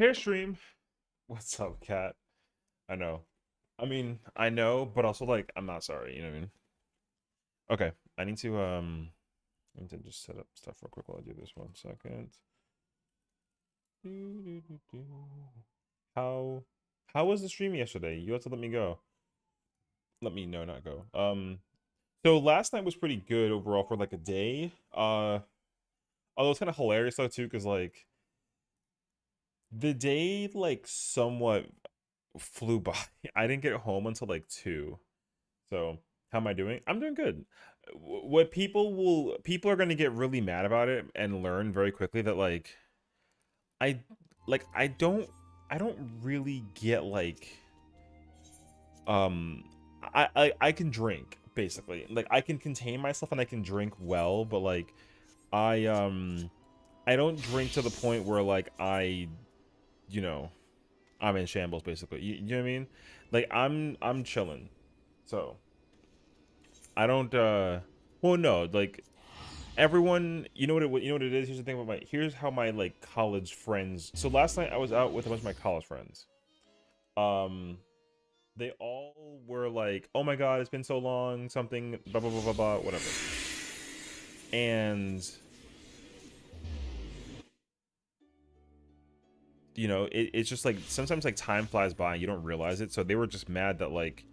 Hair stream. What's up, cat? I know. I mean, I know, but also like I'm not sorry, you know what I mean? Okay. I need to just set up stuff real quick while I do this 1 second. Doo-doo-doo-doo. How how was the stream yesterday? You have to let me go. Let me know, not go. So last night was pretty good overall for like a day. Although it's kind of hilarious though too, because like the day like somewhat flew by. I didn't get home until like 2. So, how am I doing? I'm doing good. What people are going to get really mad about it and learn very quickly that I like I don't really get like um I can drink basically. Like I can contain myself and I can drink well, but like I um I don't drink to the point where like you know, I'm in shambles basically. You know what I mean? Like I'm chilling. So, I don't well no, like everyone, you know what it is. Here's the thing about here's how my like college friends. So last night I was out with a bunch of my college friends. Um they all were like, "Oh my god, it's been so long, something blah blah blah blah blah whatever." And it's just like sometimes like time flies by and you don't realize it. So they were just mad that like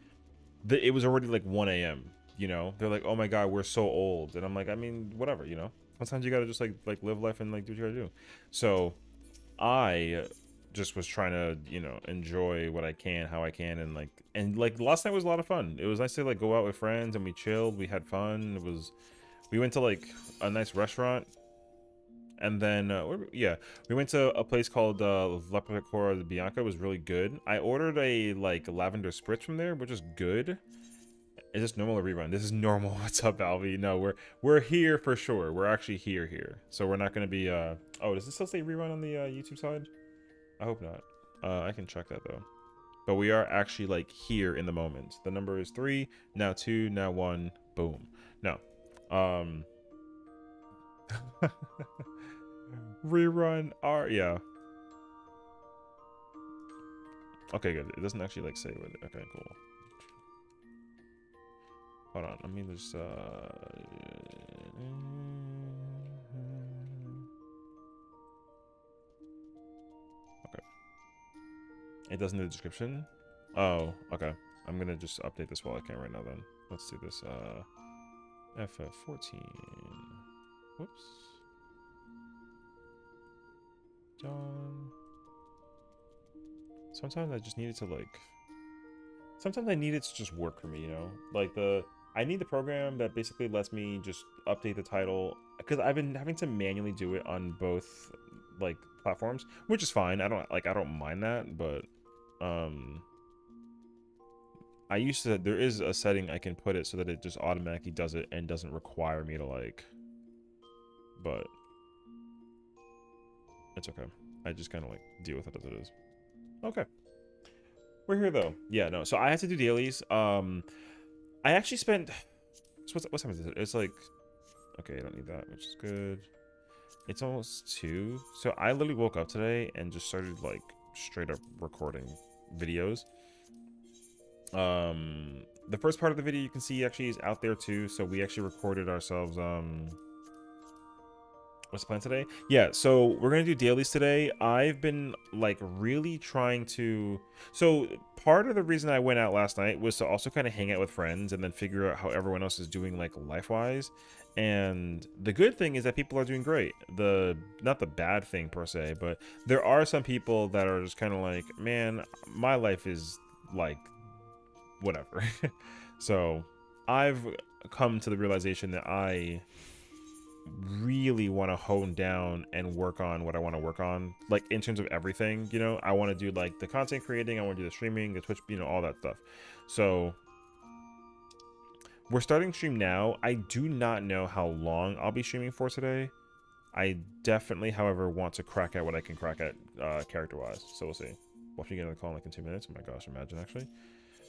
it was already like 1 a.m. They're like, "Oh my god, we're so old," and I'm like, I mean, whatever. Sometimes you gotta just like live life and like do what you gotta do. So I just was trying to enjoy what I can, how I can, and last night was a lot of fun. It was nice to like go out with friends and we chilled, we had fun. We went to like a nice restaurant, and then yeah, we went to a place called La Pecora de Bianca. It was really good. I ordered a like lavender spritz from there, which is good. Is this normal or rerun? This is normal. What's up, Alvi? No, we're here for sure. We're actually here. So we're not gonna be oh, does this still say rerun on the YouTube side? I hope not. I can check that though. But we are actually like here in the moment. The number is 3, now 2, now 1. Boom. No. Um rerun R yeah. Okay, good. It doesn't actually like say what okay, cool. Hold on, let me just okay. It doesn't in the description. Oh, okay. I'm gonna just update this while I can right now then. Let's do this FF14. Whoops. Dawn. Sometimes I just need it to like sometimes I need it to just work for me. Like I need the program that basically lets me just update the title because I've been having to manually do it on both like platforms, which is fine. I don't mind that, but um there is a setting I can put it so that it just automatically does it and doesn't require me to like, but it's okay. I just kind of like deal with it as it is. Okay. We're here though. Yeah, no. So I had to do dailies. I actually spent so what time is it? It's like okay, I don't need that, which is good. It's almost 2. So I literally woke up today and just started like straight up recording videos. The first part of the video you can see actually is out there too. So we actually recorded ourselves what's the plan today? Yeah, so we're gonna do dailies today. I've been like really trying to. So part of the reason I went out last night was to also kind of hang out with friends and then figure out how everyone else is doing like life-wise. And the good thing is that people are doing great. The not the bad thing per se, but there are some people that are just kind of like, man, my life is like whatever. So I've come to the realization that I really want to hone down and work on what I want to work on, like in terms of everything. I want to do like the content creating, I want to do the streaming, the Twitch, all that stuff. So we're starting stream now. I do not know how long I'll be streaming for today. I definitely, however, want to crack at what I can crack at character wise. So we'll see. What if you get on the call in like in 2 minutes? Oh my gosh, imagine actually.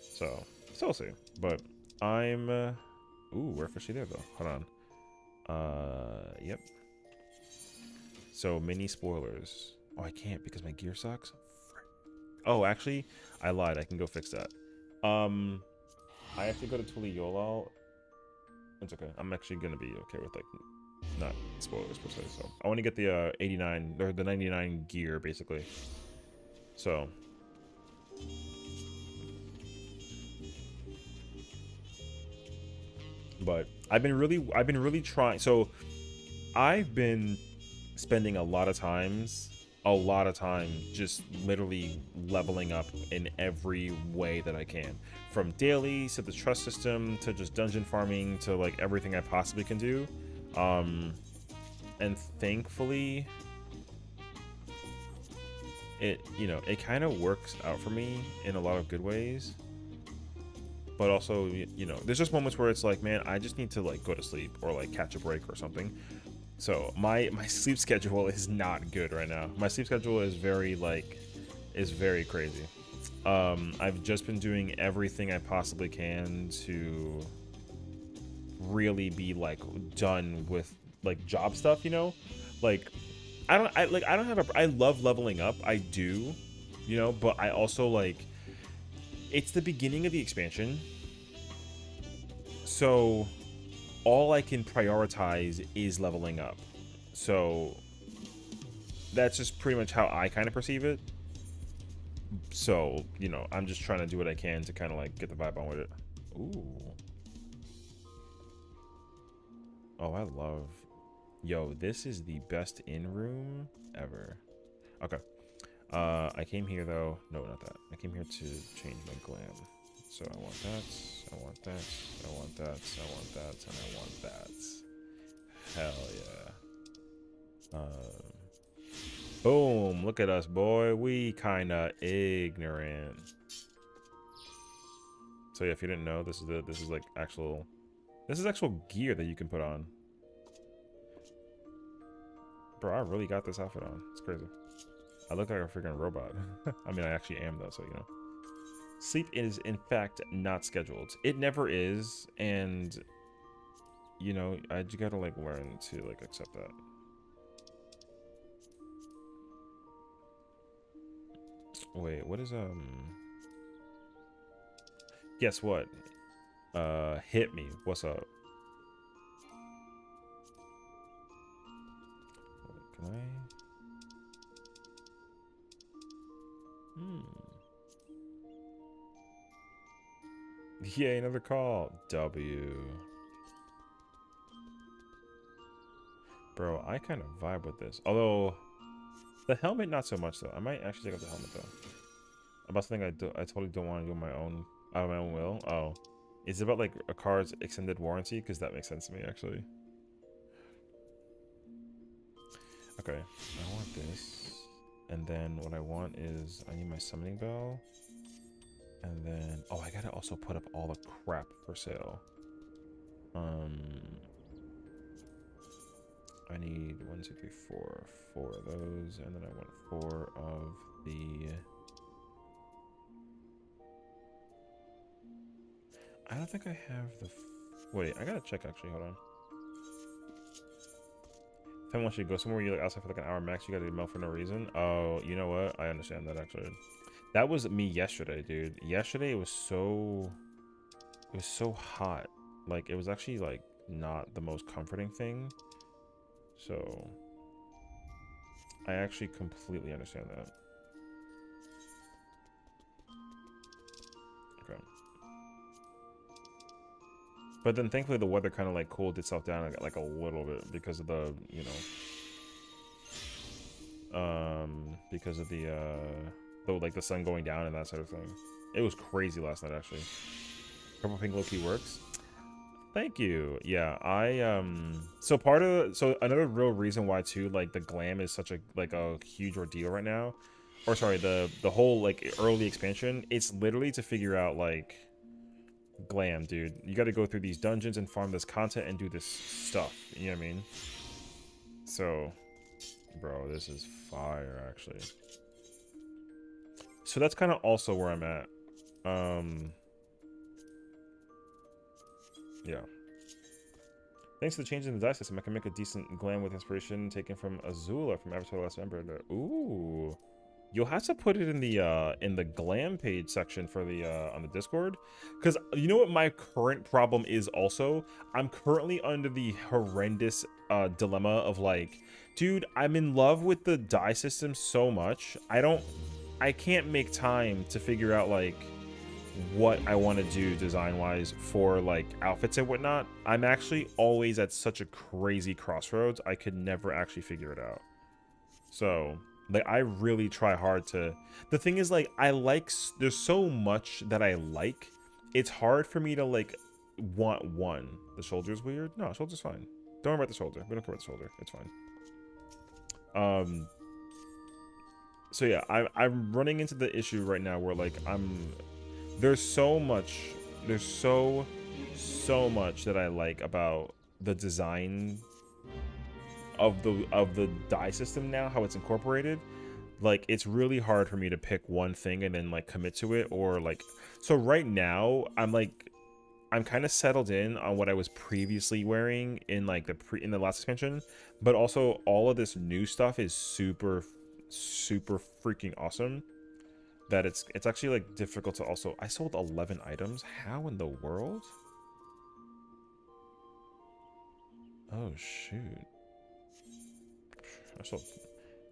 So we'll see. But I'm ooh, we're officially there though. Hold on. Yep. So mini spoilers. Oh, I can't because my gear sucks. Oh, actually, I lied. I can go fix that. I have to go to Tuliyola. It's okay. I'm actually gonna be okay with like not spoilers per se. So I want to get the 89 or the 99 gear basically. So but I've been really trying. So I've been spending a lot of time just literally leveling up in every way that I can, from dailies to the trust system to just dungeon farming to like everything I possibly can do. And thankfully it it kind of works out for me in a lot of good ways, but also there's just moments where it's like, man, I just need to like go to sleep or like catch a break or something. So my sleep schedule is not good right now. My sleep schedule is very crazy. I've just been doing everything I possibly can to really be like done with like job stuff, like I love leveling up, I do, but I also like, it's the beginning of the expansion, so all I can prioritize is leveling up. So that's just pretty much how I kind of perceive it. So, I'm just trying to do what I can to kind of like get the vibe on with it. Ooh. Oh, I love... Yo, this is the best in room ever. Okay. I came here though. No, not that. I came here to change my glam. So I want that. I want that. I want that. I want that. And I want that. Hell yeah. Boom. Look at us, boy. We kinda ignorant. So yeah, if you didn't know, this is like actual gear that you can put on. Bro, I really got this outfit on. It's crazy. I look like a freaking robot. I mean, I actually am though, so Sleep is in fact not scheduled. It never is, and I just gotta like learn to like accept that. Wait, what is guess what? Hit me. What's up? Can I? Yay, another call. W. Bro, I kind of vibe with this. Although, the helmet, not so much, though. I might actually take up the helmet, though. About something I totally don't want to do on my own, out of my own will. Oh. It's about, like, a car's extended warranty, because that makes sense to me, actually. Okay. I want this. And then what I want is, I need my summoning bell. And then, oh, I gotta also put up all the crap for sale. I need 1, 2, 3, 4 of those, and then I want 4 of the... I don't think I have the... Wait, I gotta check actually, hold on. If I want you to go somewhere, you're like outside for like an hour max, you gotta mail for no reason. Oh, you know what? I understand that actually. That was me yesterday, dude. Yesterday it was so hot. Like, it was actually like not the most comforting thing. So I actually completely understand that. Okay. But then thankfully the weather kind of like cooled itself down like a little bit because of the, because of the like the sun going down and that sort of thing. It was crazy last night actually. Purple pink low-key works. Thank you. Yeah, so another real reason why too, like, the glam is such a huge ordeal right now, or sorry, the whole like early expansion, it's literally to figure out like glam, dude. You got to go through these dungeons and farm this content and do this stuff, you know what I mean? So bro, this is fire actually. So that's kind of also where I'm at. Yeah. Thanks to the change in the die system, I can make a decent glam with inspiration taken from Azula from Avatar: The Last Airbender. Ooh. You'll have to put it in the glam page section for the on the Discord, because you know what my current problem is also? I'm currently under the horrendous dilemma of like, dude, I'm in love with the dye system so much. I can't make time to figure out like what I want to do design wise for like outfits and whatnot. I'm actually always at such a crazy crossroads. I could never actually figure it out. So like I really try hard to. The thing is, like, there's so much that I like. It's hard for me to like want one. The shoulder's weird. No, shoulder's fine. Don't worry about the shoulder. We don't care about the shoulder. It's fine. So yeah, I'm running into the issue right now where like there's so much that I like about the design of the die system now, how it's incorporated. Like it's really hard for me to pick one thing and then like commit to it, or like, so right now I'm kind of settled in on what I was previously wearing in like in the last expansion, but also all of this new stuff is super freaking awesome that it's actually like difficult to also. I sold 11 items. How in the world? Oh shoot. I sold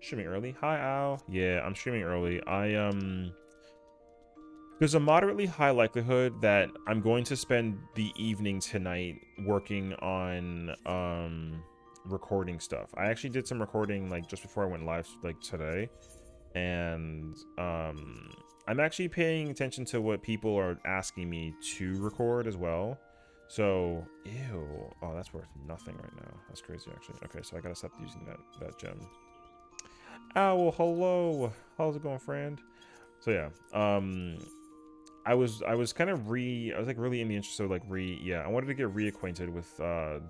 streaming early. Hi Al. Yeah, I'm streaming early. There's a moderately high likelihood that I'm going to spend the evening tonight working on recording stuff. I actually did some recording like just before I went live like today, and I'm actually paying attention to what people are asking me to record as well. So ew, oh, that's worth nothing right now. That's crazy actually. Okay, so I gotta stop using that gem. Owl, hello, how's it going, friend? So yeah, I was kind of I was like really in the interest of like I wanted to get reacquainted with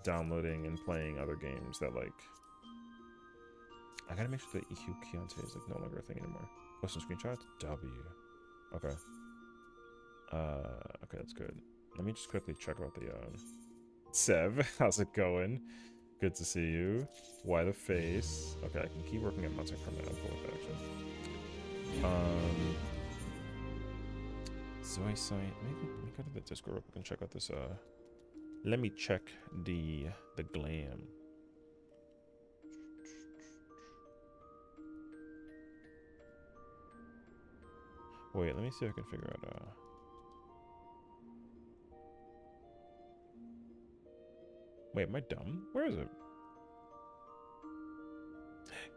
downloading and playing other games that like. I gotta make sure that EQ Keontae is like no longer a thing anymore. Post some screenshots. W. Okay. Okay, that's good. Let me just quickly check out the Sev. How's it going? Good to see you. Why the face? Okay, I can keep working at Monster for a minute. I'm cool with that actually. Zoe site. Maybe let me go to the Discord real quick and check out this. Let me check the glam. Wait, let me see if I can figure out. Wait, am I dumb? Where is it?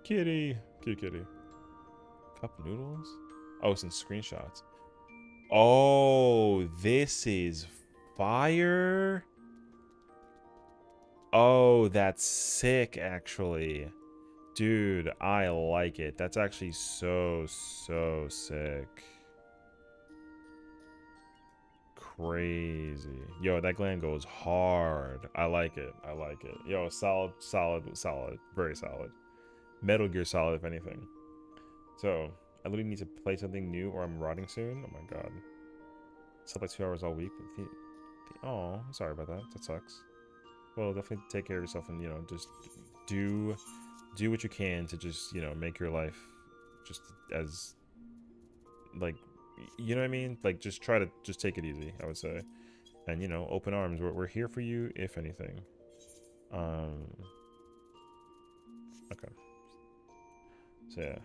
Kitty, kitty. Cup noodles. Oh, it's in screenshots. Oh, this is fire. Oh, that's sick, actually. Dude, I like it. That's actually so sick. Crazy. Yo, that gland goes hard. I like it. I like it. Yo, solid. Very solid. Metal Gear Solid, if anything. So, I literally need to play something new or I'm rotting soon. Oh my god. Slept like 2 hours all week. Oh, I'm sorry about that. That sucks. Well, definitely take care of yourself and, you know, just do what you can to just, you know, make your life just as, like, you know what I mean? Like, just try to just take it easy, I would say. And, you know, open arms. We're here for you, if anything. Okay. So, yeah.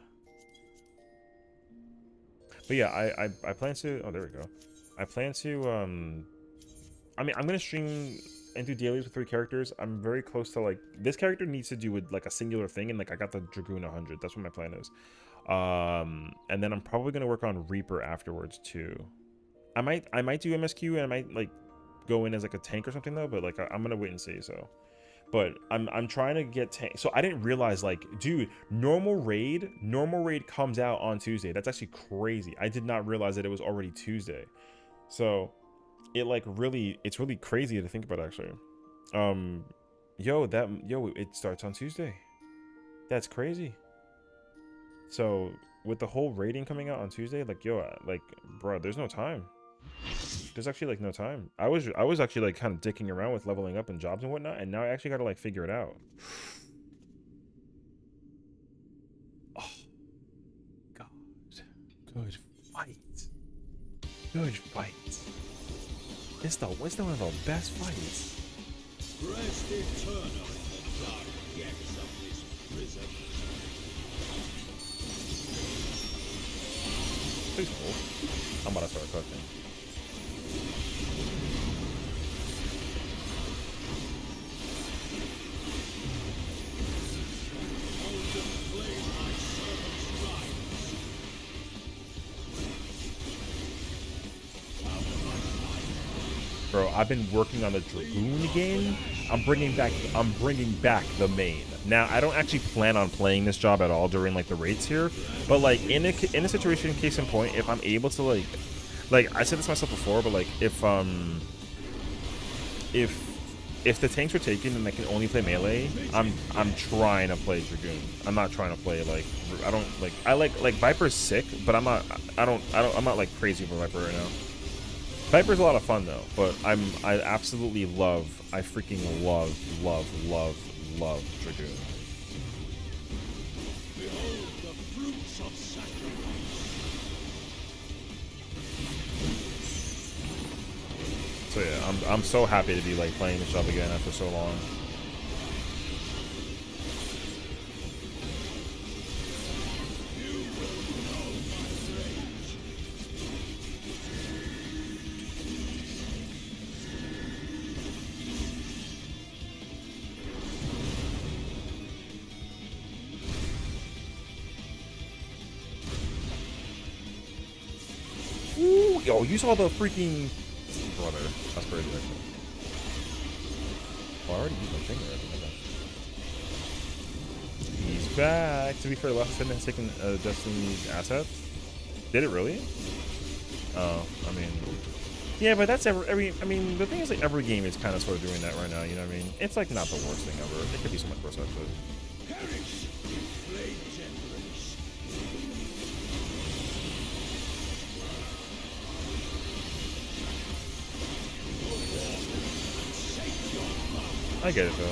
But yeah, I plan to... Oh, there we go. I plan to... I mean, I'm going to stream and do dailies with 3 characters. I'm very close to, like... This character needs to do with, like, a singular thing. And, like, I got the Dragoon 100. That's what my plan is. And then I'm probably going to work on Reaper afterwards, too. I might do MSQ and I might, like, go in as, like, a tank or something, though. But, like, I'm going to wait and see, so... But I'm trying to get tank. So I didn't realize, like, dude, normal raid comes out on Tuesday. That's actually crazy. I did not realize that it was already Tuesday. So it's really crazy to think about, actually. It starts on Tuesday. That's crazy. So with the whole raiding coming out on Tuesday, like, bro, there's no time. there's actually like no time. I was actually like kind of dicking around with leveling up and jobs and whatnot, and now I actually got to like figure it out. Oh God, good fight. Good fight. It's one of the best fights. Rest eternal in the dark depths of this prison. Please hold. I'm about to start cooking. Bro, I've been working on the Dragoon again. I'm bringing back the main. Now, I don't actually plan on playing this job at all during like the raids here, but like in a situation, case in point, if I'm able to like I said this myself before, but like if the tanks were taken and I can only play melee, I'm trying to play Dragoon. I'm not trying to play like I like Viper's sick, but I'm not like crazy for Viper right now. Viper's a lot of fun though, but I freaking love Dragoon. Behold the fruits of sacrifice. So yeah, I'm so happy to be like playing this job again after so long. Yo, you saw the freaking brother. That's crazy, actually. Oh, I already used my finger. He's back. To be fair, last time has taken Destiny's assets. Did it really? Oh, I mean, yeah, but that's every. I mean, the thing is, like, every game is kind of sort of doing that right now. You know what I mean? It's like not the worst thing ever. It could be so much worse, actually. I get it though.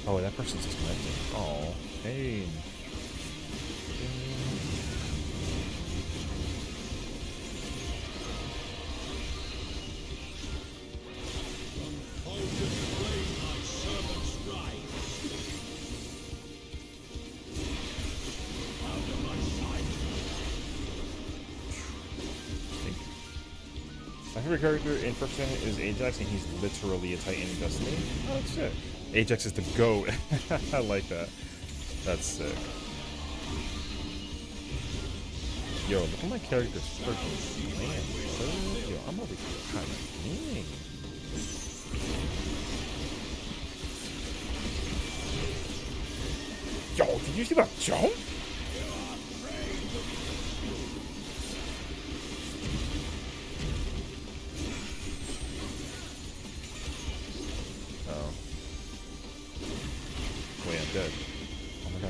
Oh, that person's disconnected. Oh, hey. My favorite character in FFXIV is Ajax, and he's literally a Titan in Destiny. Oh, that's sick. Ajax is the GOAT. I like that. That's sick. Yo, look at my character's freaking plan. Yo, I'm over here kind of gaming. Yo, did you see that jump? Dead. Oh my god.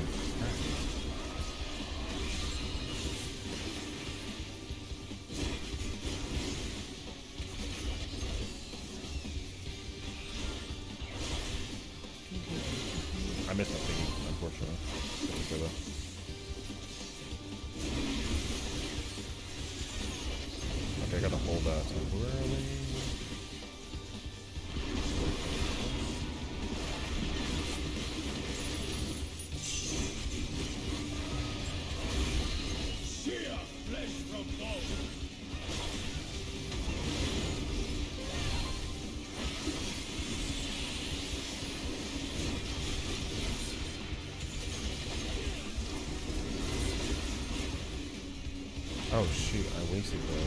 I missed my thingy, unfortunately. Okay, I gotta hold that temporarily. Oh shoot, I wasted that.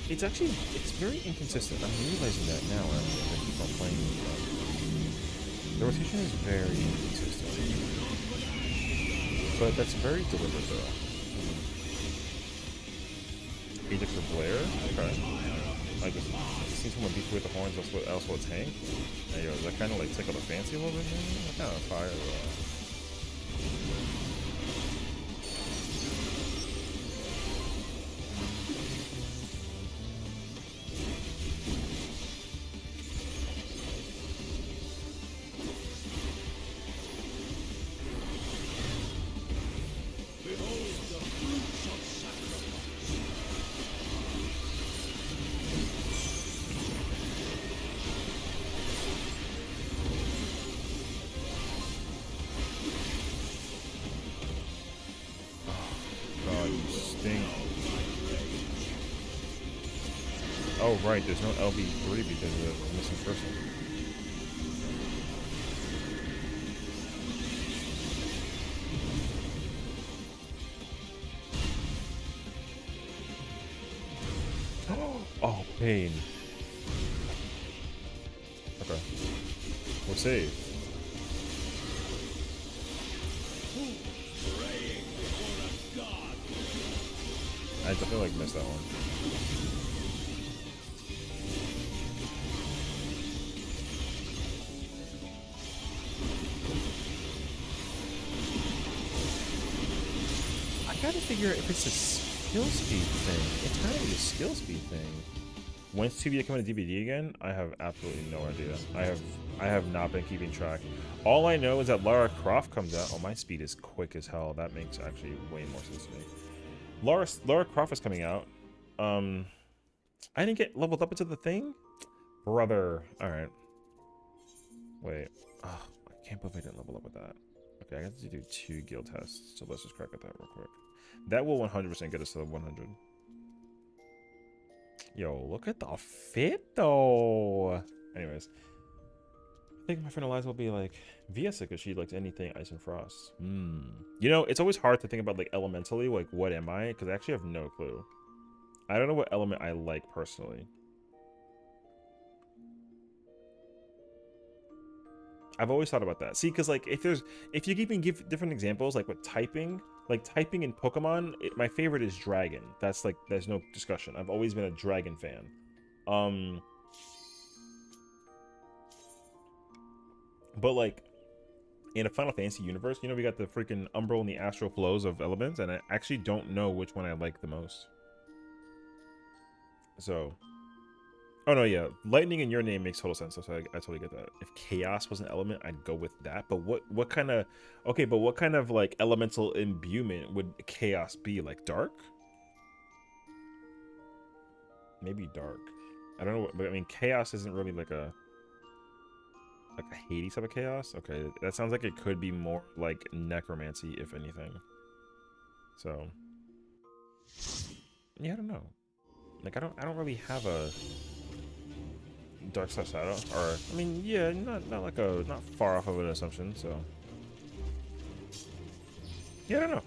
It's actually, it's very inconsistent. I'm realizing that now as I keep on playing this stuff. The rotation is very inconsistent. But that's very deliberate though. Ajax or Blair? Okay. I just see someone beat with the horns, else will tank. Hey, yo, does that kind of like tickle the fancy a little bit, maybe? What kind of fire? Oh, right, there's no LB3 because of the missing person. Oh, pain. Okay. We're safe. I definitely like missed that one. I gotta figure if it's a skill speed thing. It's gotta be a skill speed thing. When's 2V coming to DVD again? I have absolutely no idea. I have not been keeping track. All I know is that Lara Croft comes out. Oh, my speed is quick as hell. That makes actually way more sense to me. Lara Croft is coming out. I didn't get leveled up into the thing? Brother. Alright. Wait. Oh, I can't believe I didn't level up with that. Okay, I got to do 2 guild tests. So let's just crack at that real quick. That will 100% get us to the 100. Yo, look at the fit, though. Anyways. I think my friend Eliza will be like, Viesa, because she likes anything Ice and Frost. You know, it's always hard to think about, like, elementally, like, what am I? Because I actually have no clue. I don't know what element I like, personally. I've always thought about that. See, because, like, if you even give different examples, like, with typing... Like, typing in Pokemon, my favorite is Dragon. That's, like, there's no discussion. I've always been a Dragon fan. But, like, in a Final Fantasy universe, you know, we got the freaking Umbral and the Astral flows of elements, and I actually don't know which one I like the most. So... Oh, no, yeah. Lightning in your name makes total sense, so I totally get that. If chaos was an element, I'd go with that. But what kind of... Okay, but what kind of, like, elemental imbuement would chaos be? Like, dark? Maybe dark. I don't know what... But, I mean, chaos isn't really, like a Hades type of chaos? Okay, that sounds like it could be more, like, necromancy, if anything. So... Yeah, I don't know. Like, I don't really have a... Dark Side Shadow, or I mean, yeah, not far off of an assumption. So, yeah, I don't know.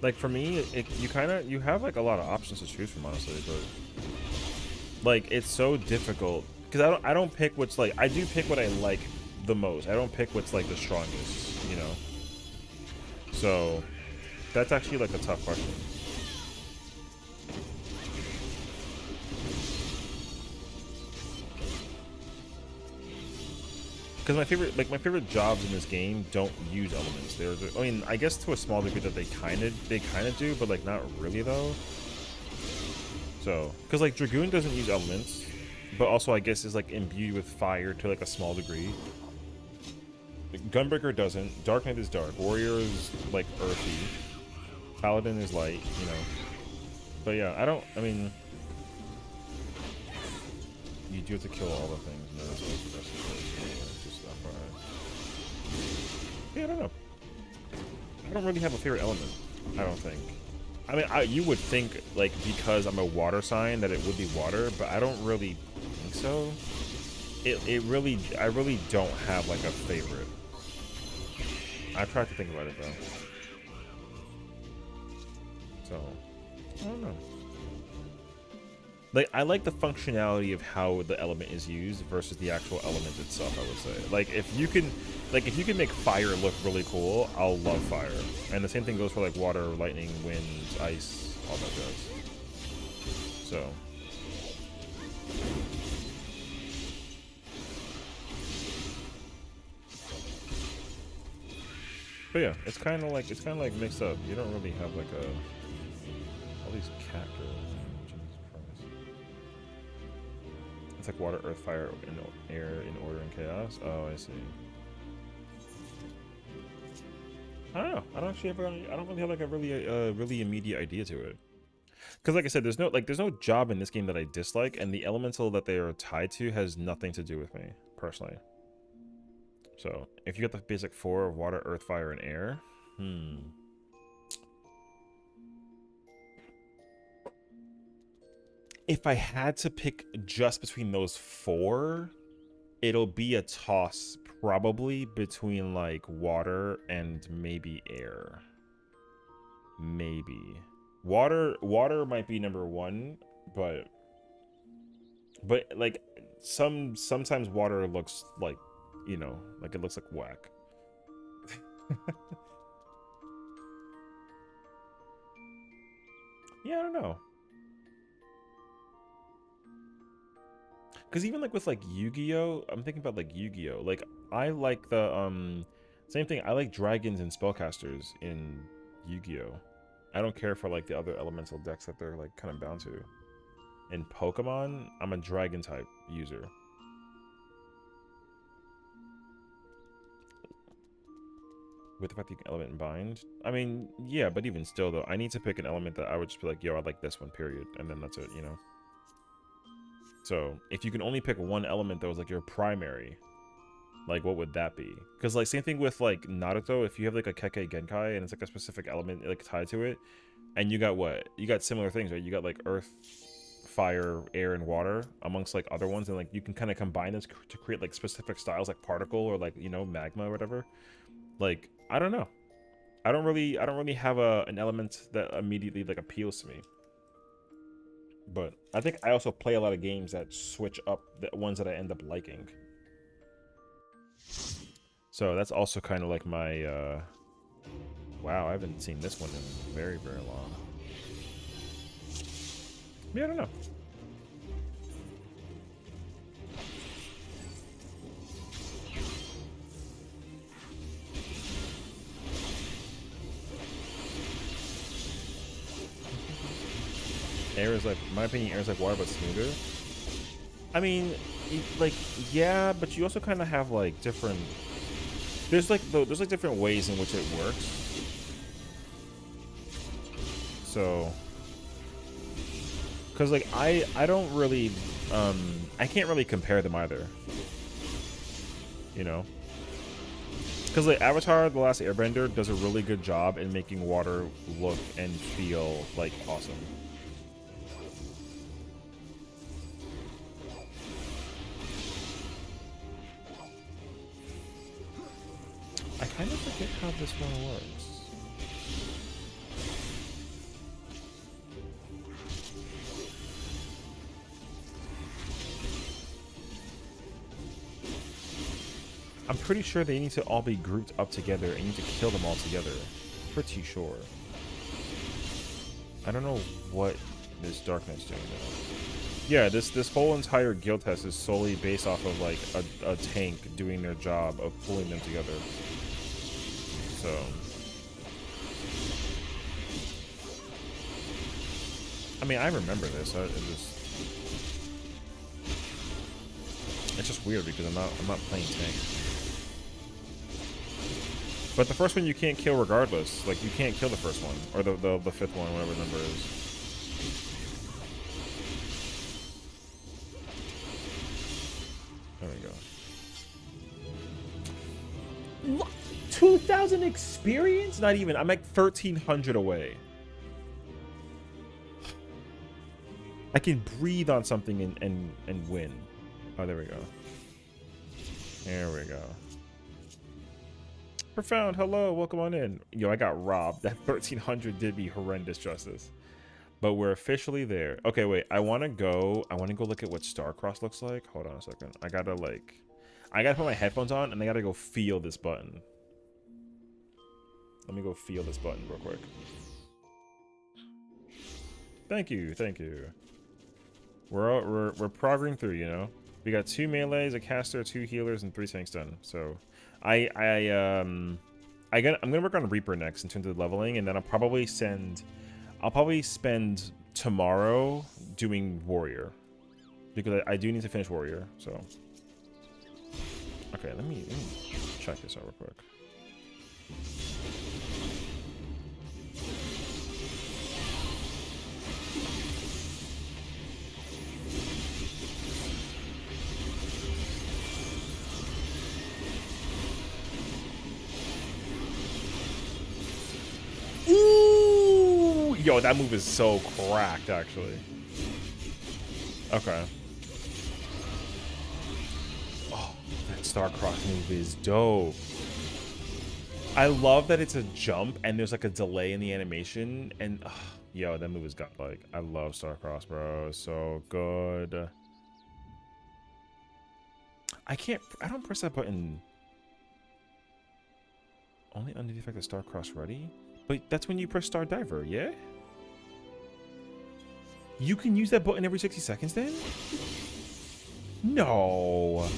Like for me, you have like a lot of options to choose from, honestly, but like it's so difficult because I don't pick what's like I do pick what I like the most. I don't pick what's like the strongest, you know. So that's actually like a tough question. Because my favorite jobs in this game don't use elements. I mean, I guess to a small degree that they kind of do, but like not really though. So, because like Dragoon doesn't use elements, but also I guess is like imbued with fire to like a small degree. Gunbreaker doesn't. Dark Knight is dark. Warrior is like earthy. Paladin is light, you know. But yeah, I mean, you do have to kill all the things. Yeah, I don't know. I don't really have a favorite element. I don't think. I mean, you would think, like, because I'm a water sign that it would be water, but I don't really think so. I really don't have, like, a favorite. I tried to think about it, though. So, I don't know. Like, I like the functionality of how the element is used versus the actual element itself, I would say. Like, if you can make fire look really cool, I'll love fire. And the same thing goes for, like, water, lightning, wind, ice. all that does. So. But yeah, it's kind of like mixed up. You don't really have like a all these cat girls. Jesus Christ. It's like water, earth, fire, and air in order and chaos. Oh, I see. I don't know. I don't really have like a really immediate idea to it. Because like I said, there's no job in this game that I dislike, and the elemental that they are tied to has nothing to do with me personally. So if you get the basic 4 of water, earth, fire, and air, if I had to pick just between those 4, it'll be a toss probably between like water and maybe air. Maybe. Water might be number 1, but like sometimes water looks like, you know, like it looks like whack. Yeah, I don't know. Because even like with like Yu-Gi-Oh, I'm thinking about like Yu-Gi-Oh. Like I like the same thing. I like dragons and spellcasters in Yu-Gi-Oh. I don't care for like the other elemental decks that they're like kind of bound to. In Pokemon, I'm a dragon type user. With the fact that you can element and bind, I mean, yeah, but even still though, I need to pick an element that I would just be like, yo, I like this one, period, and then that's it, you know. So if you can only pick one element that was like your primary, like what would that be? Because like same thing with like Naruto, if you have like a Kekkei Genkai and it's like a specific element like tied to it, and you got what? You got similar things, right? You got like earth, fire, air, and water amongst like other ones, and like you can kind of combine those to create like specific styles like particle or like, you know, magma or whatever. Like I don't know. I don't really have an element that immediately like appeals to me. But I think I also play a lot of games that switch up the ones that I end up liking. So that's also kind of like my wow, I haven't seen this one in very, very long. Yeah, I don't know. Air is like, in my opinion, air is like water but smoother. I mean, like, yeah, but you also kind of have like different. There's like different ways in which it works. So, because like I don't really I can't really compare them either. You know. Because like Avatar: The Last Airbender does a really good job in making water look and feel like awesome. I kind of forget how this one works. I'm pretty sure they need to all be grouped up together and you need to kill them all together. Pretty sure. I don't know what this darkness doing though. Yeah, this whole entire guild test is solely based off of like a tank doing their job of pulling them together. So I mean, I remember this. It's just weird because I'm not playing tank. But the first one you can't kill regardless. Like you can't kill the first one or the fifth one, whatever the number is. There we go. 2,000 experience? Not even. I'm like 1,300 away. I can breathe on something and win. Oh, there we go. There we go. Profound, hello, welcome on in. Yo, I got robbed. That 1,300 did me horrendous justice. But we're officially there. Okay, wait, I wanna go look at what Starcross looks like. Hold on a second. I gotta put my headphones on and I gotta go feel this button. Let me go feel this button real quick. Thank you, thank you. We're progging through, you know. We got 2 melees, a caster, 2 healers, and 3 tanks done. So, I'm gonna work on Reaper next in terms of leveling, and then I'll probably spend tomorrow doing Warrior, because I do need to finish Warrior. So, okay, let me check this out real quick. Ooh! Yo, that move is so cracked, actually. Okay. Oh, that Star-Crossed move is dope. I love that it's a jump and there's like a delay in the animation. And, yo, that move is godlike. I love Star-Crossed, bro. So good. I don't press that button only under the effect of Star-Crossed ready. But that's when you press Star Diver, yeah? You can use that button every 60 seconds then? No.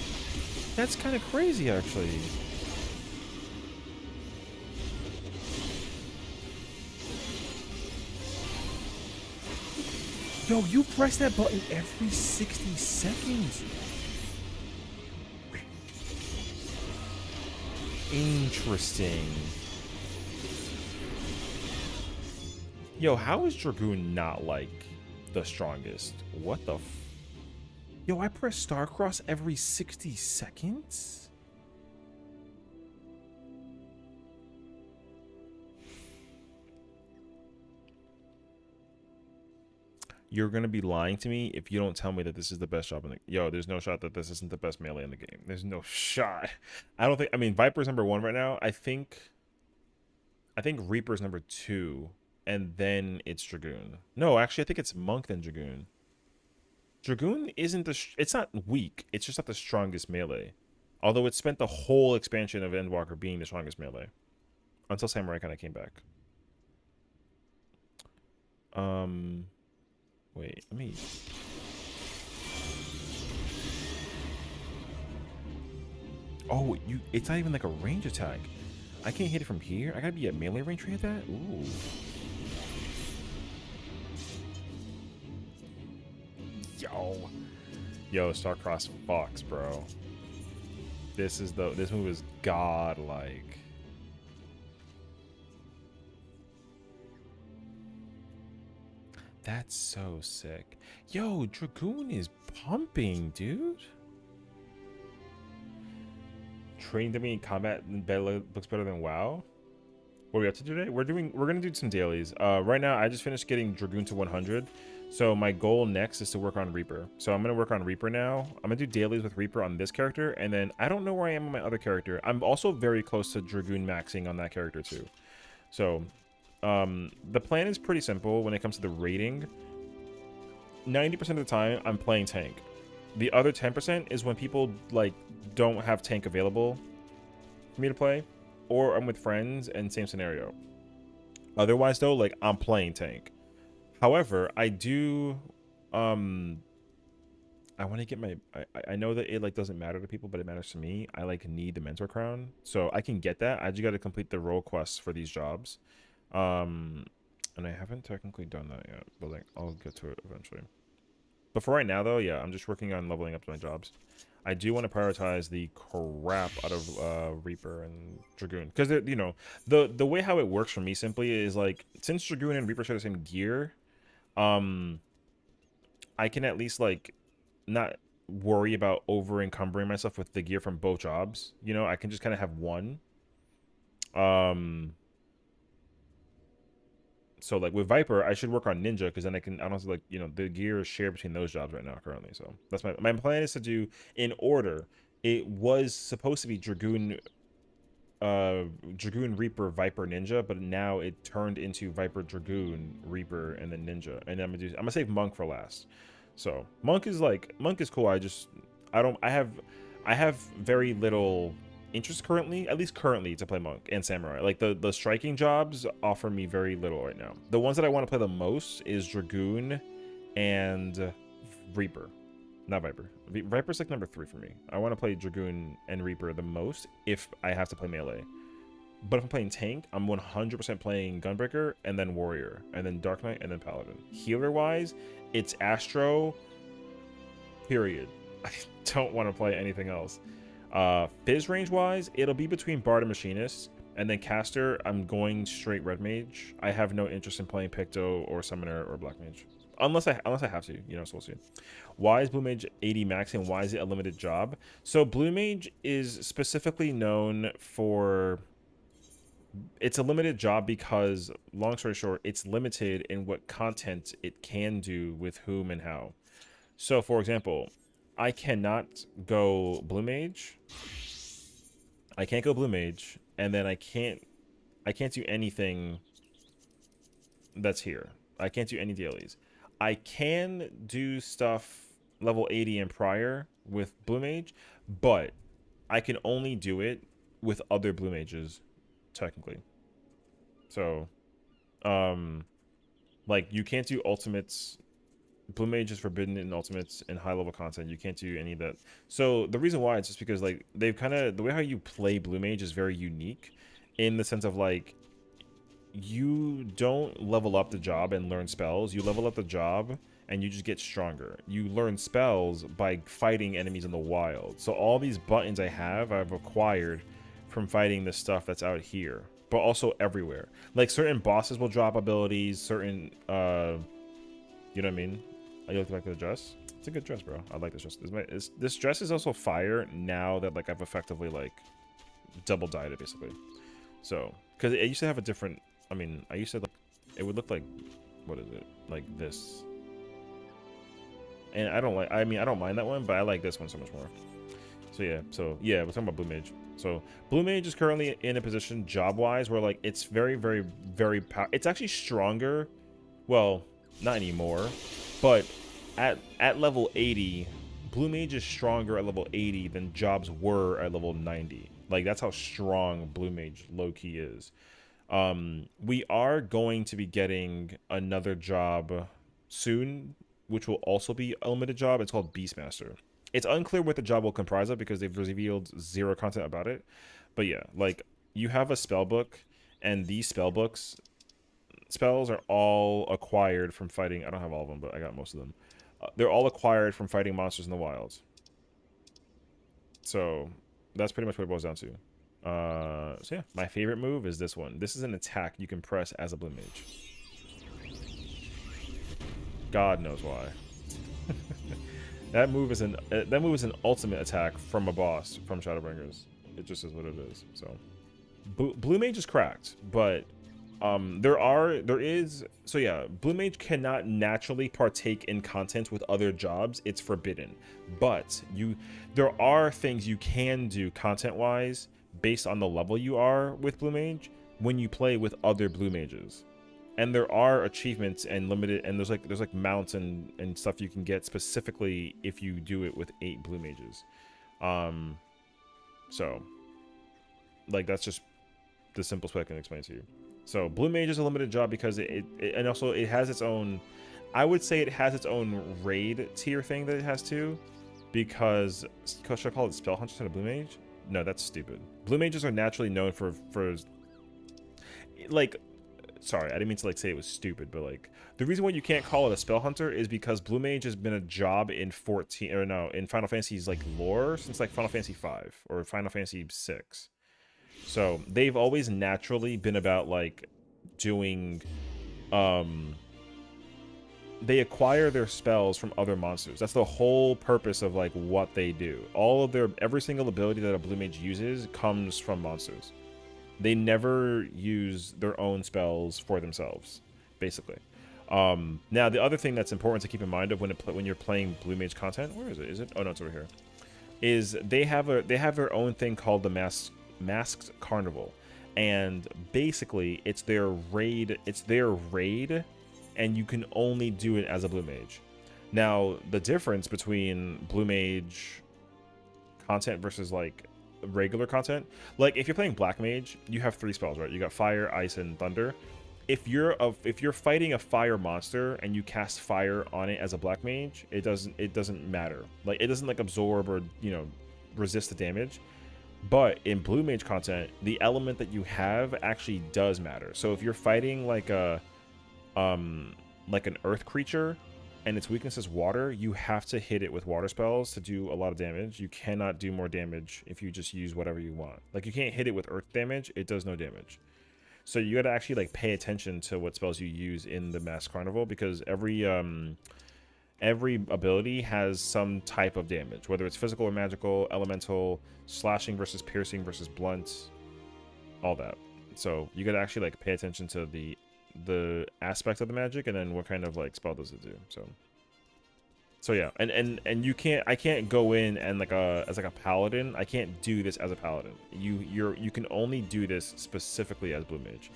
That's kind of crazy, actually. Yo, you press that button every 60 seconds. Interesting. Yo, how is Dragoon not like the strongest? What the Yo, I press Starcross every 60 seconds? You're gonna be lying to me if you don't tell me that this is the best job in the... Yo, there's no shot that this isn't the best melee in the game. There's no shot. I don't think... I mean, Viper's #1 right now. I think Reaper's #2. And then it's Dragoon. No, actually, I think it's Monk then Dragoon. Dragoon isn't it's not weak. It's just not the strongest melee. Although it spent the whole expansion of Endwalker being the strongest melee. Until Samurai kind of came back. Wait, let me... Oh, it's not even like a range attack. I can't hit it from here? I gotta be at melee range to hit that? Ooh. Yo, Starcross Fox, bro. This move is godlike. That's so sick. Yo, Dragoon is pumping, dude. Training to me in combat looks better than WoW. What are we up to today? We're gonna do some dailies. Right now I just finished getting Dragoon to 100. So my goal next is to work on Reaper. So I'm gonna work on Reaper now. I'm gonna do dailies with Reaper on this character, and then I don't know where I am on my other character. I'm also very close to Dragoon maxing on that character too. So the plan is pretty simple when it comes to the rating. 90% of the time I'm playing tank. The other 10% is when people like don't have tank available for me to play, or I'm with friends and same scenario. Otherwise though, like I'm playing tank. However, I do I want to get my I know that it like doesn't matter to people, but it matters to me. I like need the mentor crown, so I can get that. I just got to complete the role quests for these jobs. And I haven't technically done that yet, but like I'll get to it eventually. But for right now though, yeah, I'm just working on leveling up my jobs. I do want to prioritize the crap out of Reaper and Dragoon, because you know the way how it works for me simply is like, since Dragoon and Reaper share the same gear, I can at least like not worry about over encumbering myself with the gear from both jobs. You know, I can just kind of have one. So like with Viper, I should work on Ninja, because then I don't like, you know, the gear is shared between those jobs right now currently. So that's my plan is to do in order. It was supposed to be Dragoon, Reaper, Viper, Ninja, but now it turned into Viper, Dragoon, Reaper, and then Ninja. And then I'm gonna save Monk for last. So Monk is cool. I have very little interest currently, at least currently, to play monk and samurai. Like the striking jobs offer me very little right now. The ones that I want to play the most is dragoon and reaper, not viper. Viper's like number 3 for me. I want to play dragoon and reaper the most if I have to play melee. But if I'm playing tank, I'm 100% playing gunbreaker and then warrior and then dark knight and then paladin. Healer wise, it's astro. Period. I don't want to play anything else. Fizz range wise, it'll be between bard and machinist, and then caster, I'm going straight red mage. I have no interest in playing picto or summoner or black mage, unless I have to, you know. So we'll see. Why is blue mage 80 max and why is it a limited job? So blue mage is specifically known for, it's a limited job because, long story short, it's limited in what content it can do with whom and how. So for example, I cannot go blue mage. I can't go blue mage, and then I can't do anything that's here. I can't do any dailies. I can do stuff level 80 and prior with blue mage, but I can only do it with other blue mages, technically. So, like, you can't do ultimates. Blue mage is forbidden in ultimates and high level content. You can't do any of that. So the reason why, it's just because like they've kind of, the way how you play blue mage is very unique in the sense of like, you don't level up the job and learn spells. You level up the job and you just get stronger. You learn spells by fighting enemies in the wild. So all these buttons I've acquired from fighting the stuff that's out here, but also everywhere. Like certain bosses will drop abilities, certain you know what I mean? You look like the dress. It's a good dress, bro. I like this dress. This dress is also fire now that like I've effectively like double dyed it basically. So because it used to have a different. I mean, I used to like it would look like, what is it, like this. And I don't like. I mean, I don't mind that one, but I like this one so much more. So yeah, we're talking about blue mage. So blue mage is currently in a position job wise where like it's very it's actually stronger. Well, not anymore, but at level 80, blue mage is stronger at level 80 than jobs were at level 90. Like that's how strong blue mage low-key is. We are going to be getting another job soon, which will also be a limited job. It's called Beastmaster. It's unclear what the job will comprise of because they've revealed zero content about it. But yeah, like you have a spell book, and these spells are all acquired from fighting. I don't have all of them, but I got most of them. They're all acquired from fighting monsters in the wilds. So that's pretty much what it boils down to. So yeah, my favorite move is this one. This is an attack you can press as a blue mage. God knows why. That move is an ultimate attack from a boss from Shadowbringers. It just is what it is. So blue mage is cracked, but so yeah, blue mage cannot naturally partake in content with other jobs. It's forbidden, but there are things you can do content wise based on the level you are with blue mage when you play with other blue mages. And there are achievements and limited, and there's like mounts and stuff you can get specifically if you do it with 8 blue mages. So like that's just the simplest way I can explain to you. So blue mage is a limited job because it and also it has its own, I would say it has its own raid tier thing that it has too, because should I call it spell hunter instead of blue mage? No, that's stupid. Blue mages are naturally known for like, sorry, I didn't mean to like say it was stupid, but like the reason why you can't call it a spell hunter is because blue mage has been a job in in Final Fantasy's like lore since like Final Fantasy V or Final Fantasy VI. So they've always naturally been about like doing, they acquire their spells from other monsters. That's the whole purpose of like what they do. Every single ability that a blue mage uses comes from monsters. They never use their own spells for themselves, basically. Now the other thing that's important to keep in mind of when you're playing blue mage content, where is it? Is it? Oh no, it's over here. Is they have their own thing called the Masked Carnival, and basically it's their raid, and you can only do it as a blue mage. Now the difference between blue mage content versus like regular content. Like if you're playing Black Mage, you have 3 spells, right? You got fire, ice, and thunder. If you're fighting a fire monster and you cast fire on it as a Black Mage, it doesn't matter. Like it doesn't like absorb or, you know, resist the damage. But in Blue Mage content, the element that you have actually does matter. So if you're fighting like a like an earth creature and its weakness is water, you have to hit it with water spells to do a lot of damage. You cannot do more damage if you just use whatever you want. Like you can't hit it with earth damage, it does no damage. So you got to actually like pay attention to what spells you use in the Masked Carnival, because every ability has some type of damage, whether it's physical or magical, elemental, slashing versus piercing versus blunt, all that. So you got to actually like pay attention to the aspect of the magic, and then what kind of like spell does it do. So yeah, and I can't go in and like as like a paladin. I can't do this as a paladin. You can only do this specifically as Blue Mage.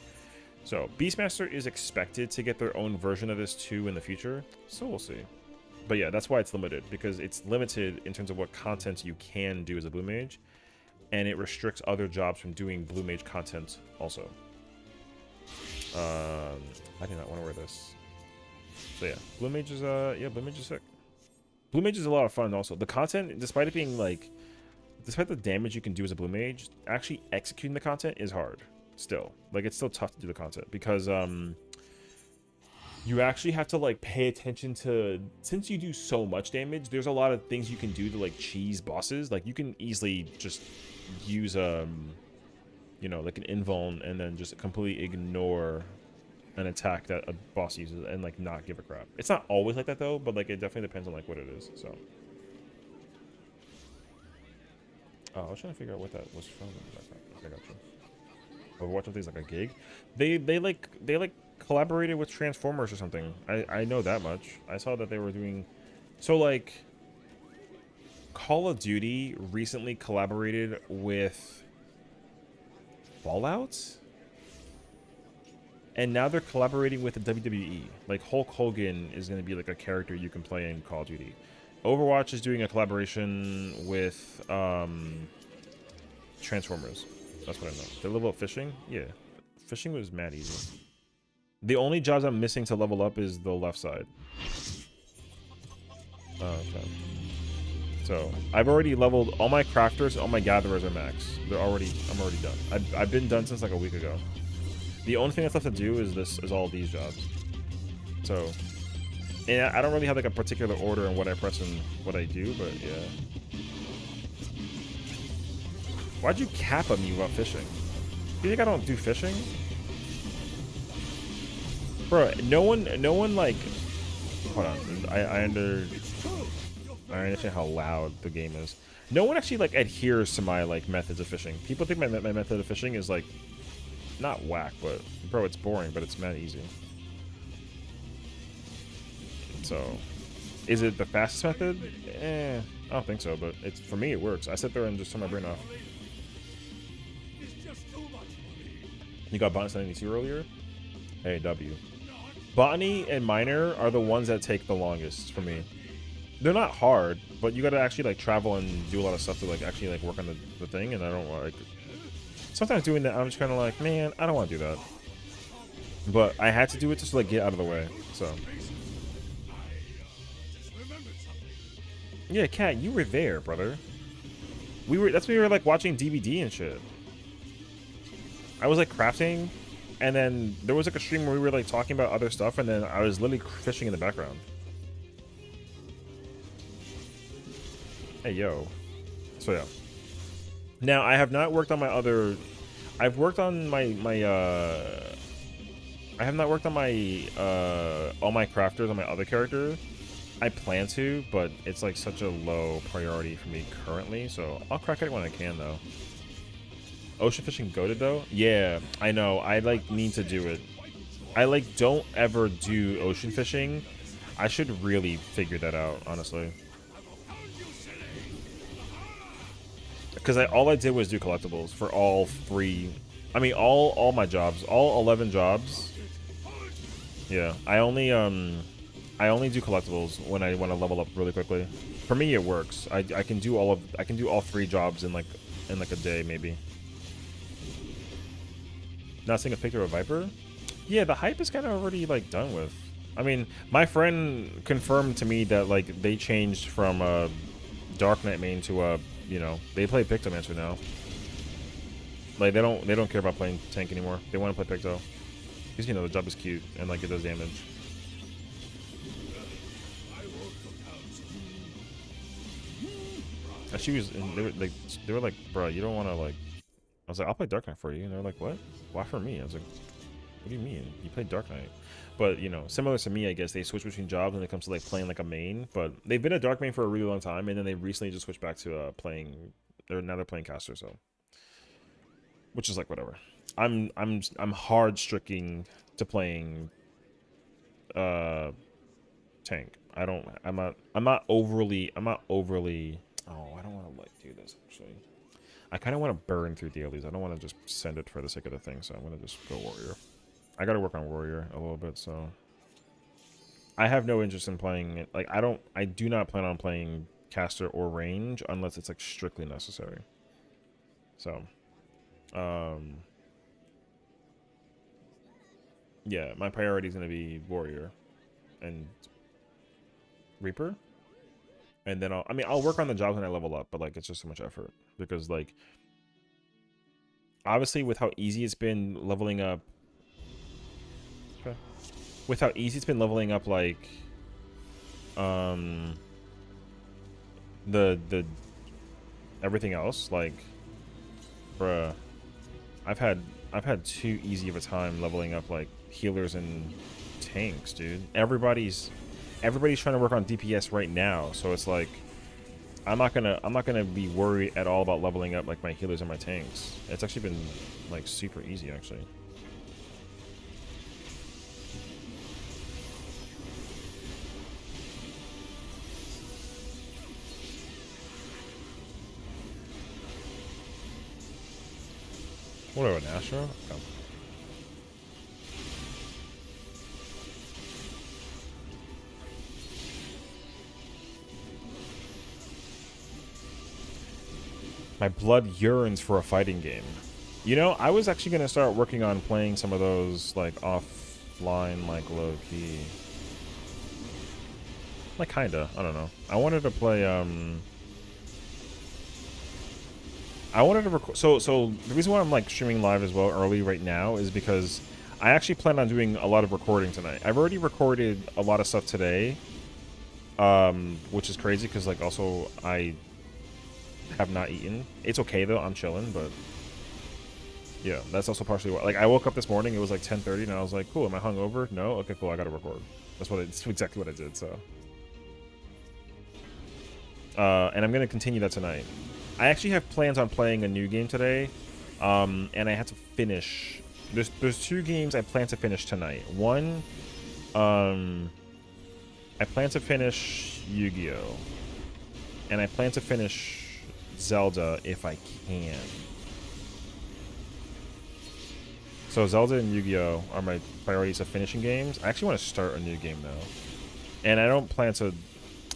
So Beastmaster is expected to get their own version of this too in the future, so we'll see. But yeah, that's why it's limited, because it's limited in terms of what content you can do as a Blue Mage, and it restricts other jobs from doing Blue Mage content also. I do not want to wear this. So yeah, Blue Mage is Blue Mage is sick. Blue Mage is a lot of fun also. The content, despite it being like, despite the damage you can do as a Blue Mage, actually executing the content is hard still. Like it's still tough to do the content, because you actually have to like pay attention to, since you do so much damage, there's a lot of things you can do to like cheese bosses. Like you can easily just use you know, like an invuln and then just completely ignore an attack that a boss uses and like not give a crap. It's not always like that though, but like it definitely depends on like what it is. So I was trying to figure out what that was from. I got you. Overwatch on things like a gig. They like collaborated with Transformers or something. I know that much. I saw that they were doing, so like Call of Duty recently collaborated with Fallout, and now they're collaborating with the WWE. Like Hulk Hogan is going to be like a character you can play in Call of Duty. Overwatch is doing a collaboration with Transformers. That's what I know. They're level up fishing. Yeah, fishing was mad easy. The only jobs I'm missing to level up is the left side. Okay. So I've already leveled all my crafters, all my gatherers are max. I'm already done. I've been done since like a week ago. The only thing that's left to do is all these jobs. So, and I don't really have like a particular order in what I press and what I do, but yeah. Why'd you cap on me about fishing? You think I don't do fishing? Bro, no one like, hold on, I understand how loud the game is. No one actually like adheres to my like methods of fishing. People think my method of fishing is like not whack, but bro, it's boring, but it's mad easy. So, is it the fastest method? I don't think so, but it's, for me it works. I sit there and just turn my brain off. You got Botany 92 earlier? Hey, W. Botany and Minor are the ones that take the longest for me. They're not hard, but you gotta actually like travel and do a lot of stuff to like actually like work on the thing, and I don't like. Sometimes doing that, I'm just kind of like, man, I don't want to do that. But I had to do it just to like get out of the way. So. Yeah, Kat, you were there, brother. That's when we were like watching DVD and shit. I was like crafting, and then there was like a stream where we were like talking about other stuff, and then I was literally fishing in the background. Hey, yo. So yeah. Now I have not worked on my other. I've worked on I have not worked on my all my crafters on my other character. I plan to, but it's like such a low priority for me currently, so I'll crack it when I can though. Ocean fishing goated though? Yeah, I know. I like need to do it. I like don't ever do ocean fishing. I should really figure that out, honestly. Because all I did was do collectibles for all 3. I mean, all my jobs, all 11 jobs. Yeah, I only do collectibles when I want to level up really quickly. For me, it works. I can do all 3 jobs in like in like a day maybe. Not seeing a picture of a Viper? Yeah, the hype is kind of already like done with. I mean, my friend confirmed to me that like they changed from a Dark Knight main to a, you know, they play Pictomancer now. Like they don't care about playing tank anymore. They want to play Picto. Because, you know, the job is cute and like it does damage. And she was, and they were like, bro, you don't want to like. I was like, I'll play Dark Knight for you, and they're like, what? Why for me? I was like, what do you mean? You play Dark Knight? But you know, similar to me, I guess they switch between jobs when it comes to like playing like a main. But they've been a Dark main for a really long time, and then they recently just switched back to playing. Now they're playing caster, so which is like whatever. I'm hard striking to playing tank. I'm not overly oh, I don't want to like do this actually. I kind of want to burn through dailies. I don't want to just send it for the sake of the thing, so I'm going to just go warrior. I got to work on warrior a little bit, so I have no interest in playing it. Like I do not plan on playing caster or range unless it's like strictly necessary. So yeah, my priority is going to be warrior and reaper. And then I'll work on the jobs when I level up, but like it's just so much effort because like obviously with how easy it's been leveling up, like the everything else, like bruh, I've had too easy of a time leveling up like healers and tanks, dude. Everybody's trying to work on DPS right now, so it's like I'm not gonna be worried at all about leveling up like my healers and my tanks. It's actually been like super easy actually. What about an Astro? Oh. My blood yearns for a fighting game. You know, I was actually going to start working on playing some of those, like, offline, like, low-key. Like, kinda. I don't know. I wanted to play, I wanted to record... So the reason why I'm, like, streaming live as well early right now is because I actually plan on doing a lot of recording tonight. I've already recorded a lot of stuff today, which is crazy because, like, also I have not eaten. It's okay though, I'm chilling, but yeah, that's also partially why. Like I woke up this morning, it was like 10:30 and I was like, cool, am I hungover? No? Okay, cool, I gotta record. That's exactly what I did, so and I'm gonna continue that tonight. I actually have plans on playing a new game today, and I have to finish there's 2 games I plan to finish tonight. One, I plan to finish Yu-Gi-Oh! And I plan to finish Zelda if I can. So Zelda and Yu-Gi-Oh! Are my priorities of finishing games. I actually want to start a new game though. And I don't plan to,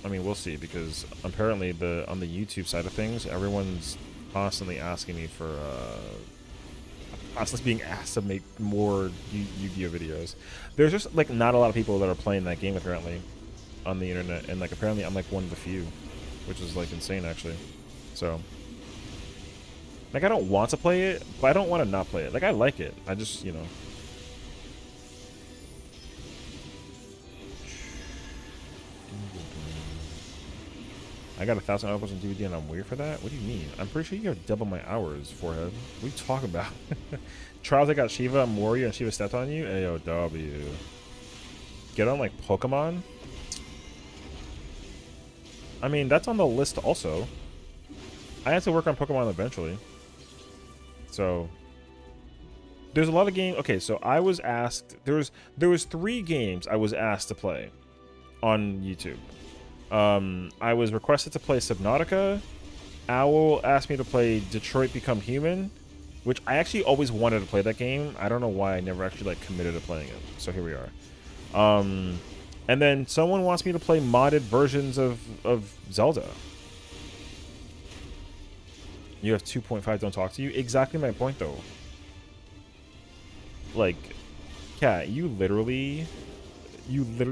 I mean, we'll see, because apparently on the YouTube side of things, everyone's constantly asking me for, constantly being asked to make more Yu-Gi-Oh! Videos. There's just like not a lot of people that are playing that game apparently on the internet, and like apparently I'm like one of the few, which is like insane actually. So, like, I don't want to play it, but I don't want to not play it. Like, I like it. I just, you know. I got 1,000 hours on DVD and I'm weird for that? What do you mean? I'm pretty sure you have double my hours, forehead. What are you talking about? Trials, I got Shiva, I'm warrior, and Shiva stepped on you? AOW. Get on, like, Pokemon? I mean, that's on the list also. I have to work on Pokemon eventually. So there's a lot of games. Okay, so I was asked, there was 3 games I was asked to play on YouTube. I was requested to play Subnautica. Owl asked me to play Detroit Become Human, which I actually always wanted to play that game. I don't know why I never actually like committed to playing it. So here we are. And then someone wants me to play modded versions of Zelda. You have 2.5 don't talk to you. Exactly my point though. Like, Cat, you literally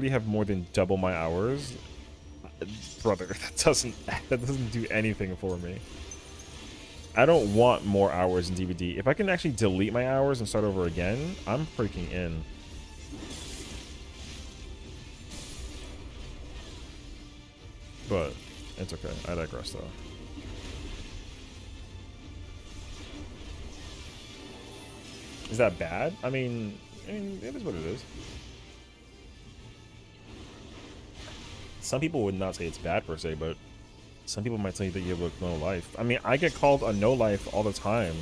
have more than double my hours. Brother, that doesn't do anything for me. I don't want more hours in DVD. If I can actually delete my hours and start over again, I'm freaking in. But it's okay. I digress though. Is that bad? I mean, it is what it is. Some people would not say it's bad per se, but some people might say that you have a no life. I mean, I get called a no life all the time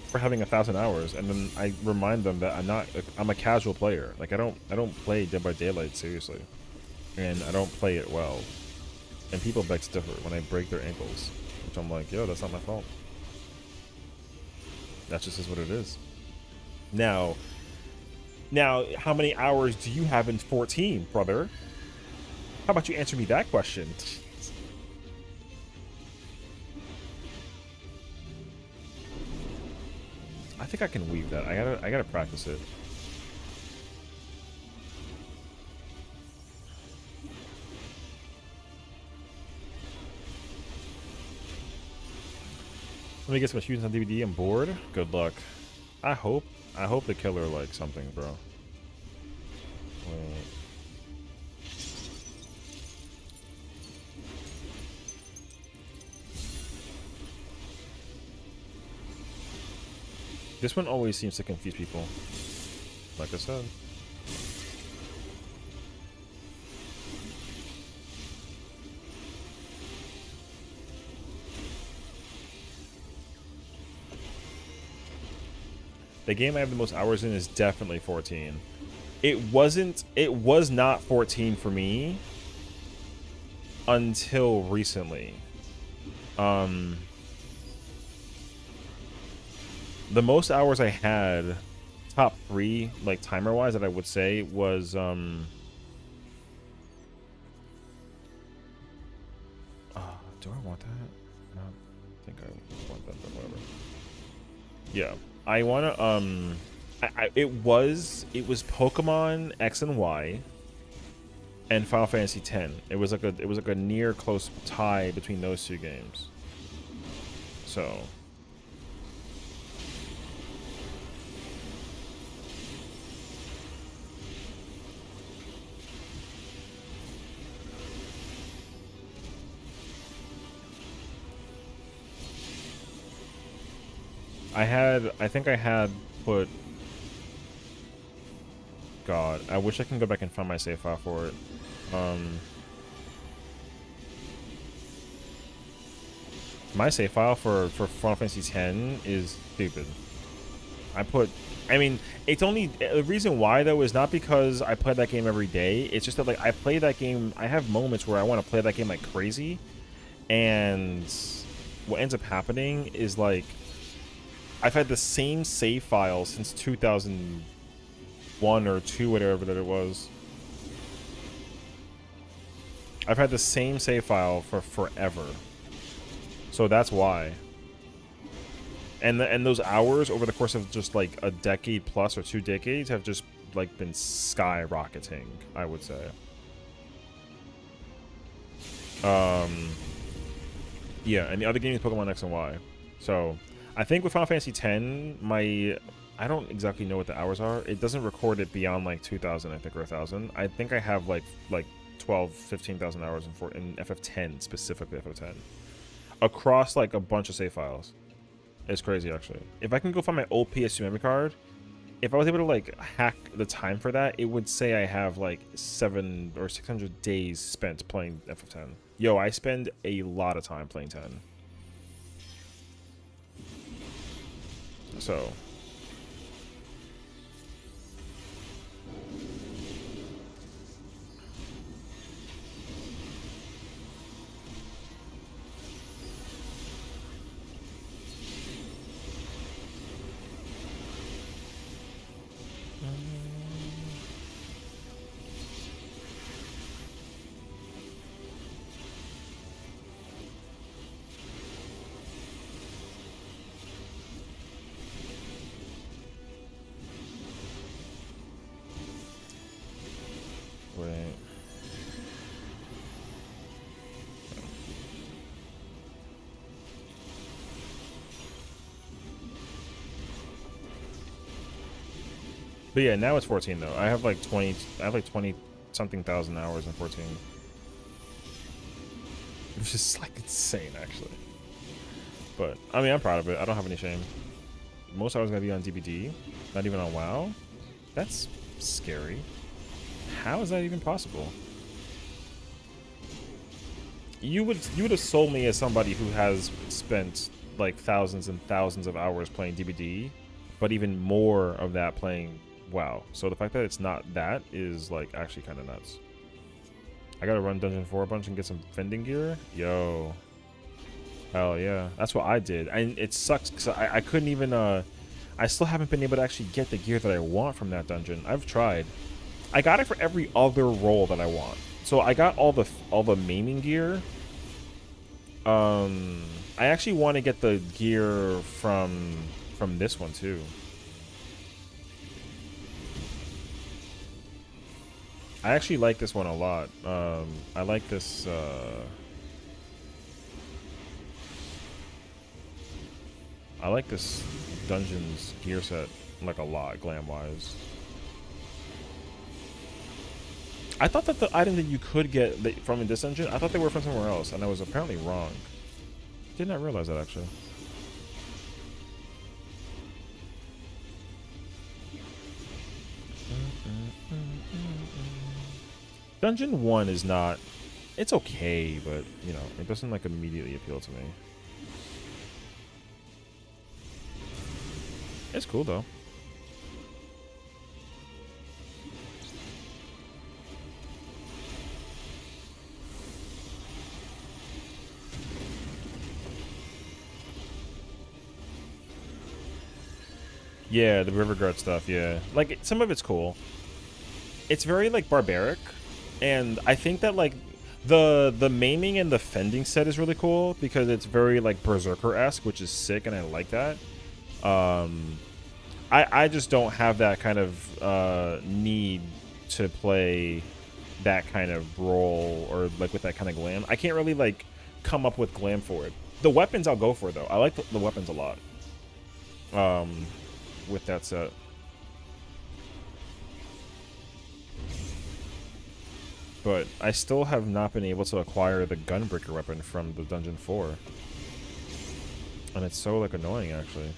for having 1,000 hours, and then I remind them that I'm a casual player. Like I don't play Dead by Daylight seriously, and I don't play it well. And people beg to differ when I break their ankles, which I'm like, yo, that's not my fault. That just is what it is. Now, how many hours do you have in 14, brother? How about you answer me that question? I think I can weave that. I gotta practice it. Let me get some students on DVD. I'm bored. Good luck. I hope the killer likes something, bro. This one always seems to confuse people. Like I said. The game I have the most hours in is definitely 14. It was not 14 for me until recently. The most hours I had, top 3, like timer wise, that I would say was do I want that? I don't think I want that, but whatever. Yeah. I wanna it was Pokemon X and Y and Final Fantasy X. It was like a near close tie between those two games. So I think I had put, God, I wish I can go back and find my save file for it. My save file for Final Fantasy X is stupid. I mean, it's only, the reason why though is not because I play that game every day. It's just that like I play that game, I have moments where I want to play that game like crazy, and what ends up happening is like I've had the same save file since 2001 or 2, whatever that it was. I've had the same save file for forever. So that's why. And those hours over the course of just like a decade plus or 2 decades have just like been skyrocketing, I would say. Yeah, and the other game is Pokemon X and Y. So I think with Final Fantasy X, I don't exactly know what the hours are. It doesn't record it beyond like 2,000, I think, or 1,000. I think I have like 12, 15,000 hours in FF10, specifically FF10, across like a bunch of save files. It's crazy, actually. If I can go find my old PS2 memory card, if I was able to like hack the time for that, it would say I have like 700 or 600 days spent playing FF10. Yo, I spend a lot of time playing 10. So But yeah, now it's 14 though. I have like 20. I have like 20 something thousand hours in 14, which is like insane actually. But I mean, I'm proud of it. I don't have any shame. Most hours gonna be on DBD, not even on WoW. That's scary. How is that even possible? You would have sold me as somebody who has spent like thousands and thousands of hours playing DBD, but even more of that playing WoW. So the fact that it's not that is like actually kind of nuts. I gotta run Dungeon 4 a bunch and get some fending gear. Yo, hell yeah, that's what I did. And it sucks because I couldn't even I still haven't been able to actually get the gear that I want from that dungeon. I've tried. I got it for every other role that I want. So I got all the maiming gear. I actually want to get the gear from this one too. I actually like this one a lot. I like this. I like this dungeon's gear set like a lot, glam wise. I thought that the item that you could get from this dungeon, I thought they were from somewhere else, and I was apparently wrong. Did not realize that actually. Dungeon 1 is not, it's okay, but you know, it doesn't like immediately appeal to me. It's cool though. Yeah, the river guard stuff, yeah. Like, some of it's cool. It's very, like, barbaric. And I think that, like, the maiming and the fending set is really cool because it's very, like, berserker-esque, which is sick, and I like that. I just don't have that kind of need to play that kind of role or, like, with that kind of glam. I can't really, like, come up with glam for it. The weapons I'll go for, though. I like the weapons a lot. With that set. But I still have not been able to acquire the gunbreaker weapon from the Dungeon 4. And it's so, like, annoying, actually.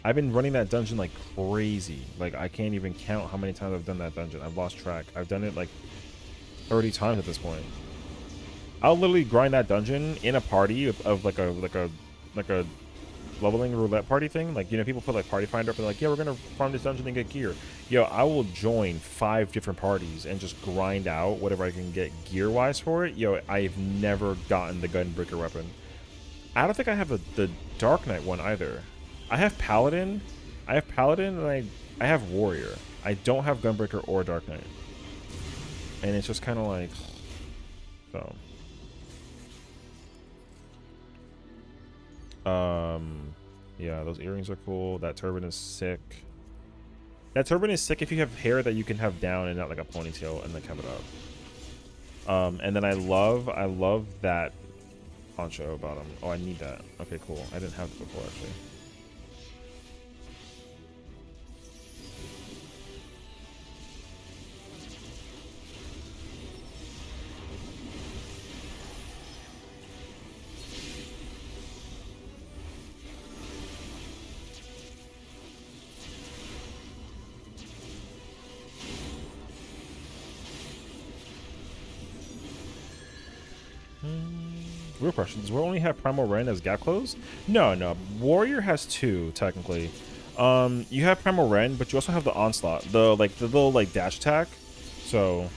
I've been running that dungeon like crazy. Like, I can't even count how many times I've done that dungeon. I've lost track. I've done it, like, 30 times at this point. I'll literally grind that dungeon in a party of like a leveling roulette party thing. Like, you know, people put like party finder up and like, yeah, we're gonna farm this dungeon and get gear. Yo, I will join 5 different parties and just grind out whatever I can get gear wise for it. Yo, I've never gotten the gunbreaker weapon. I don't think I have the Dark Knight one either. I have Paladin and I have Warrior. I don't have gunbreaker or Dark Knight. And it's just kind of like, so yeah, those earrings are cool. That turban is sick. That turban is sick if you have hair that you can have down and not like a ponytail and then have it up. And then I love that poncho bottom. Oh, I need that. Okay, cool. I didn't have it before actually. Real question, does Warrior only have Primal Rend as gap close? No. Warrior has 2, technically. You have Primal Rend, but you also have the Onslaught. The little, like, dash attack. So,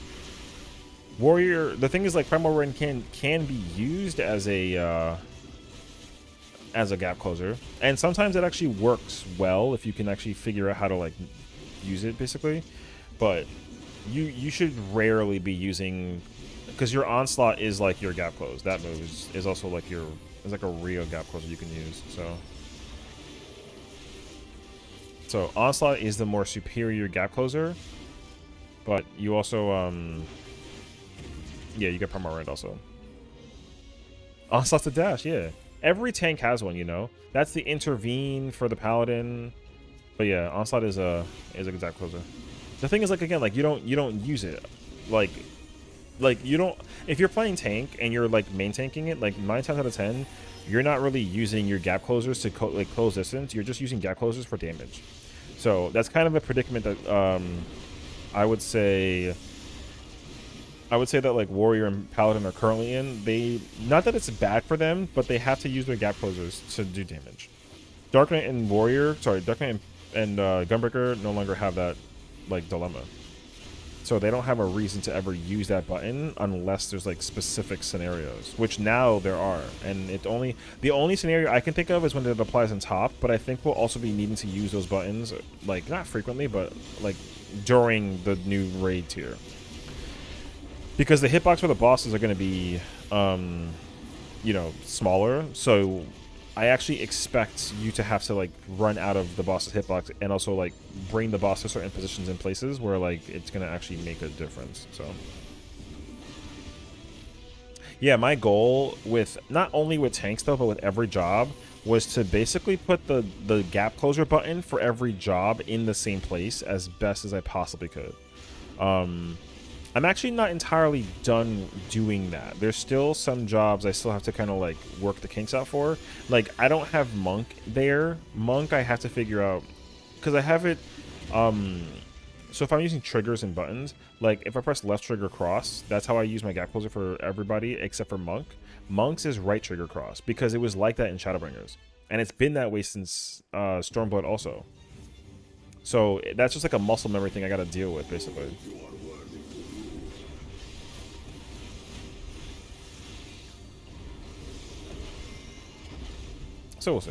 Warrior... The thing is, like, Primal Rend can be used as a gap closer. And sometimes it actually works well if you can actually figure out how to, like, use it, basically. But you should rarely be using... Because your Onslaught is like your gap close. That move is also like your... It's like a real gap closer you can use, So Onslaught is the more superior gap closer. But you also, yeah, you get Primal Rend also. Onslaught's a dash, yeah. Every tank has one, you know? That's the intervene for the Paladin. But yeah, onslaught is a exact closer. The thing is, like, again, like you don't use it, like you don't, if you're playing tank and you're like main tanking it, like 9 times out of 10 you're not really using your gap closers to like close distance. You're just using gap closers for damage. So that's kind of a predicament that I would say that like warrior and paladin are currently in. They, not that it's bad for them, but they have to use their gap closers to do damage. Dark Knight and warrior, sorry, Dark Knight and Gunbreaker no longer have that like dilemma. So they don't have a reason to ever use that button unless there's like specific scenarios, which now there are. And the only scenario I can think of is when it applies on top, but I think we'll also be needing to use those buttons, like not frequently, but like during the new raid tier. Because the hitbox for the bosses are going to be, you know, smaller. So I actually expect you to have to like run out of the boss's hitbox and also like bring the boss to certain positions in places where like it's gonna actually make a difference. So yeah, my goal with not only with tanks though, but with every job was to basically put the gap closure button for every job in the same place as best as I possibly could. I'm actually not entirely done doing that. There's still some jobs I still have to kind of like work the kinks out for. Like I don't have Monk there. Monk I have to figure out because I have it. So if I'm using triggers and buttons, like if I press left trigger cross, that's how I use my gap closer for everybody except for Monk. Monk's is right trigger cross because it was like that in Shadowbringers, and it's been that way since Stormblood also. So that's just like a muscle memory thing I got to deal with basically. So we'll see.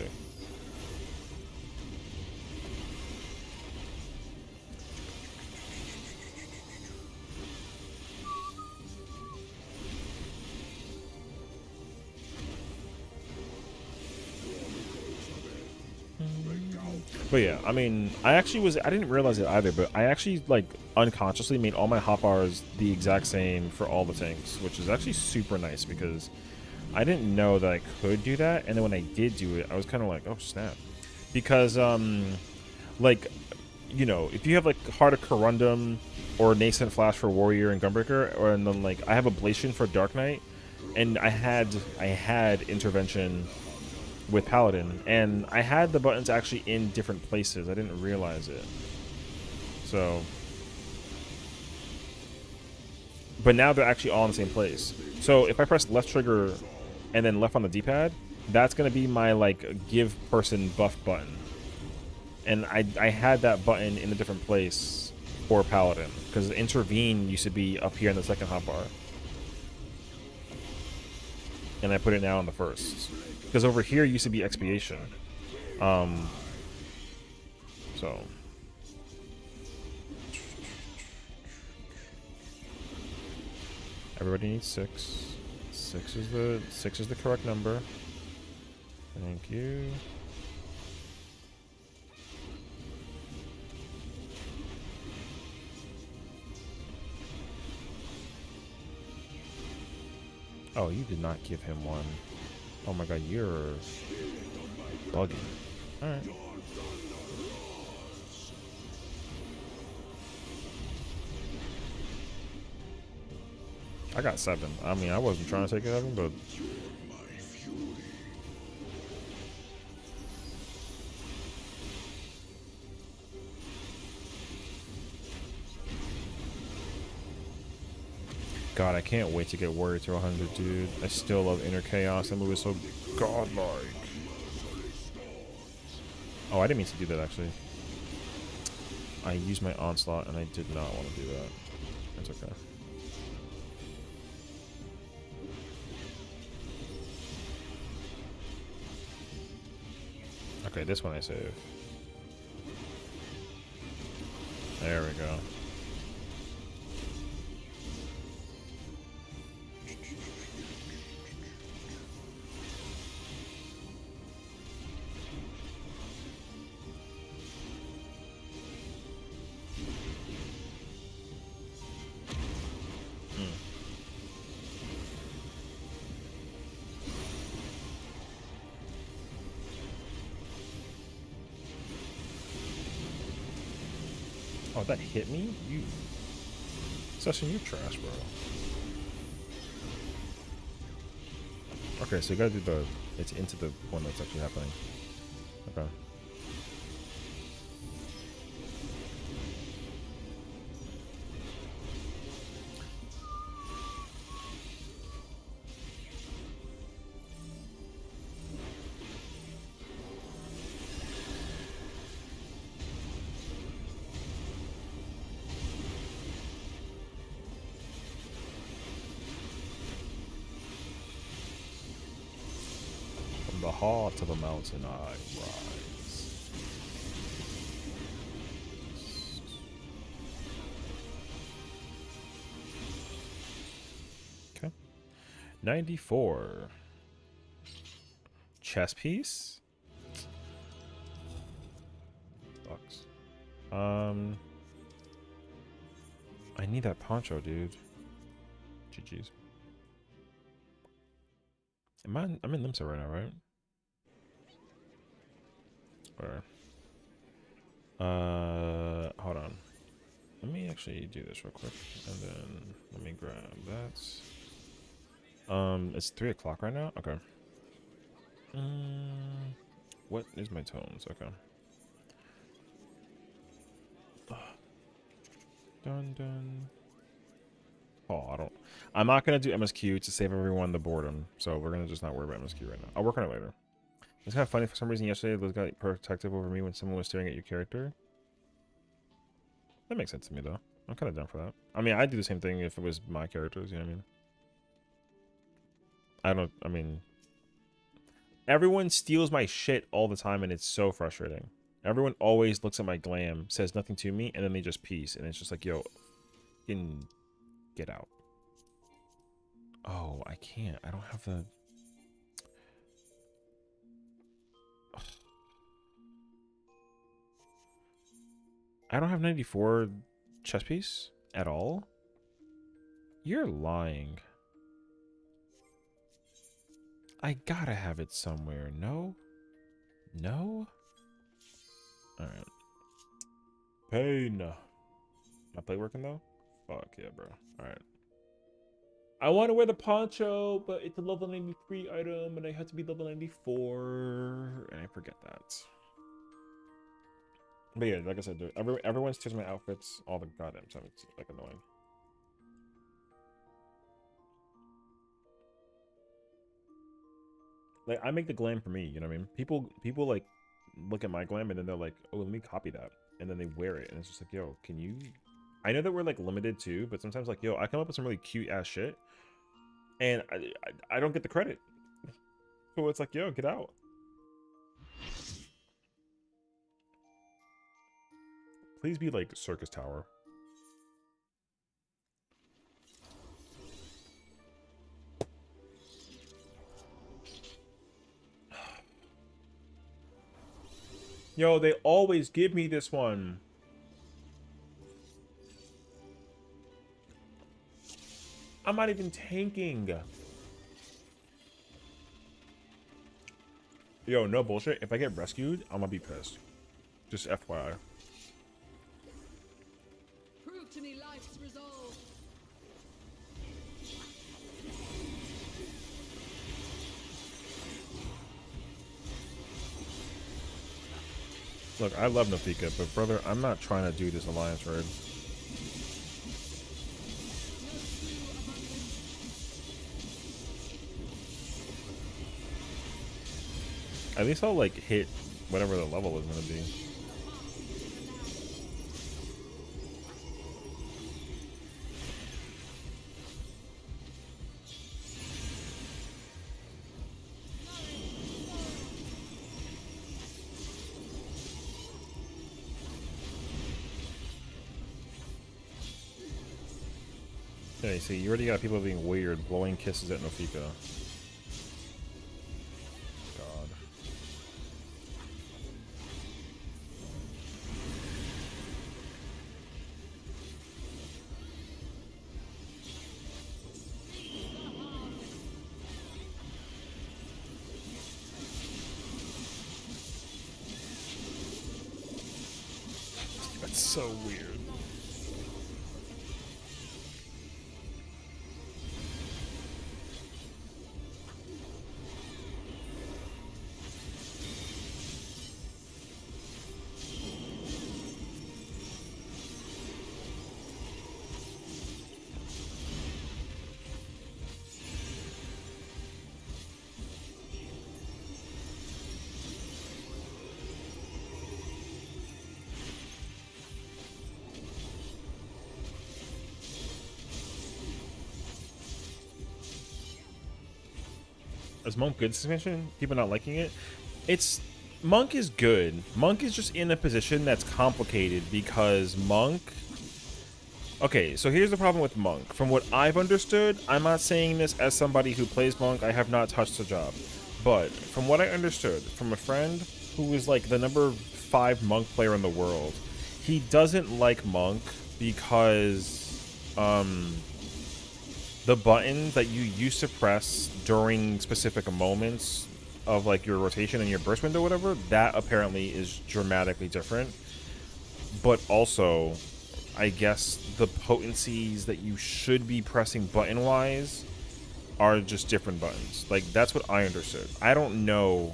But yeah, I mean, I didn't realize it either, but I actually like unconsciously made all my hotbars the exact same for all the tanks, which is actually super nice because I didn't know that I could do that, and then when I did do it, I was kind of like, oh snap, because like, you know, if you have like Heart of Corundum or Nascent Flash for Warrior and Gunbreaker, or and then like I have Ablation for Dark Knight, and I had Intervention with Paladin, and I had the buttons actually in different places. I didn't realize it. So, but now they're actually all in the same place. So if I press left trigger and then left on the D-pad, that's going to be my like give person buff button. And I had that button in a different place for Paladin because intervene used to be up here in the second hotbar. And I put it now on the first. Because over here used to be expiation. So everybody needs 6. 6 is the correct number. Thank you. Oh, you did not give him one. Oh my god, you're bugging. Alright. I got 7. I mean, I wasn't trying to take 7, but... God, I can't wait to get Warrior to 100, dude. I still love Inner Chaos. That move is so godlike. Oh, I didn't mean to do that, actually. I used my Onslaught, and I did not want to do that. That's okay. Okay, this one I save. There we go. Oh, that hit me? You. Sessiion, you're trash, bro. Okay, so you gotta do the... It's into the one that's actually happening. Okay. From the heart of a mountain I rise. Okay. 94. Chess piece? Sucks. I need that poncho, dude. GG's. I'm in Limsa right now, right? Or hold on. Let me actually do this real quick, and then let me grab that. It's 3 o'clock right now. Okay. What is my tones? Okay. Dun dun. Oh, I'm not gonna do MSQ to save everyone the boredom, so we're gonna just not worry about MSQ right now. I'll work on it later. It's kind of funny for some reason yesterday. Those got protective over me when someone was staring at your character. That makes sense to me though. I'm kind of down for that. I mean, I'd do the same thing if it was my characters. You know what I mean? I mean, everyone steals my shit all the time, and it's so frustrating. Everyone always looks at my glam, says nothing to me, and then they just peace, and it's just like, yo, get out. Oh, I can't. I don't have the... I don't have 94 chess piece at all? You're lying. I gotta have it somewhere. No? No? Alright. Pain. My play working though? Fuck yeah, bro. Alright. I want to wear the poncho, but it's a level 93 item, and I have to be level 94, and I forget that. But yeah, like I said, dude, everyone steals my outfits all the goddamn time. It's like annoying. Like, I make the glam for me, you know what I mean? People like look at my glam and then they're like, oh, let me copy that, and then they wear it, and it's just like, yo, can you? I know that we're like limited too, but sometimes like, yo, I come up with some really cute ass shit, and I don't get the credit. So it's like, yo, get out. Please be like Circus Tower. Yo, they always give me this one. I'm not even tanking. Yo, no bullshit. If I get rescued, I'm gonna be pissed. Just FYI. Prove to me life's resolve. Look, I love Nafika, but brother, I'm not trying to do this alliance raid. At least I'll like hit whatever the level is gonna be. Okay, see, you already got people being weird, blowing kisses at Nofika. God. That's so weird. Is Monk good suspension? People not liking it? It's Monk is good. Monk is just in a position that's complicated because Monk. Okay, so here's the problem with Monk. From what I've understood, I'm not saying this as somebody who plays Monk. I have not touched the job, but from what I understood from a friend who is like the number 5 Monk player in the world, he doesn't like Monk because the buttons that you used to press during specific moments of like your rotation and your burst window, whatever, that apparently is dramatically different. But also, I guess the potencies that you should be pressing button wise are just different buttons. Like, that's what I understood. I don't know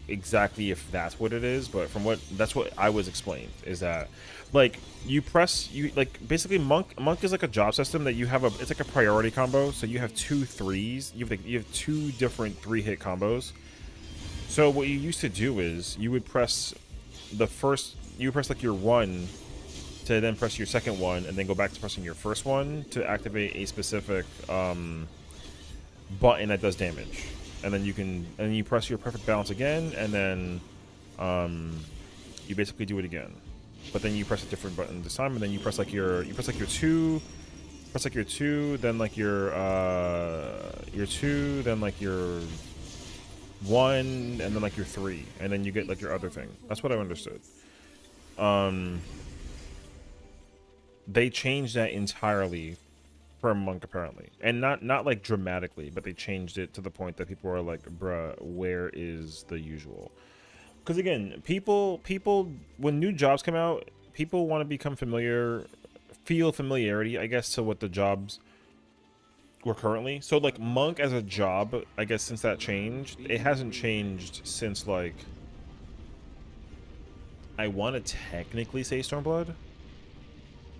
exactly if that's what it is, but from what that's what I was explained, is that like you press, you like basically monk is like a job system that you have it's like a priority combo. So you have 2 3s, you have 2 different 3-hit combos. So what you used to do is you would press like your 1 to then press your second one and then go back to pressing your first one to activate a specific button that does damage. And then you press your perfect balance again, and then you basically do it again. But then you press a different button this time, and then you press like your 2, then like your 2, then like your 1, and then like your 3, and then you get like your other thing. That's what I understood. They changed that entirely for Monk apparently, and not like dramatically, but they changed it to the point that people are like, bruh, where is the usual? Because again, people when new jobs come out, people want to feel familiarity, I guess, to what the jobs were currently. So like Monk as a job, I guess since that changed, it hasn't changed since like, I want to technically say Stormblood,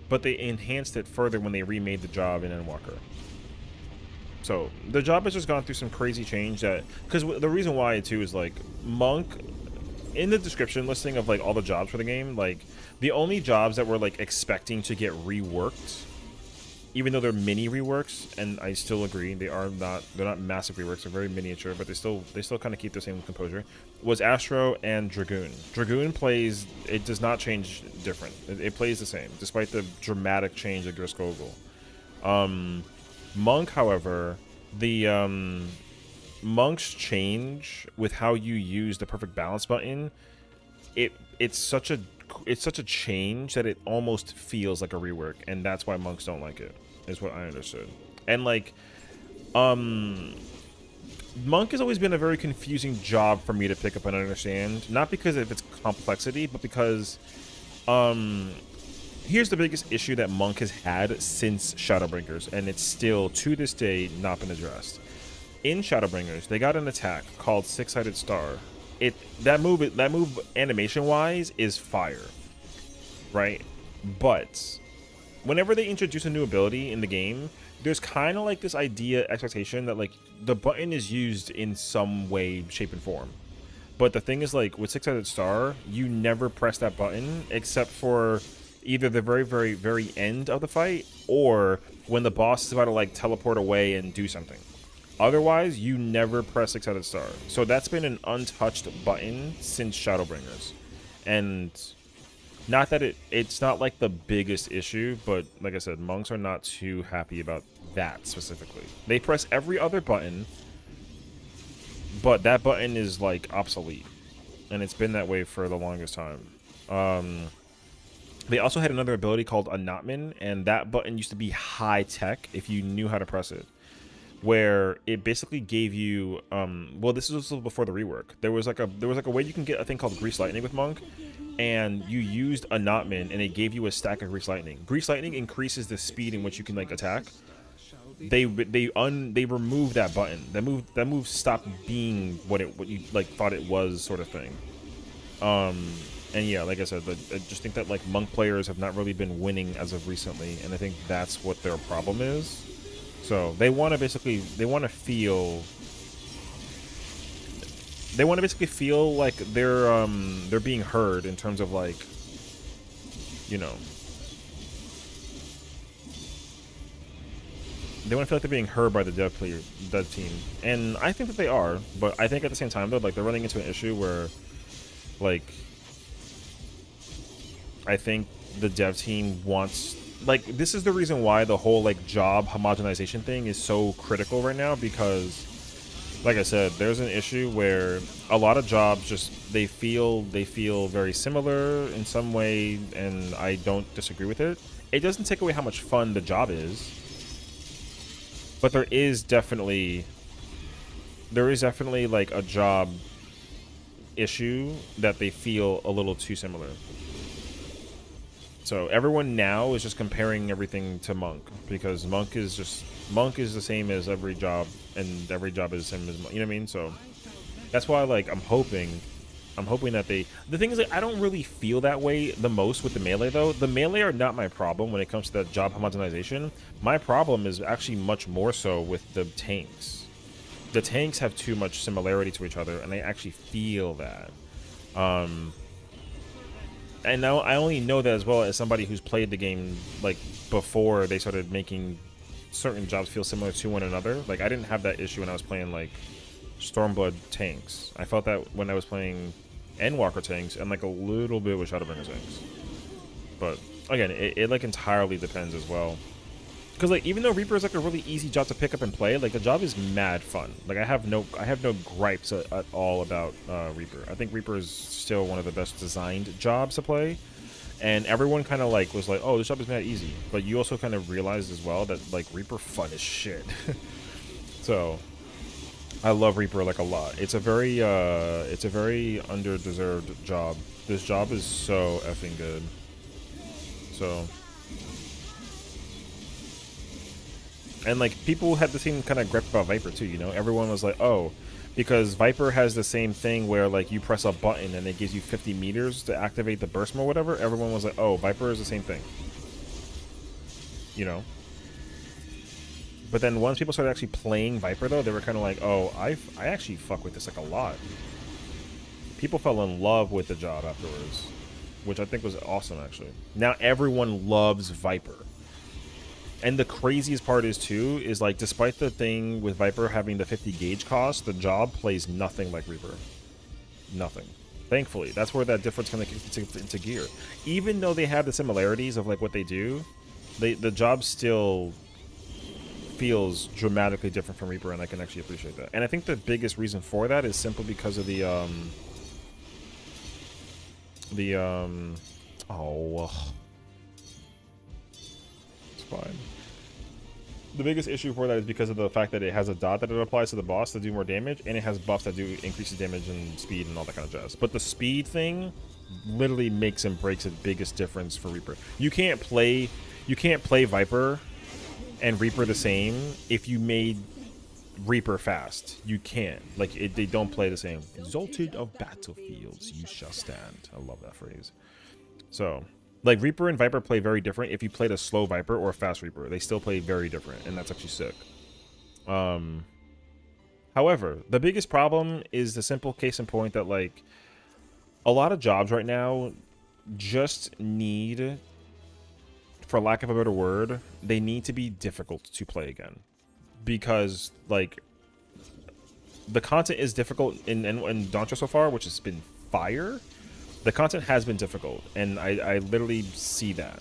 but they enhanced it further when they remade the job in Endwalker. So the job has just gone through some crazy change that, because the reason why too is like Monk, in the description listing of like all the jobs for the game, like the only jobs that we're like expecting to get reworked, even though they're mini reworks, and I still agree they're not massive reworks, they're very miniature, but they still kind of keep the same composure, was Astro and Dragoon. Dragoon plays, it does not change different. It plays the same, despite the dramatic change of Grisgogel. Monk, however, the Monk's change with how you use the perfect balance button, it's such a change that it almost feels like a rework, and that's why Monks don't like it, is what I understood. And like Monk has always been a very confusing job for me to pick up and understand, not because of its complexity, but because here's the biggest issue that Monk has had since Shadowbringers, and it's still to this day not been addressed. In Shadowbringers, they got an attack called Six-Sided Star. That move animation wise is fire, right? But whenever they introduce a new ability in the game, there's kind of like this expectation that like the button is used in some way, shape, and form. But the thing is, like with Six-Sided Star, you never press that button except for either the very, very, very end of the fight or when the boss is about to like teleport away and do something. Otherwise, you never press Six-Sided Star. So that's been an untouched button since Shadowbringers. And not that it's not like the biggest issue, but like I said, Monks are not too happy about that specifically. They press every other button, but that button is like obsolete. And it's been that way for the longest time. They also had another ability called Anatman, and that button used to be high tech if you knew how to press it, where it basically gave you well, this was also before the rework. There was like a way you can get a thing called Grease Lightning with Monk, and you used Anatman and it gave you a stack of Grease Lightning. Grease Lightning increases the speed in which you can like attack. They removed that button. That move stopped being what you like thought it was, sort of thing. And yeah, like I said, I just think that like Monk players have not really been winning as of recently, and I think that's what their problem is. So they want to basically feel like they're being heard in terms of like, you know, they want to feel like they're being heard by the dev team, and I think that they are. But I think at the same time though, like they're running into an issue where, like, I think the dev team wants, like, this is the reason why the whole like job homogenization thing is so critical right now, because like I said, there's an issue where a lot of jobs just they feel very similar in some way, and I don't disagree with it. It doesn't take away how much fun the job is, but there is definitely like a job issue that they feel a little too similar. So everyone now is just comparing everything to Monk, because Monk is the same as every job, and every job is the same as Monk, you know what I mean? So that's why, like, I'm hoping that the thing is, like, I don't really feel that way the most with the melee though. The melee are not my problem when it comes to that job homogenization. My problem is actually much more so with the tanks. The tanks have too much similarity to each other, and I actually feel that. And now I only know that as well as somebody who's played the game like before they started making certain jobs feel similar to one another. Like, I didn't have that issue when I was playing like Stormblood tanks. I felt that when I was playing Endwalker tanks, and like a little bit with Shadowbringer tanks. But again, it like entirely depends as well. Because like, even though Reaper is like a really easy job to pick up and play, like the job is mad fun. Like I have no gripes at all about Reaper. I think Reaper is still one of the best designed jobs to play. And everyone kind of like was like, oh, this job is mad easy. But you also kind of realized as well that like Reaper fun as shit. So I love Reaper like a lot. It's a very under-deserved job. This job is so effing good. So, and like people had the same kind of grip about Viper too, you know? Everyone was like, oh, because Viper has the same thing where like you press a button and it gives you 50 meters to activate the burst mode or whatever. Everyone was like, oh, Viper is the same thing, you know? But then once people started actually playing Viper though, they were kind of like, oh, I actually fuck with this like a lot. People fell in love with the job afterwards, which I think was awesome actually. Now everyone loves Viper. And the craziest part is too, is like, despite the thing with Viper having the 50 gauge cost, the job plays nothing like Reaper. Nothing. Thankfully, that's where that difference kind of kicks into gear. Even though they have the similarities of like what they do, the job still feels dramatically different from Reaper, and I can actually appreciate that. And I think the biggest reason for that is simply because of it's fine. The biggest issue for that is because of the fact that it has a dot that it applies to the boss to do more damage, and it has buffs that do increases damage and speed and all that kind of jazz. But the speed thing literally makes and breaks the biggest difference for Reaper. You can't play Viper and Reaper the same if you made Reaper fast. You can't. Like, they don't play the same. Exalted of battlefields, you shall stand. I love that phrase. So, like, Reaper and Viper play very different. If you played a slow Viper or a fast Reaper, they still play very different, and that's actually sick. However, the biggest problem is the simple case in point that, like, a lot of jobs right now just need, for lack of a better word, they need to be difficult to play again. Because, like, the content is difficult in dawntrail so far, which has been fire. The content has been difficult, and I literally see that.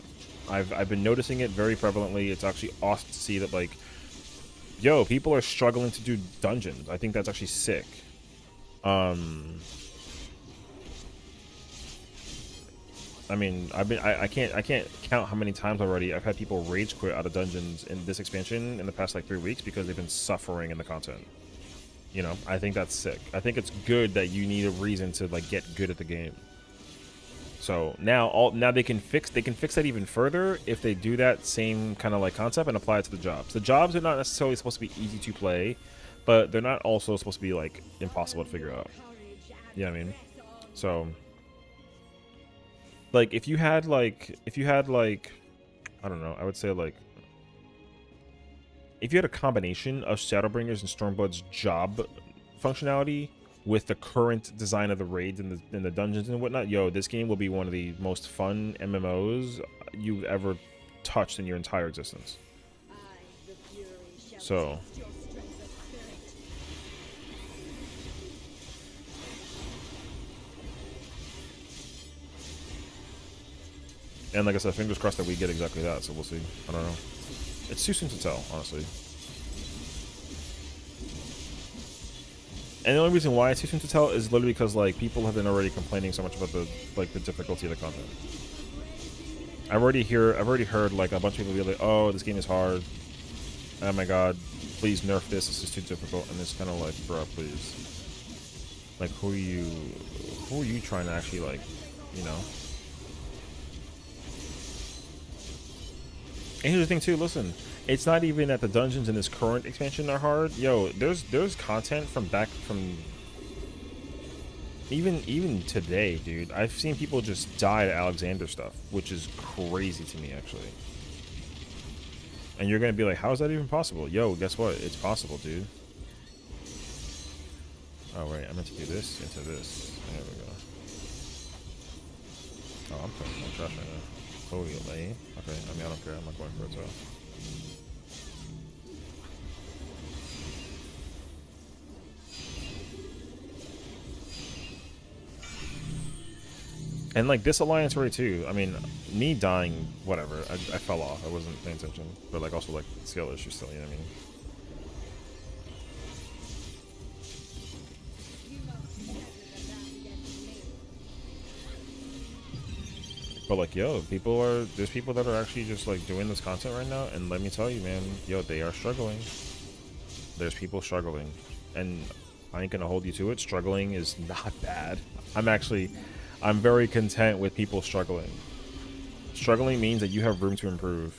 I've been noticing it very prevalently. It's actually awesome to see that, like, yo, people are struggling to do dungeons. I think that's actually sick. I mean, I can't count how many times already I've had people rage quit out of dungeons in this expansion in the past like 3 weeks because they've been suffering in the content. You know, I think that's sick. I think it's good that you need a reason to like get good at the game. So now they can fix that even further if they do that same kind of like concept and apply it to the jobs. The jobs are not necessarily supposed to be easy to play, but they're not also supposed to be like impossible to figure out. You know what I mean? So, like, if you had like I don't know, I would say like if you had a combination of Shadowbringers and Stormblood's job functionality with the current design of the raids and the dungeons and whatnot, yo, this game will be one of the most fun MMOs you've ever touched in your entire existence. So and like I said, fingers crossed that we get exactly that, so we'll see. I don't know. It's too soon to tell, honestly. And the only reason why it's too soon to tell is literally because like people have been already complaining so much about the the difficulty of the content. I've already heard like a bunch of people be like, "Oh, this game is hard. Oh my god, please nerf this. This is too difficult." And it's kind of like, bro, please. Like, who are you trying to actually like, you know? And here's the thing too, listen, it's not even that the dungeons in this current expansion are hard. Yo, there's content from even today, dude. I've seen people just die to Alexander stuff, which is crazy to me actually. And you're gonna be like, how is that even possible? Yo, guess what? It's possible, dude. Oh wait, I meant to do this into this. There we go. Oh, I'm playing my trash right now. Totally. Okay, I mean, I don't care. I'm not going for it, so. And like this alliance rate too. I mean, me dying, whatever. I fell off. I wasn't paying attention. But like also like skill issues still, you know what I mean? But like, yo, there's people that are actually just like doing this content right now, and let me tell you, man, yo, they are struggling. There's people struggling, and I ain't gonna hold you to it. Struggling is not bad. I'm very content with people struggling. Struggling means that you have room to improve.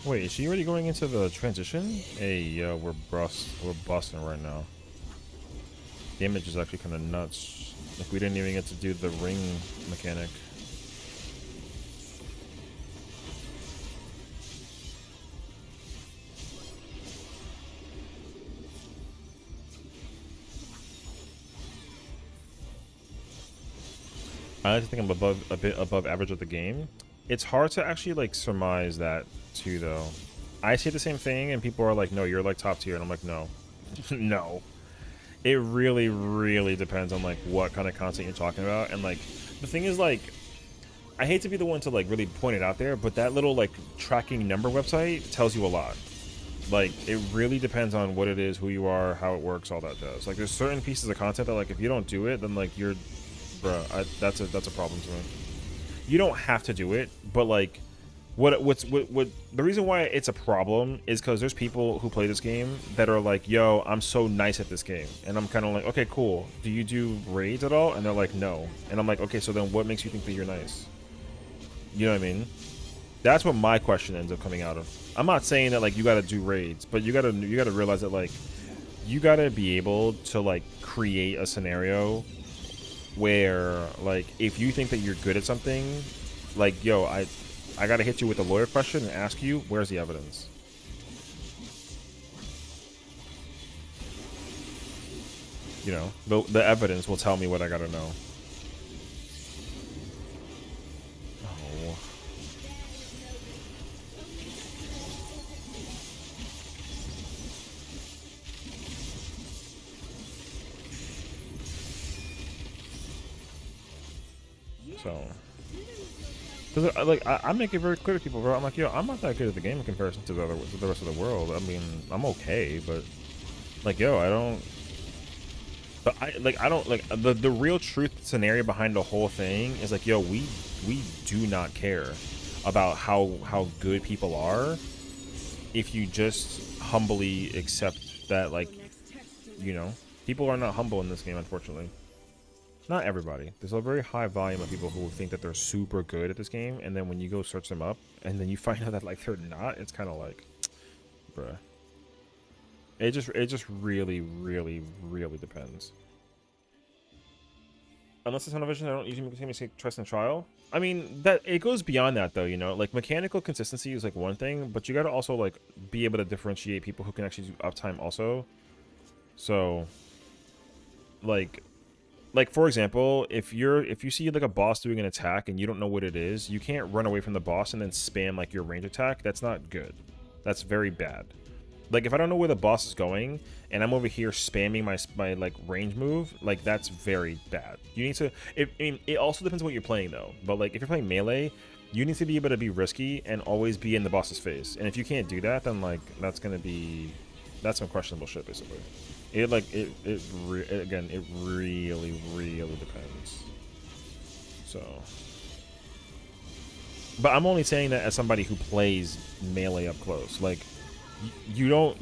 Wait, is she already going into the transition? Hey, yo, we're busting right now. The image is actually kind of nuts. Like, we didn't even get to do the ring mechanic. I like to think I'm a bit above average of the game. It's hard to actually like surmise that too, though. I say the same thing, and people are like, "No, you're like top tier," and I'm like, "No, no." It really, really depends on like what kind of content you're talking about, and like the thing is like, I hate to be the one to like really point it out there, but that little like tracking number website tells you a lot. Like it really depends on what it is, who you are, how it works, all that does. Like there's certain pieces of content that like if you don't do it, then like you're, bruh, that's a problem to me. You don't have to do it, but like what the reason why it's a problem is because there's people who play this game that are like, yo, I'm so nice at this game, and I'm kind of like, okay, cool, do you do raids at all? And they're like, no. And I'm like, okay, so then what makes you think that you're nice? You know what I mean? That's what my question ends up coming out of. I'm not saying that like you gotta do raids, but you gotta realize that like you gotta be able to like create a scenario where like if you think that you're good at something, like, yo, I gotta hit you with a lawyer question and ask you, where's the evidence? You know, the evidence will tell me what I gotta know. Oh. So, cause like I make it very clear to people, bro. I'm like, yo, I'm not that good at the game in comparison to the rest of the world. I mean, I'm okay, but like, yo, I don't. But I don't like the real truth scenario behind the whole thing is like, yo, we do not care about how good people are if you just humbly accept that, like, you know, people are not humble in this game, unfortunately. not everybody. There's a very high volume of people who think that they're super good at this game, and then when you go search them up, and then you find out that like they're not, it's kind of like, bruh. It just really, really, really depends. Unless it's on a vision, I don't usually say trust and trial. I mean, that it goes beyond that though, you know. Like mechanical consistency is like one thing, but you got to also like be able to differentiate people who can actually do uptime also. So, like for example, if you see like a boss doing an attack and you don't know what it is, you can't run away from the boss and then spam like your range attack. That's not good. That's very bad. Like if I don't know where the boss is going and I'm over here spamming my like range move, like that's very bad. You need to. I mean, it also depends on what you're playing though. But like if you're playing melee, you need to be able to be risky and always be in the boss's face. And if you can't do that, then like that's some questionable shit basically. It again, it really, really depends. So, but I'm only saying that as somebody who plays melee up close. Like, you don't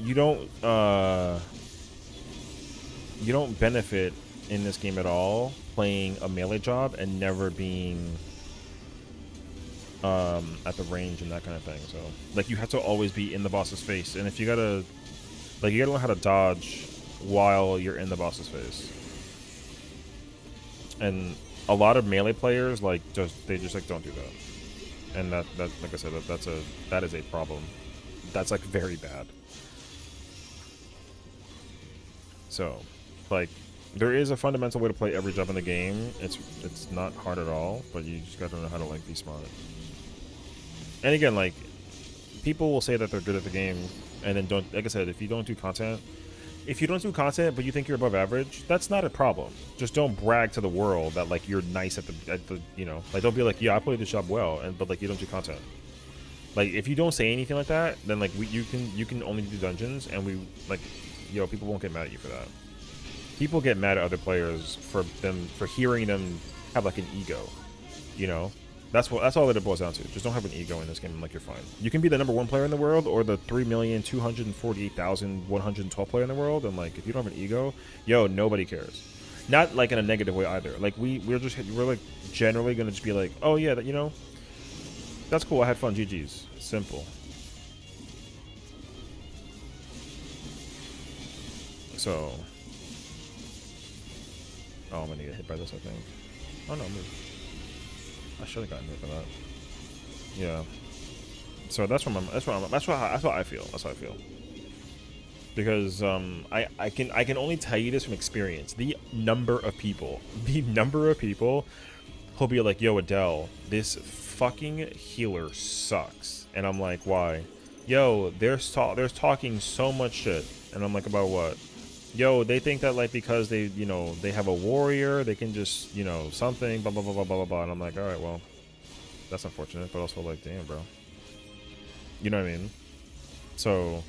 benefit in this game at all playing a melee job and never being at the range and that kind of thing. So, like, you have to always be in the boss's face, and if you gotta learn how to dodge while you're in the boss's face. And a lot of melee players like they just like don't do that, and that like I said, that is a problem. That's like very bad. So, like, there is a fundamental way to play every job in the game. It's not hard at all, but you just gotta know how to like be smart. And again, like, people will say that they're good at the game, and then don't, like I said, if you don't do content, but you think you're above average, that's not a problem. Just don't brag to the world that like you're nice at the you know, like don't be like, yeah, I played this job well, but like you don't do content. Like if you don't say anything like that, then like you can only do dungeons, and we like, yo, people won't get mad at you for that. People get mad at other players for hearing them have like an ego, you know. That's all that it boils down to. Just don't have an ego in this game, and like you're fine. You can be the #1 player in the world or the 3,248,112 player in the world, and like if you don't have an ego, yo, nobody cares. Not like in a negative way either. Like we're like generally gonna just be like, oh yeah, that, you know, that's cool. I had fun. GG's. Simple. So, oh, I'm gonna get hit by this, I think. Oh no, move. I should have gotten hit for that. Yeah. So that's what I feel. That's how I feel. Because I can only tell you this from experience. The number of people who'll be like, yo, Adele, this fucking healer sucks. And I'm like, why? Yo, there's talking so much shit. And I'm like, about what? Yo, they think that like because they, you know, they have a warrior, they can just, you know, something, blah blah blah blah blah blah. And I'm like, all right, well, that's unfortunate, but also like, damn, bro. You know what I mean? So,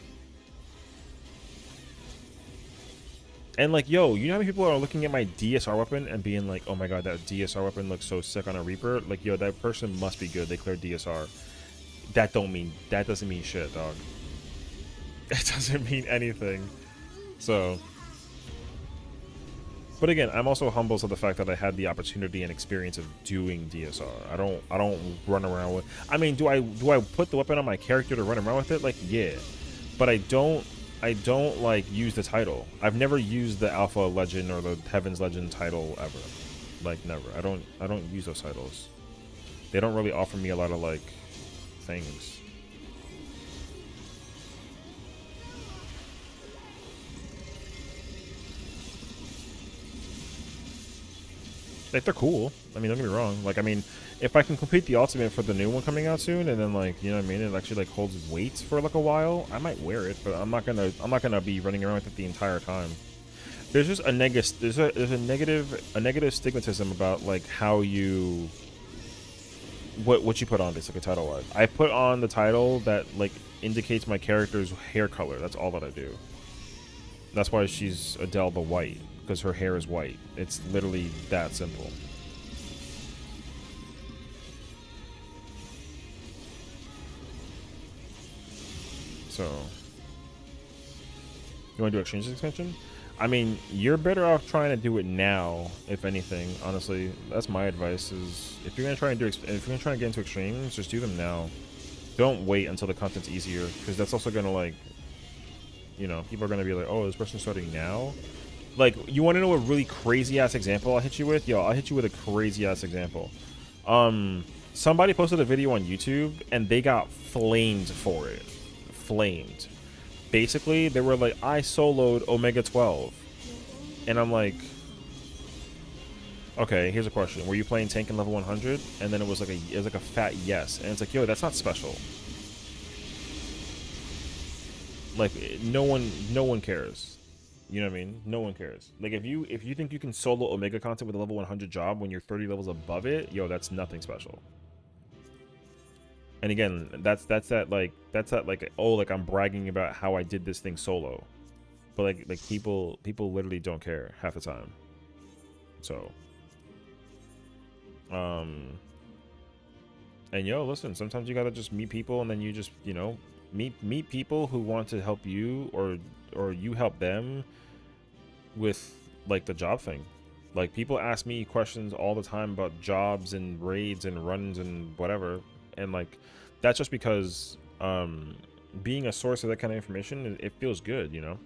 and like, yo, you know how many people are looking at my DSR weapon and being like, oh my god, that DSR weapon looks so sick on a Reaper. Like, yo, that person must be good. They cleared DSR. That doesn't mean shit, dog. It doesn't mean anything. So, but again, I'm also humble to the fact that I had the opportunity and experience of doing DSR. I don't run around with. I mean, do I put the weapon on my character to run around with it? Like, yeah, but I don't like use the title. I've never used the Alpha Legend or the Heaven's Legend title ever. Like, never. I don't use those titles. They don't really offer me a lot of like things. Like, they're cool. I mean, don't get me wrong. Like, I mean, if I can complete the ultimate for the new one coming out soon, and then like, you know what I mean, it actually like holds weight for like a while, I might wear it, but I'm not gonna be running around with it the entire time. There's just a there's a negative stigmatism about like how you what you put on basically title wise. I put on the title that like indicates my character's hair color. That's all that I do. That's why she's Adele the White, because her hair is white. It's literally that simple. So, You want to do Exchange expansion? I mean, you're better off trying to do it now, if anything. Honestly, that's my advice. Is if you're gonna try and if you're gonna try and get into extremes, just do them now. Don't wait until the content's easier, because that's also gonna like, you know, people are gonna be like, oh, this person's starting now. Like, you want to know a really crazy ass example I'll hit you with? Yo, I'll hit you with a crazy ass example. Somebody posted a video on YouTube and they got flamed for it. Flamed. Basically, they were like, I soloed Omega 12. And I'm like, okay, here's a question. Were you playing tank in level 100? And then it was like a fat yes. And it's like, yo, that's not special. Like, no one cares. You know what I mean? No one cares. Like, if you think you can solo Omega content with a level 100 job when you're 30 levels above it, yo, that's nothing special. And again, that's that like oh, like I'm bragging about how I did this thing solo, but like people literally don't care half the time. So, and yo, listen, sometimes you gotta just meet people, and then you just, you know, meet people who want to help you, or you help them with like the job thing. Like, people ask me questions all the time about jobs and raids and runs and whatever. And like, that's just because being a source of that kind of information, it feels good, you know.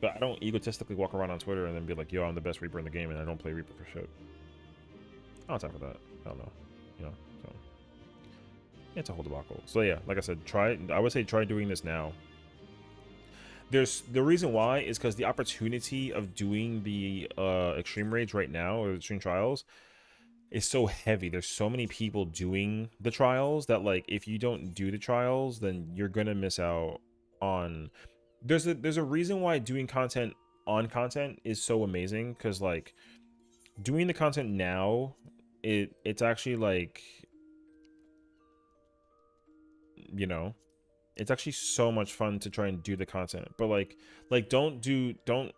But I don't egotistically walk around on Twitter and then be like, yo, I'm the best Reaper in the game, and I don't play Reaper for shit. I don't have time for that. I don't know, you know. So it's a whole debacle. So yeah, like I said, I would say try doing this now. There's the reason why is because the opportunity of doing the extreme raids right now, or the extreme trials, is so heavy. There's so many people doing the trials that, like, if you don't do the trials, then you're gonna miss out on. There's a reason why doing content on content is so amazing, because like doing the content now, it's actually like, you know, it's actually so much fun to try and do the content. But like don't I'm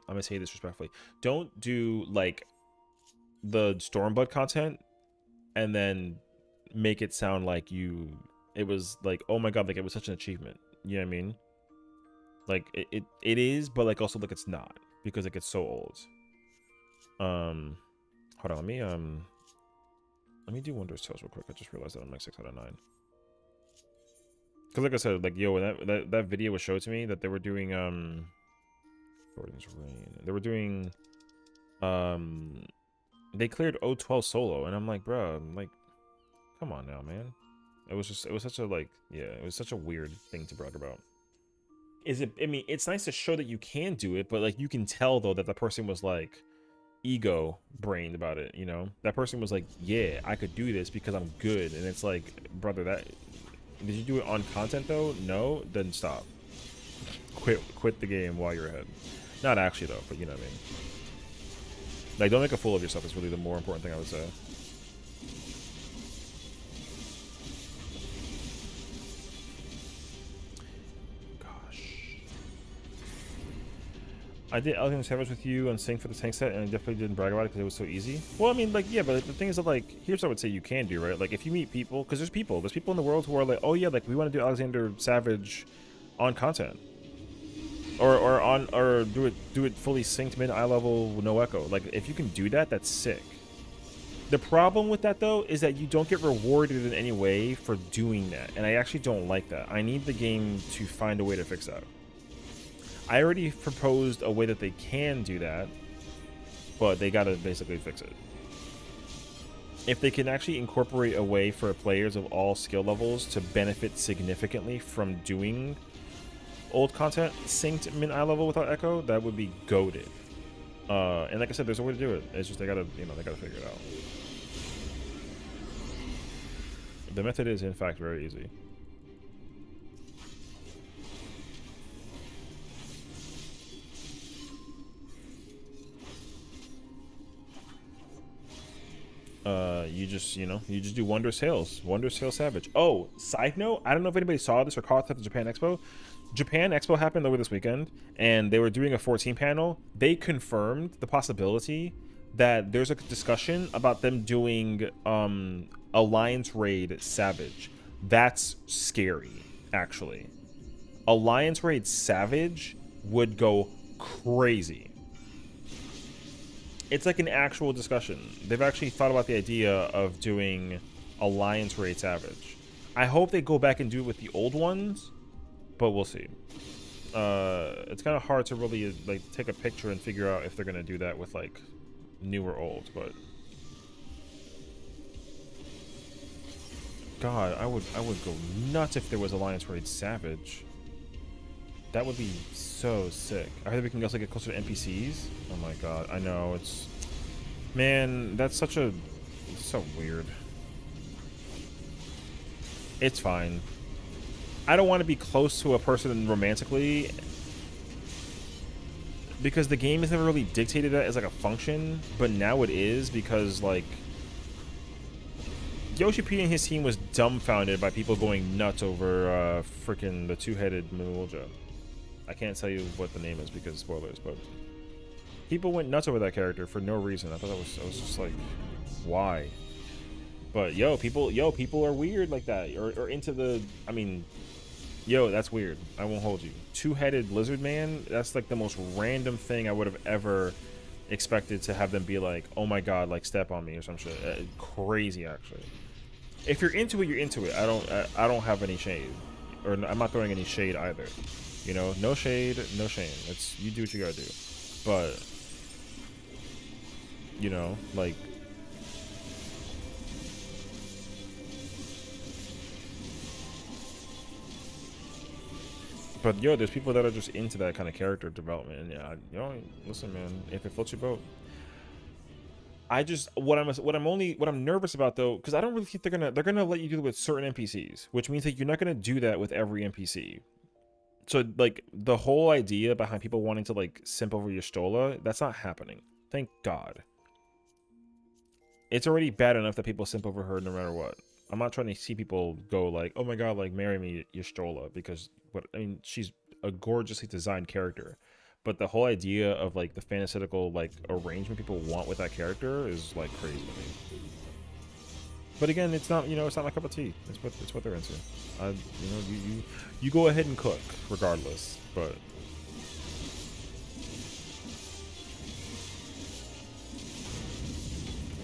gonna say this respectfully, don't do like the Stormblood content and then make it sound like it was like, oh my god, like it was such an achievement. You know what I mean? Like it is, but like also like it's not, because it gets so old. Hold on, let me do Wondrous Tales real quick. I just realized that I'm like 6 out of 9. Because like I said, like, yo, when that video was showed to me that they were doing Gordon's Reign. They were doing they cleared O12 solo, and I'm like, bro, like, come on now, man. It was such a, like, yeah, it was such a weird thing to brag about. I mean, it's nice to show that you can do it, but like, you can tell though that the person was like ego brained about it, you know? That person was like, yeah, I could do this because I'm good. And it's like, brother, did you do it on content though? No? Then stop. Quit the game while you're ahead. Not actually though, but you know what I mean. Like, don't make a fool of yourself is really the more important thing I would say. Gosh. I did Alexander Savage with you on Sync for the tank set, and I definitely didn't brag about it because it was so easy. Well, I mean, like, yeah, but the thing is that, like, here's what I would say you can do, right? Like, if you meet people, because there's people in the world who are like, oh yeah, like, we want to do Alexander Savage on content. Or do it fully synced mid eye level, no echo. Like, if you can do that, that's sick. The problem with that though is that you don't get rewarded in any way for doing that, and I actually don't like that. I need the game to find a way to fix that. I already proposed a way that they can do that, but they gotta basically fix it. If they can actually incorporate a way for players of all skill levels to benefit significantly from doing old content synced min eye level without echo, that would be goated. And like I said, there's a way to do it. It's just they gotta figure it out. The method is in fact very easy. You just do Wondrous Tales Savage. Oh, side note, I don't know if anybody saw this or caught that at the Japan Expo. Japan Expo happened over this weekend, and they were doing a 14 panel. They confirmed the possibility that there's a discussion about them doing Alliance Raid Savage. That's scary, actually. Alliance Raid Savage would go crazy. It's like an actual discussion. They've actually thought about the idea of doing Alliance Raid Savage. I hope they go back and do it with the old ones, but we'll see. It's kind of hard to really like take a picture and figure out if they're gonna do that with like new or old, but God, I would go nuts if there was Alliance Raid Savage. That would be so sick. I heard we can also get closer to NPCs. Oh my God, I know, it's, man, that's such a, it's so weird. It's fine. I don't want to be close to a person romantically because the game has never really dictated that as like a function, but now it is because like Yoshi P and his team was dumbfounded by people going nuts over freaking the two-headed Mulja. I can't tell you what the name is because spoilers, but people went nuts over that character for no reason. I thought I was just like, why? But yo, people are weird like that, or into the, I mean, yo, that's weird. I won't hold you. Two-headed lizard man, that's like the most random thing I would have ever expected to have them be like, oh my God, like step on me or some shit. Crazy, actually. If you're into it, you're into it. I don't have any shade, or I'm not throwing any shade either. You know, no shade, no shame. It's, you do what you gotta do. But you know, like, but yo, there's people that are just into that kind of character development, and yeah, you know, listen, man, if it floats your boat. I just, what I'm nervous about though, because I don't really think they're gonna let you do it with certain NPCs, which means that you're not gonna do that with every NPC. So like the whole idea behind people wanting to like simp over Y'shtola, that's not happening. Thank God. It's already bad enough that people simp over her no matter what. I'm not trying to see people go like, oh my God, like marry me, Y'shtola, because what, I mean, she's a gorgeously designed character. But the whole idea of like the fantastical like arrangement people want with that character is like crazy to me. But again, it's not, you know, it's not my cup of tea. It's what they're into. You know, you go ahead and cook regardless. But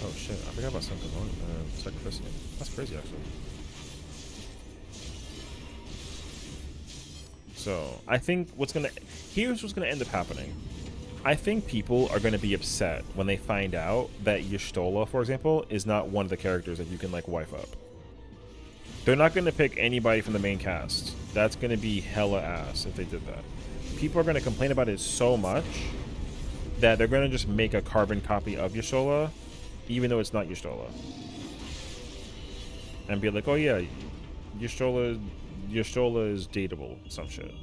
oh shit, I forgot about something. Sessiion. That's crazy actually. So I think here's what's gonna end up happening. I think people are gonna be upset when they find out that Y'shtola, for example, is not one of the characters that you can like wife up. They're not gonna pick anybody from the main cast. That's gonna be hella ass if they did that. People are gonna complain about it so much that they're gonna just make a carbon copy of Y'shtola, even though it's not Y'shtola, and be like, oh yeah, Y'shtola is dateable, some shit.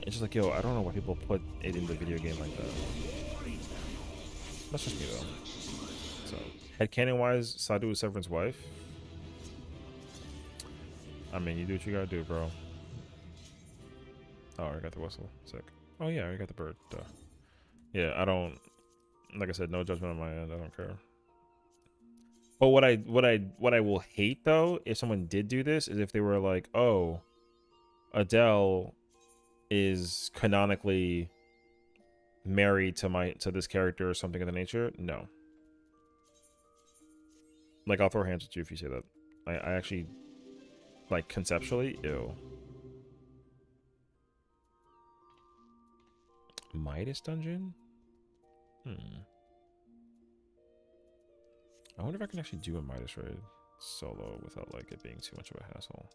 It's just like, yo, I don't know why people put it in the video game like that. That's just me though. So, headcanon wise, Sadu is Severin's wife. I mean, you do what you gotta do, bro. Oh, I got the whistle. Sick. Oh yeah, I got the bird. Duh. Yeah, I don't, like I said, no judgment on my end. I don't care. But what I will hate though, if someone did do this, is if they were like, oh, Adele is canonically married to this character or something of the nature. No. Like, I'll throw hands at you if you say that. I actually, like, conceptually, ew. Midas dungeon? I wonder if I can actually do a Midas raid solo without like it being too much of a hassle.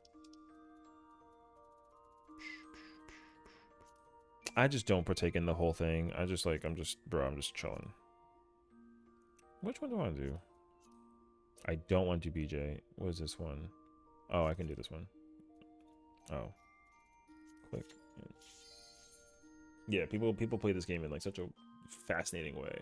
I just don't partake in the whole thing. I'm just chilling. Which one do I want to do? I don't want to do BJ. What is this one? Oh, I can do this one. Oh. Click. Yeah, people play this game in like such a fascinating way.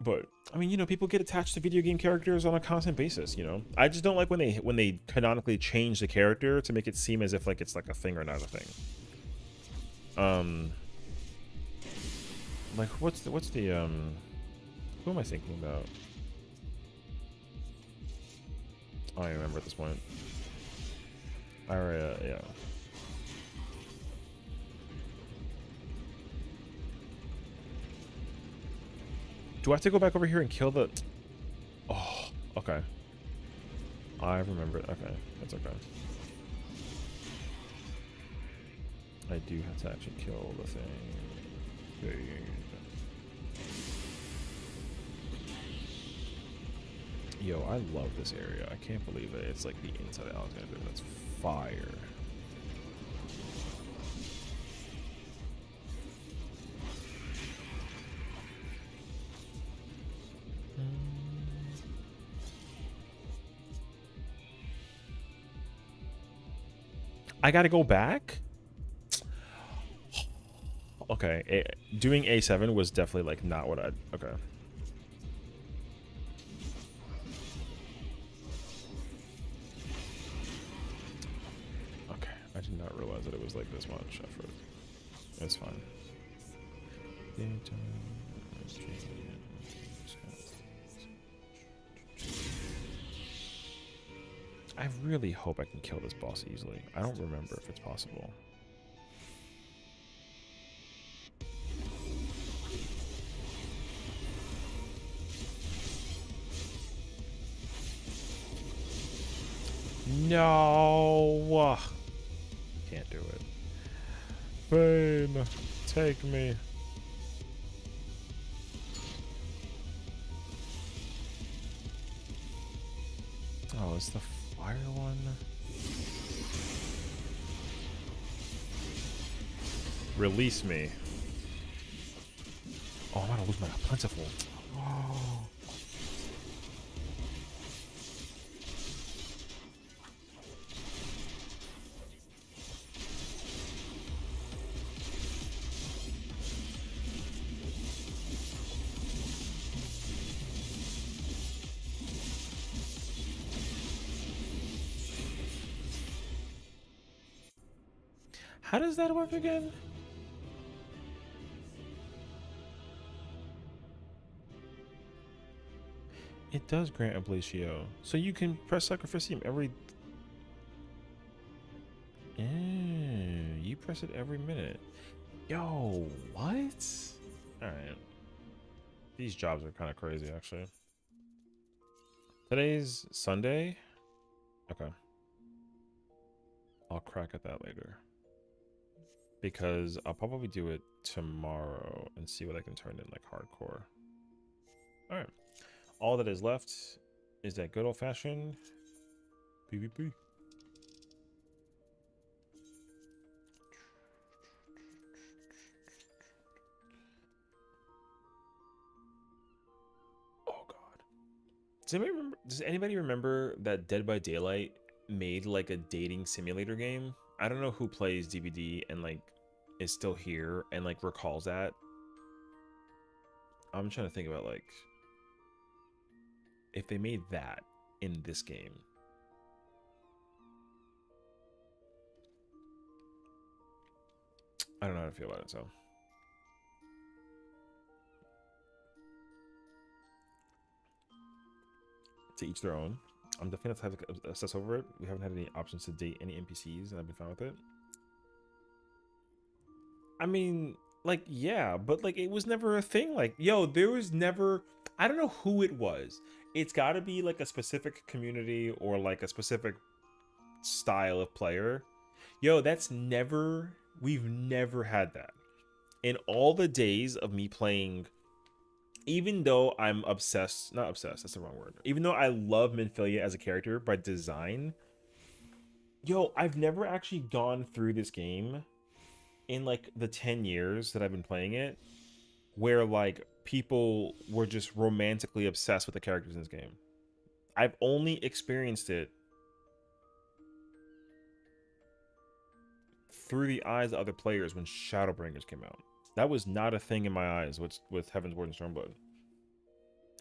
But I mean, you know, people get attached to video game characters on a constant basis, you know. I just don't like when they canonically change the character to make it seem as if like it's like a thing or not a thing. Like what's the who am I thinking about? I don't even remember at this point. All right, yeah. Do I have to go back over here and kill the... Oh, okay. I remember. Okay, that's okay. I do have to actually kill the thing. Yo, I love this area. I can't believe it. It's like the inside of Alexander. That's fire. I gotta go back? Okay, doing A7 was definitely like not what I'd... Okay. Okay, I did not realize that it was like this much effort. It's fine. I really hope I can kill this boss easily. I don't remember if it's possible. No! Can't do it. Bane, take me. Oh, it's the fire one. Release me. Oh, I'm gonna lose my plentiful. Oh. How does that work again? It does grant Ablatio. So you can press Sacrificium every... you press it every minute. Yo, what? Alright. These jobs are kind of crazy, actually. Today's Sunday? Okay. I'll crack at that later. Because I'll probably do it tomorrow and see what I can turn in like hardcore. Alright. All that is left is that good old-fashioned PvP. Oh god. Does anybody remember that Dead by Daylight made like a dating simulator game? I don't know who plays DVD and like is still here and like recalls that. I'm trying to think about like if they made that in this game. I don't know how to feel about it, so. To each their own. I'm definitely going to have to obsess over it. We haven't had any options to date any NPCs, and I've been fine with it. I mean, like, yeah, but like, it was never a thing. Like, yo, there was never... I don't know who it was. It's got to be like a specific community or like a specific style of player. Yo, that's never... We've never had that. In all the days of me playing... Even though I'm obsessed, not obsessed, that's the wrong word. Even though I love Minfilia as a character by design, yo, I've never actually gone through this game in like the 10 years that I've been playing it, where like people were just romantically obsessed with the characters in this game. I've only experienced it through the eyes of other players when Shadowbringers came out. That was not a thing in my eyes with Heaven's Ward and Stormblood.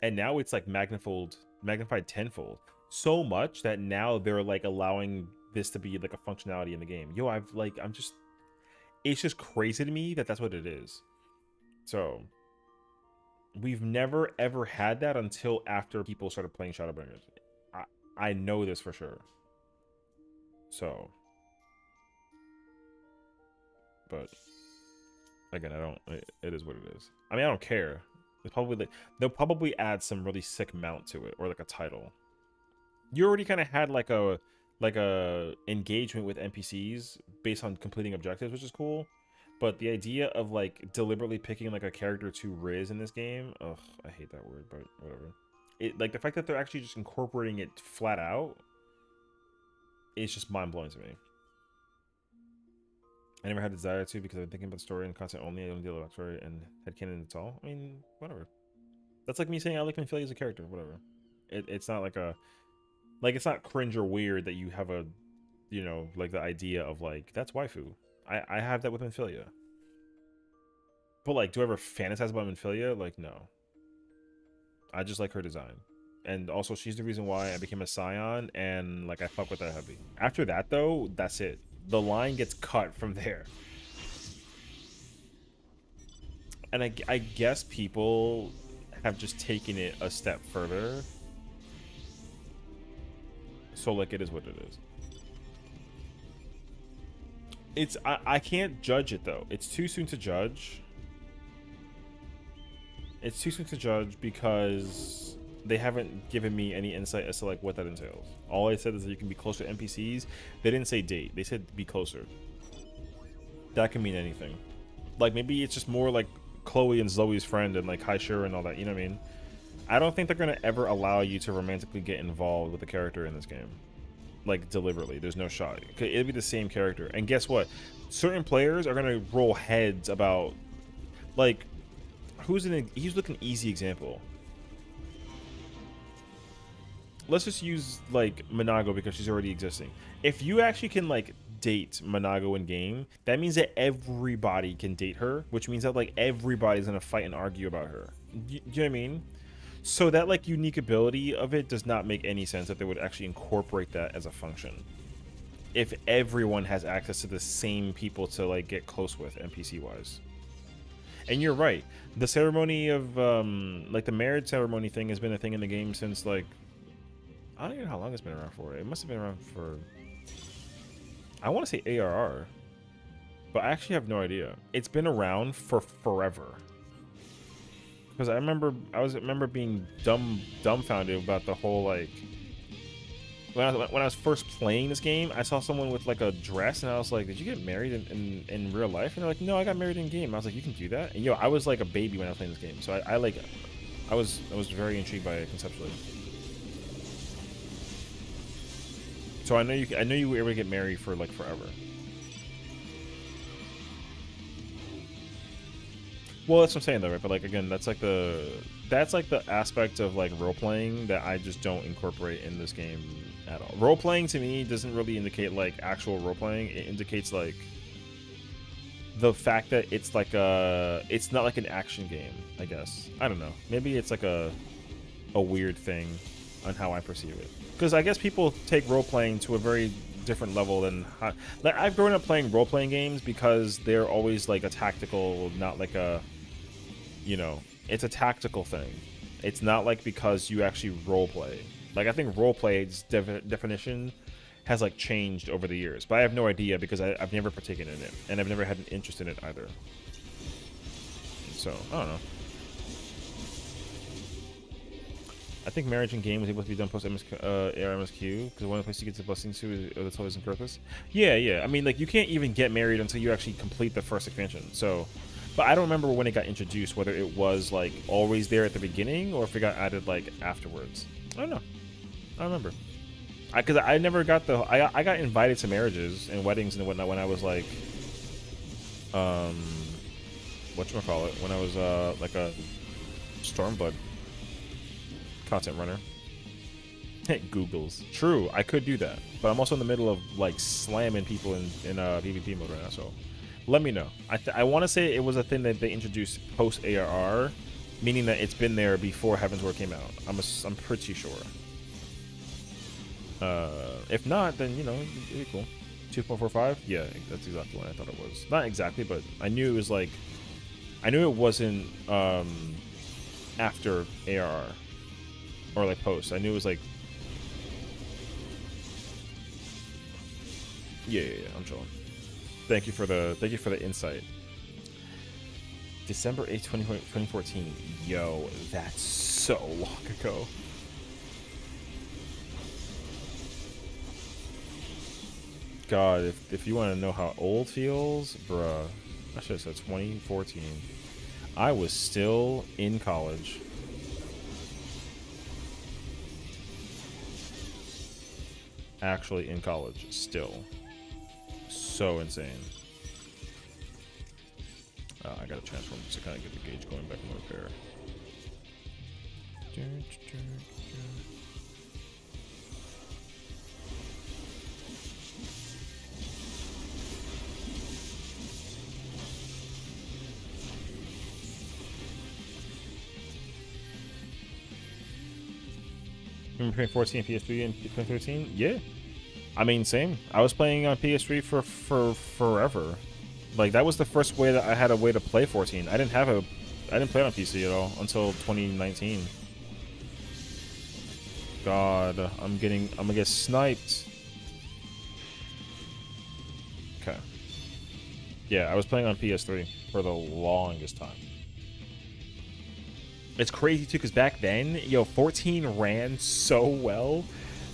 And now it's like magnified tenfold. So much that now they're like allowing this to be like a functionality in the game. Yo, it's just crazy to me that that's what it is. So we've never ever had that until after people started playing Shadowbringers. I know this for sure. So but again, I don't. It is what it is. I mean, I don't care. They'll probably add some really sick mount to it, or like a title. You already kind of had like a engagement with NPCs based on completing objectives, which is cool. But the idea of like deliberately picking like a character to Riz in this game, ugh, I hate that word, but whatever. It like the fact that they're actually just incorporating it flat out, it's just mind blowing to me. I never had the desire to because I've been thinking about the story and content only. I don't deal with backstory and headcanon at all. I mean, whatever. That's like me saying I like Minfilia as a character, whatever. It's not like a, like, it's not cringe or weird that you have a, you know, like the idea of like, that's waifu. I have that with Minfilia. But like, do I ever fantasize about Minfilia? Like, no. I just like her design. And also, she's the reason why I became a Sessiion, and like I fuck with that heavy. After that though, that's it. The line gets cut from there. And I guess people have just taken it a step further. So like, it is what it is. It's I can't judge it though. It's too soon to judge. It's too soon to judge because they haven't given me any insight as to like what that entails. All I said is that you can be closer to NPCs. They didn't say date. They said be closer. That can mean anything. Like maybe it's just more like Chloe and Zoe's friend and like Hi Sure and all that. You know what I mean? I don't think they're gonna ever allow you to romantically get involved with the character in this game. Like deliberately, there's no shot. It'll be the same character. And guess what? Certain players are gonna roll heads about, like, he's like an easy example. Let's just use like Monago because she's already existing. If you actually can like date Monago in game, that means that everybody can date her, which means that like everybody's gonna fight and argue about her. Do you know what I mean? So that like unique ability of it does not make any sense that they would actually incorporate that as a function. If everyone has access to the same people to like get close with NPC wise. And you're right. The ceremony of like the marriage ceremony thing has been a thing in the game since like, I don't even know how long it's been around for. It must have been around for, I want to say ARR, but I actually have no idea. It's been around for forever. Because I remember being dumbfounded about the whole like, when I was first playing this game, I saw someone with like a dress and I was like, did you get married in real life? And they're like, no, I got married in game. I was like, you can do that? And yo, I was like a baby when I was playing this game, so I was very intrigued by it conceptually. So I know you were able to get married for like forever. Well, that's what I'm saying though, right? But like again, that's like the aspect of like role playing that I just don't incorporate in this game at all. Role playing to me doesn't really indicate like actual role playing. It indicates like the fact that it's like it's not like an action game, I guess. I don't know. Maybe it's like a weird thing on how I perceive it. Because I guess people take role playing to a very different level than like I've grown up playing role playing games because they're always like a tactical, not like a, you know, it's a tactical thing. It's not like because you actually role play. Like I think role play's definition has like changed over the years, but I have no idea because I've never partaken in it and I've never had an interest in it either. So I don't know. I think marriage in game was able to be done post ARMSQ because one of the places you get the blessings to is the Toys and Purpose. Yeah. I mean, like you can't even get married until you actually complete the first expansion. So, but I don't remember when it got introduced, whether it was like always there at the beginning or if it got added like afterwards. I don't know. I don't remember. Because I never got I got invited to marriages and weddings and whatnot when I was like, whatchamacallit, when I was like a Stormblood content runner. Googles. True, I could do that, but I'm also in the middle of like slamming people in PvP mode right now. So let me know. I want to say it was a thing that they introduced post ARR, meaning that it's been there before Heavensward came out. I'm pretty sure. If not, then you know it'd be cool. 2.45. Yeah, that's exactly what I thought it was. Not exactly, but I knew it was like. I knew it wasn't after ARR. Or like post. I knew it was like. Yeah, I'm chilling. Thank you for the insight. December 8th, 2014. Yo, that's so long ago. God, if you want to know how old feels, bruh, I should have said 2014. I was still in college. Actually in college, still. So insane. I gotta transform just to kind of get the gauge going back in repair. Remember 2014 PS3 and 2013? Yeah. I mean, same. I was playing on PS3 for forever. Like, that was the first way that I had a way to play 14. I didn't play it on PC at all until 2019. God, I'm gonna get sniped. Okay. Yeah, I was playing on PS3 for the longest time. It's crazy too, because back then, yo, 14 ran so well,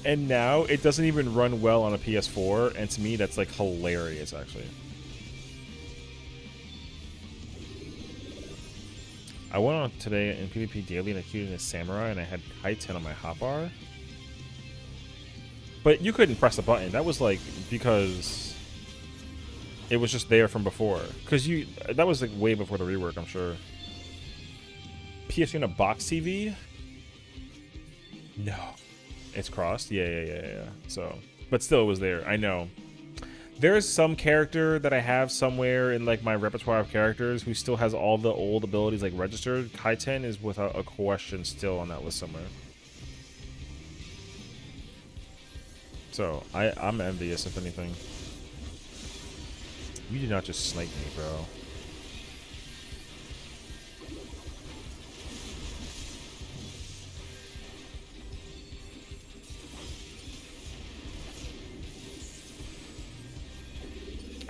and now it doesn't even run well on a PS4, and to me, that's like hilarious, actually. I went on today in PvP Daily and I queued in a Samurai, and I had Kaiten on my hotbar. But you couldn't press the button. That was like because it was just there from before. That was like way before the rework, I'm sure. PS3 in a box TV? No. It's crossed? Yeah. So, but still it was there. I know. There's some character that I have somewhere in like my repertoire of characters who still has all the old abilities like registered. Kaiten is without a question still on that list somewhere. So, I'm envious, if anything. You did not just snipe me, bro.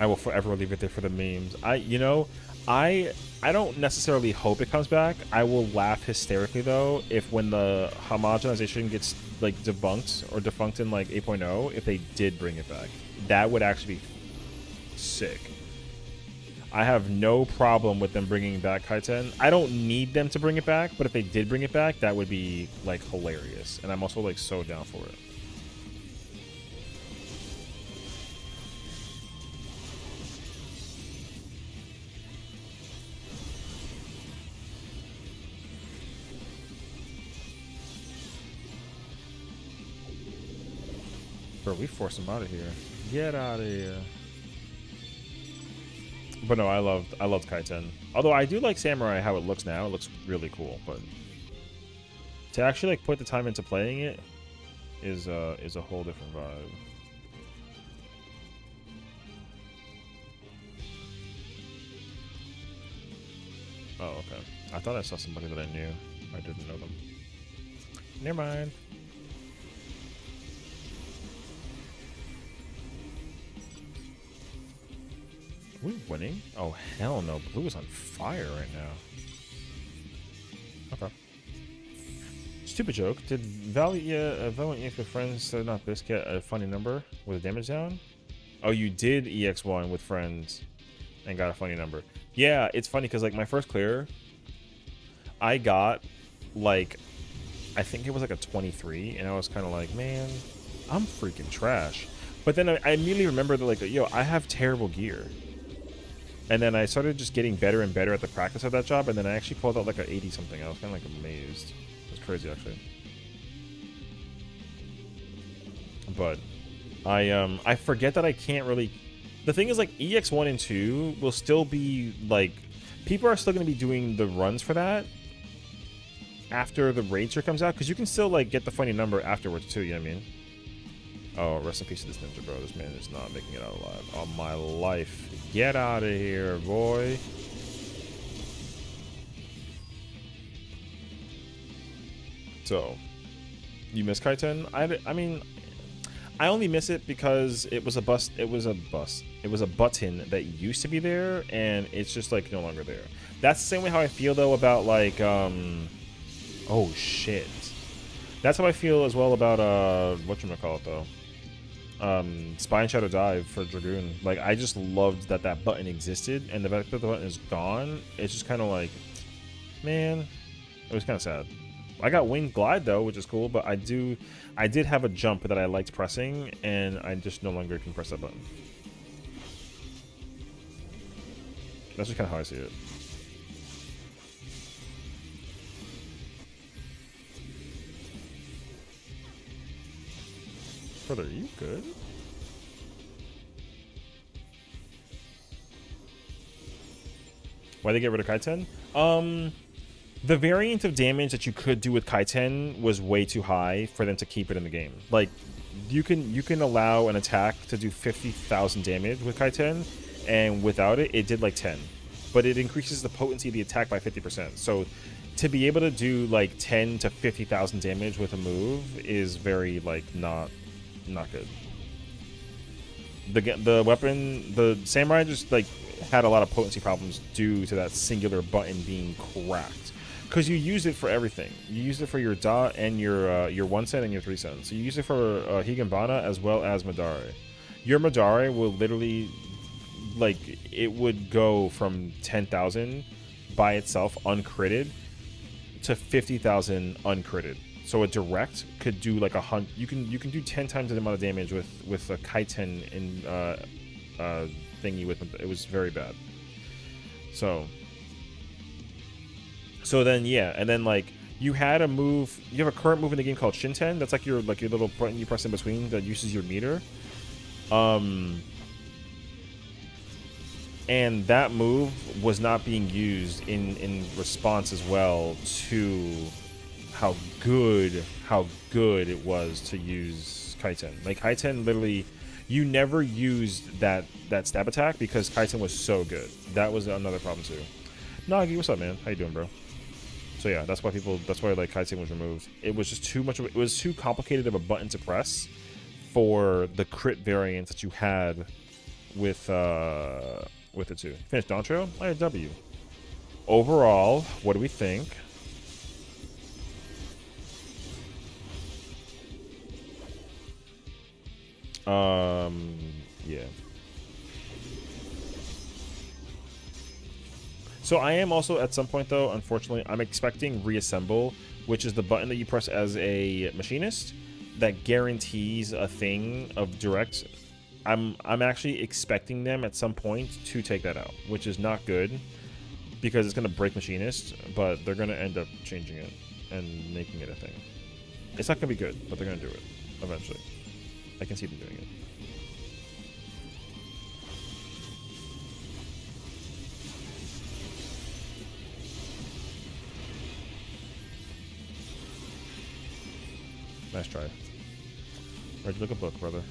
I will forever leave it there for the memes. I don't necessarily hope it comes back. I will laugh hysterically though if when the homogenization gets like debunked or defunct in like 8.0, if they did bring it back. That would actually be sick. I have no problem with them bringing back Kaiten. I don't need them to bring it back, but if they did bring it back, that would be like hilarious. And I'm also like so down for it. Bro, we forced him out of here. Get out of here. But no, I loved Kaiten. Although I do like Samurai how it looks now. It looks really cool, but to actually like put the time into playing it is a whole different vibe. Oh, okay. I thought I saw somebody that I knew. I didn't know them. Never mind. Are we winning? Oh, hell no. Blue is on fire right now. Okay. Stupid joke. Did Valiant EX with friends not this get a funny number with a damage down? Oh, you did EX1 with friends and got a funny number. Yeah, it's funny because like my first clear, I got like, I think it was like a 23, and I was kind of like, man, I'm freaking trash. But then I immediately remembered that like, yo, I have terrible gear. And then I started just getting better and better at the practice of that job, and then I actually pulled out like an 80 something. I was kind of like amazed. It was crazy actually. But I forget that I can't really. The thing is like EX1 and 2 will still be like, people are still going to be doing the runs for that after the raid tier comes out, because you can still like get the funny number afterwards too. You know what I mean? Oh, rest in peace to this ninja, bro. This man is not making it out alive. On my life. Get out of here, boy. So, you miss Kaiten? I mean, I only miss it because it was a bus. It was a bus. It was a button that used to be there, and it's just like no longer there. That's the same way how I feel though about like oh shit. That's how I feel as well about whatchamacallit though. Spine Shadow Dive for Dragoon. Like I just loved that that button existed, and the fact that the button is gone, it's just kind of like, man, it was kind of sad. I got Winged Glide though, which is cool, but I did have a jump that I liked pressing, and I just no longer can press that button. That's just kind of how I see it. Brother, are you good? Why'd they get rid of Kaiten? The variant of damage that you could do with Kaiten was way too high for them to keep it in the game. Like, you can allow an attack to do 50,000 damage with Kaiten, and without it, it did like 10. But it increases the potency of the attack by 50%. So to be able to do like 10 to 50,000 damage with a move is very like not good. The weapon, the Samurai just like had a lot of potency problems due to that singular button being cracked. Because you use it for everything. You use it for your dot and your 1 cent and your 3 cents. So you use it for Higanbana as well as Madare. Your Madare will literally, like, it would go from 10,000 by itself uncritted to 50,000 uncritted. So a direct could do like you can do 10 times the amount of damage with a Kaiten in thingy with it. It was very bad. So then yeah, and then like you had a move. You have a current move in the game called Shinten. That's like your little button you press in between that uses your meter. And that move was not being used in response as well to how good it was to use Kaiten. Like Kaiten literally, you never used that stab attack because Kaiten was so good. That was another problem too. Nagi, what's up, man? How you doing, bro? So yeah, that's why like Kaiten was removed. It was just too much of it was too complicated of a button to press for the crit variant that you had with it too. Finished dawntrail? I had W. Overall, what do we think? Yeah. So I am also at some point though, unfortunately, I'm expecting reassemble, which is the button that you press as a machinist that guarantees a thing of direct. I'm actually expecting them at some point to take that out, which is not good because it's gonna break machinist, but they're gonna end up changing it and making it a thing. It's not gonna be good, but they're gonna do it eventually. I can see them doing it. Nice try. Where'd you look a book, brother?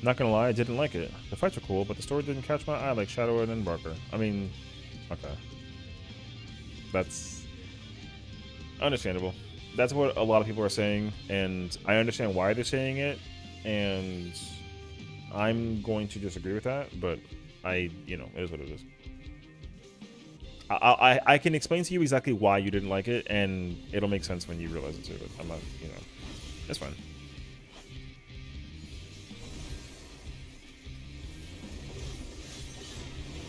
Not gonna lie, I didn't like it. The fights were cool, but the story didn't catch my eye like Shadow and Embarker. I mean, okay. That's understandable. That's what a lot of people are saying, and I understand why they're saying it, and I'm going to disagree with that, but it is what it is. I can explain to you exactly why you didn't like it, and it'll make sense when you realize it too, but I'm not, it's fine.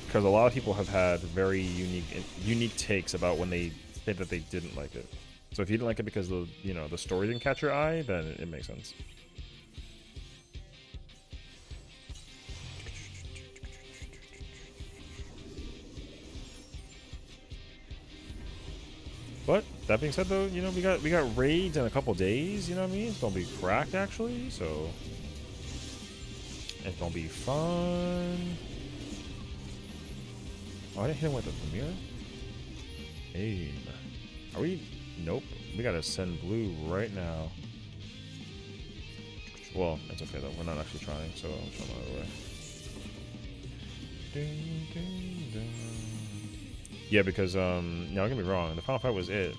Because a lot of people have had very unique takes about when they say that they didn't like it. So if you didn't like it because the story didn't catch your eye, then it makes sense. But that being said, though, we got raids in a couple days. You know what I mean? It's gonna be cracked actually, so it's gonna be fun. Oh, I didn't hit him with the premiere. Hey, are we? Nope. We gotta send blue right now. Well, it's okay though. We're not actually trying, so I'll show them out of the way. Yeah, because no, don't get me wrong. The final fight was it.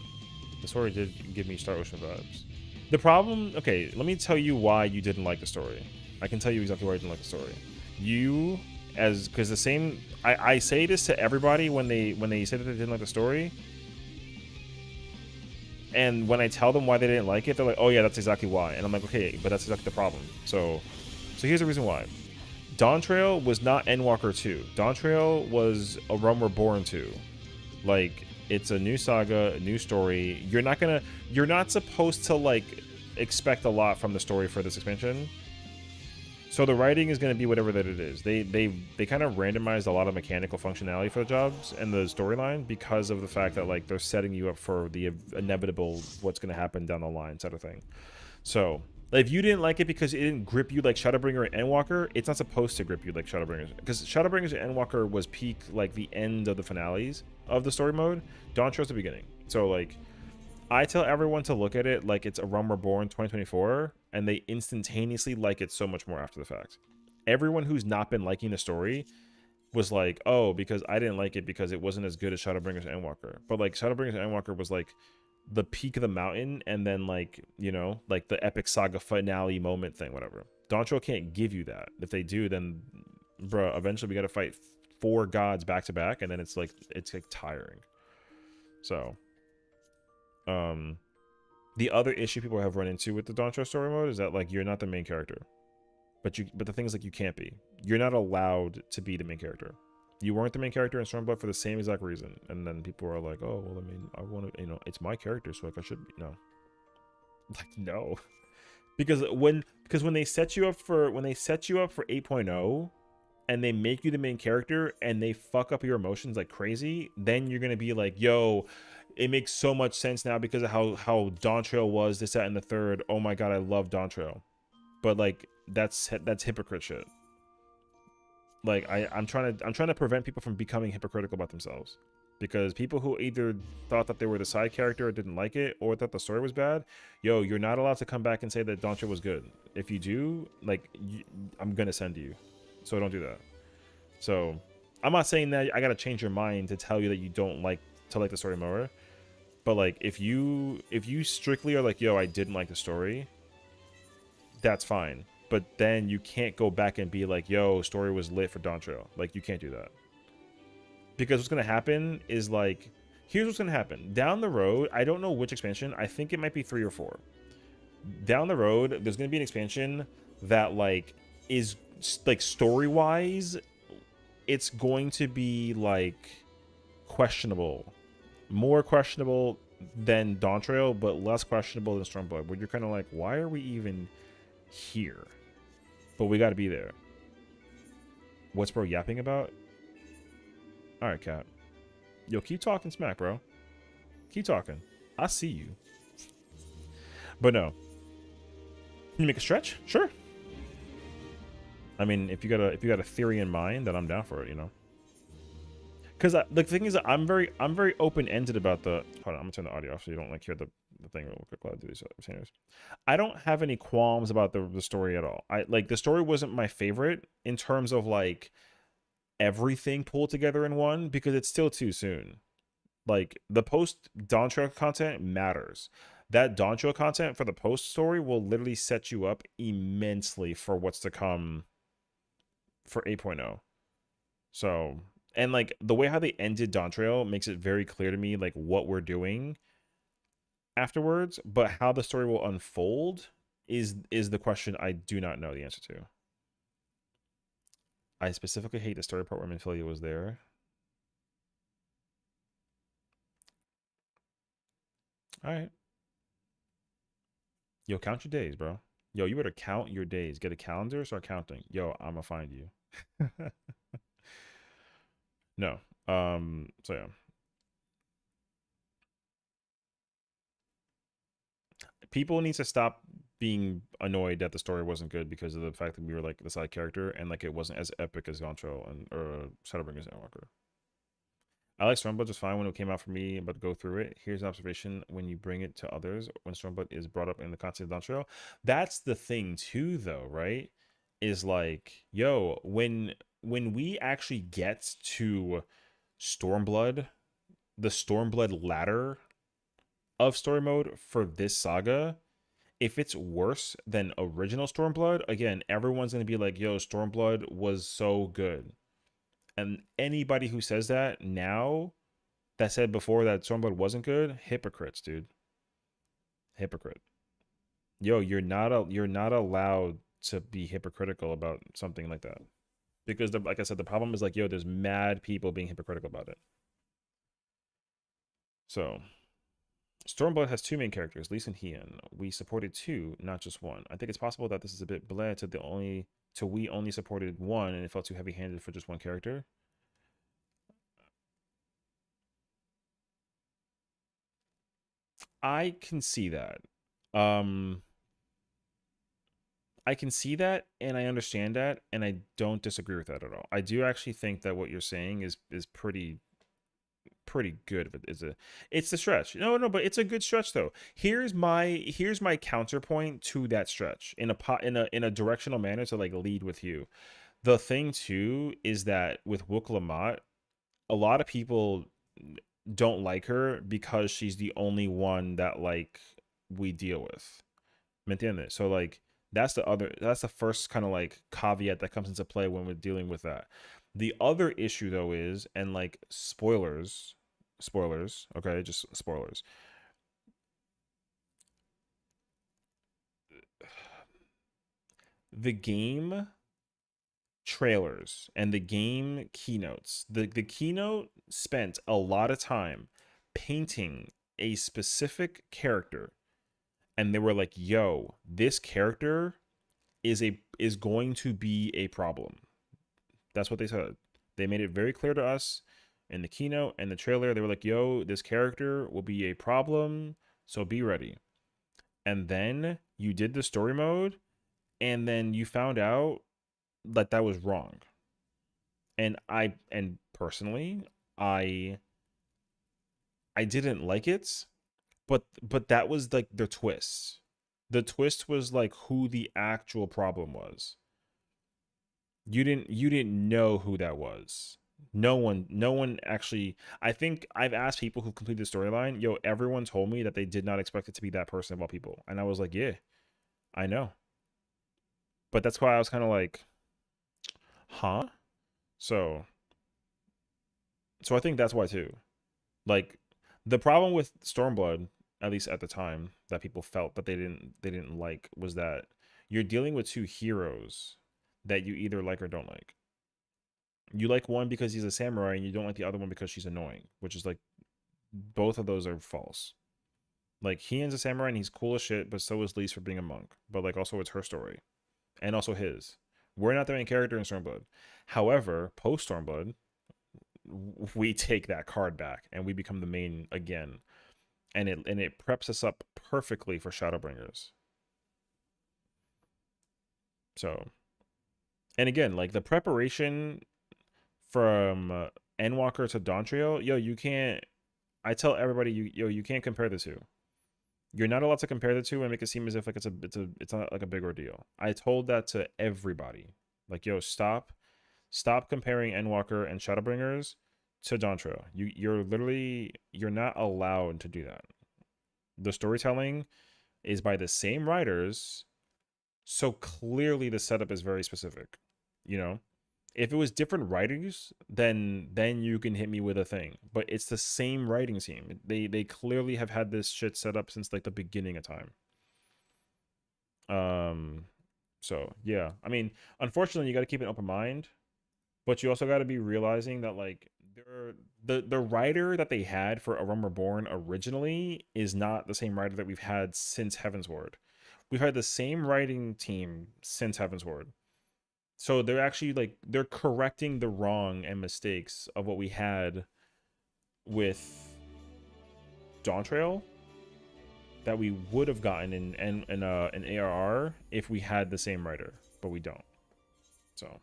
The story did give me Star Ocean vibes. The problem, okay, let me tell you why you didn't like the story. I can tell you exactly why you didn't like the story. You, because the same, I say this to everybody when they say that they didn't like the story. And when I tell them why they didn't like it, they're like, oh yeah, that's exactly why. And I'm like, okay, but that's exactly the problem. So here's the reason why. Dawntrail was not Endwalker 2. Dawntrail was A Realm Reborn 2. Like, it's a new saga, a new story. You're not supposed to like expect a lot from the story for this expansion. So the writing is going to be whatever that it is. They kind of randomized a lot of mechanical functionality for the jobs and the storyline because of the fact that like they're setting you up for the inevitable what's going to happen down the line sort of thing. So if you didn't like it because it didn't grip you like Shadowbringer and Endwalker, it's not supposed to grip you like Shadowbringers. Because Shadowbringers and Endwalker was peak like the end of the finales of the story mode. Dawntrail's the beginning. So like I tell everyone to look at it like it's A Realm Reborn 2024, and they instantaneously like it so much more after the fact. Everyone who's not been liking the story was like, oh, because I didn't like it because it wasn't as good as Shadowbringers and Endwalker. But like Shadowbringers and Endwalker was like the peak of the mountain, and then like, you know, like the epic saga finale moment thing, whatever. Dawntrail can't give you that. If they do, then bruh, eventually we gotta fight 4 gods back to back, and then it's like tiring. So the other issue people have run into with the Dawntrail story mode is that like you're not the main character. But the thing is, like, you can't be. You're not allowed to be the main character. You weren't the main character in Stormblood for the same exact reason. And then people are like, oh, well, I mean, I want to, you know, it's my character, so like I should be. No. Like, no. Because when they set you up for 8.0 and they make you the main character and they fuck up your emotions like crazy, then you're gonna be like, yo, it makes so much sense now because of how Dawntrail was, this, that, and the third. Oh my god, I love Dawntrail. But like that's hypocrite shit. Like I'm trying to prevent people from becoming hypocritical about themselves, because people who either thought that they were the side character or didn't like it, or thought the story was bad, yo, you're not allowed to come back and say that Dawntrail was good. If you do, like, I'm gonna send you. So don't do that. So I'm not saying that I gotta change your mind to tell you that you don't like the story more. But like if you strictly are like, yo, I didn't like the story, that's fine. But then you can't go back and be like, yo, story was lit for Dawntrail. Like, you can't do that. Because what's going to happen is, like, here's what's going to happen. Down the road, I don't know which expansion. I think it might be 3 or 4. Down the road, there's going to be an expansion that, like, is, like, story-wise, it's going to be, like, questionable. More questionable than Dawntrail, but less questionable than Stormblood. Where you're kind of like, why are we even here? But we got to be there. What's bro yapping about? All right, Cat. Yo, keep talking smack, bro. Keep talking. I see you. But no. Can you make a stretch? Sure. I mean, if you got a theory in mind, then I'm down for it, you know. Because the thing is, I'm very open-ended about the. Hold on, I'm gonna turn the audio off so you don't like hear the thing real quick while I do these anyways. I don't have any qualms about the story at all. The story wasn't my favorite in terms of like everything pulled together in one, because it's still too soon. Like, the post Dawntrail content matters. That Dawntrail content for the post story will literally set you up immensely for what's to come for 8.0. So, and like the way how they ended Dawntrail makes it very clear to me like what we're doing afterwards, but how the story will unfold is the question I do not know the answer to. I specifically hate the story part where Minfilia was there. All right. Yo, count your days, bro. Yo, you better count your days. Get a calendar, start counting. Yo, I'm gonna find you. No. So yeah. People need to stop being annoyed that the story wasn't good because of the fact that we were like the side character and like it wasn't as epic as Dawntrail and or Shadowbringers and Endwalker. I like Stormblood just fine when it came out for me, but go through it. Here's an observation: when you bring it to others, when Stormblood is brought up in the content of Dawntrail, that's the thing too, though, right? Is like, yo, when when we actually get to Stormblood, the Stormblood ladder of story mode for this saga, if it's worse than original Stormblood, again, everyone's gonna be like, yo, Stormblood was so good. And anybody who says that now, that said before that Stormblood wasn't good, hypocrites, dude. Hypocrite. Yo, you're not allowed to be hypocritical about something like that. Because like I said, the problem is like, yo, there's mad people being hypocritical about it. So Stormblood has two main characters, Lise and Hien. We supported two, not just one. I think it's possible that this is a bit bleh to we only supported one and it felt too heavy-handed for just one character. I can see that. Um I can see that and I understand that and I don't disagree with that at all. I do actually think that what you're saying is pretty good, but it's the stretch. No, but it's a good stretch though. Here's my counterpoint to that stretch in a directional manner to like lead with you. The thing too is that with Wook Lamont, a lot of people don't like her because she's the only one that like we deal with. ¿Me entiendes? So like that's the first kind of like caveat that comes into play when we're dealing with that. The other issue though is, and like spoilers, okay, just spoilers. The game trailers and the game keynotes, the keynote spent a lot of time painting a specific character, and they were like, yo, this character is going to be a problem. That's what they said. They made it very clear to us in the keynote and the trailer. They were like, yo, this character will be a problem, so be ready. And then you did the story mode, and then you found out that was wrong. And personally, I didn't like it, but that was like the twist. The twist was like who the actual problem was. You didn't know who that was. No one actually. I think I've asked people who completed the storyline, yo, everyone told me that they did not expect it to be that person of all people. And I was like, yeah, I know. But that's why I was kind of like, huh? So I think that's why too. Like the problem with Stormblood, at least at the time, that people felt that they didn't like was that you're dealing with two heroes that you either like or don't like. You like one because he's a samurai and you don't like the other one because she's annoying, which is like both of those are false. Like Hien's a samurai and he's cool as shit, but so is Lise for being a monk. But like also it's her story. And also his. We're not the main character in Stormblood. However, post Stormblood, we take that card back and we become the main again. And it preps us up perfectly for Shadowbringers. So, and again, like the preparation from Endwalker to Dawntrail, yo, you can't. I tell everybody, you can't compare the two. You're not allowed to compare the two and make it seem as if like it's not like a big ordeal. I told that to everybody. Like, yo, stop comparing Endwalker and Shadowbringers to Dawntrail. You're not allowed to do that. The storytelling is by the same writers, so clearly the setup is very specific. You know, if it was different writers, then you can hit me with a thing. But it's the same writing team. They clearly have had this shit set up since like the beginning of time. So yeah, I mean, unfortunately, you got to keep an open mind, but you also got to be realizing that like the writer that they had for A Realm Reborn originally is not the same writer that we've had since Heavensward. We've had the same writing team since Heavensward. So they're actually like they're correcting the wrong and mistakes of what we had with Dawntrail that we would have gotten in an ARR if we had the same writer, but we don't. So,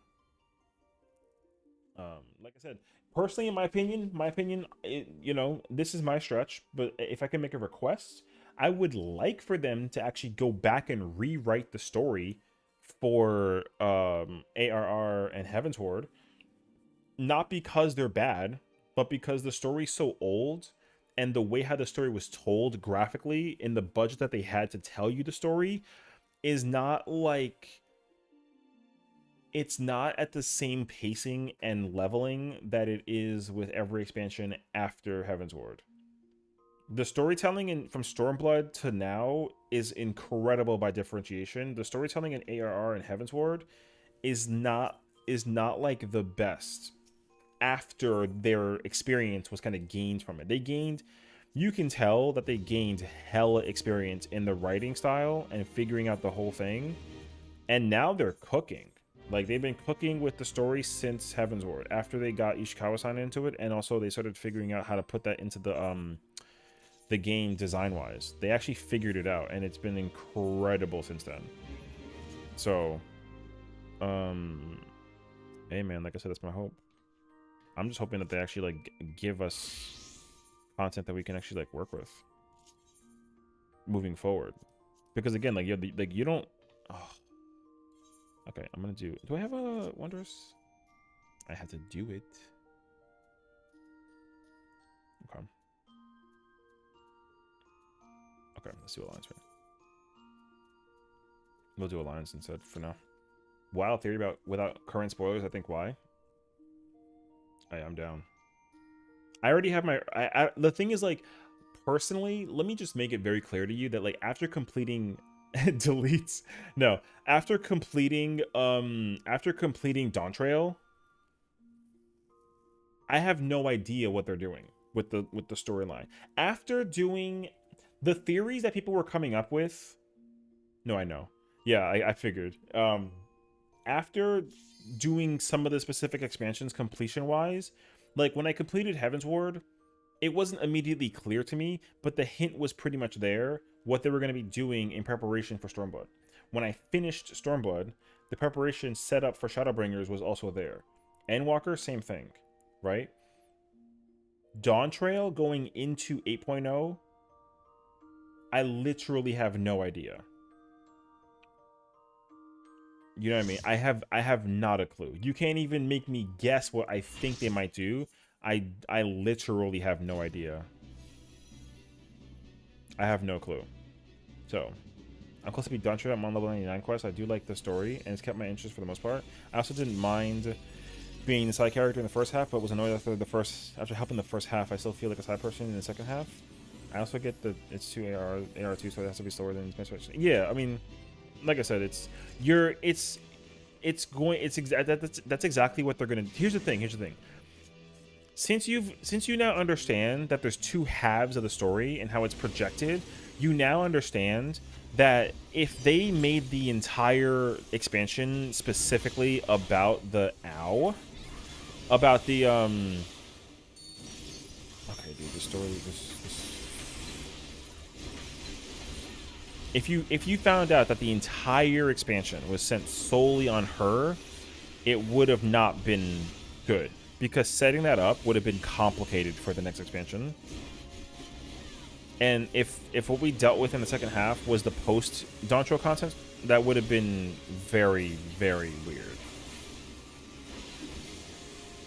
like I said, personally, in my opinion, you know, this is my stretch. But if I can make a request, I would like for them to actually go back and rewrite the story for ARR and Heavensward, not because they're bad, but because the story's so old, and the way how the story was told graphically in the budget that they had to tell you the story is not like, it's not at the same pacing and leveling that it is with every expansion after Heavensward. The storytelling from Stormblood to now is incredible by differentiation. The storytelling in ARR and Heavensward is not like the best after their experience was kind of gained from it. You can tell that they gained hella experience in the writing style and figuring out the whole thing. And now they're cooking. Like, they've been cooking with the story since Heavensward, after they got Ishikawa-san into it, and also they started figuring out how to put that into the game design-wise. They actually figured it out, and it's been incredible since then. So, hey man, like I said, that's my hope. I'm just hoping that they actually like give us content that we can actually like work with moving forward. Because again, like you don't. Oh. Okay, I'm gonna do. Do I have a Wondrous? I have to do it. Okay. Okay, let's do Alliance. Right? We'll do Alliance instead for now. Wild theory about without current spoilers. I think why. I'm down. I already have my. The thing is, like, personally, let me just make it very clear to you that, like, after completing deletes, no, after completing Dawntrail, I have no idea what they're doing with the storyline. After doing the theories that people were coming up with, no, I know. Yeah, I figured. After doing some of the specific expansions completion-wise, like when I completed Heavensward, it wasn't immediately clear to me, but the hint was pretty much there, what they were going to be doing in preparation for Stormblood. When I finished Stormblood, the preparation set up for Shadowbringers was also there. Endwalker, same thing, right? Dawntrail going into 8.0, I literally have no idea. You know what I mean? I have not a clue. You can't even make me guess what I think they might do. I literally have no idea. I have no clue. So, I'm close to be Dawntrail. I'm on level 99 quest. I do like the story, and it's kept my interest for the most part. I also didn't mind being the side character in the first half, but was annoyed after helping the first half. I still feel like a side person in the second half. I also get that it's 2 AR2, so it has to be slower than Transformation. Yeah, I mean, like I said, that's exactly what they're gonna. Here's the thing. Since you now understand that there's two halves of the story and how it's projected, you now understand that if they made the entire expansion specifically about the about the okay, dude, the story If you found out that the entire expansion was sent solely on her, it would have not been good, because setting that up would have been complicated for the next expansion. And if what we dealt with in the second half was the post Dawntrail content, that would have been very, very weird.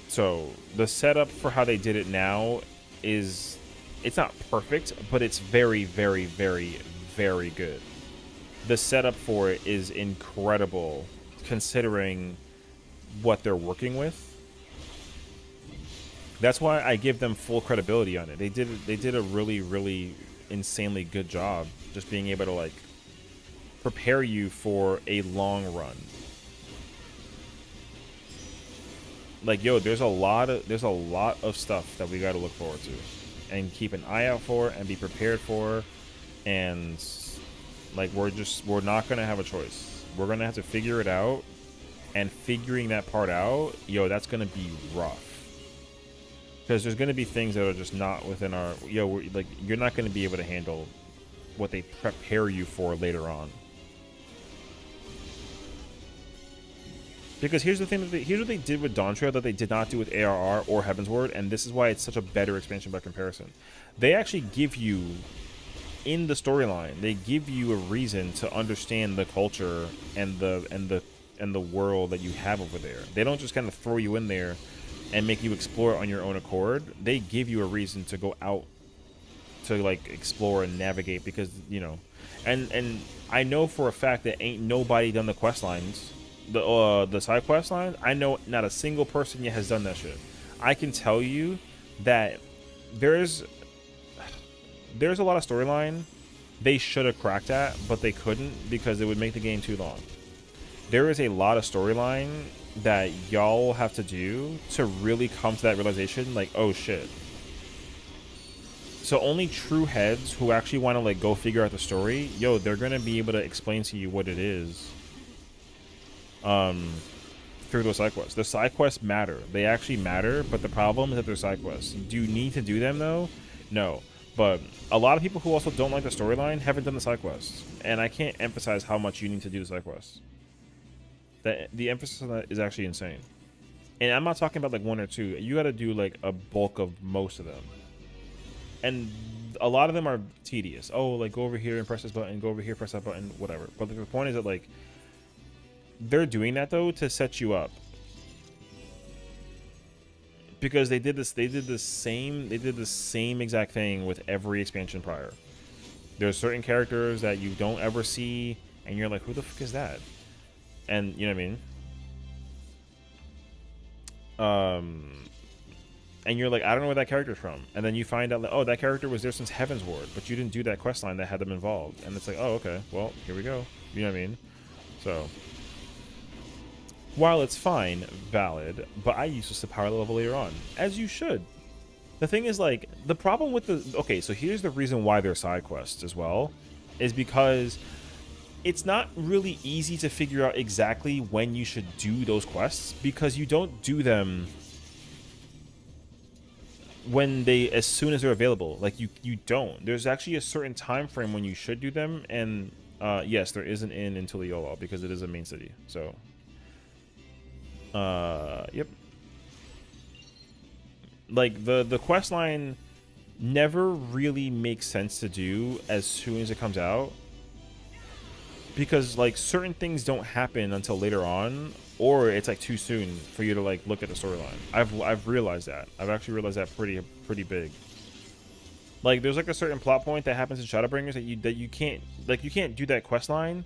So the setup for how they did it now is, it's not perfect, but it's very, very, very, very good. The setup for it is incredible, considering what they're working with. That's why I give them full credibility on it. They did a really, really insanely good job just being able to like prepare you for a long run. Like, yo, there's a lot of stuff that we got to look forward to and keep an eye out for and be prepared for. And like, we're not gonna have a choice. We're gonna have to figure it out, and figuring that part out, yo, that's gonna be rough, because there's gonna be things that are just not within our, like, you're not gonna be able to handle what they prepare you for later on. Because here's the thing, here's what they did with Dawntrail that they did not do with ARR or Heavensward, and this is why it's such a better expansion by comparison. They actually give you, in the storyline, they give you a reason to understand the culture and the world that you have over there. They don't just kind of throw you in there and make you explore on your own accord, they give you a reason to go out to like explore and navigate, because and I know for a fact that ain't nobody done the quest lines, the side quest lines. I know not a single person yet has done that shit. I can tell you that there's a lot of storyline they should have cracked at, but they couldn't because it would make the game too long. There is a lot of storyline that y'all have to do to really come to that realization, like, oh shit. So only true heads who actually want to like go figure out the story, they're gonna be able to explain to you what it is through those side quests. The side quests matter. They actually matter, but the problem is that they're side quests. Do you need to do them though? No. But a lot of people who also don't like the storyline haven't done the side quests. And I can't emphasize how much you need to do the side quests. The emphasis on that is actually insane. And I'm not talking about like 1 or 2. You got to do like a bulk of most of them. And a lot of them are tedious. Oh, like go over here and press this button, go over here, press that button, whatever. But the point is that like they're doing that though to set you up. Because they did the same exact thing with every expansion prior. There's certain characters that you don't ever see and you're like, who the fuck is that? And you know what I mean? And you're like, I don't know where that character's from. And then you find out, like, oh, that character was there since Heaven's Ward, but you didn't do that quest line that had them involved. And it's like, oh, okay, well, here we go. You know what I mean? So, while it's fine, valid, but I use this to power level later on, as you should. The thing is, like, the problem with the... Okay, so here's the reason why they're side quests as well, is because it's not really easy to figure out exactly when you should do those quests, because you don't do them when as soon as they're available. Like you don't. There's actually a certain time frame when you should do them, and yes, there is an inn in Tuliyola because it is a main city. So yep. Like the quest line never really makes sense to do as soon as it comes out, because like certain things don't happen until later on, or it's like too soon for you to like look at the storyline. I've realized that. I've actually realized that pretty big. Like there's like a certain plot point that happens in Shadowbringers that you can't do that quest line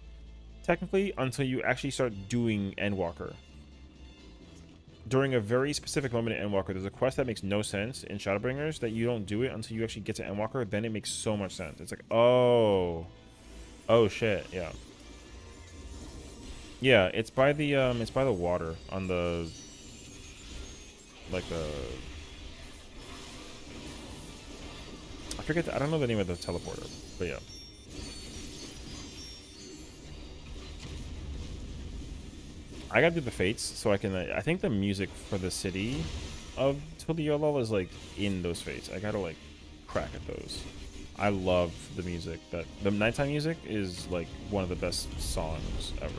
technically until you actually start doing Endwalker. During a very specific moment in Endwalker, there's a quest that makes no sense in Shadowbringers that you don't do it until you actually get to Endwalker. Then it makes so much sense. It's like, oh shit, yeah. Yeah, it's by the water on the, like the, I forget, I don't know the name of the teleporter, but yeah. I gotta do the fates so I can, I think the music for the city of Tuliyola is like in those fates. I gotta like crack at those. I love the music. The nighttime music is like one of the best songs ever.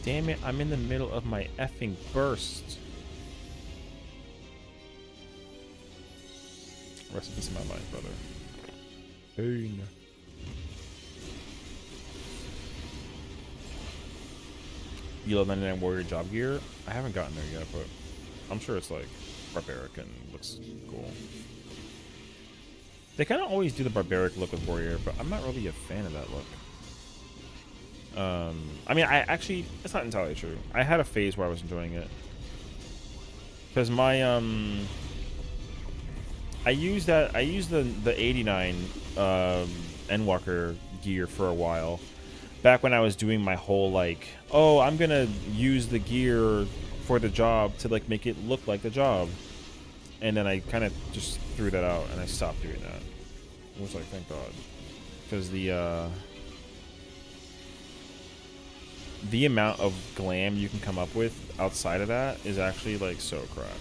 Damn it, I'm in the middle of my effing burst. Rest in peace in my life, brother. Pain. You love 99 Warrior job gear? I haven't gotten there yet, but I'm sure it's like barbaric and looks cool. They kind of always do the barbaric look with Warrior, but I'm not really a fan of that look. I mean, it's not entirely true. I had a phase where I was enjoying it, because my I used the 89 Endwalker gear for a while, back when I was doing my whole like, oh, I'm gonna use the gear for the job to like make it look like the job, and then I kind of just threw that out and I stopped doing that. I was like, thank God, because the amount of glam you can come up with outside of that is actually like so cracked.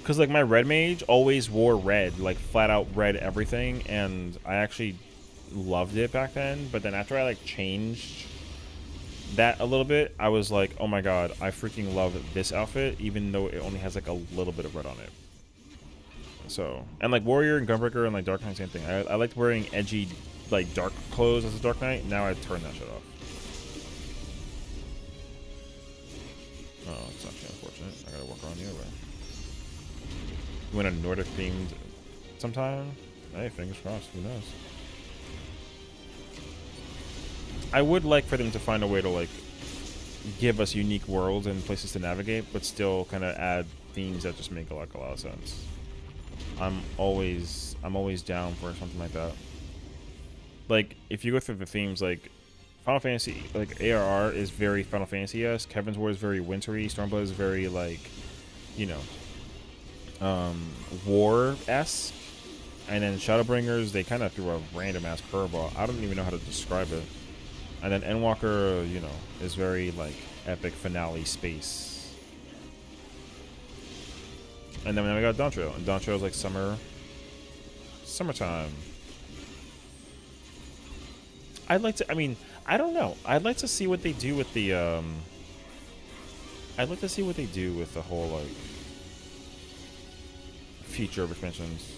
Because like my red mage always wore red, like flat out red everything, and I actually loved it back then. But then after I like changed that a little bit, I was like, oh my god, I freaking love this outfit, even though it only has like a little bit of red on it. So, and like Warrior and Gunbreaker and like Dark Knight, same thing. I liked wearing edgy, like dark clothes as a Dark Knight. Now I turn that shit off. Oh, it's actually unfortunate. I gotta walk around the other way. You want a Nordic themed sometime? Hey, fingers crossed. Who knows? I would like for them to find a way to like give us unique worlds and places to navigate, but still kind of add themes that just make like a lot of sense. I'm always down for something like that. Like if you go through the themes, like Final Fantasy, like ARR is very Final Fantasy-esque. Heaven's Ward is very wintry. Stormblood is very like, you know, war-esque. And then Shadowbringers, they kind of threw a random ass curveball. I don't even know how to describe it. And then Endwalker, you know, is very like epic finale space. And then we got Dawntrail, and Dawntrail is like summertime. I'd like to. I mean, I don't know. I'd like to see what they do with the. I'd like to see what they do with the whole like future of expansions.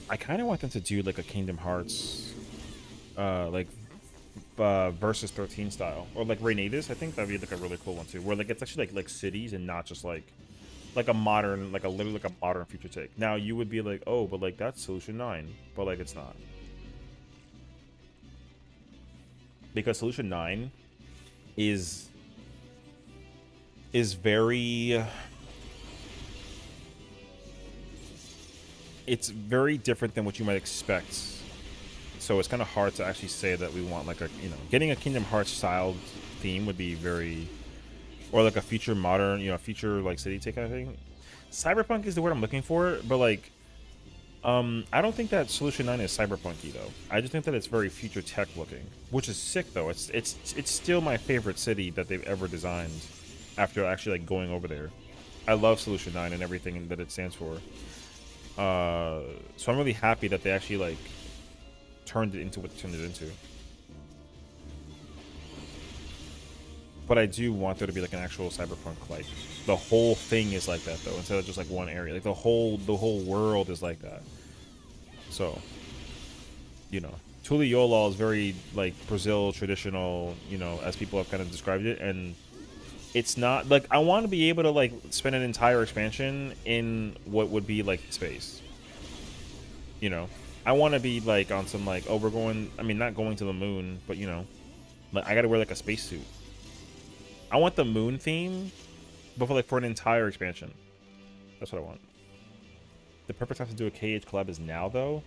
I kind of want them to do like a Kingdom Hearts, like versus 13 style, or like Renatus. I think that'd be like a really cool one too, where like it's actually like cities and not just like a modern, like a literally like a modern future take. Now you would be like, oh, but like that's Solution 9, but like it's not, because Solution 9 is very. It's very different than what you might expect, so it's kind of hard to actually say that we want like a, you know, getting a Kingdom Hearts styled theme would be very, or like a future modern, you know, future like city take kind of thing. Cyberpunk is the word I'm looking for, but like, I don't think that Solution 9 is cyberpunky though. I just think that it's very future tech looking, which is sick though. It's still my favorite city that they've ever designed after actually like going over there. I love Solution 9 and everything that it stands for. So I'm really happy that they actually like turned it into what they turned it into. But I do want there to be like an actual cyberpunk, like the whole thing is like that though, instead of just like one area. Like the whole world is like that. So, you know, Tuliyola is very like Brazil traditional, you know, as people have kind of described it, and it's not like I want to be able to like spend an entire expansion in what would be like space. You know, I want to be like on some like, oh, we're going, I mean, not going to the moon, but you know, like I got to wear like a spacesuit. I want the moon theme, but for an entire expansion. That's what I want. The perfect time to do a KH collab is now, though.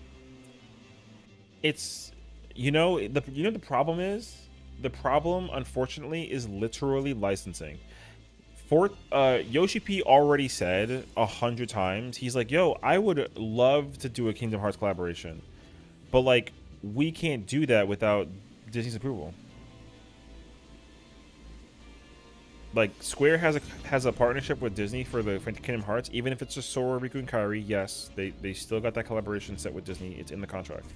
It's, you know, the problem is. The problem, unfortunately, is literally licensing. Yoshi P already said 100 times, he's like, yo, I would love to do a Kingdom Hearts collaboration, but like we can't do that without Disney's approval. Like Square has a partnership with Disney for Kingdom Hearts, even if it's just Sora, Riku, and Kairi. Yes, they still got that collaboration set with Disney. It's in the contract.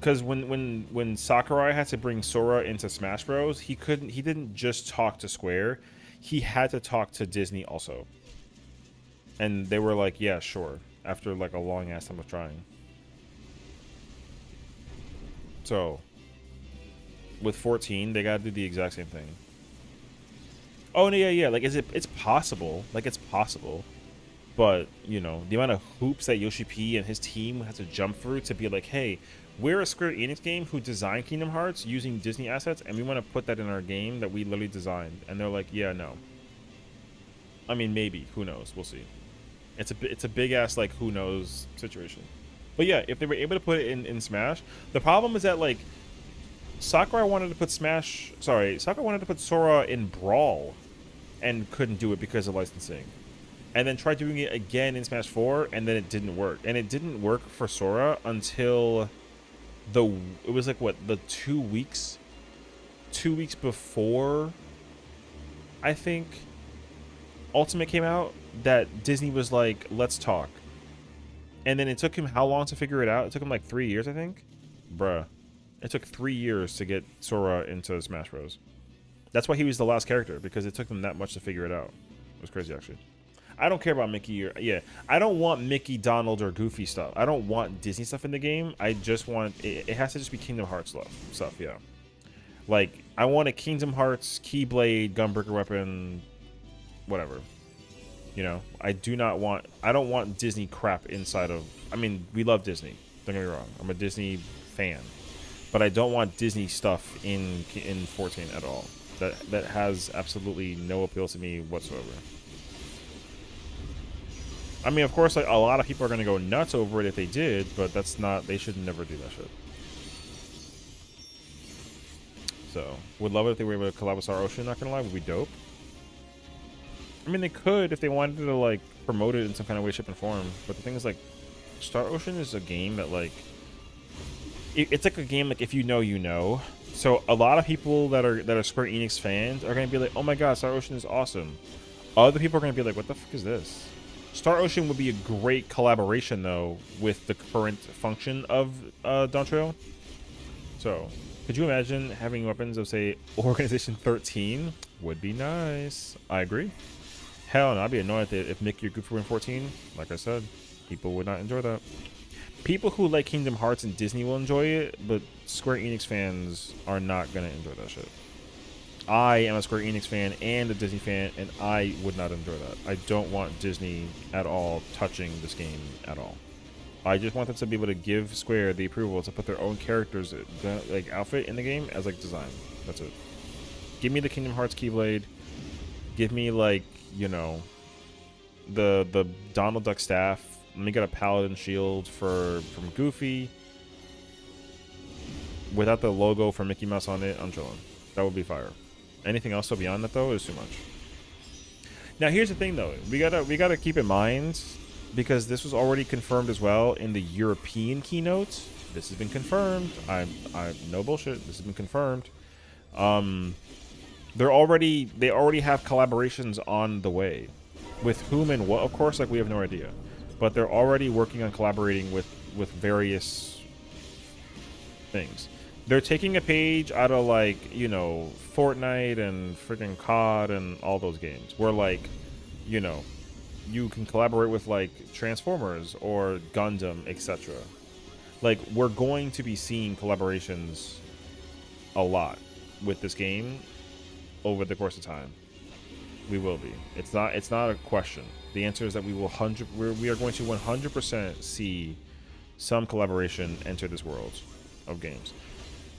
Because when Sakurai had to bring Sora into Smash Bros, he didn't just talk to Square, he had to talk to Disney also. And they were like, yeah, sure, after like a long ass time of trying. So with 14, they gotta do the exact same thing. Oh no, yeah, like it's possible. Like it's possible. But, you know, the amount of hoops that Yoshi P and his team has to jump through to be like, hey, we're a Square Enix game who designed Kingdom Hearts using Disney assets, and we want to put that in our game that we literally designed. And they're like, yeah, no. I mean, maybe. Who knows? We'll see. It's a big ass like who knows situation. But yeah, if they were able to put it in Smash, the problem is that like Sakurai wanted to put Sora in Brawl, and couldn't do it because of licensing. And then tried doing it again in Smash 4, and then it didn't work. And it didn't work for Sora until it was like what, the 2 weeks before I think Ultimate came out, that Disney was like, let's talk. And then it took him how long to figure it out? It took him like 3 years, I think. Bruh. It took 3 years to get Sora into Smash Bros. That's why he was the last character, because it took them that much to figure it out. It was crazy, actually. I don't care about Mickey or yeah. I don't want Mickey, Donald, or Goofy stuff. I don't want Disney stuff in the game. I just want it has to just be Kingdom Hearts stuff. Yeah, like I want a Kingdom Hearts Keyblade, Gunbreaker weapon, whatever. You know, I don't want Disney crap inside of. I mean, we love Disney. Don't get me wrong. I'm a Disney fan, but I don't want Disney stuff in 14 at all. That has absolutely no appeal to me whatsoever. I mean, of course, like a lot of people are gonna go nuts over it if they did, but that's not. They should never do that shit. So, would love it if they were able to collab with Star Ocean. Not gonna lie, would be dope. I mean, they could if they wanted to like promote it in some kind of way, shape, and form. But the thing is, like, Star Ocean is a game that like it's like a game like if you know, you know. So a lot of people that are Square Enix fans are gonna be like, oh my god, Star Ocean is awesome. Other people are gonna be like, what the fuck is this? Star Ocean would be a great collaboration though with the current function of Dawntrail. So could you imagine having weapons of say Organization 13? Would be nice. I agree. Hell no, I'd be annoyed if Mickey or Goofy were in 14. Like I said, people would not enjoy that. People who like Kingdom Hearts and Disney will enjoy it, but Square Enix fans are not gonna enjoy that shit. I am a Square Enix fan and a Disney fan, and I would not enjoy that. I don't want Disney at all touching this game at all. I just want them to be able to give Square the approval to put their own characters, like outfit in the game as like design. That's it. Give me the Kingdom Hearts Keyblade. Give me like, you know, the Donald Duck staff. Let me get a Paladin shield from Goofy. Without the logo for Mickey Mouse on it, I'm chilling. That would be fire. Anything else beyond that though is too much. Now here's the thing though, we gotta keep in mind, because this was already confirmed as well in the European keynote. This has been confirmed. I no bullshit. This has been confirmed. They already have collaborations on the way. With whom and what, of course, like we have no idea. But they're already working on collaborating with various things. They're taking a page out of like, you know, Fortnite and freaking COD and all those games where like, you know, you can collaborate with like Transformers or Gundam, etc. Like we're going to be seeing collaborations a lot with this game over the course of time. We will be. It's not a question. The answer is that we are going to 100% see some collaboration enter this world of games.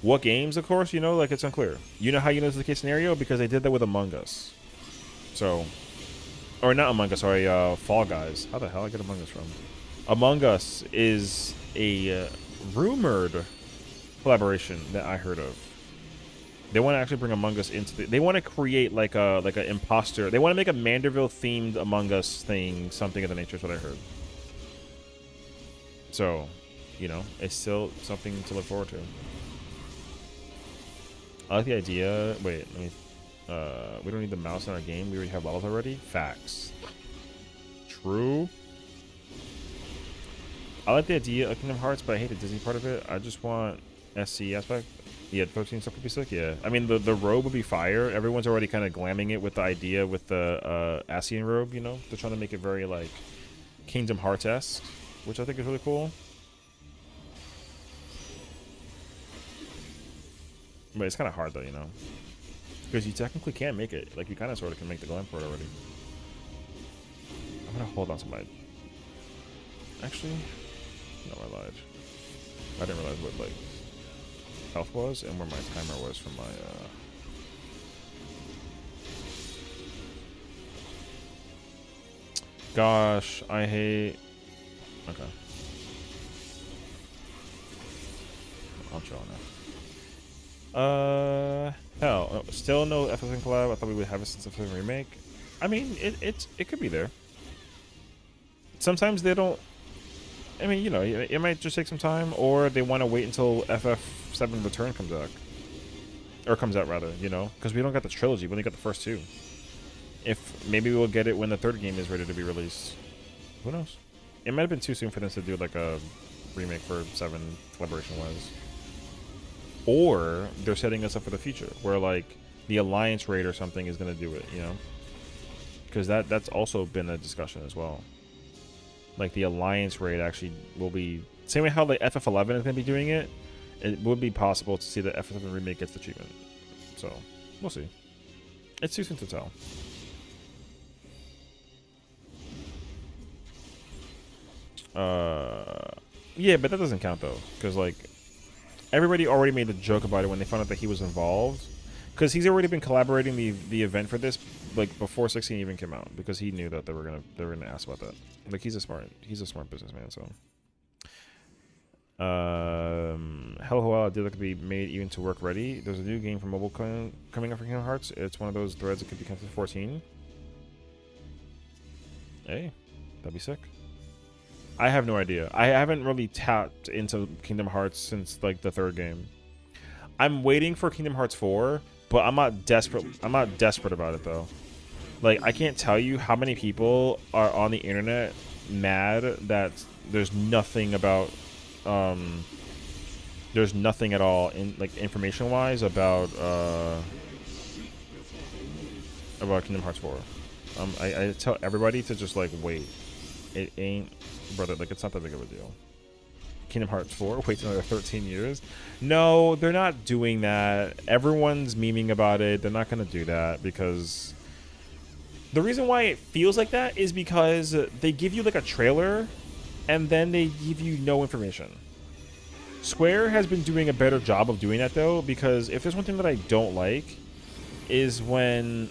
What games, of course, you know, like it's unclear. You know how you know this is the case scenario? Because they did that with Among Us. So, or not Among Us, sorry, Fall Guys. How the hell I get Among Us from? Among Us is a rumored collaboration that I heard of. They want to actually bring Among Us into they want to create like an imposter. They want to make a Manderville themed Among Us thing, something of the nature is what I heard. So, you know, it's still something to look forward to. I like the idea. Wait, let me. We don't need the mouse in our game. We already have levels already. Facts. True. I like the idea of Kingdom Hearts, but I hate the Disney part of it. I just want SC aspect. Yeah, 13 stuff would be sick. Yeah, I mean the robe would be fire. Everyone's already kind of glamming it with the idea with the Sessiion robe. You know, they're trying to make it very like Kingdom Hearts-esque, which I think is really cool. But it's kind of hard though, you know, because you technically can't make it. Like you kind of sort of can make the glam for it already. I'm gonna hold on to my. Actually, no, I lied. I didn't realize what like health was and where my timer was from my Gosh, I hate. Okay. I'll chill now. Hell, still no FFXIV collab. I thought we would have it since FFXIV remake. I mean, it could be there. Sometimes they don't. I mean, you know, it might just take some time, or they want to wait until FF7 Return comes out, or comes out rather. You know, because we don't got the trilogy. We only got the first two. If maybe we'll get it when the third game is ready to be released. Who knows? It might have been too soon for them to do like a remake for 7 collaboration wise. Or they're setting us up for the future, where like the Alliance raid or something is gonna do it. You know, because that's also been a discussion as well. Like the alliance raid actually will be same way how like FF11 is gonna be doing it. It would be possible to see that FF11 remake gets the achievement. So we'll see. It's too soon to tell. Yeah, but that doesn't count though, because like everybody already made a joke about it when they found out that he was involved, because he's already been collaborating the event for this like before 16 even came out, because he knew that they were gonna ask about that. Like he's a smart businessman. So Hell Hoel did look to be made even to work ready. There's a new game for mobile coming up for Kingdom Hearts. It's one of those threads that could be counted 14. Hey, that'd be sick. I have no idea. I haven't really tapped into Kingdom Hearts since like the 3rd game. I'm waiting for Kingdom Hearts 4, but I'm not desperate about it though. Like I can't tell you how many people are on the internet mad that there's nothing about there's nothing at all in like information wise about Kingdom Hearts 4. I tell everybody to just like wait. It ain't, brother, like it's not that big of a deal. Kingdom Hearts 4 waits another 13 years. No, they're not doing that. Everyone's memeing about it. They're not gonna do that, because the reason why it feels like that is because they give you like a trailer and then they give you no information. Square has been doing a better job of doing that though, because if there's one thing that I don't like is when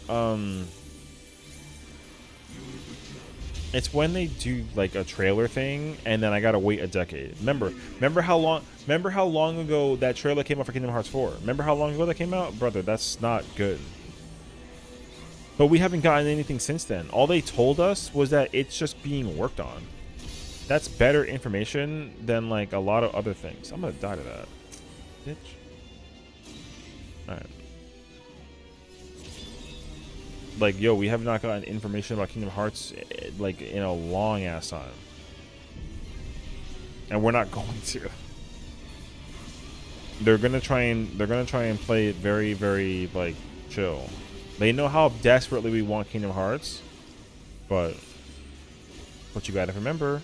it's when they do like a trailer thing and then I gotta wait a decade. Remember how long ago that trailer came out for Kingdom Hearts 4? Remember how long ago that came out? Brother, that's not good. But we haven't gotten anything since then. All they told us was that it's just being worked on. That's better information than like a lot of other things. I'm gonna die to that. Bitch. Alright. Like, yo, we have not gotten information about Kingdom Hearts like in a long ass time, and we're not going to. They're gonna try and play it very, very like chill. They know how desperately we want Kingdom Hearts, but you gotta remember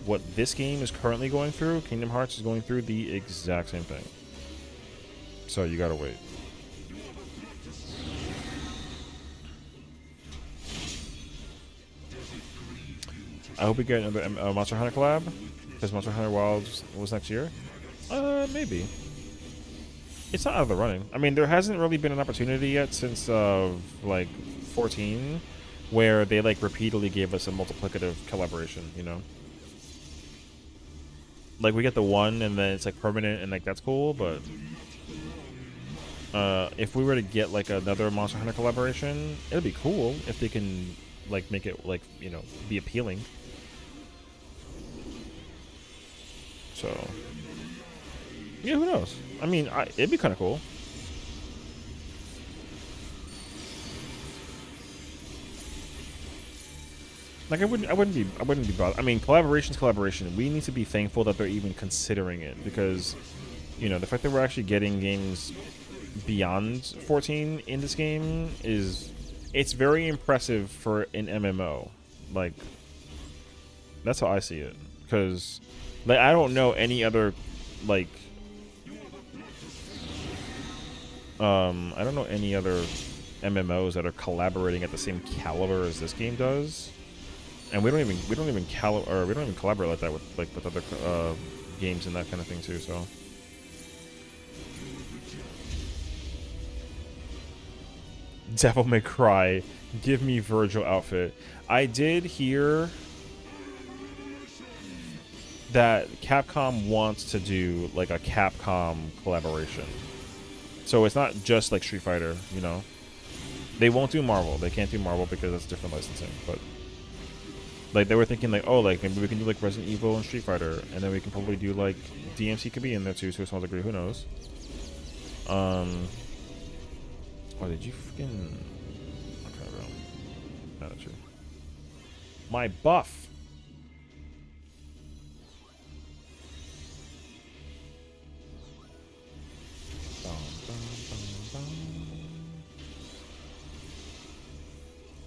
what this game is currently going through. Kingdom Hearts is going through the exact same thing, so you gotta wait. I hope we get another Monster Hunter collab, because Monster Hunter Wilds was next year. Maybe. It's not out of the running. I mean, there hasn't really been an opportunity yet since like 14, where they like repeatedly gave us a multiplicative collaboration. You know, like we get the one and then it's like permanent and like that's cool. But if we were to get like another Monster Hunter collaboration, it'd be cool if they can like make it like, you know, be appealing. So, yeah, who knows? I mean, it'd be kind of cool. Like, I wouldn't be bothered. I mean, collaboration's collaboration. We need to be thankful that they're even considering it, because, you know, the fact that we're actually getting games beyond 14 in this game it's very impressive for an MMO. Like, that's how I see it, because like I don't know any other like I don't know any other MMOs that are collaborating at the same caliber as this game does, and we don't even collaborate like that with other games and that kind of thing too. So Devil May Cry, give me Virgil outfit. I did hear that Capcom wants to do like a Capcom collaboration. So it's not just like Street Fighter, you know. They won't do Marvel. They can't do Marvel because that's different licensing. But like they were thinking like, oh, like maybe we can do like Resident Evil and Street Fighter, and then we can probably do like DMC could be in there too to a small degree. Who knows? Oh, did you freaking? Okay, bro. Not true. My buff.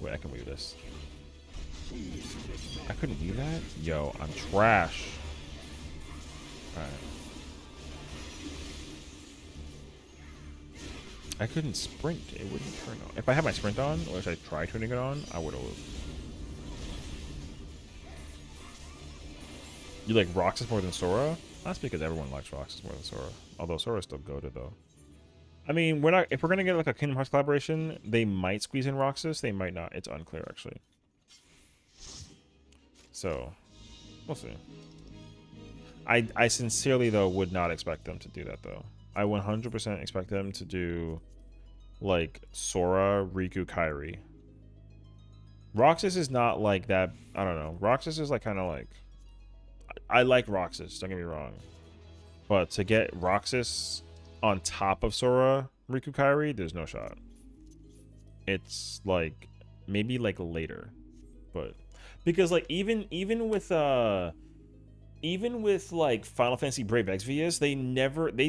Wait, I can weave this. I couldn't weave that? Yo, I'm trash. Alright. I couldn't sprint. It wouldn't turn on. If I had my sprint on, or if I tried turning it on, I would have. You like Roxas more than Sora? That's because everyone likes Roxas more than Sora. Although Sora's still goated though. I mean, we're not. If we're gonna get like a Kingdom Hearts collaboration, they might squeeze in Roxas. They might not. It's unclear actually. So, we'll see. I sincerely though would not expect them to do that though. I 100% expect them to do like Sora, Riku, Kairi. Roxas is not like that. I don't know. Roxas is like kind of like. I like Roxas. Don't get me wrong, but to get Roxas on top of Sora, Riku, Kairi, there's no shot. It's like maybe like later, but because like even with like Final Fantasy Brave Exvius, they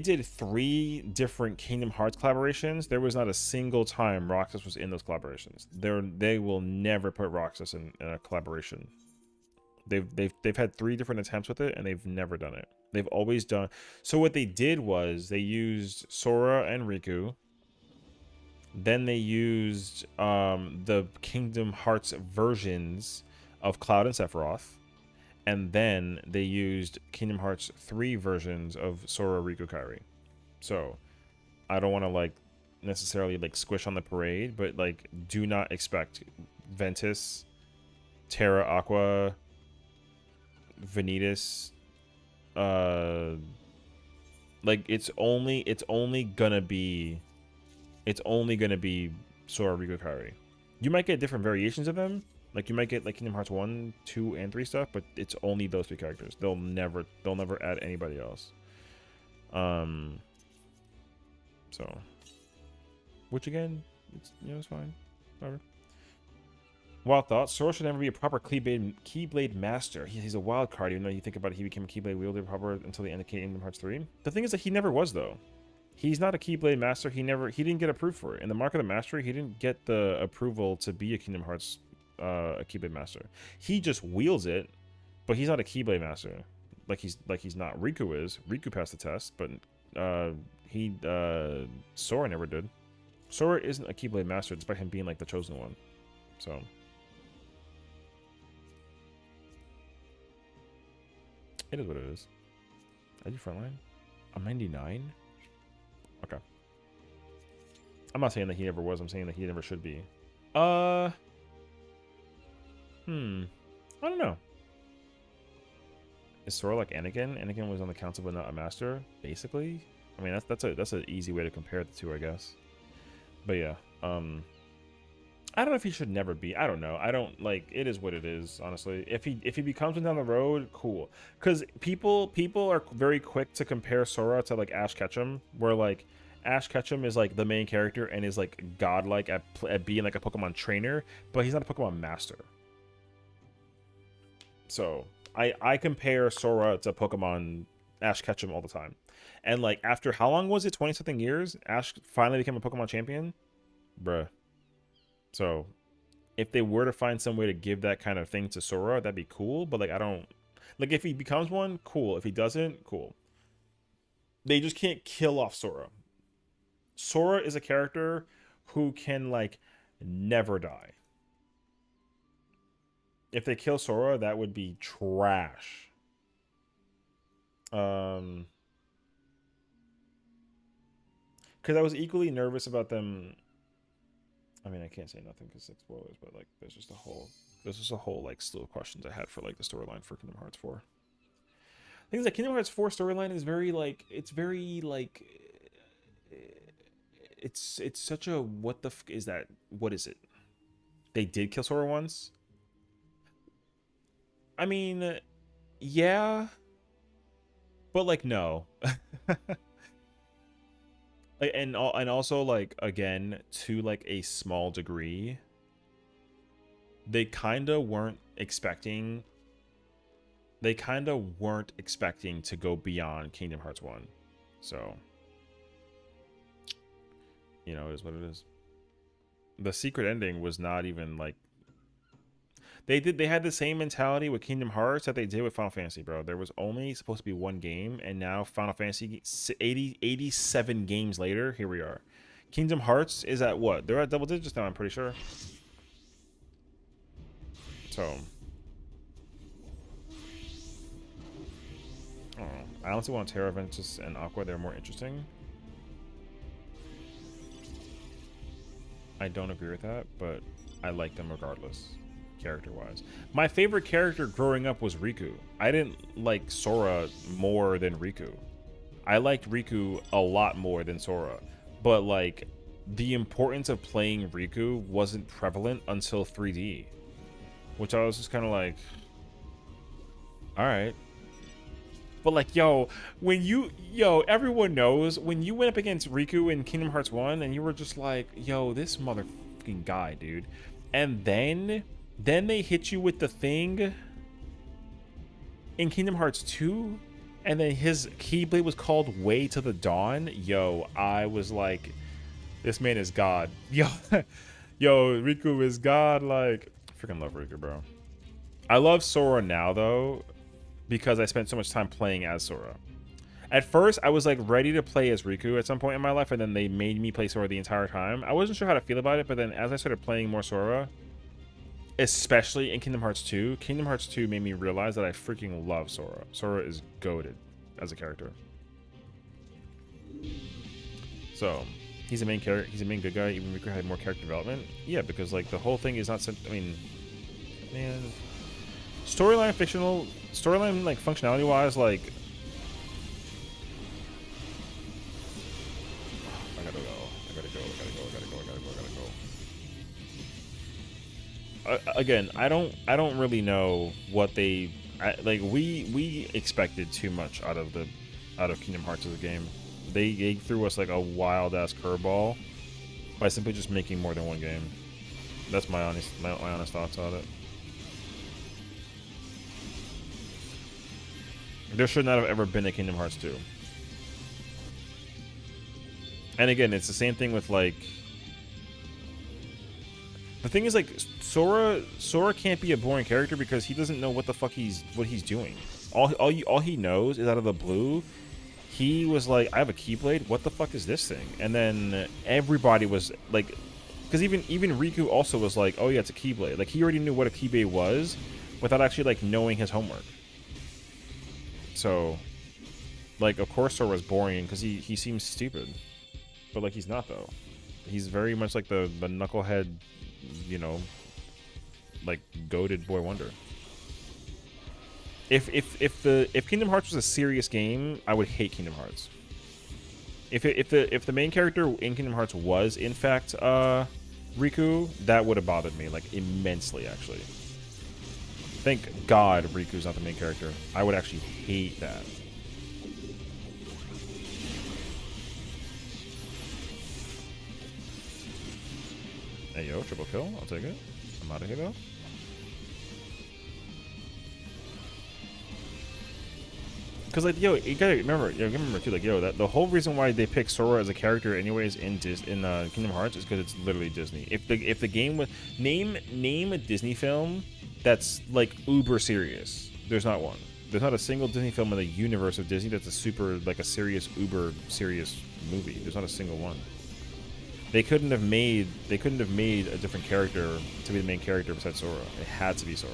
did 3 different Kingdom Hearts collaborations. There was not a single time Roxas was in those collaborations. They will never put Roxas in a collaboration. They've had 3 different attempts with it and they've never done it. They've always done. So what they did was they used Sora and Riku. Then they used the Kingdom Hearts versions of Cloud and Sephiroth. And then they used Kingdom Hearts 3 versions of Sora, Riku, Kairi. So I don't want to like necessarily like squish on the parade, but like do not expect Ventus, Terra, Aqua, Vanitas, like it's only gonna be Sora, Riku, Kairi. You might get different variations of them. Like you might get like Kingdom Hearts 1, 2, and 3 stuff, but it's only those 3 characters. They'll never add anybody else. So, which again, it's it's fine. Whatever. Wild thoughts. Sora should never be a proper Keyblade master. He's a wild card, even though you think about it, he became a Keyblade wielder proper until the end of Kingdom Hearts 3. The thing is that he never was though. He's not a Keyblade master. He didn't get approved for it. In the Mark of the Mastery, he didn't get the approval to be a Kingdom Hearts a Keyblade master. He just wields it, but he's not a Keyblade master. Like he's not. Riku is. Riku passed the test, but Sora never did. Sora isn't a Keyblade master despite him being like the chosen one. So it is what it is. I do frontline. I'm 99. Okay. I'm not saying that he never was. I'm saying that he never should be. I don't know. Is Sora like Anakin? Anakin was on the council but not a master, basically. I mean, that's an easy way to compare the two, I guess. But yeah, I don't know if he should never be. I don't know. I don't like. It is what it is, honestly. If he becomes one down the road, cool. Because people are very quick to compare Sora to like Ash Ketchum, where like Ash Ketchum is like the main character and is like godlike at being like a Pokemon trainer, but he's not a Pokemon master. So I compare Sora to Pokemon Ash Ketchum all the time. And like after how long was it? 20-something years? Ash finally became a Pokemon champion? Bruh. So if they were to find some way to give that kind of thing to Sora, that'd be cool. But like I don't like if he becomes one, cool. If he doesn't, cool. They just can't kill off Sora. Sora is a character who can like never die. If they kill Sora, that would be trash. Because I was equally nervous about them. I mean, I can't say nothing because it's spoilers, but like, there's just a whole like slew of questions I had for like the storyline for Kingdom Hearts 4. Things like Kingdom Hearts 4 storyline is very like, it's such a what the f is that? What is it? They did kill Sora once. I mean, yeah, but like no. And also like again to like a small degree, they kind of weren't expecting to go beyond Kingdom Hearts 1. So, you know, it is what it is. the secret ending was not even like they had the same mentality with Kingdom Hearts that they did with Final Fantasy, bro. There was only supposed to be one game, and now Final Fantasy 87 games later, here we are. Kingdom Hearts is at what? They're at double digits now, I'm pretty sure. So I honestly want Terra Ventus and Aqua. They're more interesting. I don't agree with that, but I like them regardless, character-wise. My favorite character growing up was Riku. I didn't like Sora more than Riku. I liked Riku a lot more than Sora, but like the importance of playing Riku wasn't prevalent until 3D, which I was just kind of like, all right. But like, yo, everyone knows when you went up against Riku in Kingdom Hearts 1 and you were just like, yo, this motherfucking guy, dude. And then they hit you with the thing in Kingdom Hearts 2, and then his Keyblade was called Way to the Dawn. Yo, I was like, this man is God. Yo, Riku is God. Like, I freaking love Riku, bro. I love Sora now, though, because I spent so much time playing as Sora. At first, I was like ready to play as Riku at some point in my life, and then they made me play Sora the entire time. I wasn't sure how to feel about it, but then as I started playing more Sora, especially in Kingdom Hearts 2, Kingdom Hearts 2 made me realize that I freaking love Sora. Sora is goated as a character. So, he's a main character. He's a main good guy. Even Riku had more character development. Yeah, because like the whole thing is not. I mean, man, storyline like functionality wise, like I gotta go. Again, I don't really know what they like. We expected too much out of Kingdom Hearts as a game. They threw us like a wild ass curveball by simply just making more than one game. That's my honest thoughts on it. There should not have ever been a Kingdom Hearts 2. And again, it's the same thing with like. The thing is, like, Sora can't be a boring character because he doesn't know what the fuck he's doing. All he knows is out of the blue, he was like, I have a Keyblade. What the fuck is this thing? And then everybody was like, because even Riku also was like, oh yeah, it's a Keyblade. Like he already knew what a Keyblade was without actually like knowing his homework. So, like, of course Sora was boring because he seems stupid, but like he's not though. He's very much like the knucklehead, you know, like goated boy wonder. If Kingdom Hearts was a serious game, I would hate Kingdom Hearts. If the main character in Kingdom Hearts was in fact Riku, that would have bothered me like immensely actually. Thank God Riku's not the main character. I would actually hate that. Hey yo, triple kill. I'll take it. I'm out of here though. Because like yo, you gotta remember too. Like yo, that the whole reason why they pick Sora as a character anyways in Kingdom Hearts is because it's literally Disney. If the game was name a Disney film that's like uber serious, there's not one. There's not a single Disney film in the universe of Disney that's a super like a serious uber serious movie. There's not a single one. They couldn't have made a different character to be the main character besides Sora. It had to be Sora,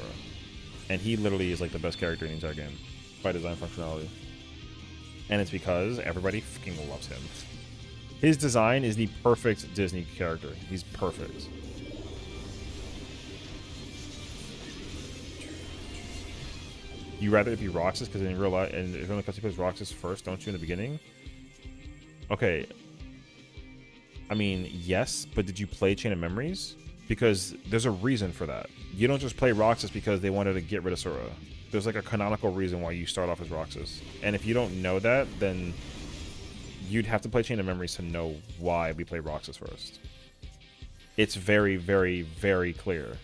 and he literally is like the best character in the entire game by design functionality. And it's because everybody fucking loves him. His design is the perfect Disney character. He's perfect. You rather it be Roxas because in real life, and if only because he plays Roxas first, don't you in the beginning? Okay. I mean, yes, but did you play Chain of Memories? Because there's a reason for that. You don't just play Roxas because they wanted to get rid of Sora. There's like a canonical reason why you start off as Roxas. And if you don't know that, then you'd have to play Chain of Memories to know why we play Roxas first. It's very, very, very clear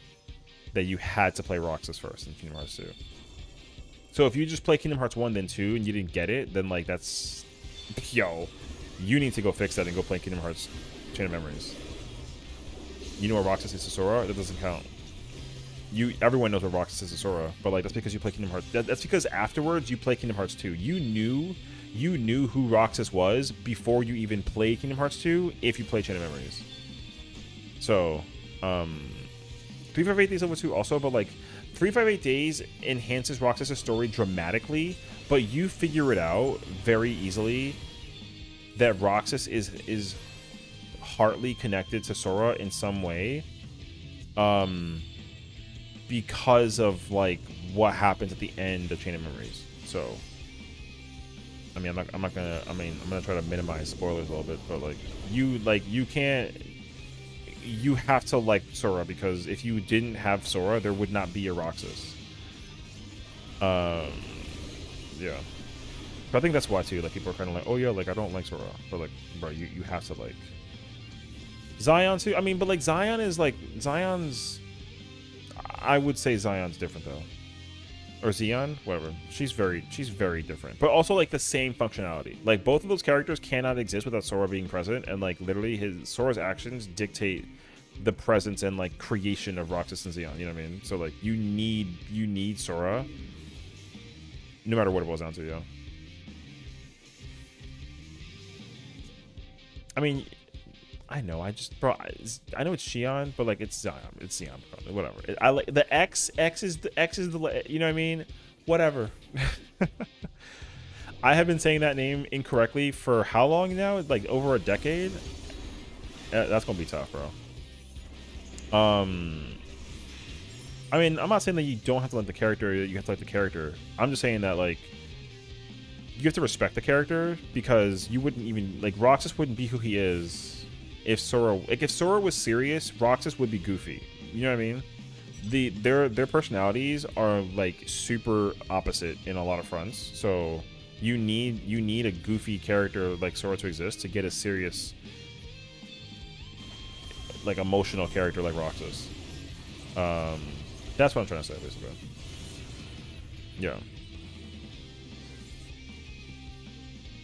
that you had to play Roxas first in Kingdom Hearts 2. So if you just play Kingdom Hearts 1 then 2 and you didn't get it, then like that's... Yo, you need to go fix that and go play Kingdom Hearts Chain of Memories. You know what Roxas is to Sora? That doesn't count. Everyone knows what Roxas is to Sora, but like that's because you play Kingdom Hearts. That's because afterwards you play Kingdom Hearts 2. You knew who Roxas was before you even played Kingdom Hearts 2 if you play Chain of Memories. So, 358 Days Over 2 also, but like 358 Days enhances Roxas' story dramatically, but you figure it out very easily that Roxas is heartily connected to Sora in some way, because of like what happens at the end of Chain of Memories. So, I mean, I'm gonna try to minimize spoilers a little bit, but like you have to like Sora, because if you didn't have Sora, there would not be a Roxas. Yeah. But I think that's why too. Like people are kind of like, oh yeah, like I don't like Sora, but like, bro, you have to like Zion too. I mean, but like Zion's. I would say Zion's different though, or Xeon, whatever. She's very different, but also like the same functionality. Like both of those characters cannot exist without Sora being present, and like literally Sora's actions dictate the presence and like creation of Roxas and Xeon. You know what I mean? So like you need Sora, no matter what it boils down to. Yeah. I mean, I know. I know it's Xion, but like it's Zion. It's Xion. Whatever. I like the X. X is the. You know what I mean? Whatever. I have been saying that name incorrectly for how long now? Like over a decade. That's gonna be tough, bro. I mean, I'm not saying that you don't have to like the character. You have to like the character. I'm just saying that like you have to respect the character, because you wouldn't even like Roxas wouldn't be who he is if Sora was serious. Roxas would be goofy. You know what I mean? Their personalities are like super opposite in a lot of fronts. So you need a goofy character like Sora to exist to get a serious, like emotional character like Roxas. That's what I'm trying to say, basically. Yeah.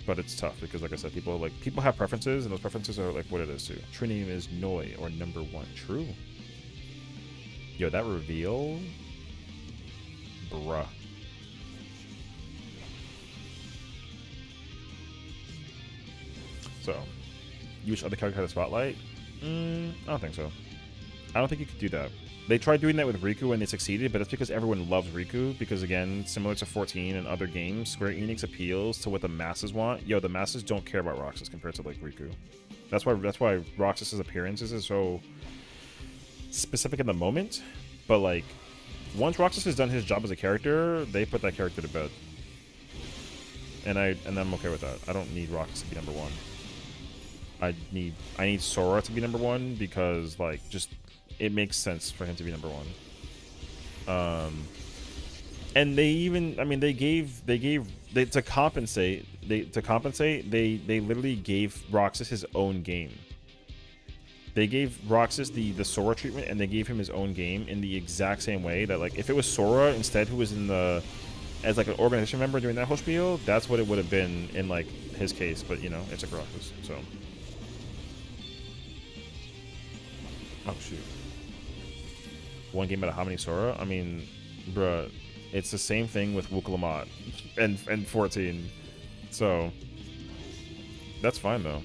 But it's tough because, like I said, people have preferences, and those preferences are like what it is too. True name is Noi, or number one. True. Yo, that reveal, bruh. So, you wish other character had a spotlight? I don't think so. I don't think you could do that. They tried doing that with Riku and they succeeded, but that's because everyone loves Riku, because again, similar to 14 and other games, Square Enix appeals to what the masses want. Yo, the masses don't care about Roxas compared to like Riku. That's why Roxas's appearances is so specific in the moment, but like once Roxas has done his job as a character, they put that character to bed. And I'm okay with that. I don't need Roxas to be number one. I need Sora to be number one, because like just it makes sense for him to be number one. And they even, I mean, they to compensate, they literally gave Roxas his own game. They gave Roxas the Sora treatment, and they gave him his own game in the exact same way that, like, if it was Sora instead who was in the as like an organization member during that whole spiel, that's what it would have been in like his case. But you know, it's a Roxas, so. Oh shoot. One game out of how many Sora? I mean, bruh, it's the same thing with Wukalamat and 14. So that's fine though.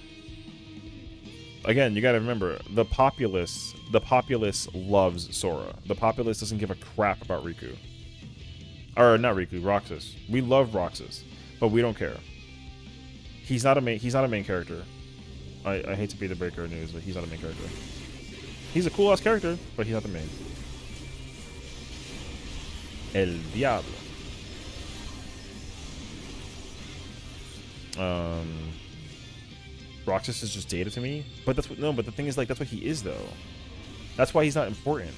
Again, you gotta remember, the populace loves Sora. The populace doesn't give a crap about Riku. Or not Riku, Roxas. We love Roxas, but we don't care. He's not a main character. I hate to be the breaker of news, but he's not a main character. He's a cool ass character, but he's not the main. El Diablo. Roxas is just data to me, but that's what, no, but the thing is, like, that's what he is though. That's why he's not important.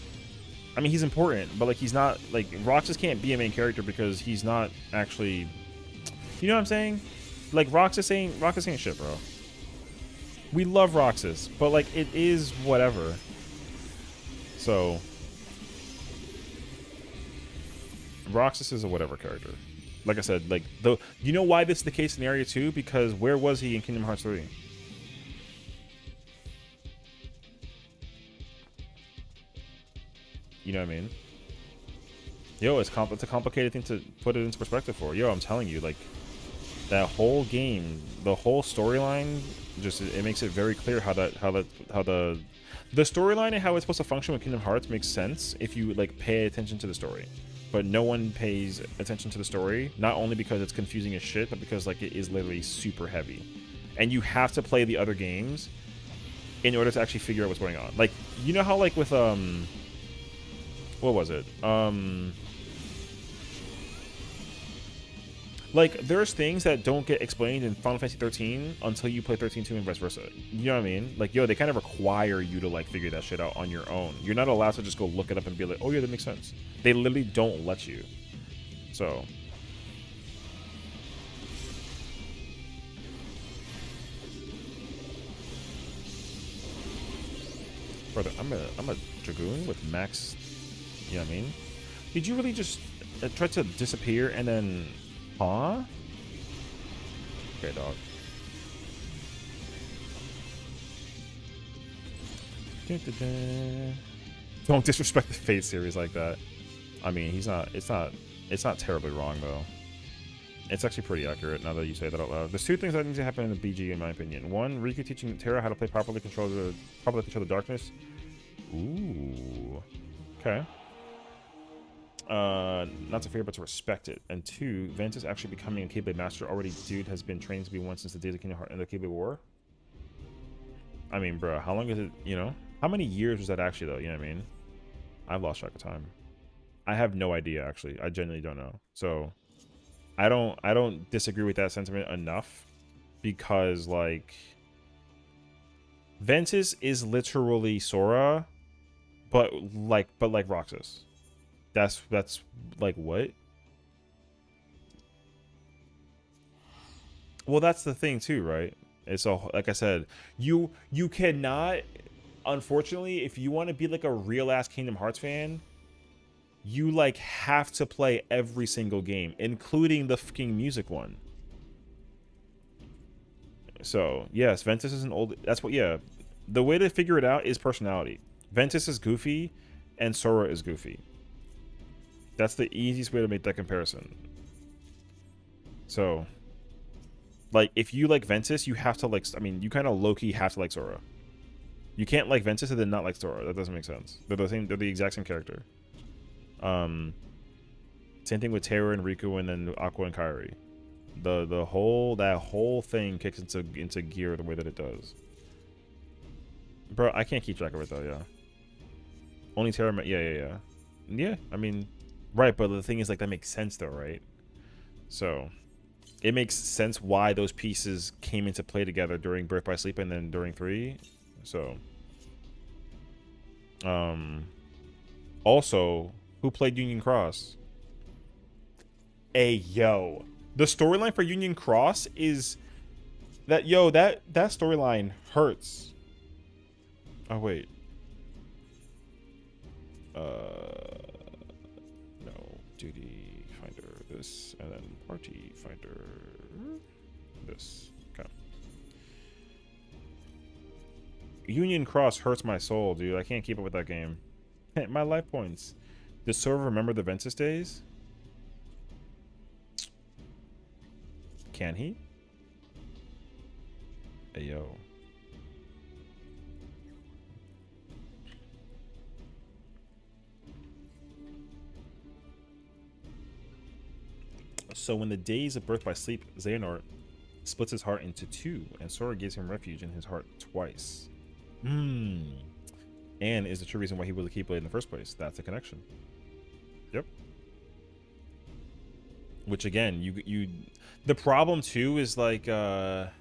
I mean, he's important, but like he's not, like, Roxas can't be a main character because he's not actually, you know what I'm saying? Like Roxas ain't shit, bro. We love Roxas, but like it is whatever. So Roxas is a whatever character. Like I said, like you know why this is the case in Area 2? Because where was he in Kingdom Hearts 3? You know what I mean? Yo, it's a complicated thing to put it into perspective for. Yo, I'm telling you, like, that whole game, the whole storyline, just it makes it very clear how the storyline and how it's supposed to function with Kingdom Hearts makes sense if you like pay attention to the story. But no one pays attention to the story, not only because it's confusing as shit, but because like it is literally super heavy, and you have to play the other games in order to actually figure out what's going on. Like, you know how like with what was it? Like, there's things that don't get explained in Final Fantasy 13 until you play 13-2 and vice versa. You know what I mean? Like, yo, they kind of require you to, like, figure that shit out on your own. You're not allowed to just go look it up and be like, oh, yeah, that makes sense. They literally don't let you. So... brother, I'm a Dragoon with max... You know what I mean? Did you really just try to disappear and then... Huh? Okay, dog. Don't disrespect the Fate series like that. I mean, he's not. It's not terribly wrong though. It's actually pretty accurate now that you say that out loud. There's two things that need to happen in the BG, in my opinion. One, Riku teaching Terra how to play properly control the darkness. Ooh. Okay. Not to fear but to respect it. And two, Ventus actually becoming a Keyblade master. Already dude has been trained to be one since the days of Kingdom Hearts and the Keyblade War. I mean, bro, how long is it, you know? How many years was that actually though, you know what I mean? I've lost track of time. I have no idea actually. I genuinely don't know. So I don't disagree with that sentiment enough, because like Ventus is literally Sora, but like Roxas. That's like what? Well, that's the thing too, right? It's all, like I said, you cannot, unfortunately, if you want to be like a real ass Kingdom Hearts fan, you like have to play every single game, including the fucking music one. So yes, Ventus is an old. That's what. Yeah, the way to figure it out is personality. Ventus is goofy, and Sora is goofy. That's the easiest way to make that comparison. So, like, if you like Ventus, you have to like, I mean, you kind of low-key have to like Sora. You can't like Ventus and then not like Sora. That doesn't make sense. They're the same. They're the exact same character. Same thing with Terra and Riku, and then Aqua and Kairi. That whole thing kicks into gear the way that it does. Bro, I can't keep track of it though. Yeah. Only Terra. Yeah. I mean. Right, but the thing is, like, that makes sense though, right? So it makes sense why those pieces came into play together during Birth by Sleep and then during 3. So also, who played Union Cross? Hey yo, the storyline for Union Cross is that, yo, that storyline hurts. Oh wait, duty finder this, and then party finder this. Okay. Union Cross hurts my soul, dude. I can't keep up with that game. My life points. Does Sora remember the Ventus days? Can he? Hey yo. So in the days of Birth by Sleep, Xehanort splits his heart into 2, and Sora gives him refuge in his heart twice. And is the true reason why he was a Keyblade in the first place. That's a connection. Yep. Which again, you the problem too is like I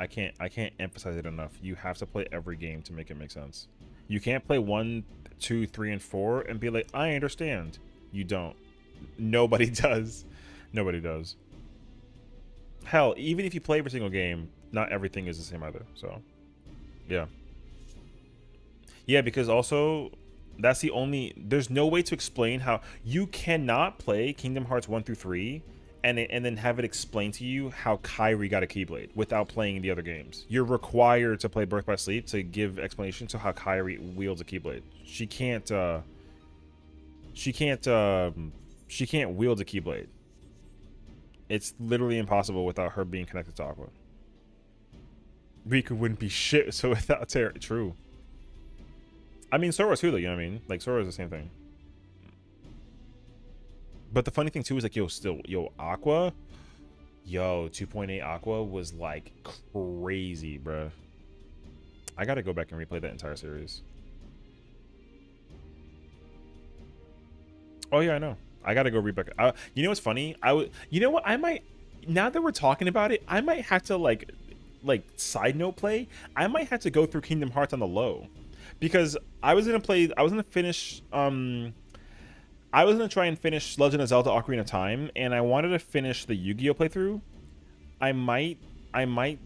can't emphasize it enough. You have to play every game to make it make sense. You can't play 1, 2, 3, and 4 and be like, I understand. You don't. Nobody does. Nobody does. Hell, even if you play every single game, not everything is the same either. So, yeah. Yeah, because also, there's no way to explain how you cannot play Kingdom Hearts 1 through 3 and then have it explain to you how Kyrie got a Keyblade without playing the other games. You're required to play Birth by Sleep to give explanation to how Kyrie wields a Keyblade. She can't wield a Keyblade. It's literally impossible without her being connected to Aqua. Riku wouldn't be shit so without Terra. True. I mean, Sora too, though, you know what I mean? Like, Sora is the same thing. But the funny thing too is like, yo, Aqua, 2.8 Aqua was like crazy, bruh. I gotta go back and replay that entire series. Oh yeah, I know. I gotta go read back. You know what's funny? You know what? I might, now that we're talking about it, I might have to like side note play. I might have to go through Kingdom Hearts on the low, because I was gonna finish. I was gonna try and finish Legend of Zelda: Ocarina of Time, and I wanted to finish the Yu-Gi-Oh playthrough. I might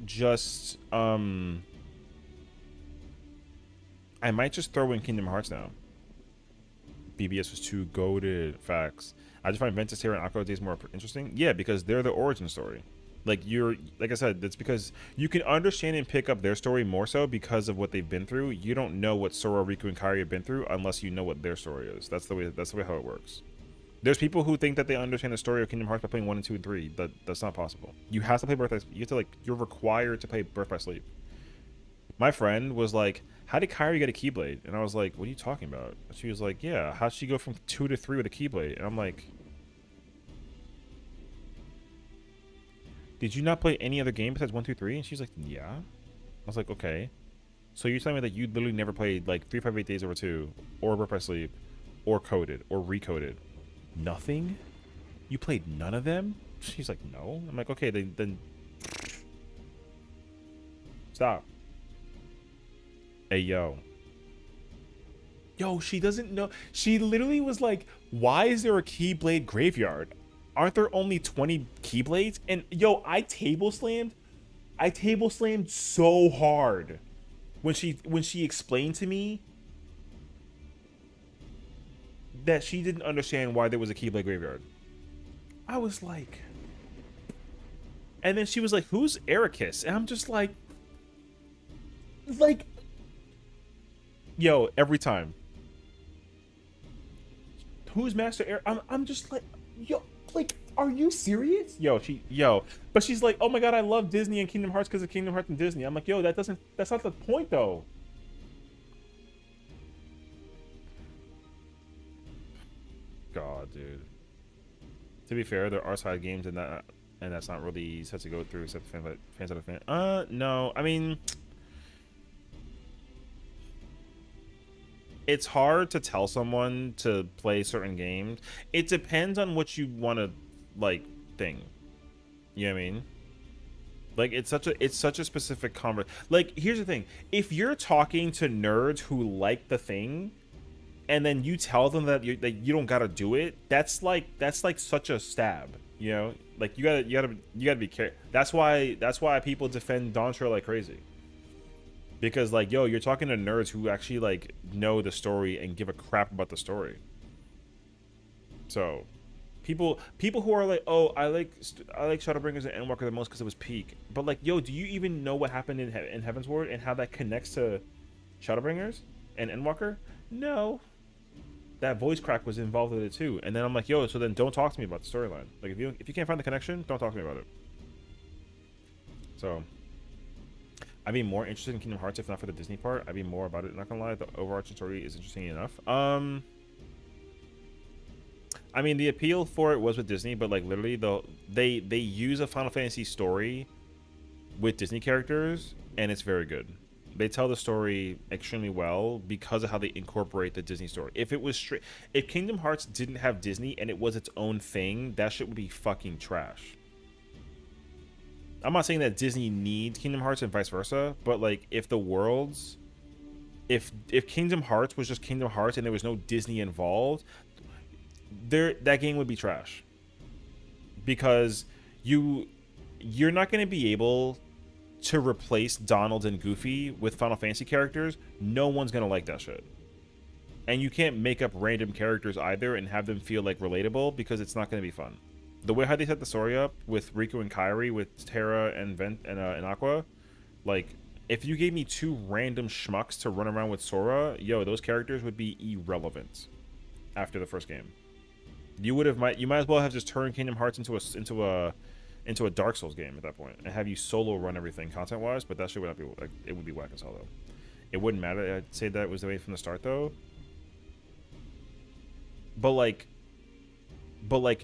just throw in Kingdom Hearts now. BBS was too goated. Facts. I just find Ventus Terra and Aqua Days more interesting. Yeah, because they're the origin story. Like I said, that's because you can understand and pick up their story more so because of what they've been through. You don't know what Sora, Riku, and Kairi have been through unless you know what their story is. That's the way how it works. There's people who think that they understand the story of Kingdom Hearts by playing 1 and 2 and 3. That's not possible. You have to play Birth by Sleep. You have to you're required to play Birth by Sleep. My friend was like, "How did Kairi get a Keyblade?" And I was like, "What are you talking about?" She was like, "Yeah, how'd she go from 2 to 3 with a Keyblade?" And I'm like, "Did you not play any other game besides 1, 2, 3?" And she's like, "Yeah." I was like, "Okay. So you're telling me that you literally never played like 358 Days Over 2 or Birth by Sleep or Coded or Recoded? Nothing? You played none of them?" She's like, "No." I'm like, "Okay, then stop." Hey, yo, she doesn't know. She literally was like, "Why is there a Keyblade graveyard? Aren't there only 20 Keyblades?" And yo, I table slammed so hard when she explained to me that she didn't understand why there was a Keyblade graveyard. I was like, and then she was like, "Who's Ericus?" And I'm just like, yo, every time. Who's Master Eric? I'm just like, yo, like, are you serious? But she's like, "Oh my god, I love Disney and Kingdom Hearts because of Kingdom Hearts and Disney." I'm like, yo, that's not the point though. God, dude. To be fair, there are side games and that's not really set to go through except fans of the fan. No, I mean, it's hard to tell someone to play certain games. It depends on what you want to thing. You know what I mean? Like, it's such a specific conversation. Like, here's the thing: if you're talking to nerds who like the thing, and then you tell them that you don't gotta do it, that's like such a stab. You know, like you gotta be careful. That's why people defend dawntrail like crazy. Because you're talking to nerds who actually know the story and give a crap about the story. So, people who are like, "Oh, I like Shadowbringers and Endwalker the most because it was peak." But do you even know what happened in Heaven's Ward and how that connects to Shadowbringers and Endwalker? No. That voice crack was involved with it too. And then I'm like, yo, so then don't talk to me about the storyline. Like, if you can't find the connection, don't talk to me about it. So, I'd be more interested in Kingdom Hearts if not for the Disney part. I'd be more about it. Not gonna lie, the overarching story is interesting enough. I mean, the appeal for it was with Disney, but literally they use a Final Fantasy story with Disney characters, and it's very good. They tell the story extremely well because of how they incorporate the Disney story. If it was straight, if Kingdom Hearts didn't have Disney and it was its own thing, that shit would be fucking trash. I'm not saying that Disney needs Kingdom Hearts and vice versa, but if the worlds, if Kingdom Hearts was just Kingdom Hearts and there was no Disney involved, that game would be trash. Because you're not going to be able to replace Donald and Goofy with Final Fantasy characters. No one's going to like that shit. And you can't make up random characters either and have them feel relatable, because it's not going to be fun. the way how they set the story up with Riku and Kairi, with Terra and and Aqua, like if you gave me 2 random schmucks to run around with Sora, yo, those characters would be irrelevant after the first game. You might as well have just turned Kingdom Hearts into a Dark Souls game at that point and have you solo run everything content wise. But that shit would not be like, it would be whack as hell though. It wouldn't matter. I'd say that was the way from the start though. But like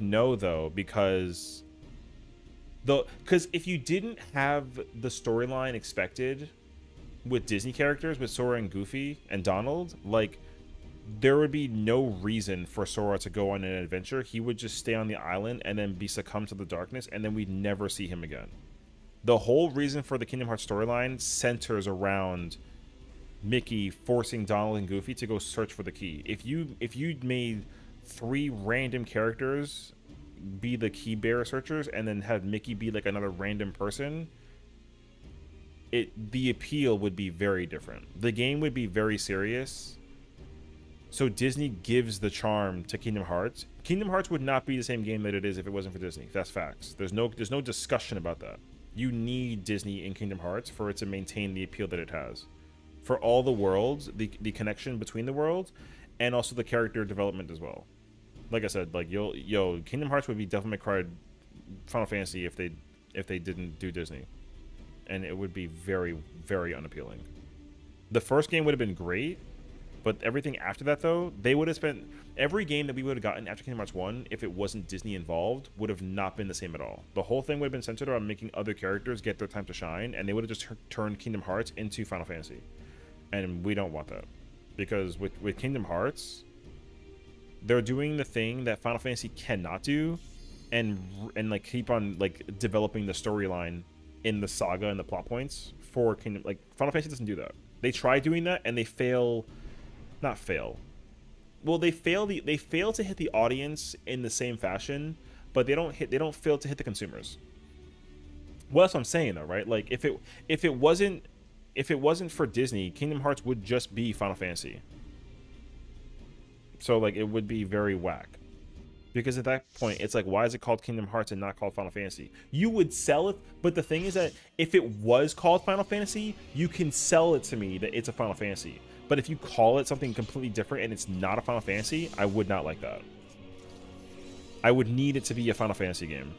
no though, because if you didn't have the storyline expected with Disney characters, with Sora and Goofy and Donald, like there would be no reason for Sora to go on an adventure. He would just stay on the island and then be succumbed to the darkness, and then we'd never see him again. The whole reason for the Kingdom Hearts storyline centers around Mickey forcing Donald and Goofy to go search for the key. If you made 3 random characters be the key bearer searchers and then have Mickey be like another random person, the appeal would be very different. The game would be very serious. So Disney gives the charm to Kingdom Hearts. Kingdom Hearts would not be the same game that it is if it wasn't for Disney. That's facts. There's no discussion about that. You need Disney in Kingdom Hearts for it to maintain the appeal that it has. For all the worlds, the connection between the worlds, and also the character development as well. Like I said, like Kingdom Hearts would be Devil May Cry, Final Fantasy if they didn't do Disney, and it would be very, very unappealing. The first game would have been great, but everything after that though, they would have spent every game that we would have gotten after Kingdom Hearts 1, if it wasn't Disney involved, would have not been the same at all. The whole thing would have been centered around making other characters get their time to shine, and they would have just turned Kingdom Hearts into Final Fantasy, and we don't want that, because with Kingdom Hearts, they're doing the thing that Final Fantasy cannot do, and like keep on like developing the storyline in the saga and the plot points for Kingdom. Like Final Fantasy doesn't do that. They try doing that and they fail. Not fail. Well, they fail to hit the audience in the same fashion, but they don't fail to hit the consumers. Well, that's what I'm saying though, right? Like if it wasn't for Disney, Kingdom Hearts would just be Final Fantasy. So like it would be very whack. Because at that point, it's like, why is it called Kingdom Hearts and not called Final Fantasy? You would sell it, but the thing is that if it was called Final Fantasy, you can sell it to me that it's a Final Fantasy. But if you call it something completely different and it's not a Final Fantasy, I would not like that. I would need it to be a Final Fantasy game,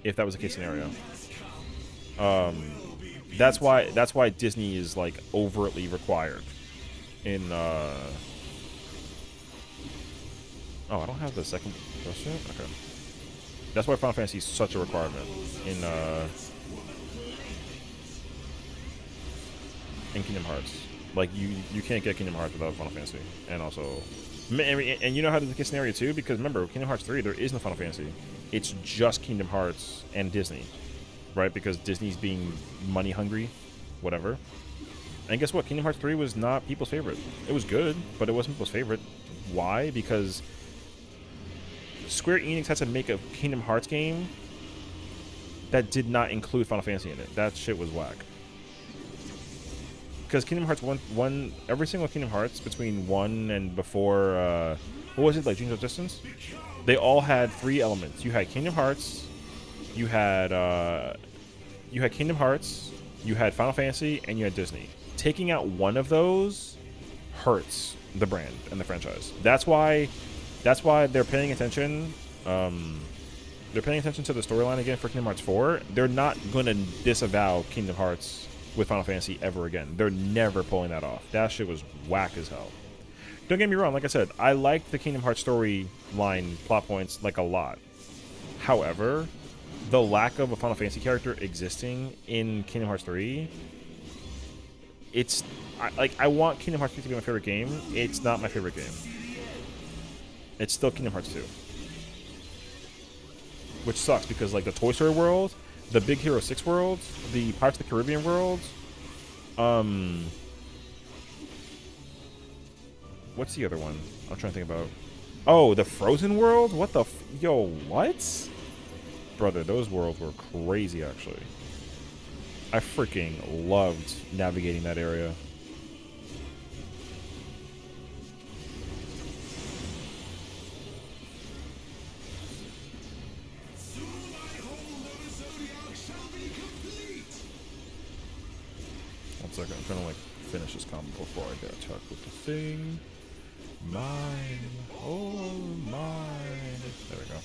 if that was the case scenario. That's why Disney is like overtly required in. Oh, I don't have the second question. Okay, that's why Final Fantasy is such a requirement in Kingdom Hearts. Like you can't get Kingdom Hearts without Final Fantasy, and also, and you know how to get scenario too, because remember Kingdom Hearts 3, there is no Final Fantasy. It's just Kingdom Hearts and Disney, right? Because Disney's being money hungry, whatever. And guess what? Kingdom Hearts 3 was not people's favorite. It was good, but it wasn't people's favorite. Why? Because Square Enix had to make a Kingdom Hearts game that did not include Final Fantasy in it. That shit was whack. Because Kingdom Hearts 1, every single Kingdom Hearts between 1 and before, what was it, like Dreams of Distance? They all had 3 elements. You had Kingdom Hearts, you had Kingdom Hearts, you had Final Fantasy, and you had Disney. Taking out one of those hurts the brand and the franchise. That's why they're paying attention. They're paying attention to the storyline again for Kingdom Hearts 4. They're not going to disavow Kingdom Hearts with Final Fantasy ever again. They're never pulling that off. That shit was whack as hell. Don't get me wrong, like I said, I liked the Kingdom Hearts storyline plot points like a lot. However, the lack of a Final Fantasy character existing in Kingdom Hearts 3, I want Kingdom Hearts 3 to be my favorite game. It's not my favorite game. It's still Kingdom Hearts 2. Which sucks because like the Toy Story world, the Big Hero 6 world, the Pirates of the Caribbean world, what's the other one? I'm trying to think about. Oh, the Frozen world? What the yo, what? Brother, those worlds were crazy actually. I freaking loved navigating that area. second. I'm trying to like finish this combo before I get attacked with the thing. Mine. Oh, mine. There we go.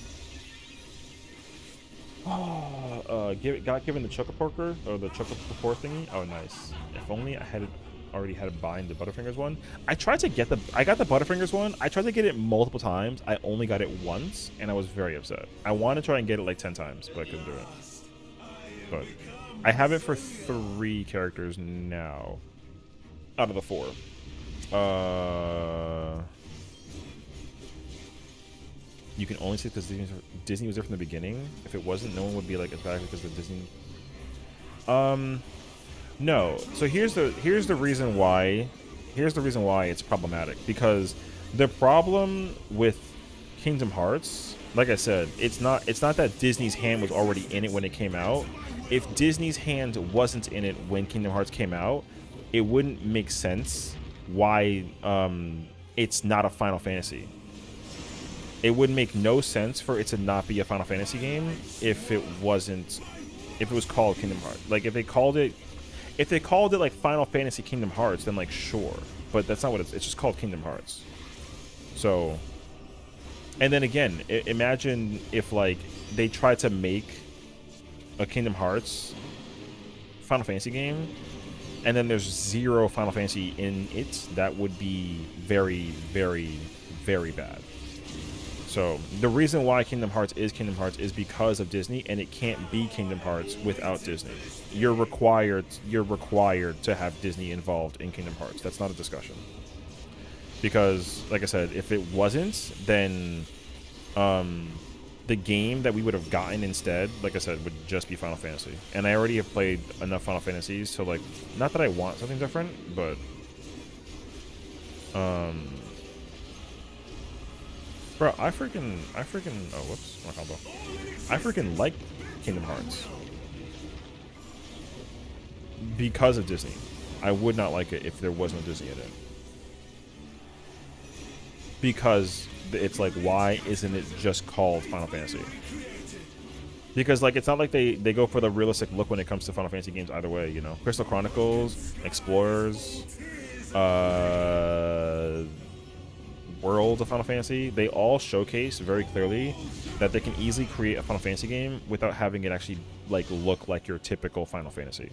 Oh, got given the Chocoporker or the Chocopore thingy. Oh, nice. If only I had already had to bind the Butterfingers one. I got the Butterfingers one. I tried to get it multiple times. I only got it once, and I was very upset. I want to try and get it like 10 times, but I couldn't do it. But I have it for 3 characters now, out of the 4. You can only see because Disney was there from the beginning. If it wasn't, no one would be like as bad because of Disney. No. So here's the reason why. Here's the reason why it's problematic. Because the problem with Kingdom Hearts, like I said, it's not that Disney's hand was already in it when it came out. If Disney's hand wasn't in it when Kingdom Hearts came out, it wouldn't make sense why it's not a Final Fantasy. It would make no sense for it to not be a Final Fantasy game if it was called Kingdom Hearts. Like if they called it like Final Fantasy Kingdom Hearts, then like sure, but that's not what it's just called Kingdom Hearts. So, and then again, imagine if like they tried to make a Kingdom Hearts Final Fantasy game, and then there's 0 Final Fantasy in it. That would be very, very, very bad. So the reason why Kingdom Hearts is because of Disney, and it can't be Kingdom Hearts without Disney. You're required to have Disney involved in Kingdom Hearts. That's not a discussion. Because, like I said, if it wasn't, then the game that we would have gotten instead, like I said, would just be Final Fantasy. And I already have played enough Final Fantasies, so like, not that I want something different, but bro, I freaking oh whoops, my combo. I freaking like Kingdom Hearts because of Disney. I would not like it if there was no Disney in it. Because it's like, why isn't it just called Final Fantasy? Because like it's not like they go for the realistic look when it comes to Final Fantasy games either way, you know. Crystal Chronicles, Explorers, World of Final Fantasy, they all showcase very clearly that they can easily create a Final Fantasy game without having it actually like look like your typical Final Fantasy.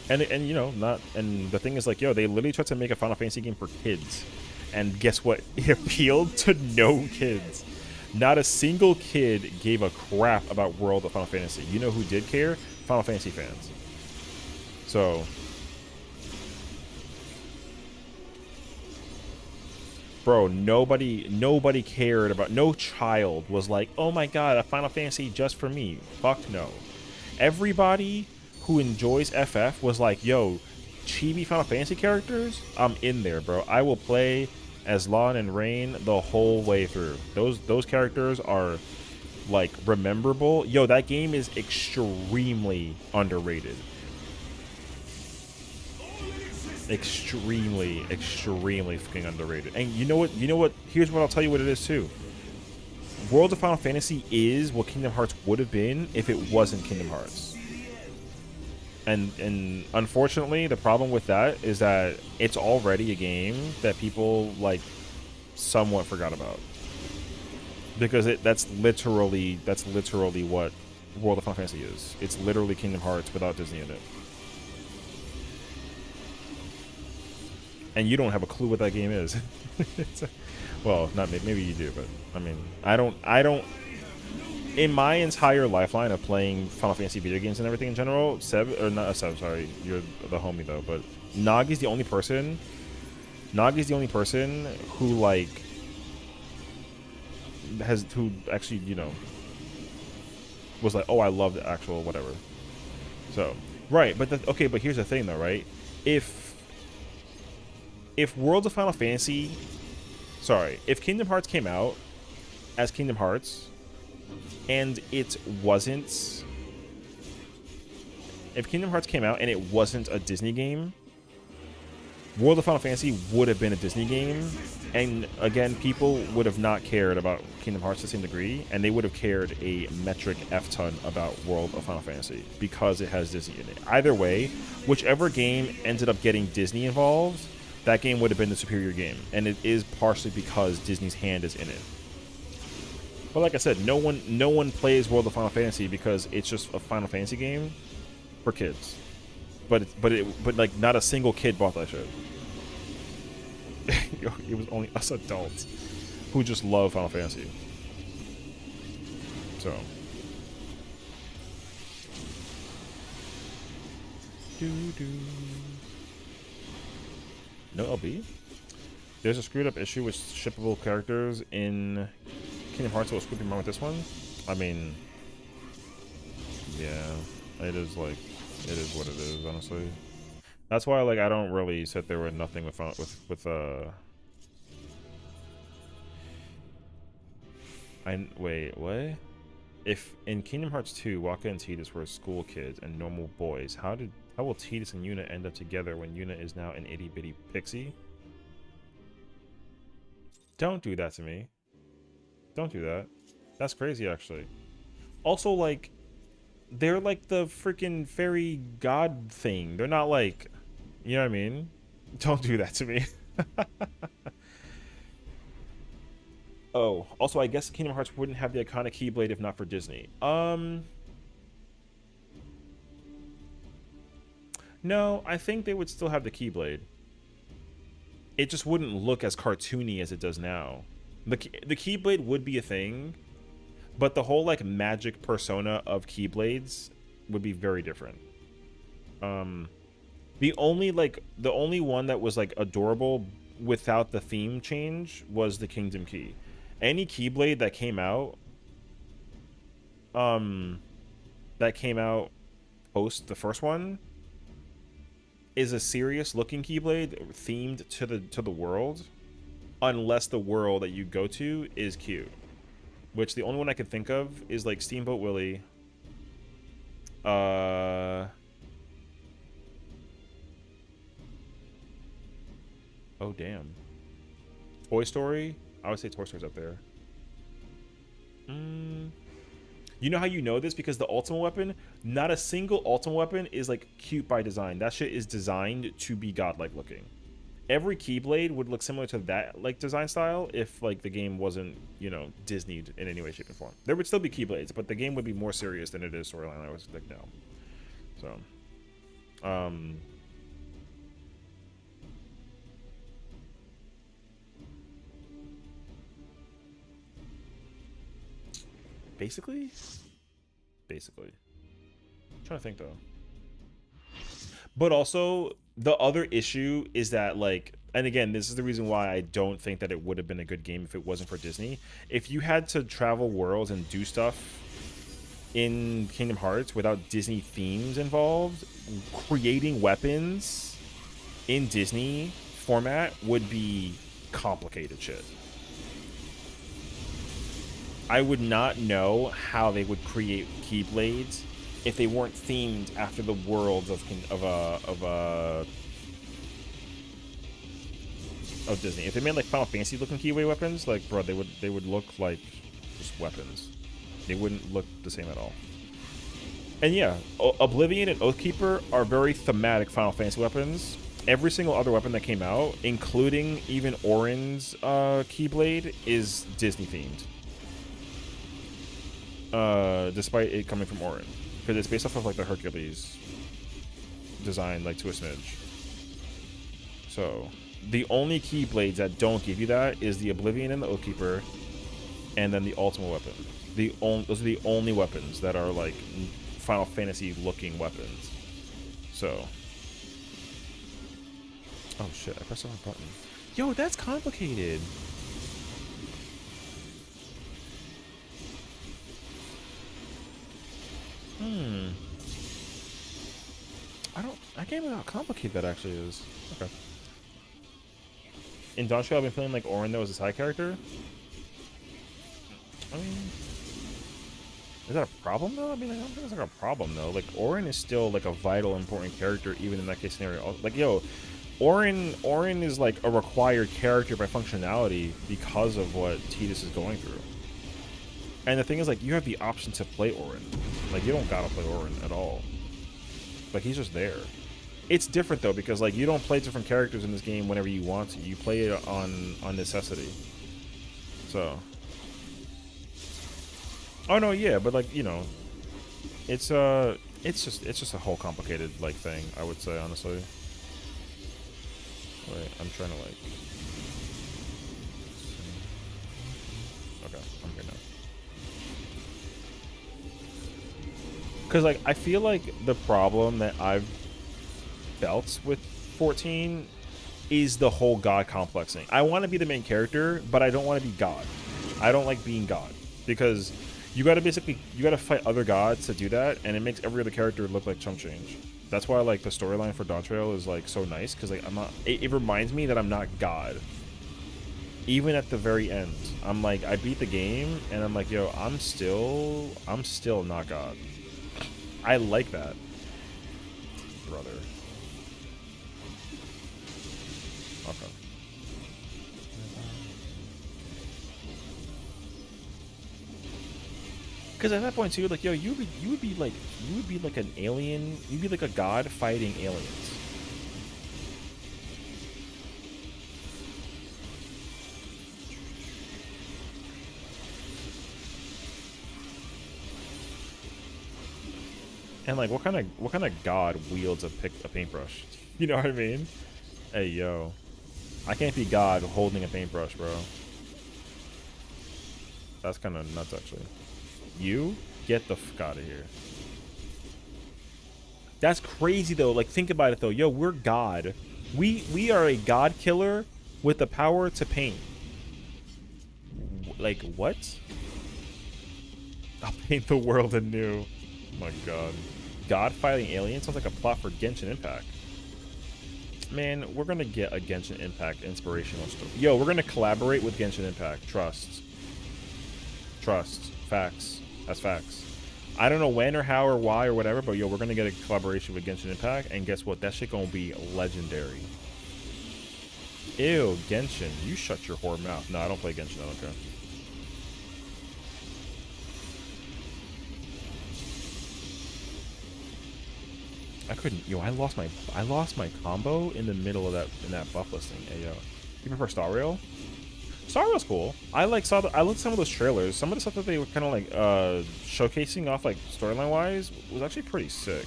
And you know, and the thing is like, yo, they literally tried to make a Final Fantasy game for kids. And guess what? It appealed to no kids. Not a single kid gave a crap about World of Final Fantasy. You know who did care? Final Fantasy fans. So bro, nobody cared about. No child was like, oh my god, a Final Fantasy just for me. Fuck no. Everybody who enjoys FF was like, yo, chibi Final Fantasy characters, I'm in there, bro. I will play as Lon and Rain the whole way through. Those characters are like rememberable. Yo, that game is extremely underrated. Extremely fucking underrated. And you know what, here's what I'll tell you what it is too. World of Final Fantasy is what Kingdom Hearts would have been if it wasn't Kingdom Hearts. And unfortunately, the problem with that is that it's already a game that people like somewhat forgot about. Because that's literally what World of Final Fantasy is. It's literally Kingdom Hearts without Disney in it. And you don't have a clue what that game is. Well, not maybe you do, but I mean, I don't. In my entire lifeline of playing Final Fantasy video games and everything in general, Seb, sorry, you're the homie though, but Nagi's the only person who like who actually, you know, was like, oh, I love the actual whatever. So right, but but here's the thing though, right? If World of Final Fantasy, if Kingdom Hearts came out as Kingdom Hearts, and it wasn't, if Kingdom Hearts came out and it wasn't a Disney game, World of Final Fantasy would have been a Disney game, and again, people would have not cared about Kingdom Hearts to the same degree, and they would have cared a metric F-ton about World of Final Fantasy because it has Disney in it. Either way, whichever game ended up getting Disney involved, that game would have been the superior game, and it is partially because Disney's hand is in it. But like I said, no one plays World of Final Fantasy because it's just a Final Fantasy game for kids. But like not a single kid bought that shit. It was only us adults who just love Final Fantasy. So. No LB? There's a screwed up issue with shippable characters in Kingdom Hearts that will screw me more with this one. I mean, yeah, it is what it is, honestly. That's why, like, I don't really sit there with nothing with wait, what? If in Kingdom Hearts 2, Wakka and Tidus were school kids and normal boys, how will Tidus and Yuna end up together when Yuna is now an itty bitty pixie? Don't do that to me. Don't do that. That's crazy, actually. Also, like, they're like the freaking fairy god thing. They're not like, you know what I mean? Don't do that to me. Oh, also, I guess Kingdom Hearts wouldn't have the iconic Keyblade if not for Disney. No, I think they would still have the Keyblade. It just wouldn't look as cartoony as it does now. The Keyblade would be a thing, but the whole like magic persona of Keyblades would be very different. The only one that was like adorable without the theme change was the Kingdom Key. Any Keyblade that came out post the first one is a serious looking Keyblade themed to the world, unless the world that you go to is cute. Which the only one I could think of is like Steamboat Willie. Oh damn. Toy Story? I would say Toy Story's up there. You know how you know this? Because the Ultimate Weapon, not a single Ultimate Weapon is like cute by design. That shit is designed to be godlike looking. Every Keyblade would look similar to that like design style if like the game wasn't, you know, Disneyed in any way, shape, and form. There would still be Keyblades, but the game would be more serious than it is storyline. I was like, no. So, basically. I'm trying to think though. But also, the other issue is that, like, and again, this is the reason why I don't think that it would have been a good game if it wasn't for Disney. If you had to travel worlds and do stuff in Kingdom Hearts without Disney themes involved, creating weapons in Disney format would be complicated shit. I would not know how they would create Keyblades if they weren't themed after the worlds of Disney. If they made like Final Fantasy looking Keyblade weapons, like bro, they would look like just weapons. They wouldn't look the same at all. And yeah, Oblivion and Oathkeeper are very thematic Final Fantasy weapons. Every single other weapon that came out, including even Auron's Keyblade, is Disney themed. Despite it coming from Auron, because it's based off of like the Hercules design, like to a smidge. So the only Keyblades that don't give you that is the Oblivion and the Oathkeeper, and then the Ultimate Weapon. Those are the only weapons that are like Final Fantasy looking weapons. So, oh shit! I pressed the wrong button. Yo, that's complicated. I can't remember how complicated that actually is. Okay. In dawntrail, I've been feeling like Auron though as a side character. I mean, is that a problem though? I mean, I don't think it's like a problem though. Like Auron is still like a vital, important character even in that case scenario. Like, yo, Orin is like a required character by functionality because of what Tidus is going through. And the thing is, like, you have the option to play Orin. Like, you don't gotta play Orin at all. Like, he's just there. It's different though, because like you don't play different characters in this game whenever you want to. You play it on necessity. So. Oh no, yeah, but like, you know, it's just a whole complicated like thing, I would say, honestly. Wait, I'm trying to like. Okay, I'm here now. Because like I feel like the problem that I've felt with 14 is the whole god complexing. I want to be the main character, but I don't want to be god. I don't like being god because you got to fight other gods to do that, and it makes every other character look like chump change. That's why like the storyline for Dawntrail is like so nice, because like I'm not. It reminds me that I'm not god. Even at the very end, I'm like, I beat the game, and I'm like, yo, I'm still not god. I like that, brother. Okay. Because at that point too, like, yo, you would be like an alien. You'd be like a god fighting aliens. And like, what kind of god wields a paintbrush? You know what I mean? Hey, yo, I can't be god holding a paintbrush, bro. That's kind of nuts, actually. You get the fuck out of here. That's crazy though. Like, think about it though. Yo, we're god. We are a god killer with the power to paint. Like, what? I'll paint the world anew. Oh my god. God fighting aliens sounds like a plot for Genshin Impact. Man, we're gonna get a Genshin Impact inspirational story. Yo, we're gonna collaborate with Genshin Impact. Trust. Facts. That's facts. I don't know when or how or why or whatever, but yo, we're gonna get a collaboration with Genshin Impact, and guess what? That shit gonna be legendary. Ew, Genshin. You shut your whore mouth. No, I don't play Genshin. I don't care. I couldn't. Yo, I lost my combo in the middle of that buff listing. Hey, yo, you prefer Star Rail? Star Rail's cool. I looked at some of those trailers. Some of the stuff that they were kind of like showcasing off like storyline wise was actually pretty sick.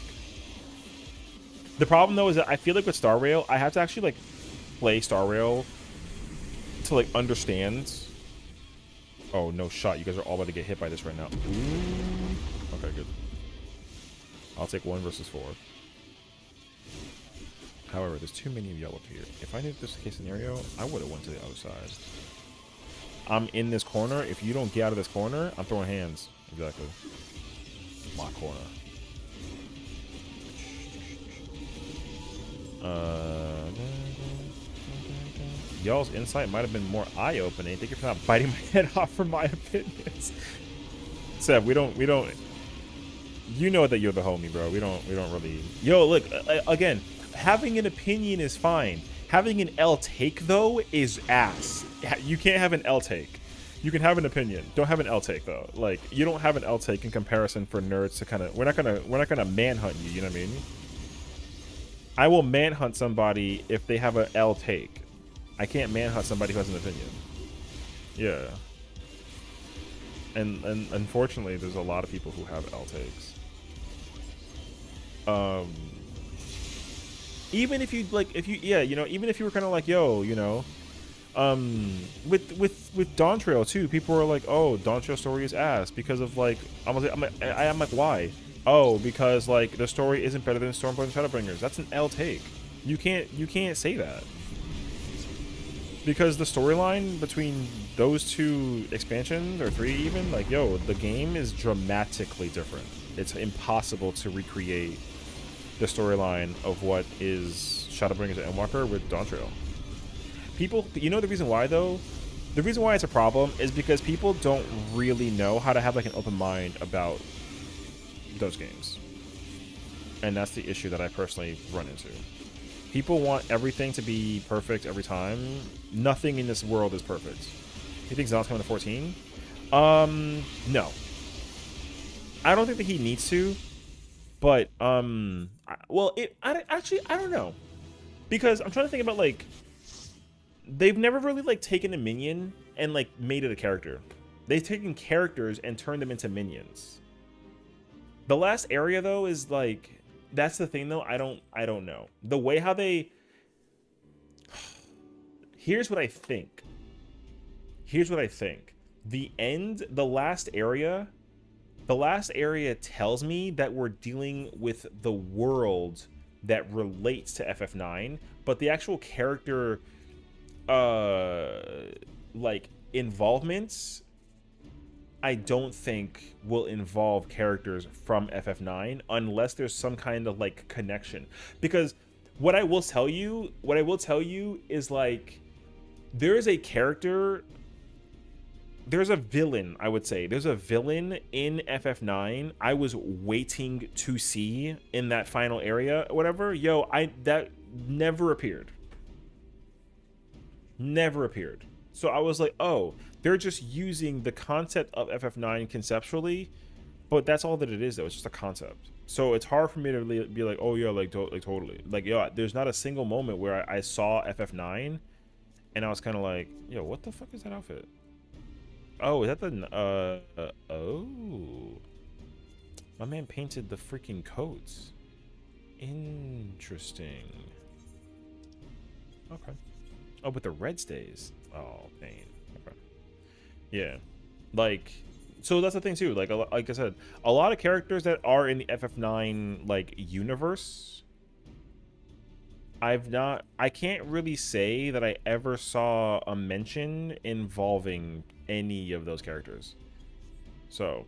The problem though is that I feel like with Star Rail, I have to actually like play Star Rail to like understand. Oh no shot! You guys are all about to get hit by this right now. Ooh. Okay, good. I'll take 1 versus 4. However, there's too many of y'all up here. If I knew this case scenario, I would have went to the other side. I'm in this corner. If you don't get out of this corner, I'm throwing hands. Exactly. My corner. Y'all's insight might have been more eye-opening. Thank you for not biting my head off for my opinions. Seb, we don't. You know that you're the homie, bro. We don't really. Yo, look, again, having an opinion is fine. Having an L take though is ass. You can't have an L take. You can have an opinion. Don't have an L take though. Like, you don't have an L take in comparison for nerds to kind of. We're not gonna manhunt you. You know what I mean? I will manhunt somebody if they have an L take. I can't manhunt somebody who has an opinion. Yeah. And unfortunately, there's a lot of people who have L takes. Even if you like, even if you were kind of like, yo, you know, with Dawntrail too, people were like, oh, Dawntrail story is ass because of like, I'm like, why? Oh, because like the story isn't better than Stormblade and Shadowbringers. That's an L take. You can't say that. Because the storyline between those 2 expansions, or 3 even, like, yo, the game is dramatically different. It's impossible to recreate the storyline of what is Shadowbringers and Endwalker with Dawntrail. People, you know the reason why, though? The reason why it's a problem is because people don't really know how to have, like, an open mind about those games. And that's the issue that I personally run into. People want everything to be perfect every time. Nothing in this world is perfect. You think Zion's coming to 14? No. I don't think that he needs to. But well, actually I don't know, because I'm trying to think about, like, they've never really like taken a minion and like made it a character. They've taken characters and turned them into minions. The last area though is like, that's the thing though. I don't know the way how they. Here's what I think. The last area tells me that we're dealing with the world that relates to FF9, but the actual character like involvements, I don't think will involve characters from FF9 unless there's some kind of like connection. Because what I will tell you is, like, there's a villain, I would say. There's a villain in FF9 I was waiting to see in that final area or whatever. Yo, that never appeared. So I was like, oh, they're just using the concept of FF9 conceptually, but that's all that it is though. It's just a concept. So it's hard for me to be like, oh yeah, like totally. Like, yo, there's not a single moment where I saw FF9 and I was kind of like, yo, what the fuck is that outfit? Oh, is that the oh, my man painted the freaking coats. Interesting. Okay. Oh, but the red stays. Oh, pain. Okay. Yeah, like, so that's the thing too. Like I said, a lot of characters that are in the FF9 like universe, I can't really say that I ever saw a mention involving any of those characters. So,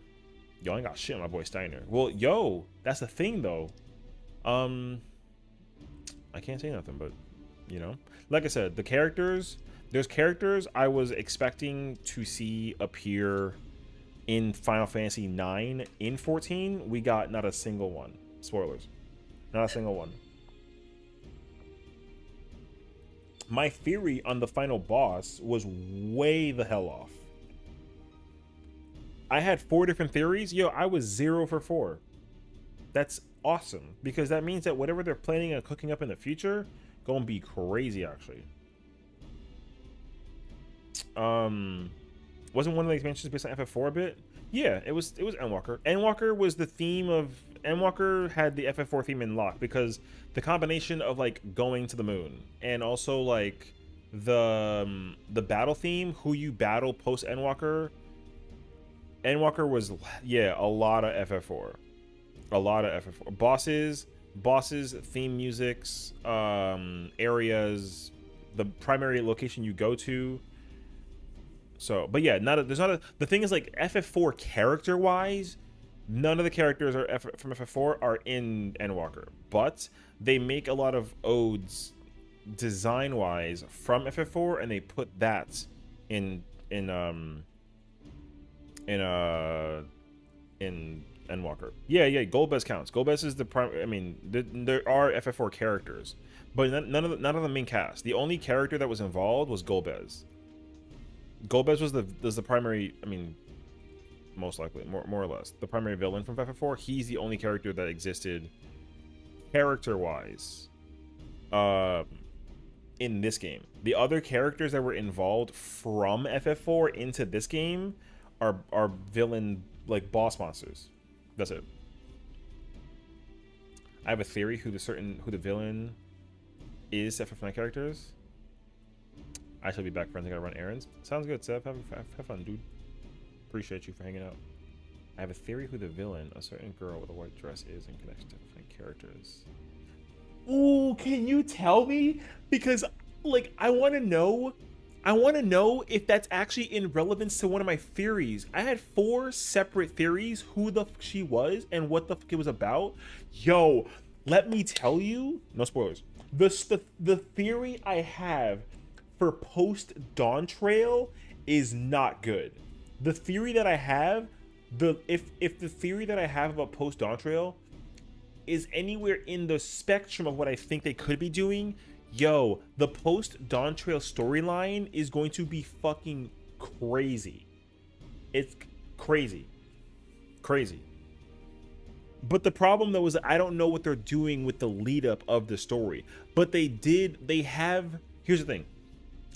yo, I ain't got shit on my boy Steiner. Well, yo, that's the thing though. I can't say nothing, but you know, like I said, there's characters I was expecting to see appear in Final Fantasy 9 in 14. We got not a single one. Spoilers. Not a single one. My theory on the final boss was way the hell off. I had 4 different theories. Yo, I was 0 for 4. That's awesome, because that means that whatever they're planning on cooking up in the future gonna be crazy. Actually, wasn't one of the expansions based on FF4 a bit? Yeah, it was Endwalker. Endwalker was the theme of Endwalker had the FF4 theme in lock, because the combination of like going to the moon and also like the battle theme, who you battle post Endwalker was, yeah, a lot of FF4. A lot of FF4 bosses, theme musics, areas, the primary location you go to. So, but yeah, the thing is, like, FF4 character wise, none of the characters from FF4 are in Endwalker, but they make a lot of odes design wise from FF4, and they put that in Endwalker. Yeah, Golbez counts. Golbez is the prime. I mean, there are FF4 characters, but none of the main cast. The only character that was involved was Golbez. Golbez was the primary. I mean, most likely, more or less, the primary villain from FF4. He's the only character that existed, character-wise, in this game. The other characters that were involved from FF4 into this game are villain, like, boss monsters. That's it. I have a theory who the villain is. FF9 characters. I shall be back, friends. I gotta run errands. Sounds good, Seth. Have fun, dude. Appreciate you for hanging out. I have a theory who the villain, a certain girl with a white dress, is in connection to FF9 characters. Ooh, can you tell me? Because, like, I want to know if that's actually in relevance to one of my theories. I had 4 separate theories who the fuck she was and what the fuck it was about. Yo, let me tell you, no spoilers. The theory I have for post Dawntrail is not good. The theory that I have, if the theory that I have about post Dawntrail is anywhere in the spectrum of what I think they could be doing, yo, the post dawntrail storyline is going to be fucking crazy. It's crazy. Crazy. But the problem though is that I don't know what they're doing with the lead up of the story. But they have, here's the thing.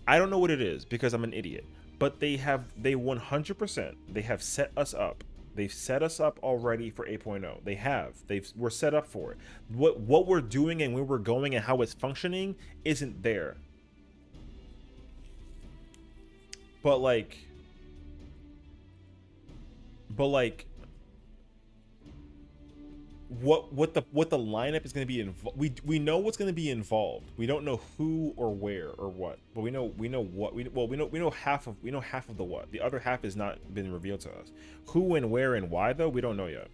I don't know what it is because I'm an idiot. But they 100%, they have set us up. They've set us up already for 8.0. We're set up for it. What we're doing and where we're going and how it's functioning isn't there. But like what the lineup is going to be involved. We know what's going to be involved. We don't know who or where or what, but we know what we know half of the what. The other half has not been revealed to us. Who and where and why though, we don't know yet.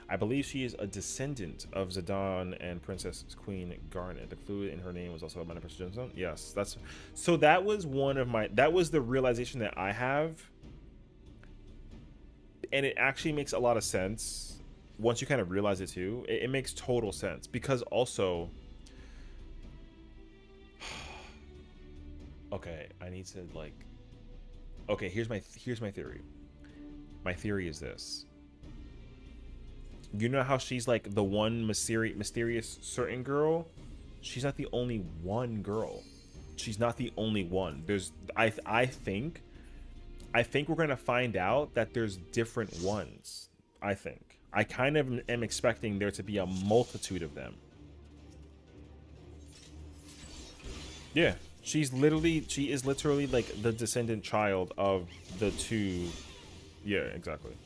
I believe she is a descendant of Zidane and Princess Queen Garnet. The clue in her name was also about Princess Gemstone. Yes, that was that was the realization that I have, and it actually makes a lot of sense. Once you kind of realize it too, it makes total sense because also, okay, I need to like, okay, here's my theory. My theory is this. You know how she's like the one mysterious certain girl? She's not the only one girl. She's not the only one. I think we're gonna find out that there's different ones. I kind of am expecting there to be a multitude of them. Yeah, she is literally like the descendant child of the two. Yeah, exactly.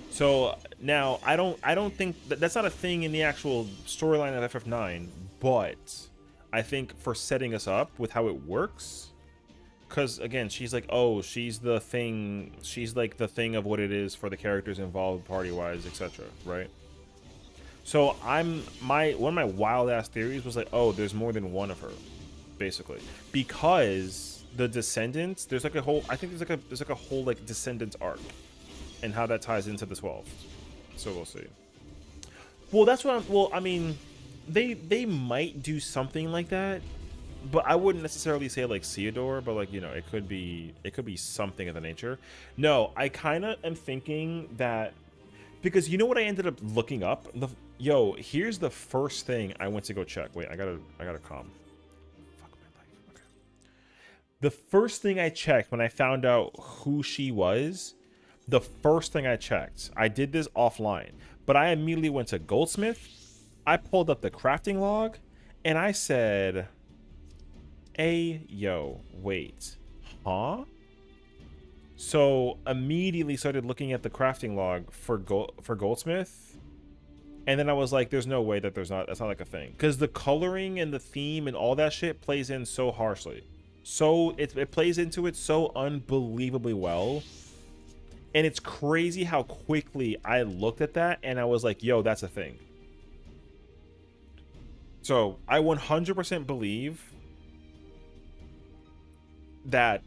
So now I don't think that's not a thing in the actual storyline of FF9, but I think for setting us up with how it works, because again, she's like, oh, she's the thing. She's like the thing of what it is for the characters involved, party-wise, etc. Right? So one of my wild ass theories was like, oh, there's more than one of her, basically, because the descendants. There's like a whole. I think there's like a whole like descendants arc, and how that ties into the 12th. So we'll see. Well, that's what I'm. Well, I mean, they might do something like that. But I wouldn't necessarily say like Theodore, but like, you know, it could be something of the nature. No, I kind of am thinking that because you know what I ended up looking up? Here's the first thing I went to go check. Wait, I gotta calm. Fuck my life. Okay. The first thing I checked when I found out who she was, the first thing I checked, I did this offline, but I immediately went to Goldsmith. I pulled up the crafting log, and I said, wait, huh? So immediately started looking at the crafting log for Goldsmith, and then I was like, there's no way that that's not like a thing, because the coloring and the theme and all that shit plays in so harshly, so it plays into it so unbelievably well, and it's crazy how quickly I looked at that and I was like, yo, that's a thing. So I 100% believe that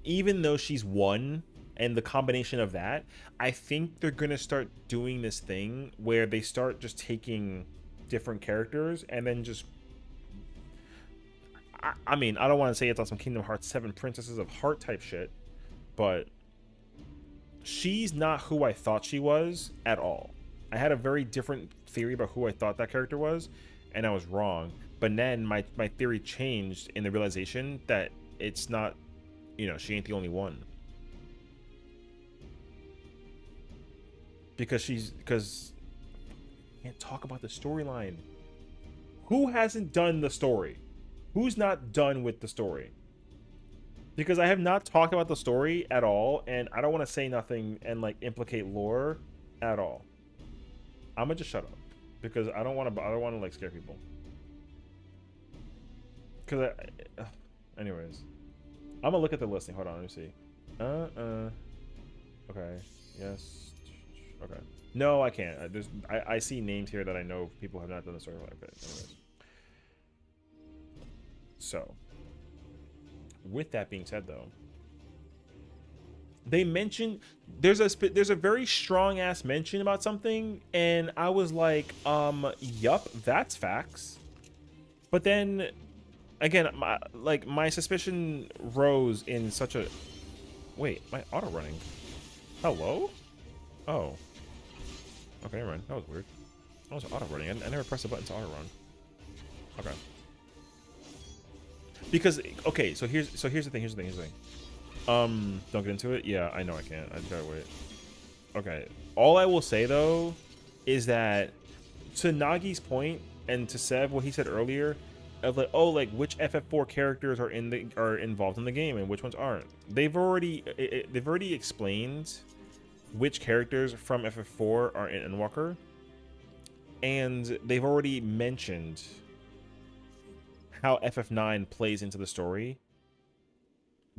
even though she's one, and the combination of that, I think they're gonna start doing this thing where they start just taking different characters and then just I mean, I don't want to say it's on some Kingdom Hearts 7 Princesses of Heart type shit, but she's not who I thought she was at all. I had a very different theory about who I thought that character was, and I was wrong. But then my theory changed in the realization that it's not, you know, she ain't the only one. Because I can't talk about the storyline. Who hasn't done the story? Who's not done with the story? Because I have not talked about the story at all, and I don't want to say nothing and like implicate lore at all. I'm gonna just shut up because I don't want to like scare people. Because anyways, I'm gonna look at the listing. Hold on, let me see. Okay. Yes. Okay. No, I can't. I see names here that I know people have not done the story. Okay. Anyways. So, with that being said, though, they mentioned there's a very strong ass mention about something, and I was like, yup, that's facts. But then again, my suspicion rose in such a wait, my auto running. Hello? Oh. Okay, never mind. That was weird. That was auto running. I never pressed the button to auto run. Okay. Because okay, so here's the thing. Don't get into it. Yeah, I know I can't. I just gotta wait. Okay. All I will say though is that to Nagi's point and to Sev, what he said earlier, of like, oh, like which FF4 characters are involved in the game and which ones aren't. They've already explained which characters from FF4 are in Endwalker, and they've already mentioned how FF9 plays into the story.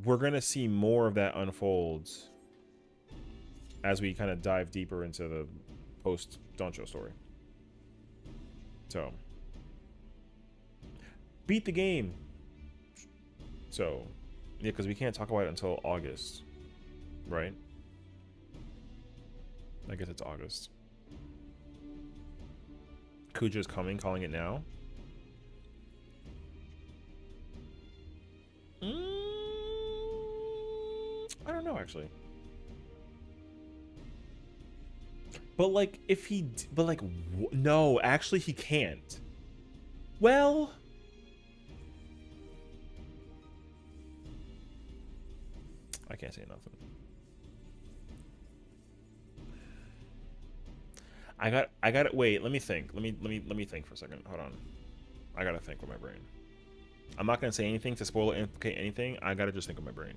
We're gonna see more of that unfold as we kind of dive deeper into the post Dawntrail story. So, beat the game. So, yeah, because we can't talk about it until August, right? I guess it's August. Kuja's coming, calling it now. I don't know, actually. But like, if he, but like, no, actually he can't. Well, I can't say nothing. I got it. Wait, let me think. Let me think for a second. Hold on. I gotta think with my brain. I'm not gonna say anything to spoil or implicate anything. I gotta just think with my brain.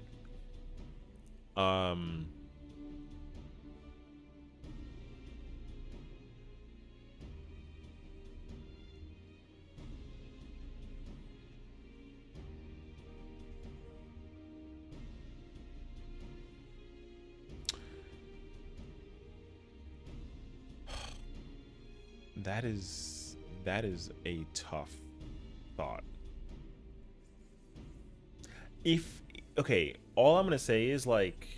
That is a tough thought. Okay, all I'm gonna say is, like,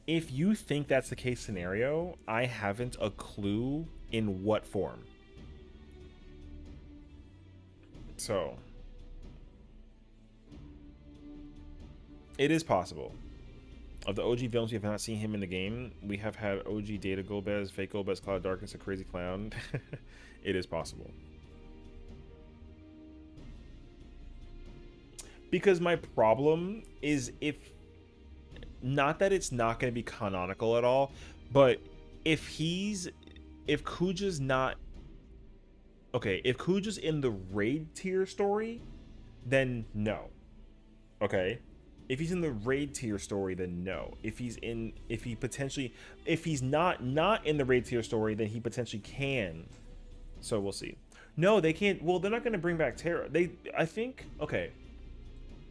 if you think that's the case scenario, I haven't a clue in what form. So it is possible. Of the OG villains, we have not seen him in the game. We have had OG Data Golbez, Fake Golbez, Cloud Darkness, a Crazy Clown. It is possible. Because my problem is, not that it's not going to be canonical at all, but if Kuja's not, okay, if Kuja's in the raid tier story, then no. Okay? If he's in the raid tier story, then no. If he's not in the raid tier story, then he potentially can. So we'll see. No, they can't. Well, they're not going to bring back Terra. I think, okay.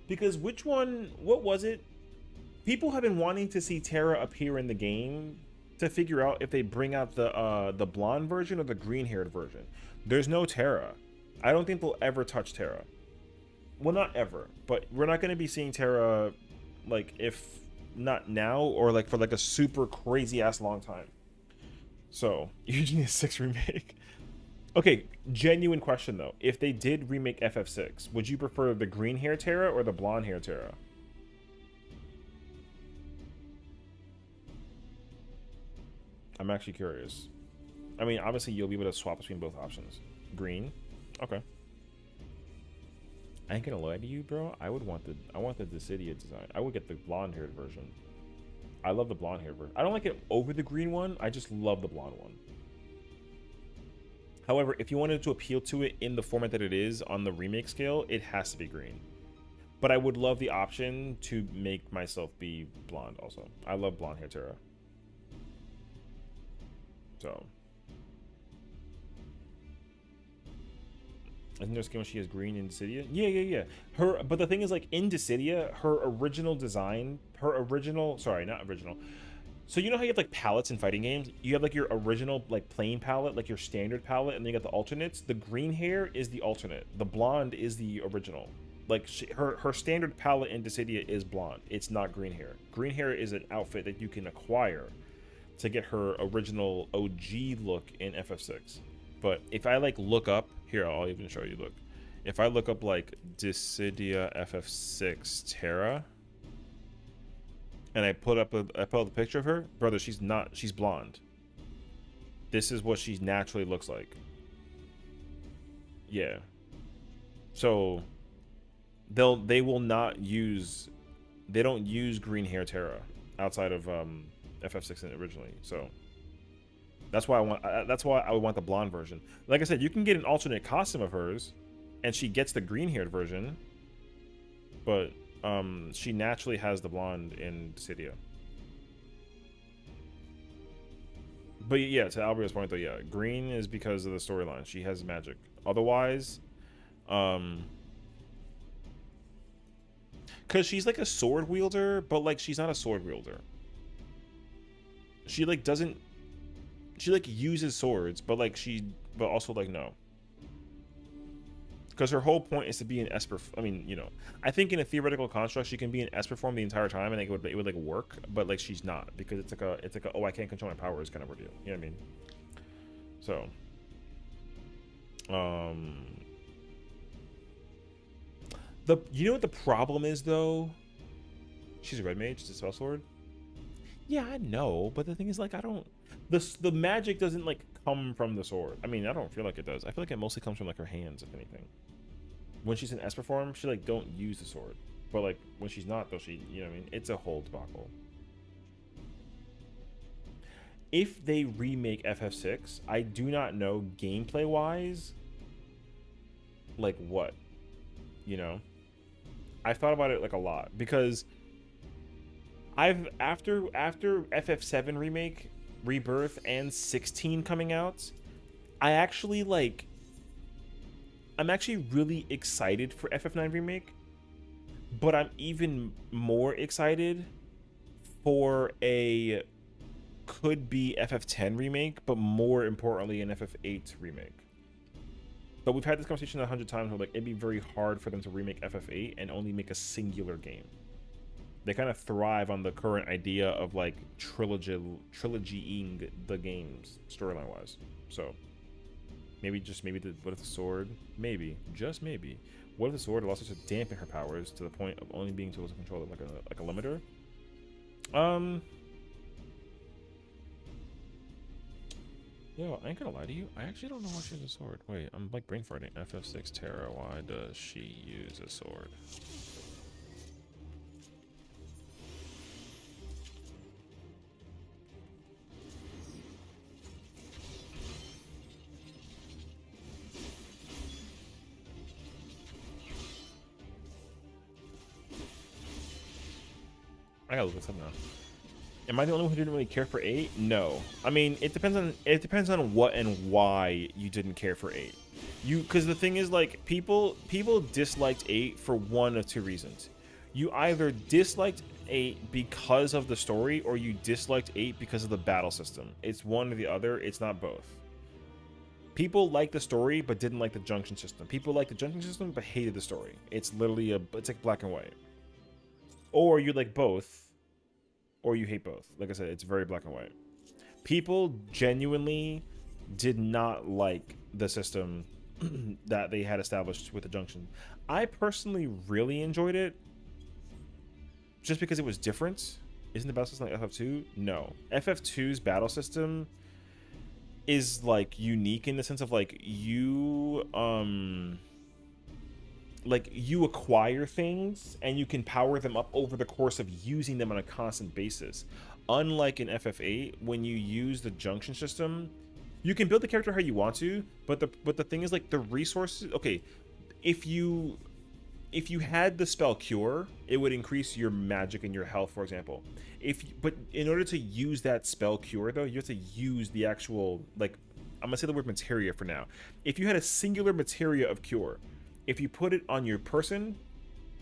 Because what was it? People have been wanting to see Terra appear in the game to figure out if they bring out the blonde version or the green-haired version. There's no Terra. I don't think they'll ever touch Terra. Well, not ever, but we're not going to be seeing Terra, like, if not now, or like for like a super crazy ass long time. So, Eugenia 6 remake. Okay, genuine question though. If they did remake FF6, would you prefer the green hair Terra or the blonde hair Terra? I'm actually curious. I mean, obviously you'll be able to swap between both options. Green? Okay. I ain't gonna lie to you, bro. I want the Dissidia design. I would get the blonde-haired version. I love the blonde-haired version. I don't like it over the green one. I just love the blonde one. However, if you wanted to appeal to it in the format that it is on the remake scale, it has to be green. But I would love the option to make myself be blonde also. I love blonde hair Terra. So. Isn't there a skin when she has green in Dissidia? Yeah. But the thing is, like, in Dissidia, her original design, sorry, not original. So you know how you have like palettes in fighting games? You have like your original like plain palette, like your standard palette, and then you got the alternates. The green hair is the alternate. The blonde is the original. Like her standard palette in Dissidia is blonde. It's not green hair. Green hair is an outfit that you can acquire to get her original OG look in FF6. But if I like look up here, I'll even show you. Look, if I look up like Dissidia FF6 Terra, and I put up a picture of her, brother, she's blonde. This is what she naturally looks like. Yeah. So they don't use green hair Terra outside of FF6 originally. So that's why I want the blonde version. Like I said, you can get an alternate costume of hers, and she gets the green haired version, but she naturally has the blonde in Dissidia. But yeah, to Albria's point though, yeah, green is because of the storyline. She has magic. Otherwise, because she's like a sword wielder, but like she's not a sword wielder. She like doesn't. She like uses swords, but also like no. Because her whole point is to be an Esper. I mean, you know, I think in a theoretical construct she can be an Esper form the entire time, and it would like work. But like she's not, because it's like a oh, I can't control my powers kind of ordeal. You know what I mean? So, you know what the problem is though? She's a red mage. It's a spell sword. Yeah, I know, but the thing is, like, I don't. The magic doesn't like come from the sword. I mean, I don't feel like it does. I feel like it mostly comes from like her hands, if anything. When she's in Esper form, she like don't use the sword, but like when she's not, though, she, you know what I mean? It's a whole debacle. If they remake FF6, I do not know gameplay wise, like what, you know. I've thought about it like a lot, because after FF7 remake, Rebirth, and 16 coming out, I'm actually really excited for FF9 remake, but I'm even more excited for a could be FF10 remake, but more importantly an FF8 remake. But we've had this conversation 100 times where like it'd be very hard for them to remake FF8 and only make a singular game. They kind of thrive on the current idea of like trilogying the games storyline wise. So maybe what if the sword, just maybe, what if the sword allows her to dampen her powers to the point of only being able to control it like a limiter? Yo, I ain't gonna lie to you. I actually don't know why she has a sword. Wait, I'm like brain farting. FF6 Terra. Why does she use a sword? I gotta look this up now. Am I the only one who didn't really care for 8? No. I mean, it depends on what and why you didn't care for 8. Because the thing is, like, people disliked 8 for one of two reasons. You either disliked 8 because of the story, or you disliked 8 because of the battle system. It's one or the other. It's not both. People like the story but didn't like the junction system. People like the junction system but hated the story. It's literally it's like black and white. Or you like both, or you hate both. Like I said, it's very black and white. People genuinely did not like the system that they had established with the junction. I personally really enjoyed it just because it was different. Isn't the battle system like FF2? No. FF2's battle system is like unique in the sense of like you acquire things and you can power them up over the course of using them on a constant basis. Unlike in FF8, when you use the junction system, you can build the character how you want to, but the thing is, like, the resources. Okay, if you had the spell Cure, it would increase your magic and your health, for example. But in order to use that spell Cure, though, you have to use the actual, like, I'm gonna say the word materia for now. If you had a singular materia of Cure, if you put it on your person,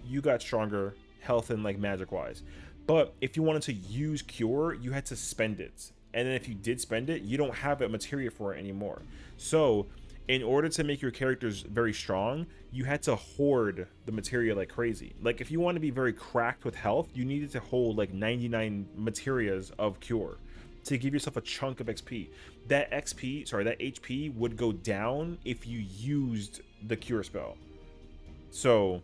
you got stronger health and like magic wise. But if you wanted to use Cure, you had to spend it. And then if you did spend it, you don't have a materia for it anymore. So In order to make your characters very strong, you had to hoard the materia like crazy. Like if you want to be very cracked with health, you needed to hold like 99 materias of cure to give yourself a chunk of XP. That HP would go down if you used the cure spell. So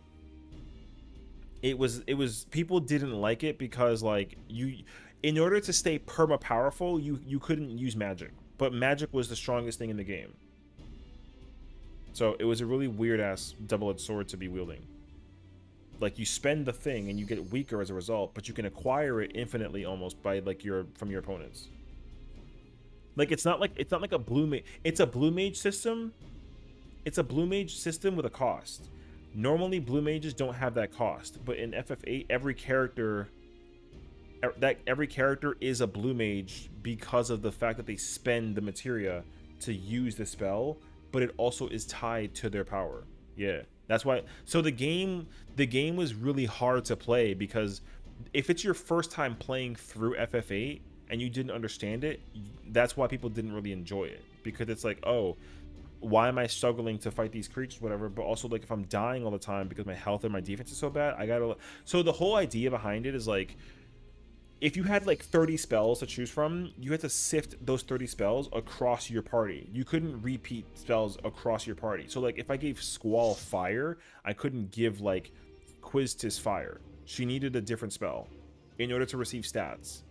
it was people didn't like it because like in order to stay perma powerful, you couldn't use magic. But magic was the strongest thing in the game. So it was a really weird ass double-edged sword to be wielding. Like you spend the thing and you get weaker as a result, but you can acquire it infinitely almost by like from your opponents. Like it's not like a blue mage. It's a blue mage system. It's a blue mage system with a cost. Normally blue mages don't have that cost, but in FF8 every character is a blue mage because of the fact that they spend the materia to use the spell, but it also is tied to their power. Yeah, that's why. So the game was really hard to play because if it's your first time playing through FF8 and you didn't understand it, that's why people didn't really enjoy it, because it's like, oh, why am I struggling to fight these creatures, whatever? But also like if I'm dying all the time because my health and my defense is so bad, I gotta. So the whole idea behind it is like, if you had like 30 spells to choose from, you had to sift those 30 spells across your party. You couldn't repeat spells across your party. So like if I gave Squall fire, I couldn't give like Quiztis fire. She needed a different spell in order to receive stats.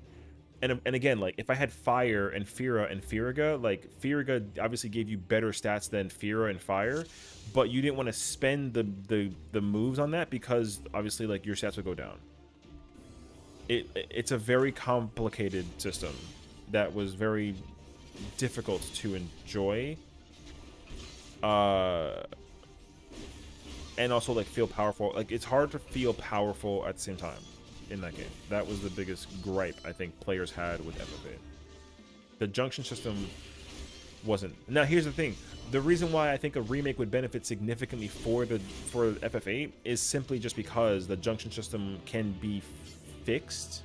And again, like if I had fire and Fira and Firiga, like Firiga obviously gave you better stats than Fira and fire, but you didn't want to spend the moves on that because obviously like your stats would go down. It's a very complicated system that was very difficult to enjoy, and also like feel powerful. Like it's hard to feel powerful at the same time in that game. That was the biggest gripe I think players had with FF8. The junction system wasn't. Now here's the thing: the reason why I think a remake would benefit significantly for FF8 is simply just because the junction system can be fixed.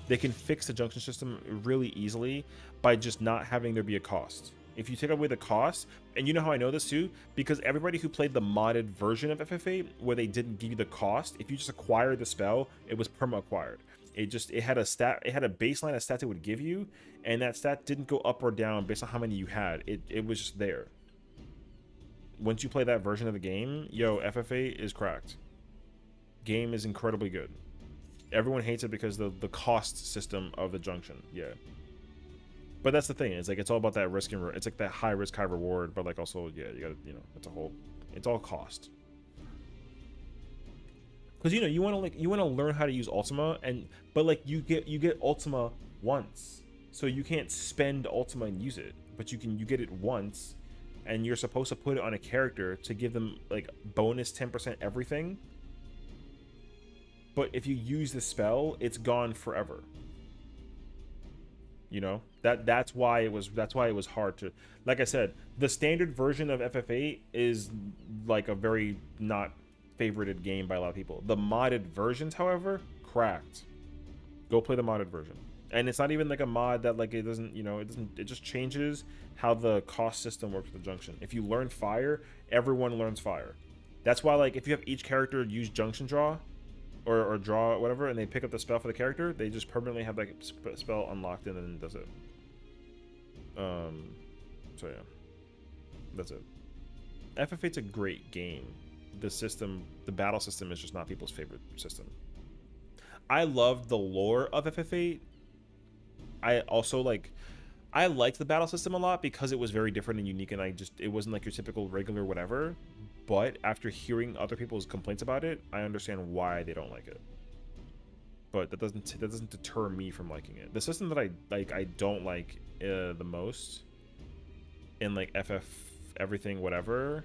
They can fix the junction system really easily by just not having there be a cost. If you take away the cost, and you know how I know this too, because everybody who played the modded version of FF8 where they didn't give you the cost, if you just acquired the spell, it was perma acquired. It had a baseline of stats it would give you, and that stat didn't go up or down based on how many you had. It was just there. Once you play that version of the game, yo, FF8 is cracked. Game is incredibly good. Everyone hates it because the cost system of the junction. Yeah, but that's the thing. It's like it's all about that risk and it's like that high risk, high reward. But like also, yeah, you gotta, it's all cost. Because you want to learn how to use Ultima, but like you get Ultima once, so you can't spend Ultima and use it. But you get it once, and you're supposed to put it on a character to give them like bonus 10% everything. But if you use the spell, it's gone forever. You know, that's why it was hard to, like I said, the standard version of FF8 is like a very not favorited game by a lot of people. The modded versions, however, cracked. Go play the modded version. And it's not even like a mod that like it just changes how the cost system works with the junction. If you learn fire, everyone learns fire. That's why like if you have each character use junction draw or draw whatever, and they pick up the spell for the character, they just permanently have that spell unlocked and then does it. So yeah, that's it. FF8's a great game. The battle system is just not people's favorite system. I love the lore of FF8. I liked the battle system a lot because it was very different and unique, and it wasn't like your typical regular whatever. But after hearing other people's complaints about it, I understand why they don't like it. But that doesn't deter me from liking it. The system that I don't like the most in like FF everything whatever,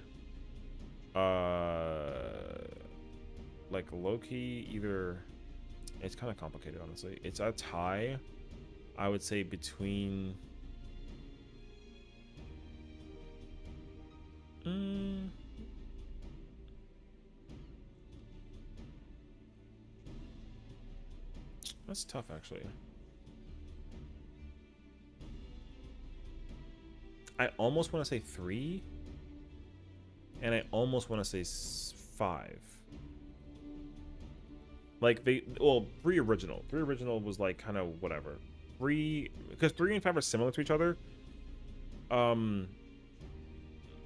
like low-key, either it's kind of complicated, honestly. It's a tie, I would say, between that's tough, actually. I almost want to say 3, and I almost want to say 5. Like well, 3 original. 3 original was like kind of whatever. 3, because 3 and 5 are similar to each other.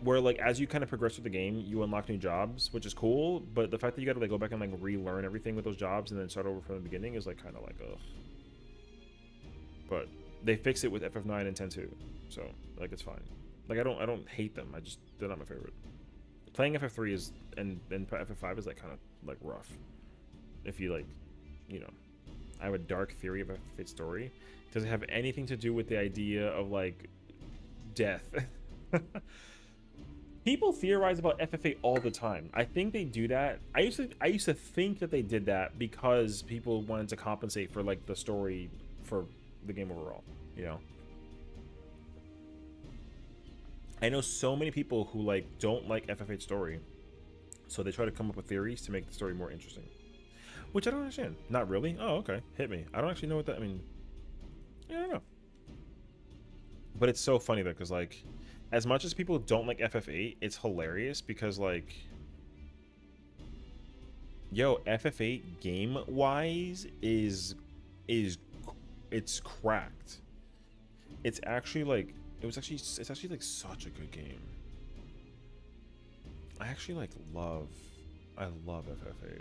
Where like as you kind of progress through the game, you unlock new jobs, which is cool. But the fact that you got to like go back and like relearn everything with those jobs and then start over from the beginning is like kind of like ugh. But they fix it with FF9 and 10 too, so like it's fine. Like I don't hate them. They're not my favorite. Playing FF3 is and FF5 is like kind of like rough. If you like, you know, I have a dark theory of FF8's story. Does it have anything to do with the idea of like death? People theorize about FF8 all the time. I think they do that. I used to think that they did that because people wanted to compensate for like the story for the game overall, you know. I know so many people who like don't like FF8 story, so they try to come up with theories to make the story more interesting, which I don't understand. Not really. Oh, okay, hit me. I don't actually know what that, I mean, I don't know. But it's so funny though, because like as much as people don't like FF8, it's hilarious because like, yo, FF8 game wise is it's cracked. It's actually like it's actually like such a good game. I actually like I love FF8.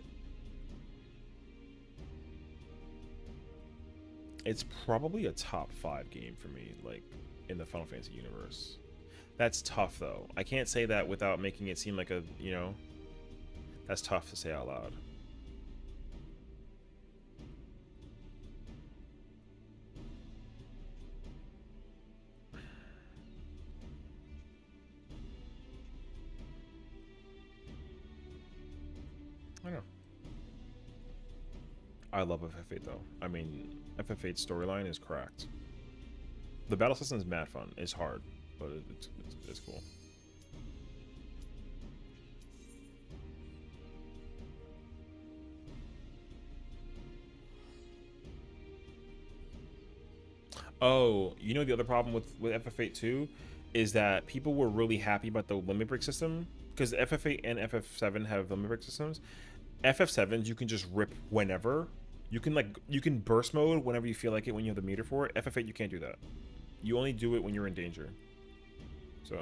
It's probably a top 5 game for me, like in the Final Fantasy universe. That's tough though. I can't say that without making it seem like a, you know, that's tough to say out loud. I know. I love FF8 though. I mean, FF8's storyline is cracked. The battle system is mad fun. It's hard, but it's cool. Oh, you know the other problem with FF8 too is that people were really happy about the limit break system because FF8 and FF7 have limit break systems. FF7s you can just rip whenever. You can burst mode whenever you feel like it when you have the meter for it. FF8 you can't do that. You only do it when you're in danger. So,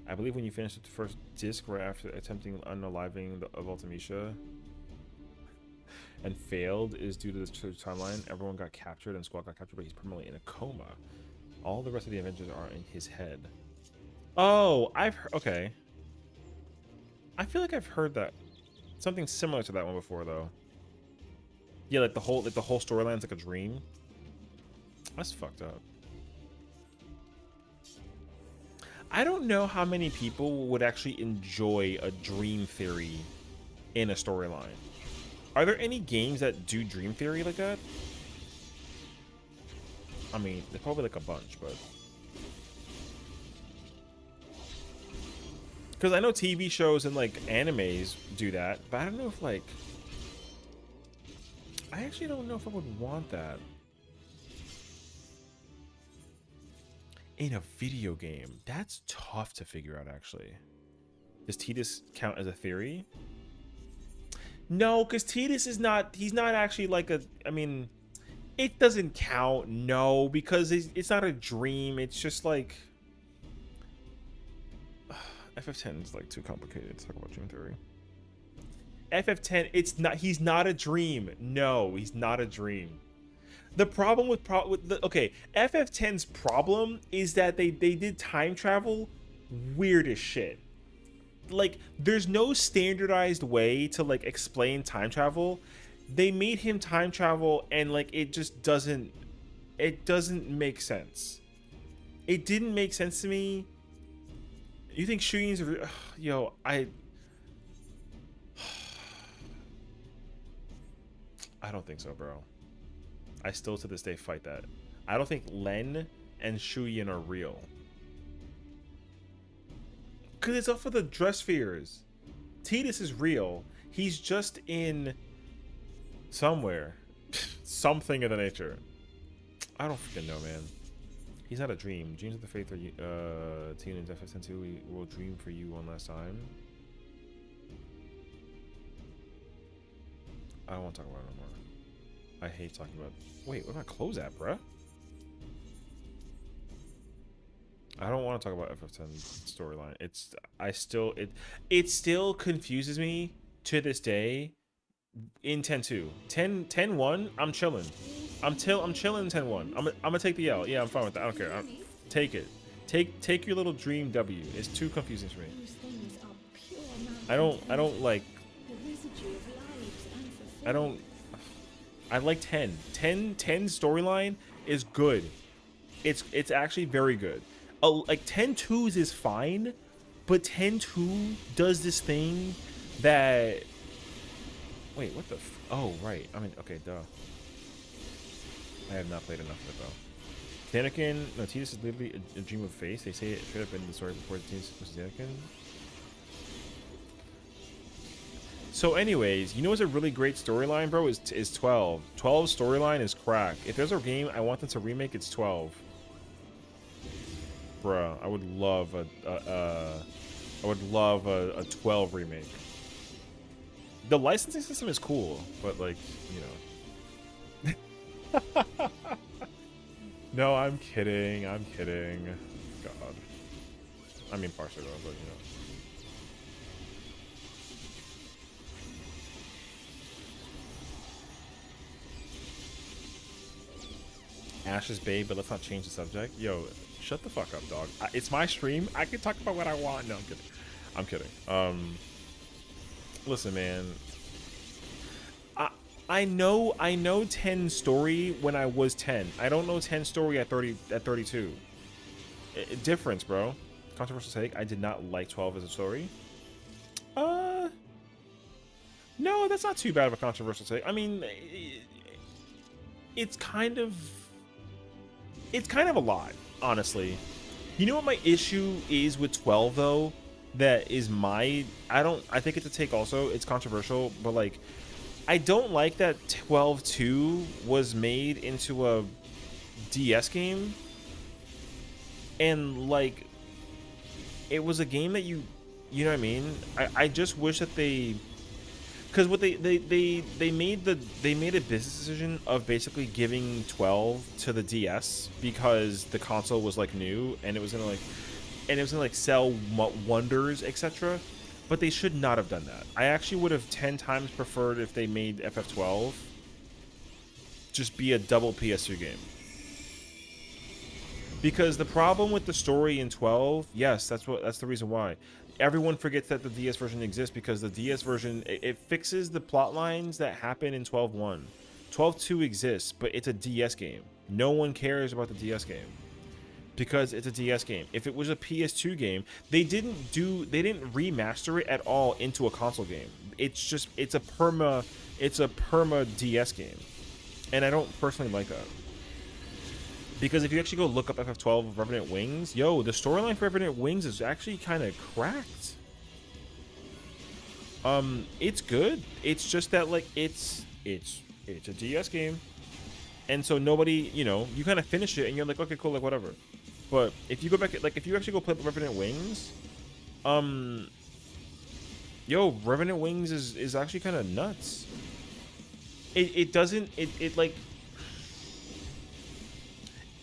I believe when you finish the first disc right after attempting unaliving of Ultimecia and failed is due to this timeline. Everyone got captured and Squad got captured, but he's permanently in a coma. All the rest of the Avengers are in his head. Oh, okay. I feel like I've heard that. Something similar to that one before though. Yeah, like the whole storyline's like a dream. That's fucked up. I don't know how many people would actually enjoy a dream theory in a storyline. Are there any games that do dream theory like that? I mean, there's probably like a bunch, but because I know TV shows and like animes do that, but I don't know if like I actually don't know if I would want that in a video game. That's tough to figure out, actually. Does Tidus count as a theory? No, because Tidus is not, he's not actually like a, I mean, it doesn't count, no, because it's not a dream. It's just like, FF10 is like too complicated to talk about dream theory. FF10, it's not, he's not a dream. No, he's not a dream. The problem with okay, FF10's problem is that they did time travel weird as shit. Like, there's no standardized way to like explain time travel. They made him time travel and like it just doesn't make sense. It didn't make sense to me. You think Shuin's yo, I don't think so, bro. I still to this day fight that. I don't think Len and Shuyin are real. Because it's up for the dress spheres. Tidus is real. He's just in somewhere. Something of the nature. I don't freaking know, man. He's not a dream. Dreams of the Faith are Teen and FFXIV. We will dream for you one last time. I don't want to talk about it no more. I hate talking about. Wait, where my clothes at, bruh? I don't want to talk about FF10 storyline. It still confuses me to this day. In 10-2, 10-1, I'm chilling. I'm chilling 10-1. I'm gonna take the L. Yeah, I'm fine with that. I don't care. Take it. Take your little dream W. It's too confusing for me. I don't like. I like 10. 10 storyline is good. It's actually very good. Like 10-2s is fine, but 10-2 does this thing that. Wait, what the oh, right. I mean, okay, duh. I have not played enough of it, though. Anakin, no, Tidus is literally a dream of face. They say it straight up in the story before Tidus versus Anakin. So anyways, you know what's a really great storyline, bro? Is 12. 12's storyline is crack. If there's a game I want them to remake, it's 12. Bruh, I would love a 12 remake. The licensing system is cool, but like, you know. No, I'm kidding. I'm kidding. God. I mean, partially though, but you know. Ash's babe, but let's not change the subject. Yo, shut the fuck up, dog. It's my stream. I can talk about what I want. No, I'm kidding. I'm kidding. Listen, man. I know 10 story when I was 10. I don't know 10 story at 32. Difference, bro. Controversial take. I did not like 12 as a story. No, that's not too bad of a controversial take. I mean, it's kind of a lot, honestly. You know what my issue is with 12 though? That is I think it's a take also. It's controversial, but like, I don't like that 12-2 was made into a DS game. And like, it was a game that you know what I mean? I just wish that because what they made a business decision of basically giving 12 to the DS because the console was like new and it was gonna sell wonders, etc. But they should not have done that. I actually would have 10 times preferred if they made FF12 just be a double PS2 game. Because the problem with the story in 12, yes, that's the reason why. Everyone forgets that the DS version exists because the DS version, it fixes the plot lines that happen in 12.1. 12.2 exists, but it's a DS game. No one cares about the DS game because it's a DS game. If it was a PS2 game, they didn't remaster it at all into a console game. It's a perma DS game. And I don't personally like that. Because if you actually go look up FF12 Revenant Wings, yo, the storyline for Revenant Wings is actually kind of cracked. It's good. It's just that like it's a DS game, and so nobody, you know, you kind of finish it and you're like, okay, cool, like whatever. But if you go back, like if you actually go play Revenant Wings, yo, Revenant Wings is actually kind of nuts. It like.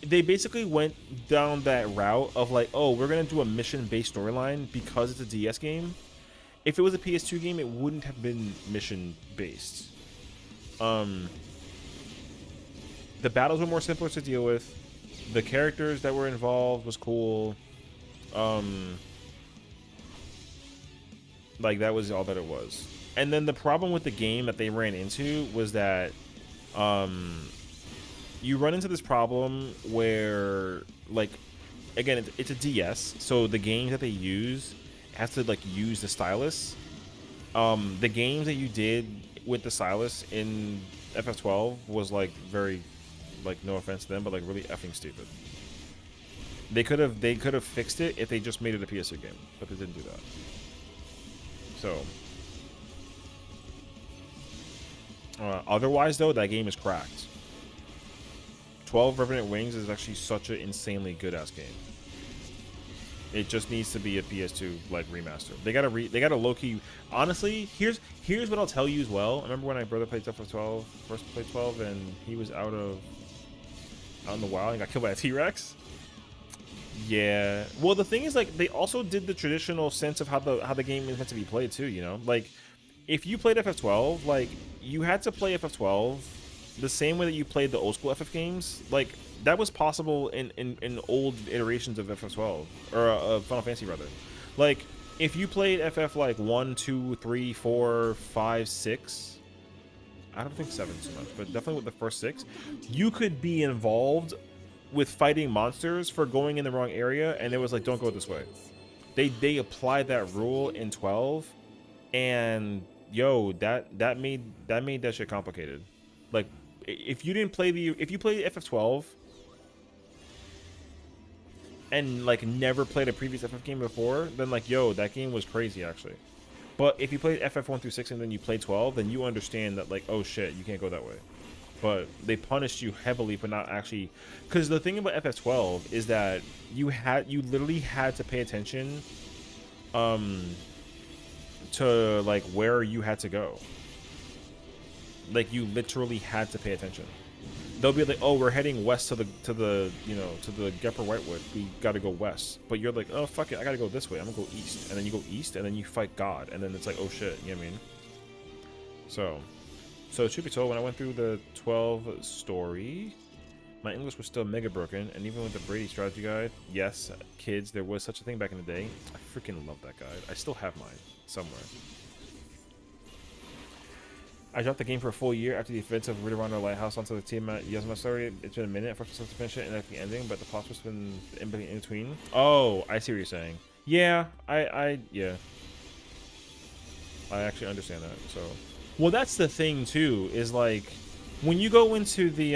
They basically went down that route of like, oh, we're going to do a mission-based storyline because it's a DS game. If it was a PS2 game, it wouldn't have been mission-based. The battles were more simpler to deal with. The characters that were involved was cool. Like, that was all that it was. And then the problem with the game that they ran into was that... you run into this problem where, like, again, it's a DS, so the games that they use has to like use the stylus. The games that you did with the stylus in FF12 was like very, like, no offense to them, but like really effing stupid. They could have fixed it if they just made it a PS2 game, but they didn't do that. So, otherwise though, that game is cracked. FF12 Revenant Wings is actually such an insanely good ass game. It just needs to be a PS2 like remaster. They gotta low key. Honestly, here's what I'll tell you as well. I remember when my brother played FF12, first played 12, and he was out in the wild and got killed by a T-Rex. Yeah. Well, the thing is, like, they also did the traditional sense of how the game is meant to be played too. You know, like if you played FF12, like you had to play FF12 the same way that you played the old school FF games. Like that was possible in old iterations of FF12 or Final Fantasy rather. Like if you played FF like 1, 2, 3, 4, 5, 6. I don't think 7 so much, but definitely with the first 6, you could be involved with fighting monsters for going in the wrong area, and it was like, don't go this way. They applied that rule in 12, and yo, that made that shit complicated. Like if you played FF12 and like never played a previous FF game before, then like yo, that game was crazy actually. But if you played FF1 through 6 and then you played 12, then you understand that like, oh shit, you can't go that way. But they punished you heavily for not actually, because the thing about FF12 is that you literally had to pay attention to like where you had to go. Like you literally had to pay attention. They'll be like, oh, we're heading west to the Gepper Whitewood. We got to go west. But you're like, oh fuck it, I gotta go this way. I'm gonna go east, and then you go east, and then you fight God, and then it's like, oh shit, you know what I mean? So truth be told, when I went through the 12 story, my English was still mega broken, and even with the Brady strategy guide, yes, kids, there was such a thing back in the day. I freaking love that guide. I still have mine somewhere. I dropped the game for a full year after the events of Ridorando Lighthouse onto the team at Yasma Story. It's been a minute. I forced myself to finish it and at the ending, but the plot's just been in between. Oh, I see what you're saying. Yeah, yeah. I actually understand that. So, well, that's the thing too. Is like when you go into the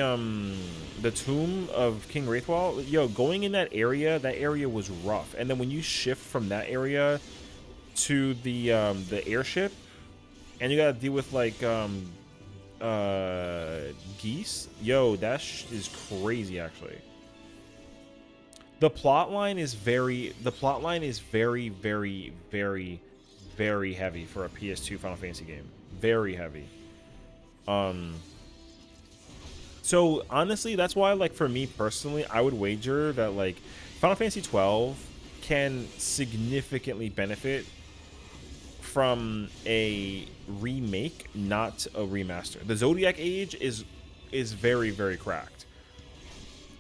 tomb of King Wraithwall, yo, going in that area was rough. And then when you shift from that area to the airship, and you gotta deal with like geese, yo, that is crazy actually. The plot line is very very very heavy for a PS2 Final Fantasy game. Very heavy. So honestly, that's why, like, for me personally, I would wager that like Final Fantasy 12 can significantly benefit from a remake, not a remaster. The Zodiac Age is very, very cracked.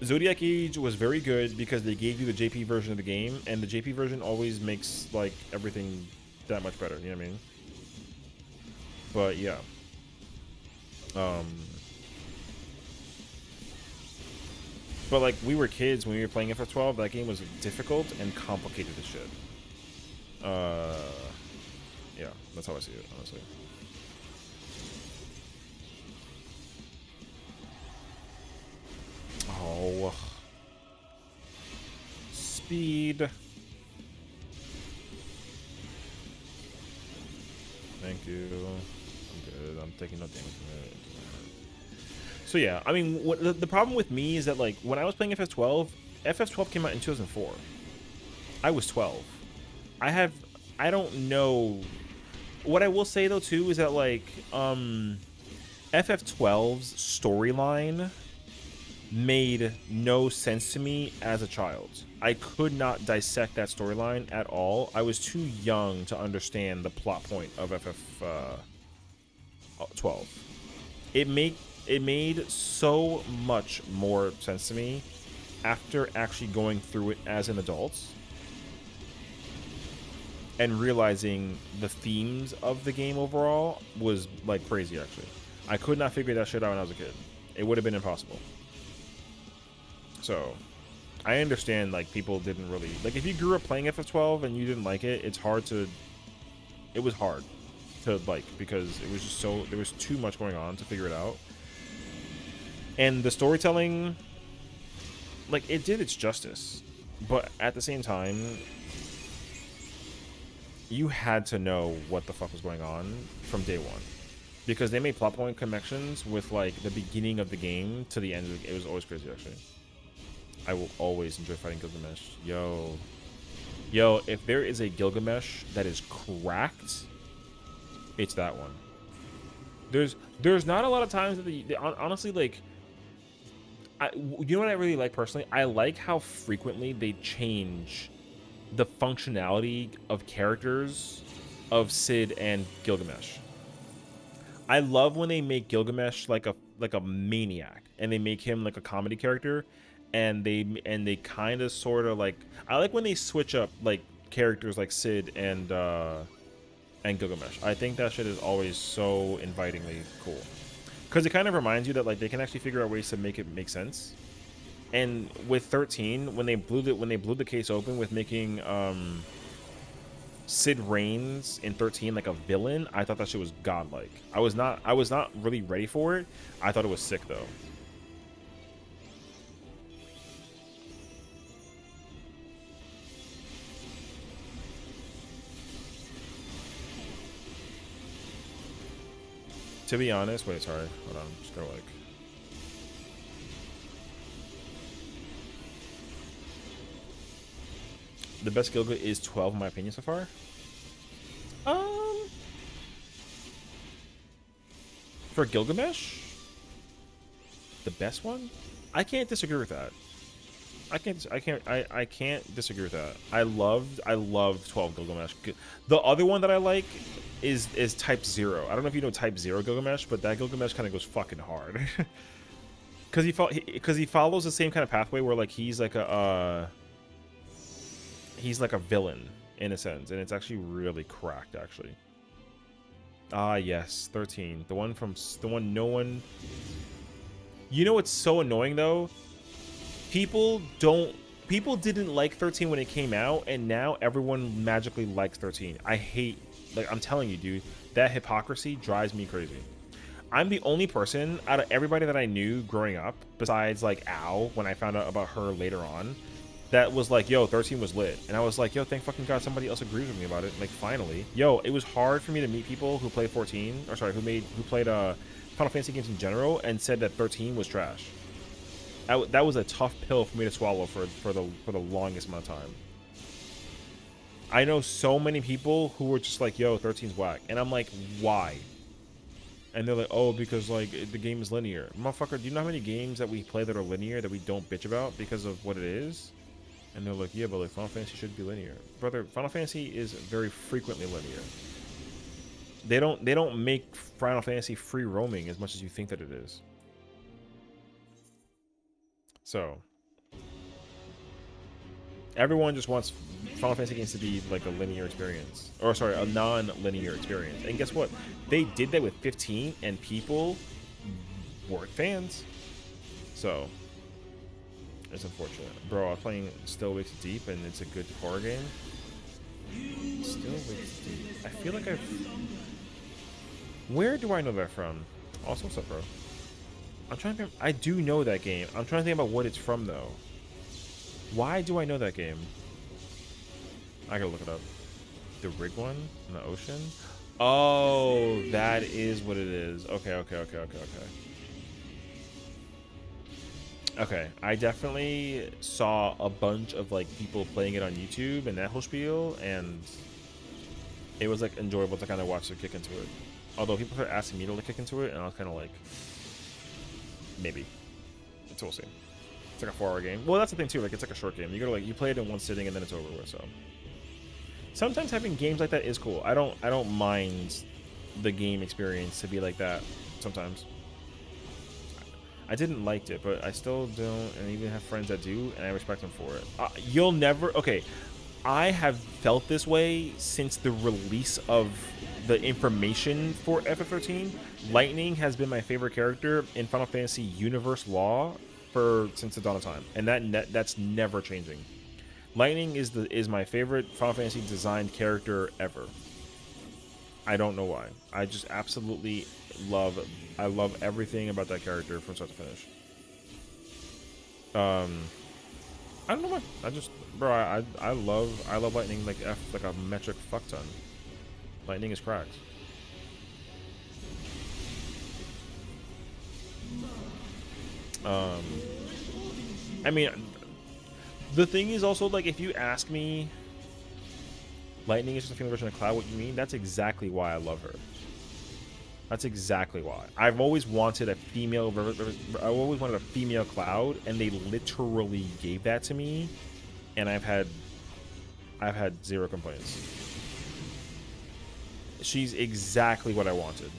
Zodiac Age was very good because they gave you the JP version of the game, and the JP version always makes like everything that much better, you know what I mean? But yeah. But like, we were kids when we were playing FF12. That game was difficult and complicated as shit. Yeah, that's how I see it, honestly. Oh. Speed. Thank you. I'm good. I'm taking no damage from it. So yeah, I mean, the problem with me is that like when I was playing FF12 came out in 2004. I was 12. I don't know. What I will say though too is that like FF12's storyline made no sense to me as a child. I could not dissect that storyline at all. I was too young to understand the plot point of FF12. It made so much more sense to me after actually going through it as an adult and realizing the themes of the game overall was like crazy actually. I could not figure that shit out when I was a kid. It would have been impossible. So I understand like people didn't really like, if you grew up playing FF12 and you didn't like it, it was hard to like, because it was just so, there was too much going on to figure it out. And the storytelling, like, it did its justice, but at the same time, you had to know what the fuck was going on from day one. because they made plot point connections with like the beginning of the game to the end of the game. It was always crazy, actually. I will always enjoy fighting Gilgamesh. Yo, if there is a Gilgamesh that is cracked, it's that one. There's not a lot of times that honestly, like, you know what I really like personally? I like how frequently they change the functionality of characters of Sid and Gilgamesh. I love when they make Gilgamesh like a maniac, and they make him like a comedy character, and they kind of sort of like, I like when they switch up like characters like Sid and Gilgamesh. I think that shit is always so invitingly cool, because it kind of reminds you that like they can actually figure out ways to make it make sense. And with 13, when they blew the case open with making Sid Reigns in 13 like a villain, I thought that shit was godlike. I was not really ready for it. I thought it was sick though. To be honest, wait, sorry, hold on, I'm just gonna like. The best Gilga is 12 in my opinion so far. For Gilgamesh, the best one, I can't disagree with that. I can't disagree with that. I love 12 Gilgamesh. The other one that I like is Type 0. I don't know if you know Type 0 Gilgamesh, but that Gilgamesh kind of goes fucking hard. Because he follows the same kind of pathway where like he's like a villain in a sense, and it's actually really cracked actually. Ah yes, 13. The one no one. You know what's so annoying though? People didn't like 13 when it came out, and now everyone magically likes 13. I hate, like, I'm telling you, dude, that hypocrisy drives me crazy. I'm the only person out of everybody that I knew growing up, besides like Al, when I found out about her later on, that was like, yo, 13 was lit. And I was like, yo, thank fucking God somebody else agrees with me about it. Like, finally. Yo, it was hard for me to meet people who played 14, or sorry, who played Final Fantasy games in general, and said that 13 was trash. That was a tough pill for me to swallow for the longest amount of time. I know so many people who were just like, yo, 13's whack. And I'm like, why? And they're like, oh, because like the game is linear. Motherfucker, do you know how many games that we play that are linear that we don't bitch about because of what it is? And they're like, yeah, but like Final Fantasy should be linear. Brother, Final Fantasy is very frequently linear. They don't make Final Fantasy free roaming as much as you think that it is. So everyone just wants Final Fantasy games to be like a linear experience, or sorry, a non-linear experience. And guess what? They did that with 15, and people weren't fans. So it's unfortunate, bro. I was playing Still Wakes Deep, and it's a good horror game. Still Wakes Deep. I feel like I've. Where do I know that from? Also, what's up, bro? I'm trying to think. I do know that game. I'm trying to think about what it's from though. Why do I know that game? I gotta look it up. The rig one in the ocean? Oh, that is what it is. Okay. Okay, I definitely saw a bunch of like people playing it on YouTube and that whole spiel, and it was like enjoyable to kind of watch them kick into it. Although people started asking me to like kick into it, and I was kind of like, maybe. We'll see. It's like a 4-hour game. Well, that's the thing too. Like, it's like a short game. You gotta like, you play it in one sitting and then it's over with. So sometimes having games like that is cool. I don't mind the game experience to be like that. Sometimes I didn't like it, but I still don't, and I even have friends that do, and I respect them for it. You'll never. Okay, I have felt this way since the release of the information for FF13. Lightning has been my favorite character in Final Fantasy universe lore since the dawn of time, and that's never changing. Lightning is my favorite Final Fantasy designed character ever. I don't know why. I just absolutely love everything about that character from start to finish. I don't know why. I love Lightning like a metric fuck ton. Lightning is cracked. I mean, the thing is also, like, if you ask me, Lightning is just a female version of Cloud, what you mean? That's exactly why I love her. That's exactly why. I've always wanted a female, I always wanted a female Cloud, and they literally gave that to me, and I've had zero complaints. She's exactly what I wanted.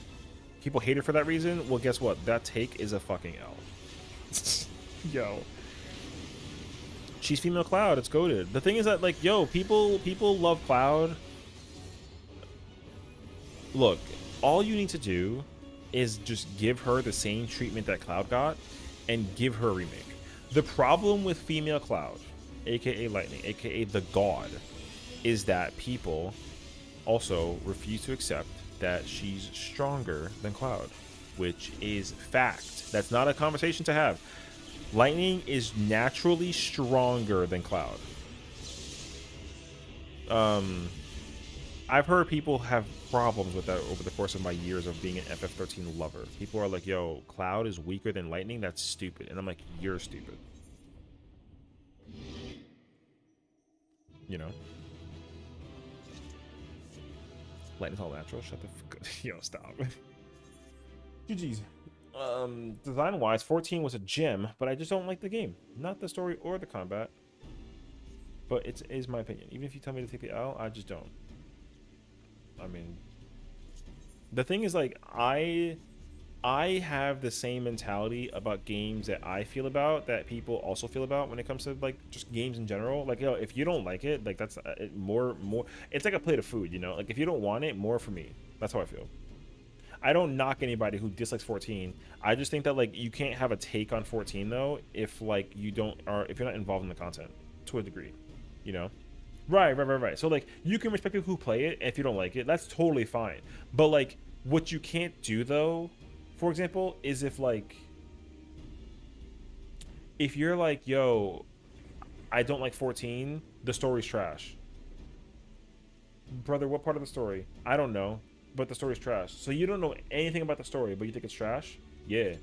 People hate her for that reason. Well, guess what? That take is a fucking L. Yo. She's female Cloud. It's goated. The thing is that, like, yo, people love Cloud. Look, all you need to do is just give her the same treatment that Cloud got and give her a remake. The problem with female Cloud, aka Lightning, aka the God, is that people also refuse to accept that she's stronger than Cloud, which is fact. That's not a conversation to have. Lightning is naturally stronger than Cloud. I've heard people have problems with that over the course of my years of being an FF13 lover. People are like, yo, Cloud is weaker than Lightning? That's stupid. And I'm like, you're stupid. You know? Lightning's all natural. Shut the fuck up. Yo, stop. GG's. Design-wise, 14 was a gem, but I just don't like the game. Not the story or the combat. But it is my opinion. Even if you tell me to take the L, I just don't. I mean, the thing is, like, I have the same mentality about games that I feel about that people also feel about when it comes to, like, just games in general. Like, yo, if you don't like it, like, that's more. It's like a plate of food, you know. Like, if you don't want it, more for me. That's how I feel. I don't knock anybody who dislikes 14. I just think that, like, you can't have a take on 14 though if, like, if you're not involved in the content to a degree, you know. Right. So, like, you can respect people who play it. If you don't like it, that's totally fine. But, like, what you can't do though, for example, is if you're like, yo, I don't like 14, the story's trash. Brother, what part of the story? I don't know, but the story's trash. So you don't know anything about the story, but you think it's trash? Yeah,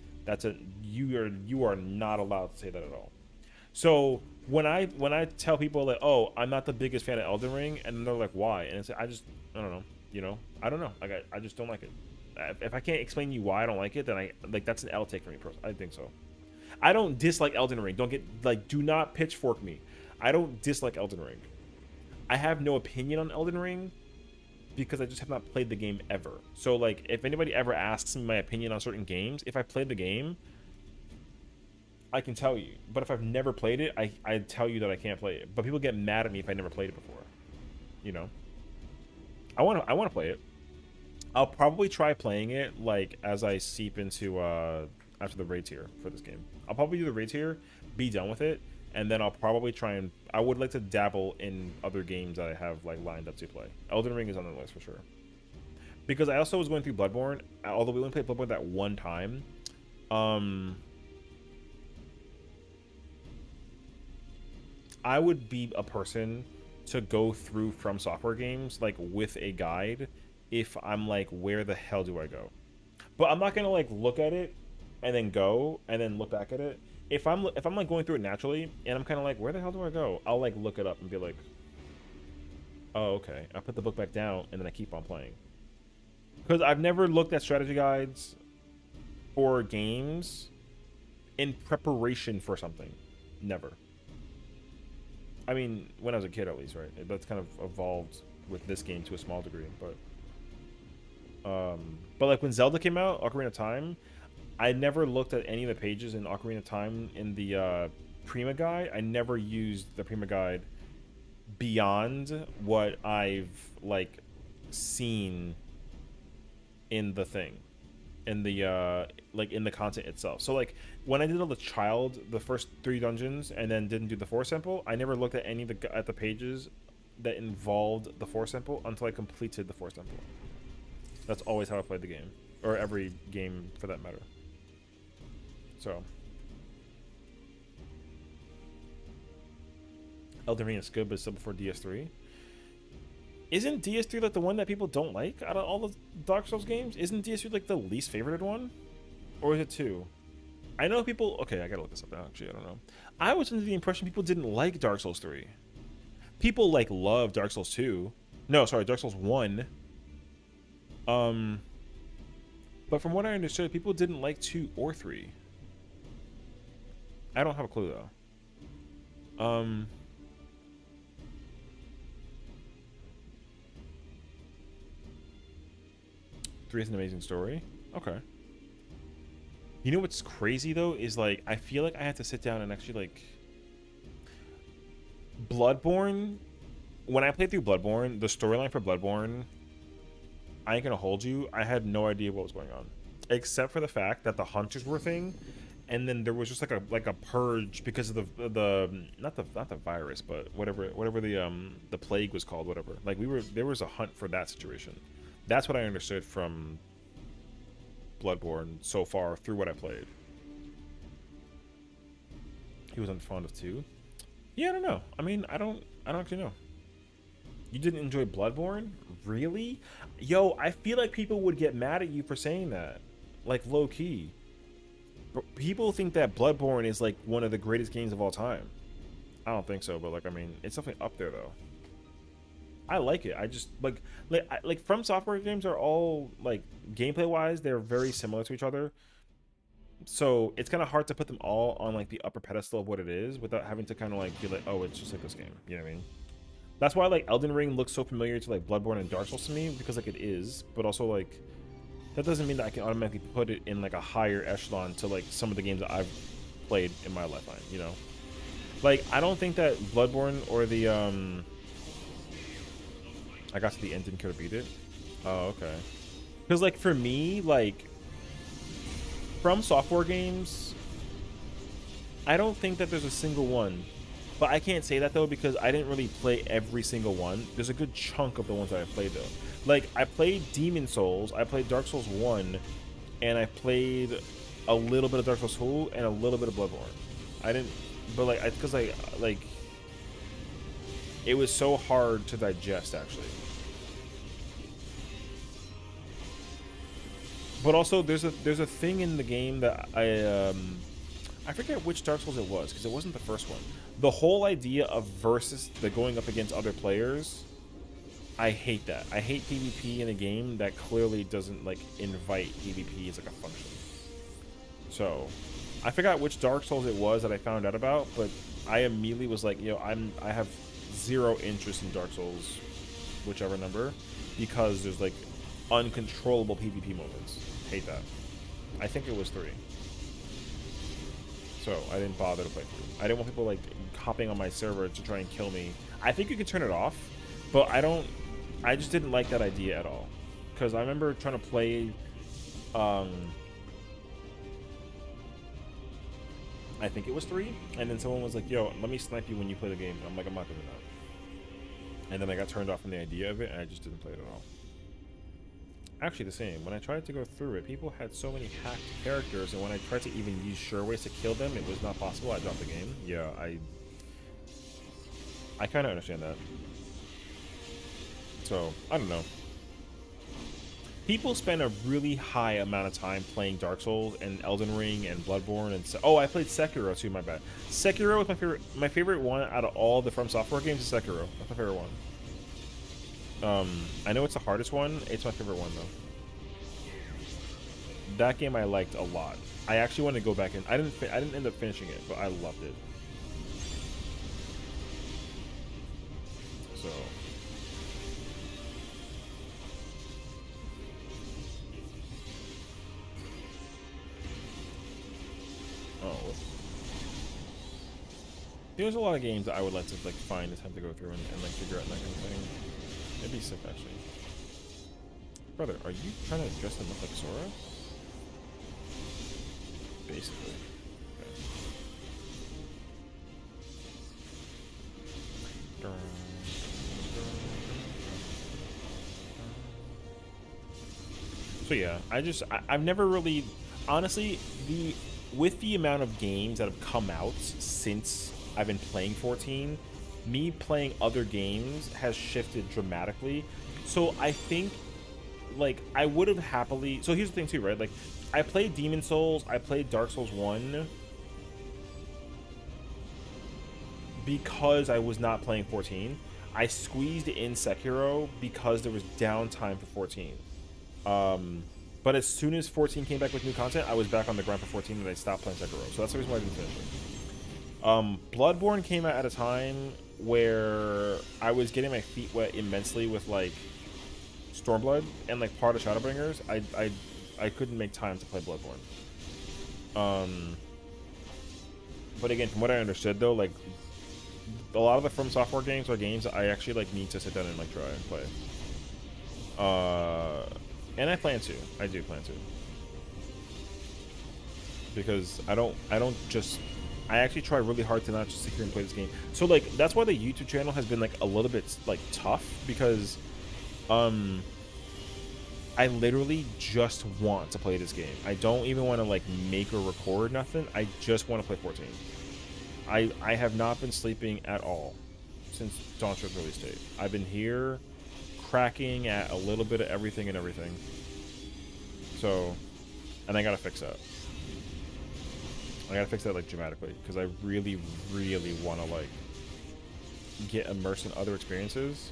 you are not allowed to say that at all. So when I tell people that, oh, I'm not the biggest fan of Elden Ring, and they're like, why? And it's, I don't know, you know, I don't know. I just don't like it. If I can't explain to you why I don't like it, then that's an L take for me. I think so. I don't dislike Elden Ring. Do not pitchfork me. I don't dislike Elden Ring. I have no opinion on Elden Ring because I just have not played the game ever. So, like, if anybody ever asks me my opinion on certain games, if I played the game, I can tell you. But if I've never played it, I tell you that I can't play it. But people get mad at me if I never played it before. You know? I want to play it. I'll probably try playing it, like, as I seep into after the raid tier for this game. I'll probably do the raid tier, be done with it, and then I'll probably try and I would like to dabble in other games that I have, like, lined up to play. Elden Ring is on the list for sure. Because I also was going through Bloodborne, although we only played Bloodborne that one time. I would be a person to go through From Software games, like, with a guide if I'm like, where the hell do I go? But I'm not gonna, like, look at it and then go and then look back at it. If I'm like going through it naturally and I'm kind of like, where the hell do I go? I'll, like, look it up and be like, oh, okay. I put the book back down and then I keep on playing. Because I've never looked at strategy guides or games in preparation for something. Never. I mean, when I was a kid, at least, right? That's kind of evolved with this game to a small degree, but like, when Zelda came out, Ocarina of Time, I never looked at any of the pages in Ocarina of Time in the Prima guide. I never used the Prima guide beyond what I've, like, seen in the thing, in the like, in the content itself. So, like, when I did all the first 3 dungeons and then didn't do the Force Temple, I never looked at any of the pages that involved the Force Temple until I completed the Force Temple. That's always how I played the game, or every game for that matter. So, Elden Ring is good, but it's still before DS3. Isn't DS3, like, the one that people don't like out of all the Dark Souls games? Isn't DS3, like, the least favorited one, or is it 2? I know people. Okay, I gotta look this up now. Actually, I don't know. I was under the impression people didn't like Dark Souls 3. People like love Dark Souls 2. No, sorry, Dark Souls 1. But from what I understood, people didn't like 2 or 3. I don't have a clue though. 3 is an amazing story. Okay. You know what's crazy though is like I feel like I have to sit down and actually like Bloodborne. When I played through Bloodborne, the storyline for Bloodborne, I ain't gonna hold you, I had no idea what was going on, except for the fact that the hunters were a thing, and then there was just like a purge because of the not the virus, but whatever the plague was called, whatever. Like there was a hunt for that situation. That's what I understood from Bloodborne so far through what I played. He was unfond of 2. Yeah, I don't know. I mean, I don't actually know. You didn't enjoy Bloodborne? Really? Yo, I feel like people would get mad at you for saying that. Like, low key. People think that Bloodborne is like one of the greatest games of all time. I don't think so, but like, I mean, it's definitely up there though. I like it. I just like From Software games are all like gameplay wise, they're very similar to each other. So it's kind of hard to put them all on like the upper pedestal of what it is without having to kind of like be like, oh, it's just like this game. You know what I mean? That's why like Elden Ring looks so familiar to like Bloodborne and Dark Souls to me, because like it is, but also like that doesn't mean that I can automatically put it in like a higher echelon to like some of the games that I've played in my lifetime, you know? Like I don't think that Bloodborne or the I got to the end, didn't care to beat it. Oh, okay. Because like for me, like From Software games, I don't think that there's a single one. But I can't say that though because I didn't really play every single one. There's a good chunk of the ones that I played though. Like I played Demon Souls, I played Dark Souls 1, and I played a little bit of Dark Souls 2 and a little bit of Bloodborne. I didn't, but like because I like it was so hard to digest actually. But also there's a thing in the game that I forget which Dark Souls it was because it wasn't the first one. The whole idea of versus the going up against other players, I hate that. I hate PvP in a game that clearly doesn't like invite PvP as like a function. So I forgot which Dark Souls it was that I found out about, but I immediately was like, I have zero interest in Dark Souls, whichever number, because there's like uncontrollable PvP moments. Hate that. I think it was 3. So I didn't bother to play through. I didn't want people like hopping on my server to try and kill me. I think you can turn it off, but I just didn't like that idea at all. Because I remember trying to play I think it was 3, and then someone was like, yo, let me snipe you when you play the game. I'm like, I'm not doing that. And then I got turned off from the idea of it, and I just didn't play it at all. Actually the same. When I tried to go through it, people had so many hacked characters, and when I tried to even use sure ways to kill them, it was not possible. I dropped the game. Yeah, I kind of understand that. So, I don't know. People spend a really high amount of time playing Dark Souls and Elden Ring and Bloodborne and oh, I played Sekiro too, my bad. Sekiro was my favorite one out of all the From Software games is Sekiro. That's my favorite one. I know it's the hardest one. It's my favorite one though. That game I liked a lot. I actually want to go back and I didn't end up finishing it, but I loved it. So there's a lot of games that I would like to like find the time to go through and like figure out that kind of thing. It'd be sick actually. Brother, are you trying to dress and look like Sora? Basically. Okay. So yeah, I've never really, honestly, with the amount of games that have come out since I've been playing 14, me playing other games has shifted dramatically. So I think like I would have happily. So here's the thing too, right? Like I played Demon Souls, I played Dark Souls 1 because I was not playing 14. I squeezed in Sekiro because there was downtime for 14. But as soon as 14 came back with new content, I was back on the grind for 14 and I stopped playing Sekiro. So that's the reason why I didn't finish it. Bloodborne came out at a time where I was getting my feet wet immensely with like Stormblood and like part of Shadowbringers. I couldn't make time to play Bloodborne. But again, from what I understood though, like a lot of the From Software games are games that I actually like need to sit down and like try and play. And I plan to. I do plan to. Because I actually try really hard to not just sit here and play this game. So like that's why the YouTube channel has been like a little bit like tough, because I literally just want to play this game. I don't even want to like make or record nothing. I just want to play 14. I have not been sleeping at all since Dawntrail's release date. I've been here cracking at a little bit of everything and everything. So, and I gotta fix that. I gotta fix that like dramatically, because I really, really want to like get immersed in other experiences.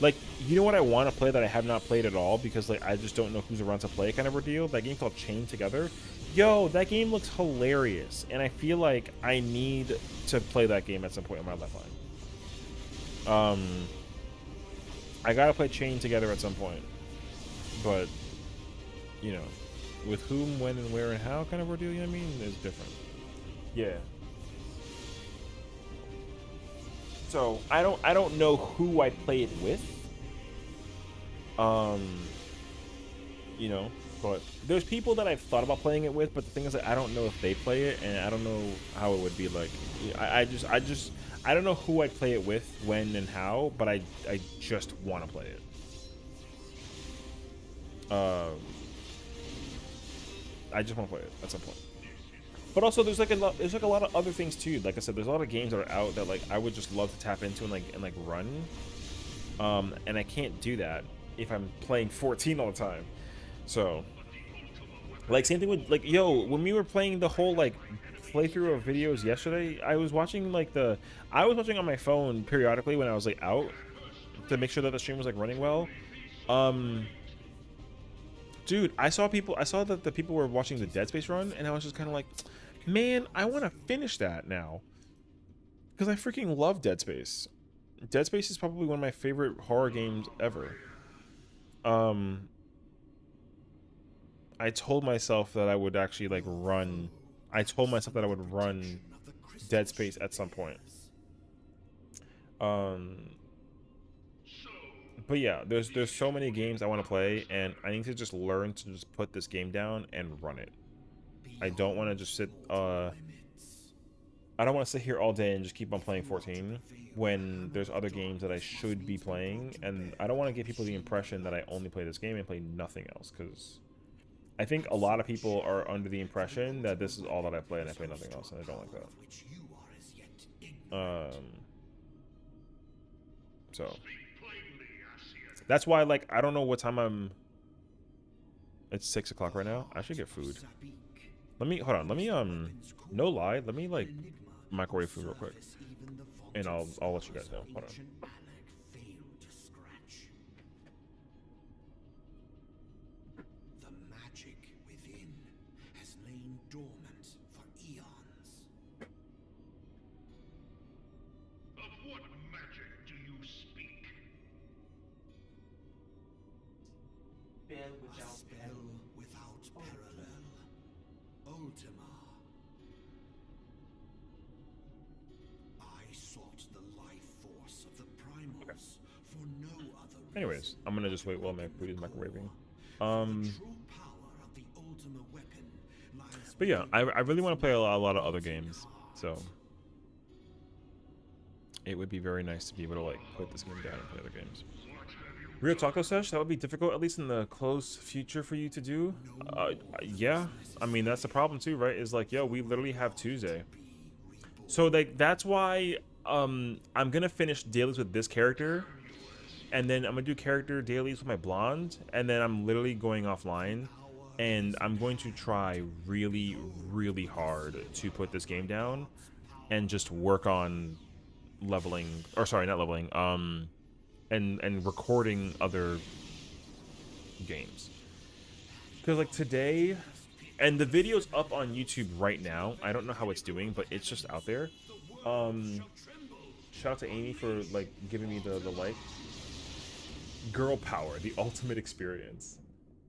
Like, you know what I want to play that I have not played at all because like I just don't know who's around to play kind of ordeal? That game called Chained Together. Yo, that game looks hilarious, and I feel like I need to play that game at some point in my lifeline. I gotta play Chained Together at some point, but you know, with whom, when, and where, and how kind of ordeal, you know what I mean, is different. Yeah. So I don't know who I play it with. You know, but there's people that I've thought about playing it with, but the thing is that I don't know if they play it, and I don't know how it would be like. I don't know who I'd play it with, when, and how, but I just want to play it. I just want to play it at some point. But also, there's like a lot of other things too. Like I said, there's a lot of games that are out that like I would just love to tap into and like run. And I can't do that if I'm playing 14 all the time. So, like same thing with like when we were playing the whole like playthrough of videos yesterday, I was watching on my phone periodically when I was like out to make sure that the stream was like running well. Dude, I saw that the people were watching the Dead Space run, and I was just kind of like, man, I want to finish that now. Because I freaking love Dead Space. Dead Space is probably one of my favorite horror games ever. I told myself that I would actually like run. I told myself that I would run Dead Space at some point. But yeah, there's so many games I want to play, and I need to just learn to just put this game down and run it. I don't want to just sit. I don't want to sit here all day and just keep on playing 14 when there's other games that I should be playing, and I don't want to give people the impression that I only play this game and play nothing else, because I think a lot of people are under the impression that this is all that I play and I play nothing else, and I don't like that. So that's why, like, I don't know what time I'm. It's 6 o'clock right now. I should get food. Hold on. Let me no lie. Let me like microwave food real quick, and I'll let you guys know. Hold on. The magic within has lain dormant for eons. Of what magic do you speak? Spell without parallel. Ultima. I sought the life force of the primals for no other reason. Anyways, I'm gonna just wait while my food is microwaving. But yeah, I really want to play a lot of other games, so it would be very nice to be able to like put this game down and play other games. Real taco sesh, that would be difficult, at least in the close future, for you to do. Yeah, I mean that's the problem too, right? Is like, we literally have Tuesday, so like that's why I'm gonna finish Dailies with this character, and then I'm gonna do character dailies with my blonde, and then I'm literally going offline, and I'm going to try really, really hard to put this game down, and just work on leveling, or sorry, not leveling, and recording other games. Because like today, and the video's up on YouTube right now. I don't know how it's doing, but it's just out there. Shout out to Amy for like giving me the like. Girl power, the ultimate experience.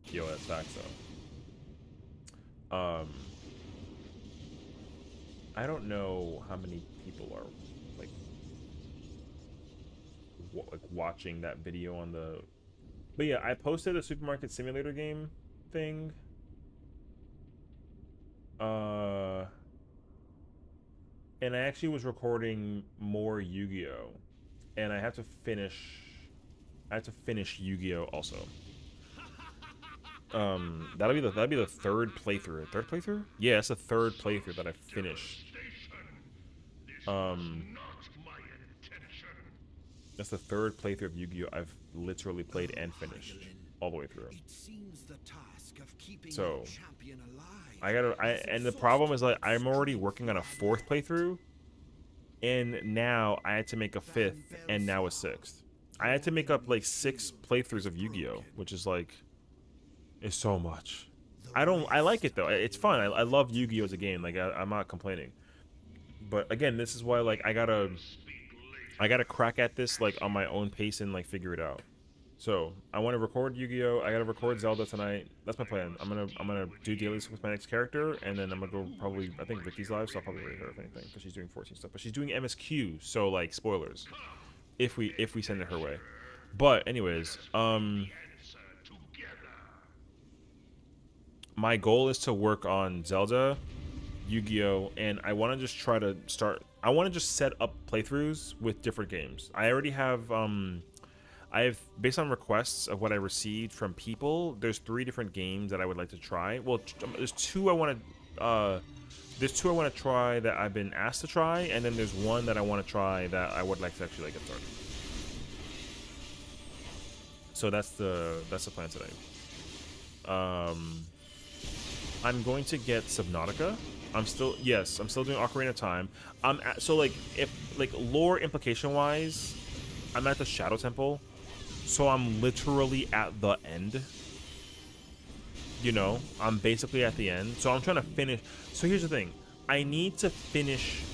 Yo, that's facts though. I don't know how many people are like watching that video on the. But yeah, I posted a supermarket simulator game thing. And I actually was recording more Yu-Gi-Oh, and I have to finish Yu-Gi-Oh also. That'll be the third playthrough. Third playthrough? Yeah, it's the third playthrough that I finished. That's the third playthrough of Yu-Gi-Oh I've literally played and finished all the way through. So and the problem is like I'm already working on a fourth playthrough, and now I had to make a fifth and now a sixth. I had to make up like 6 playthroughs of Yu-Gi-Oh, which is like, is so much. I like it though. It's fun. I love Yu-Gi-Oh as a game. Like I'm not complaining. But again, this is why like I gotta crack at this like on my own pace and like figure it out. So I want to record Yu-Gi-Oh. I gotta record Zelda tonight. That's my plan. I'm gonna do dailies with my next character, and then I'm gonna go probably, I think Vicky's live, so I'll probably rate her if anything, because she's doing 14 stuff. But she's doing MSQ, so like spoilers, if we send it her way. But anyways, my goal is to work on Zelda, Yu-Gi-Oh, and I want to just try to start. I want to just set up playthroughs with different games. I already have based on requests of what I received from people, there's 3 different games that I would like to try. Well, there's 2 I want to try that I've been asked to try, and then there's 1 that I want to try that I would like to actually like get started. So that's the plan today. I'm going to get Subnautica. I'm still doing Ocarina of Time. So like if like lore implication wise, I'm at the Shadow Temple. So I'm literally at the end. You know, I'm basically at the end. So I'm trying to finish. So here's the thing. I need to finish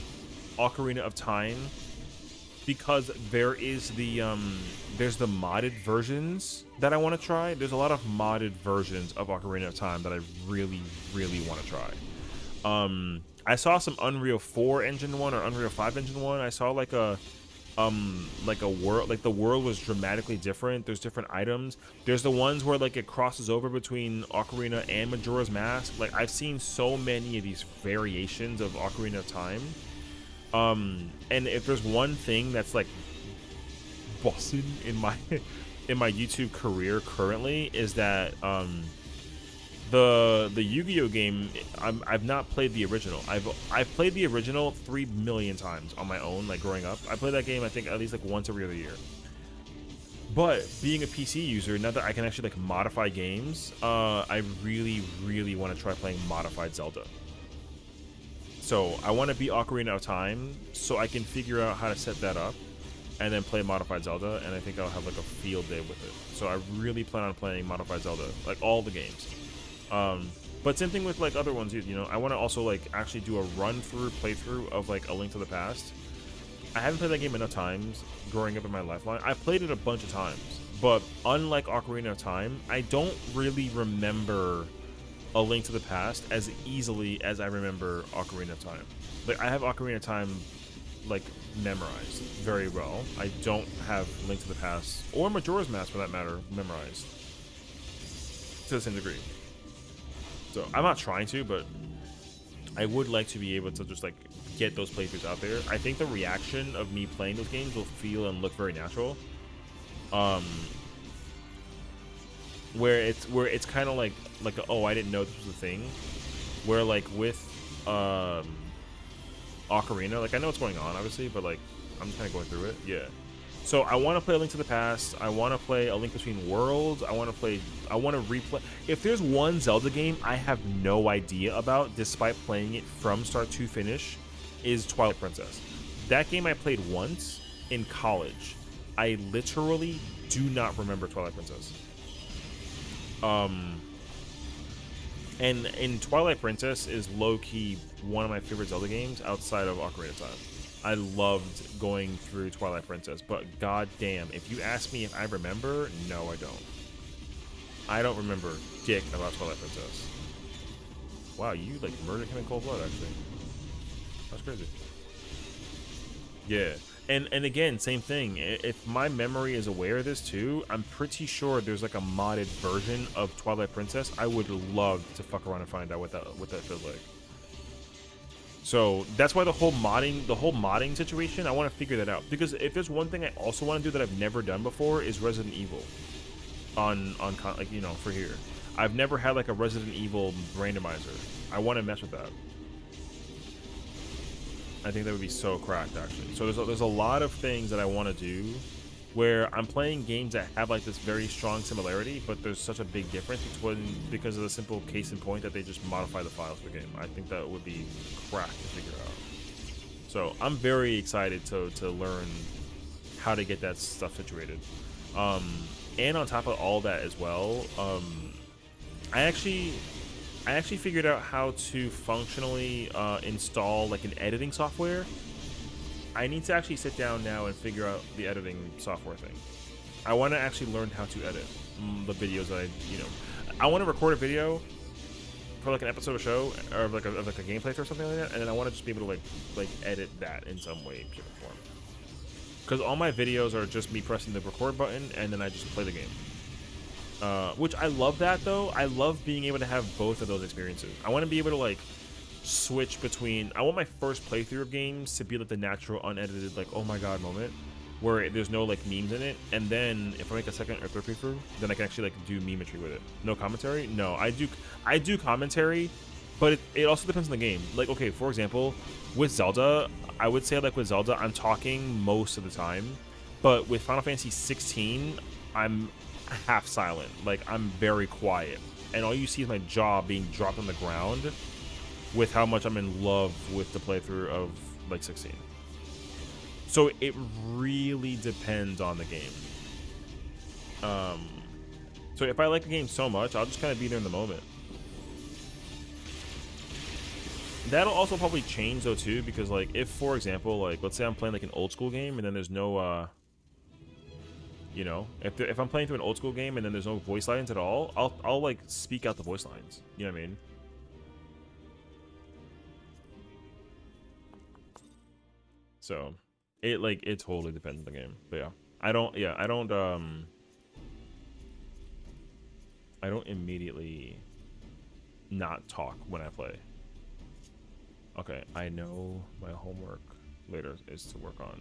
Ocarina of Time because there is there's the modded versions that I want to try. There's a lot of modded versions of Ocarina of Time that I really, really want to try. I saw some Unreal 4 engine 1 or Unreal 5 engine 1. I saw like a world, like the world was dramatically different. There's different items. There's the ones where like it crosses over between Ocarina and Majora's Mask. Like I've seen so many of these variations of Ocarina of Time. And if there's one thing that's like busting in my YouTube career currently is that the Yu-Gi-Oh game, I've not played the original. I've played the original 3 million times on my own, like growing up. I play that game I think at least like once every other year. But being a PC user, now that I can actually like modify games, I really, really want to try playing modified Zelda. So I want to beat Ocarina of Time so I can figure out how to set that up and then play modified Zelda, and I think I'll have like a field day with it. So I really plan on playing modified Zelda, like all the games. But same thing with like other ones, you know, I want to also like actually do a playthrough of like A Link to the Past. I haven't played that game enough times growing up in my lifeline. I played it a bunch of times, but unlike Ocarina of Time, I don't really remember A Link to the Past as easily as I remember Ocarina of Time. Like I have Ocarina of Time like memorized very well. I don't have Link to the Past or Majora's Mask for that matter memorized to the same degree. So I'm not trying to, but I would like to be able to just like get those playthroughs out there. I think the reaction of me playing those games will feel and look very natural. Where it's kind of like oh, I didn't know this was a thing. Where like with Ocarina, like I know what's going on obviously, but like I'm just kind of going through it. Yeah. So I want to play A Link to the Past. I want to play A Link Between Worlds. I want to replay. If there's one Zelda game I have no idea about, despite playing it from start to finish, is Twilight Princess. That game I played once in college. I literally do not remember Twilight Princess. And in Twilight Princess is low-key one of my favorite Zelda games outside of Ocarina of Time. I loved going through Twilight Princess, but goddamn, if you ask me if I remember, no, I don't. I don't remember dick about Twilight Princess. Wow, you like murdered him in cold blood, actually. That's crazy. Yeah, and again, same thing. If my memory is aware of this too, I'm pretty sure there's like a modded version of Twilight Princess. I would love to fuck around and find out what that feels like. So that's why the whole modding situation, I want to figure that out. Because if there's one thing I also want to do that I've never done before is Resident Evil on like, you know, for here. I've never had like a Resident Evil randomizer. I want to mess with that. I think that would be so cracked, actually. So there's a lot of things that I want to do where I'm playing games that have like this very strong similarity, but there's such a big difference because of the simple case in point that they just modify the files of the game. I think that would be cracked to figure out. So I'm very excited to learn how to get that stuff situated. And on top of all that as well, I actually figured out how to functionally install like an editing software. I need to actually sit down now and figure out the editing software thing. I want to actually learn how to edit the videos that I want to record a video for like an episode of a show or like a gameplay or something like that, and then I want to just be able to like edit that in some way, shape, or form. Because all my videos are just me pressing the record button and then I just play the game. Which I love that though. I love being able to have both of those experiences. I want to be able to like switch between. I want my first playthrough of games to be like the natural, unedited, like oh my god moment, where there's no like memes in it. And then if I make a second or third playthrough, then I can actually like do memetry with it. No commentary. No, I do commentary, but it also depends on the game. Like okay, for example, with Zelda, I would say like with Zelda, I'm talking most of the time, but with Final Fantasy 16, I'm half silent. Like I'm very quiet, and all you see is my jaw being dropped on the ground with how much I'm in love with the playthrough of like 16. So it really depends on the game. So if I like the game so much, I'll just kind of be there in the moment. That'll also probably change though too, because like if for example, like let's say I'm playing like an old school game and then there's no you know, if I'm playing through an old school game and then there's no voice lines at all, I'll like speak out the voice lines. You know what I mean? So it totally depends on the game. But yeah, I don't immediately not talk when I play. Okay, I know my homework later is to work on.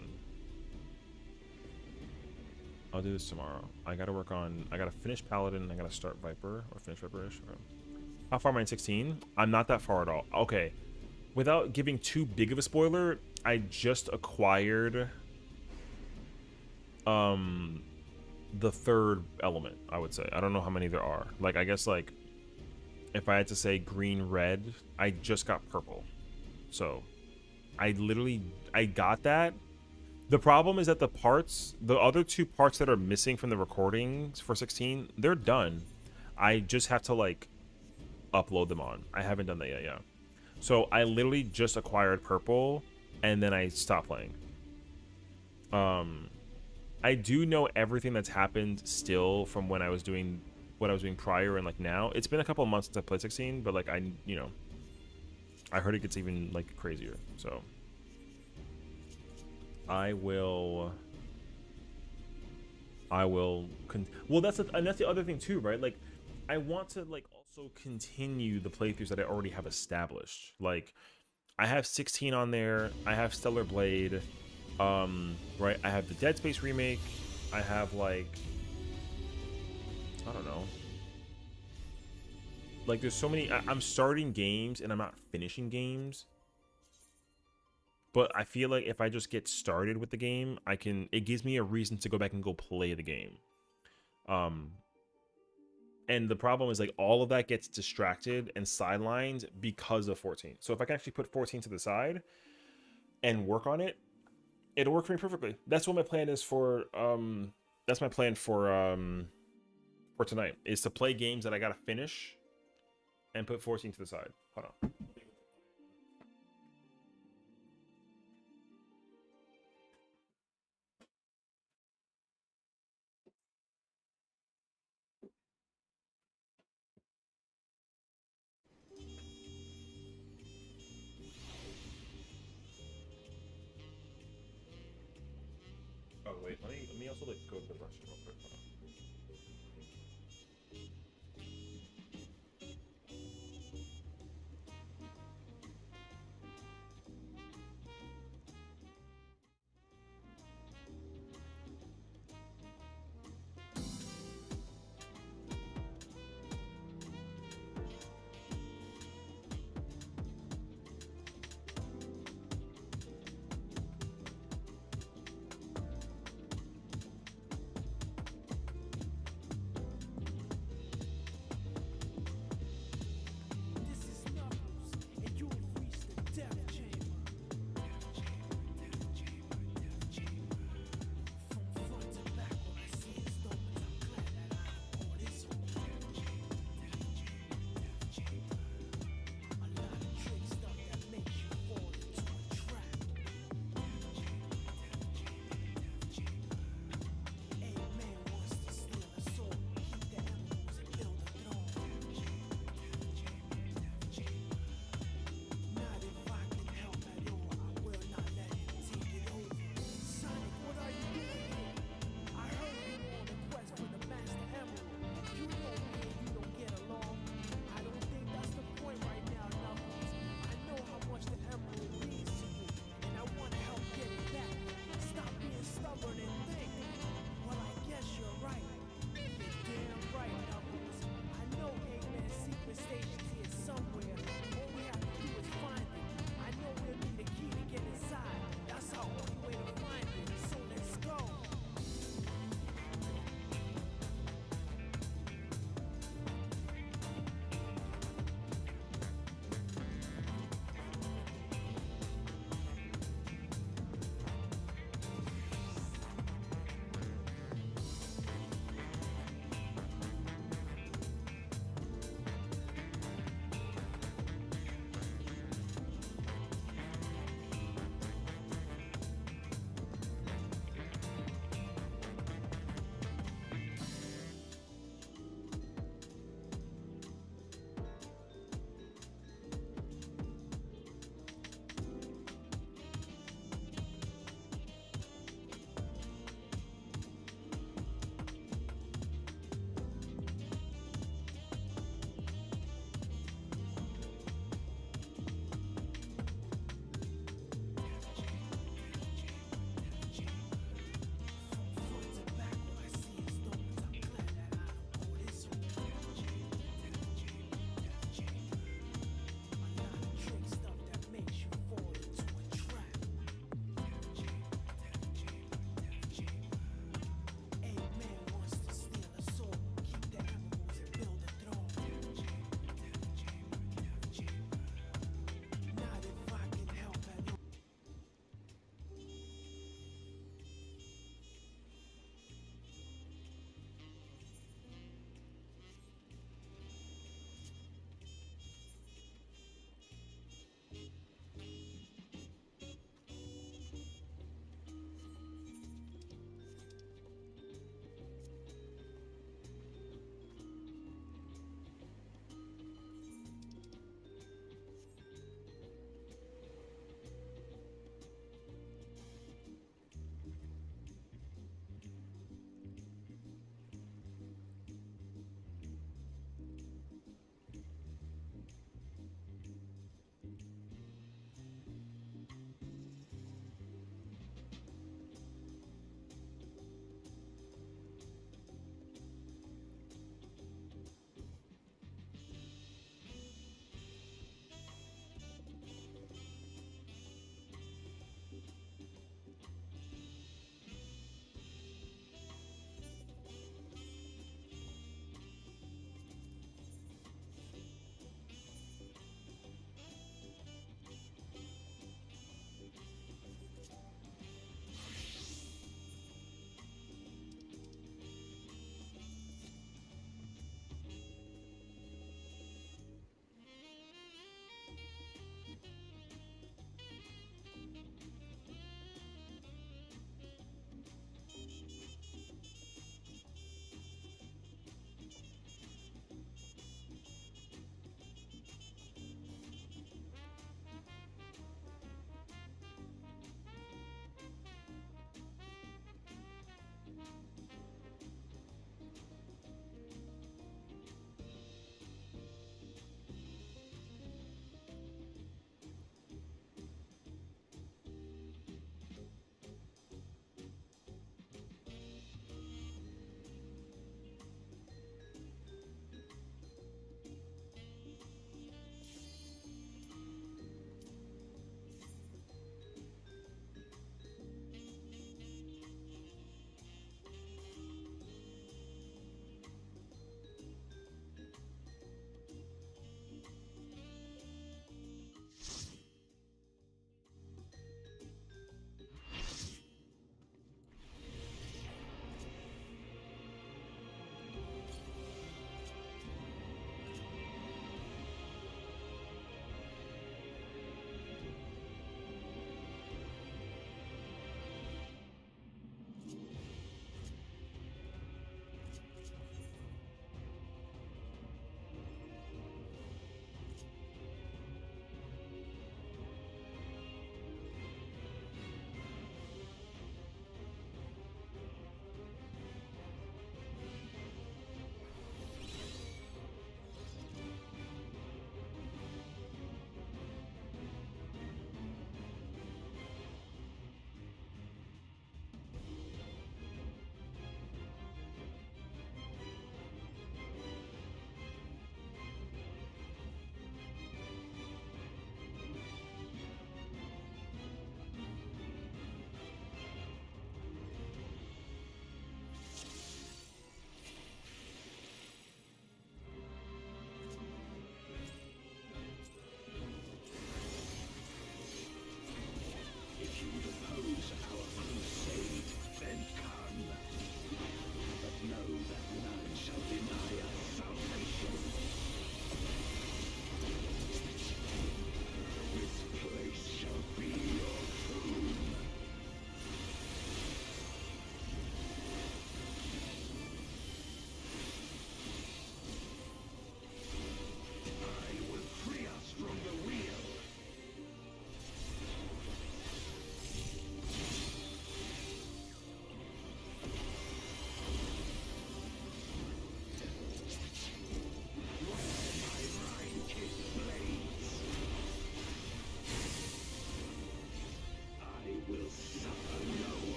I'll do this tomorrow. I gotta finish Paladin, I gotta start Viper, or finish Viper-ish. Okay. How far am I in 16? I'm not that far at all. Okay. Without giving too big of a spoiler, I just acquired the third element, I would say. I don't know how many there are. Like I guess like if I had to say green, red, I just got purple. So I got that. The problem is that the other two parts that are missing from the recordings for 16, they're done. I just have to like upload them on. I haven't done that yet, yeah. So I literally just acquired purple and then I stopped playing. I do know everything that's happened still from when I was doing what I was doing prior and like now. It's been a couple of months since I played 16, but like I heard it gets even like crazier. So I will well, that's the other thing too, right? Like I want to like also continue the playthroughs that I already have established. Like I have 16 on there, I have Stellar Blade, right? I have the Dead Space remake, I have like I don't know. Like there's so many. I'm starting games and I'm not finishing games. But I feel like if I just get started with the game, it gives me a reason to go back and go play the game. And the problem is like all of that gets distracted and sidelined because of 14. So if I can actually put 14 to the side and work on it, it'll work for me perfectly. That's what my plan is for that's my plan for tonight, is to play games that I gotta finish and put 14 to the side. Hold on. Oh wait, let me also like go to the restroom real quick. Hold on.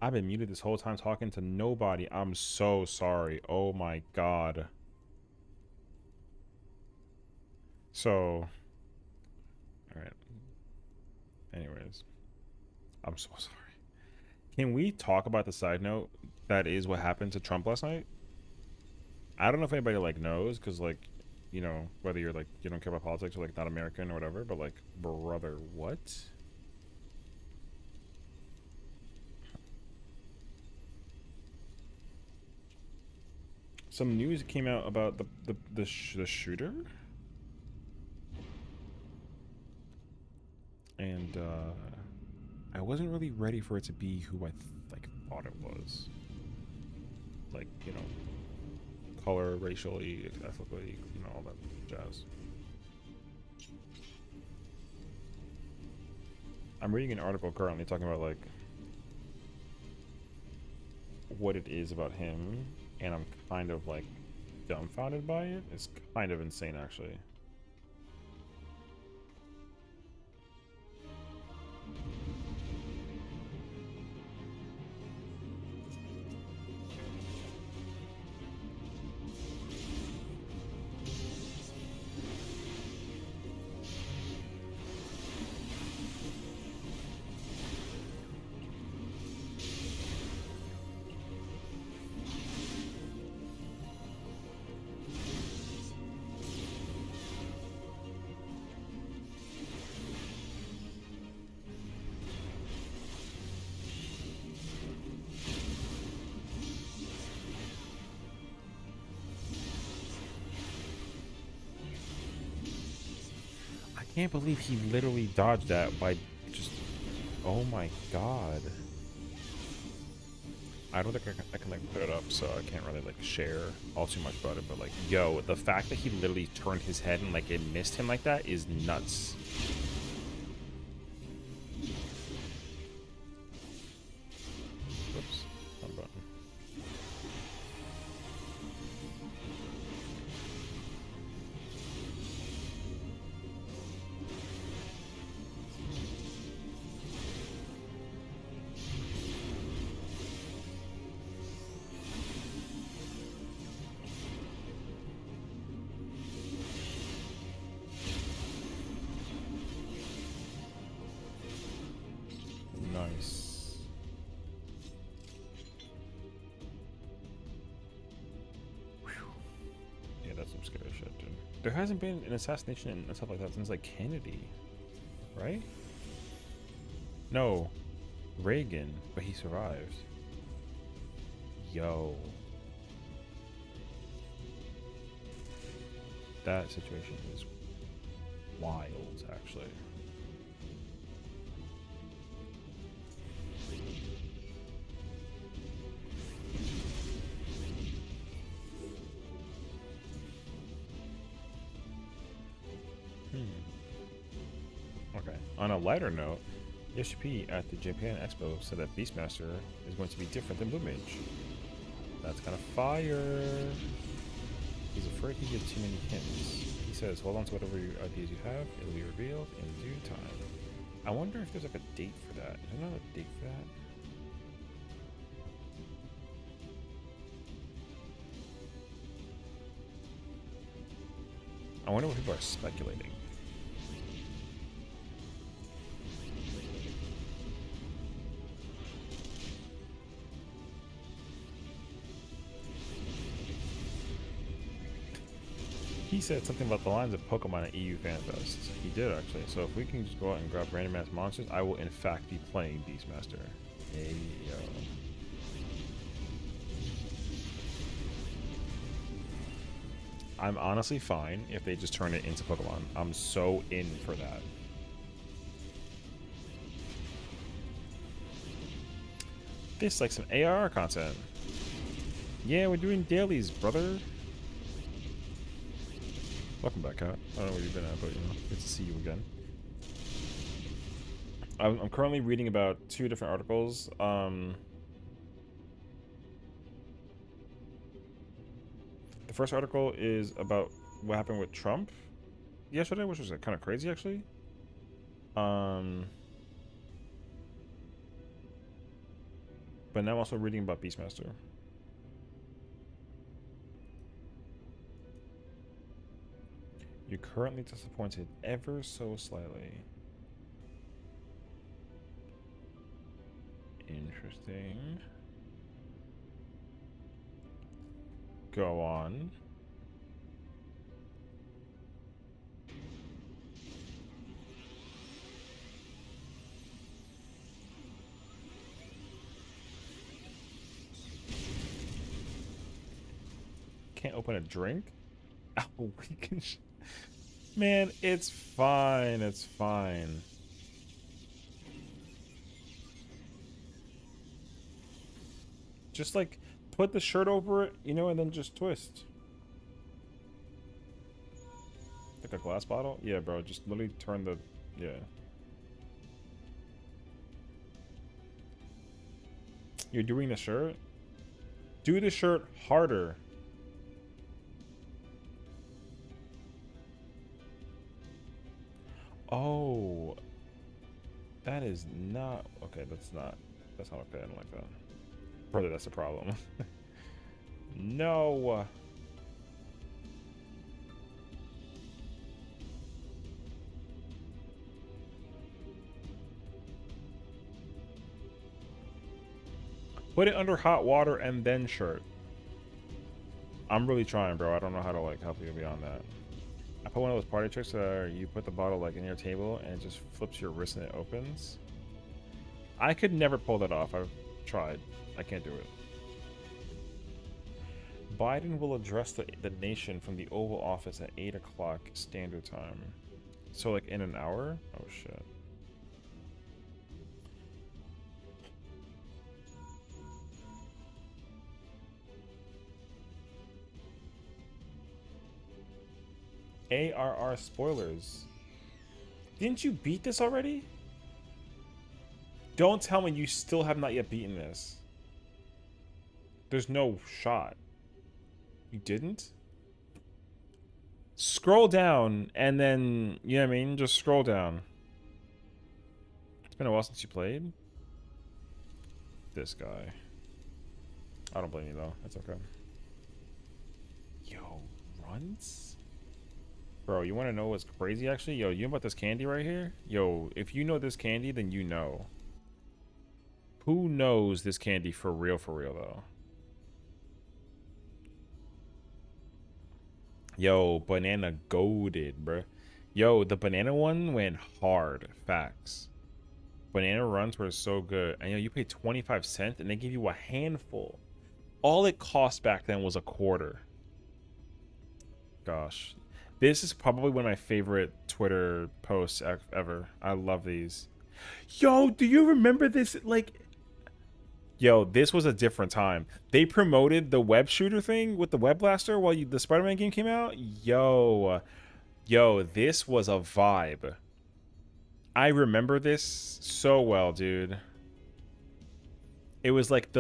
I've been muted this whole time talking to nobody. I'm so sorry. Oh my god. So, alright. Anyways, I'm so sorry. Can we talk about the side note that is what happened to Trump last night? I don't know if anybody like knows, because like, you know, whether you're like you don't care about politics or like not American or whatever, but like, brother, what? Some news came out about the shooter, and I wasn't really ready for it to be who I thought it was. Like, you know, color, racially, ethnically, you know, all that jazz. I'm reading an article currently talking about like what it is about him, and I'm kind of like dumbfounded by it. It's kind of insane, actually. I can't believe he literally dodged that by just... Oh my god. I don't think I can like put it up, so I can't really like share all too much about it, but like, yo, the fact that he literally turned his head and like it missed him like that is nuts. Whoops, wrong button. Nice. Whew. Yeah, that's some scary shit, dude. There hasn't been an assassination and stuff like that since like Kennedy, right? No, Reagan, but he survived. Yo. That situation is wild, actually. Okay. On a lighter note, Yoshi at the Japan Expo said that Beastmaster is going to be different than Blue Mage. That's kind of fire. He's afraid he gives too many hints. He says, hold on to whatever ideas you have. It'll be revealed in due time. I wonder if there's like a date for that. Is there not a date for that? I wonder what people are speculating. He said something about the lines of Pokemon at EU Fan Fest. He did, actually. So if we can just go out and grab random ass monsters, I will in fact be playing Beastmaster. Hey, yo. I'm honestly fine if they just turn it into Pokemon. I'm so in for that. This like some AR content. Yeah, we're doing dailies, brother. Welcome back, Kat. I don't know where you've been at, but you know, good to see you again. I'm currently reading about 2 different articles. The first article is about what happened with Trump yesterday, which was like, kind of crazy, actually. But now I'm also reading about Beastmaster. You're currently disappointed ever so slightly. Interesting. Go on. Can't open a drink? Oh, we can. Man, it's fine. It's fine. Just like put the shirt over it, you know, and then just twist. Like a glass bottle? Yeah, bro. Just literally turn the. Yeah. You're doing the shirt? Do the shirt harder. Oh, that is not okay. That's not okay. I don't like that, brother. That's a problem. No. Put it under hot water and then shirt. I'm really trying, bro. I don't know how to like help you beyond that. I put one of those party tricks where you put the bottle like in your table and it just flips your wrist and it opens. I could never pull that off. I've tried. I can't do it. Biden will address the nation from the Oval Office at 8 o'clock Standard Time. So like in an hour? Oh shit. ARR spoilers. Didn't you beat this already? Don't tell me you still have not yet beaten this. There's no shot. You didn't? Scroll down and then, you know what I mean? Just scroll down. It's been a while since you played. This guy. I don't blame you though. That's okay. Yo, runs? Bro, you want to know what's crazy actually? Yo, you know about this candy right here? Yo, if you know this candy, then you know. Who knows this candy for real though? Yo, banana goated, bro. Yo, the banana one went hard. Facts. Banana runs were so good. And yo, you pay 25 cents and they give you a handful. All it cost back then was a quarter. Gosh. This is probably one of my favorite Twitter posts ever. I love these. Yo, do you remember this? Like, yo, this was a different time. They promoted the web shooter thing with the web blaster while the Spider-Man game came out. Yo, this was a vibe. I remember this so well, dude. It was like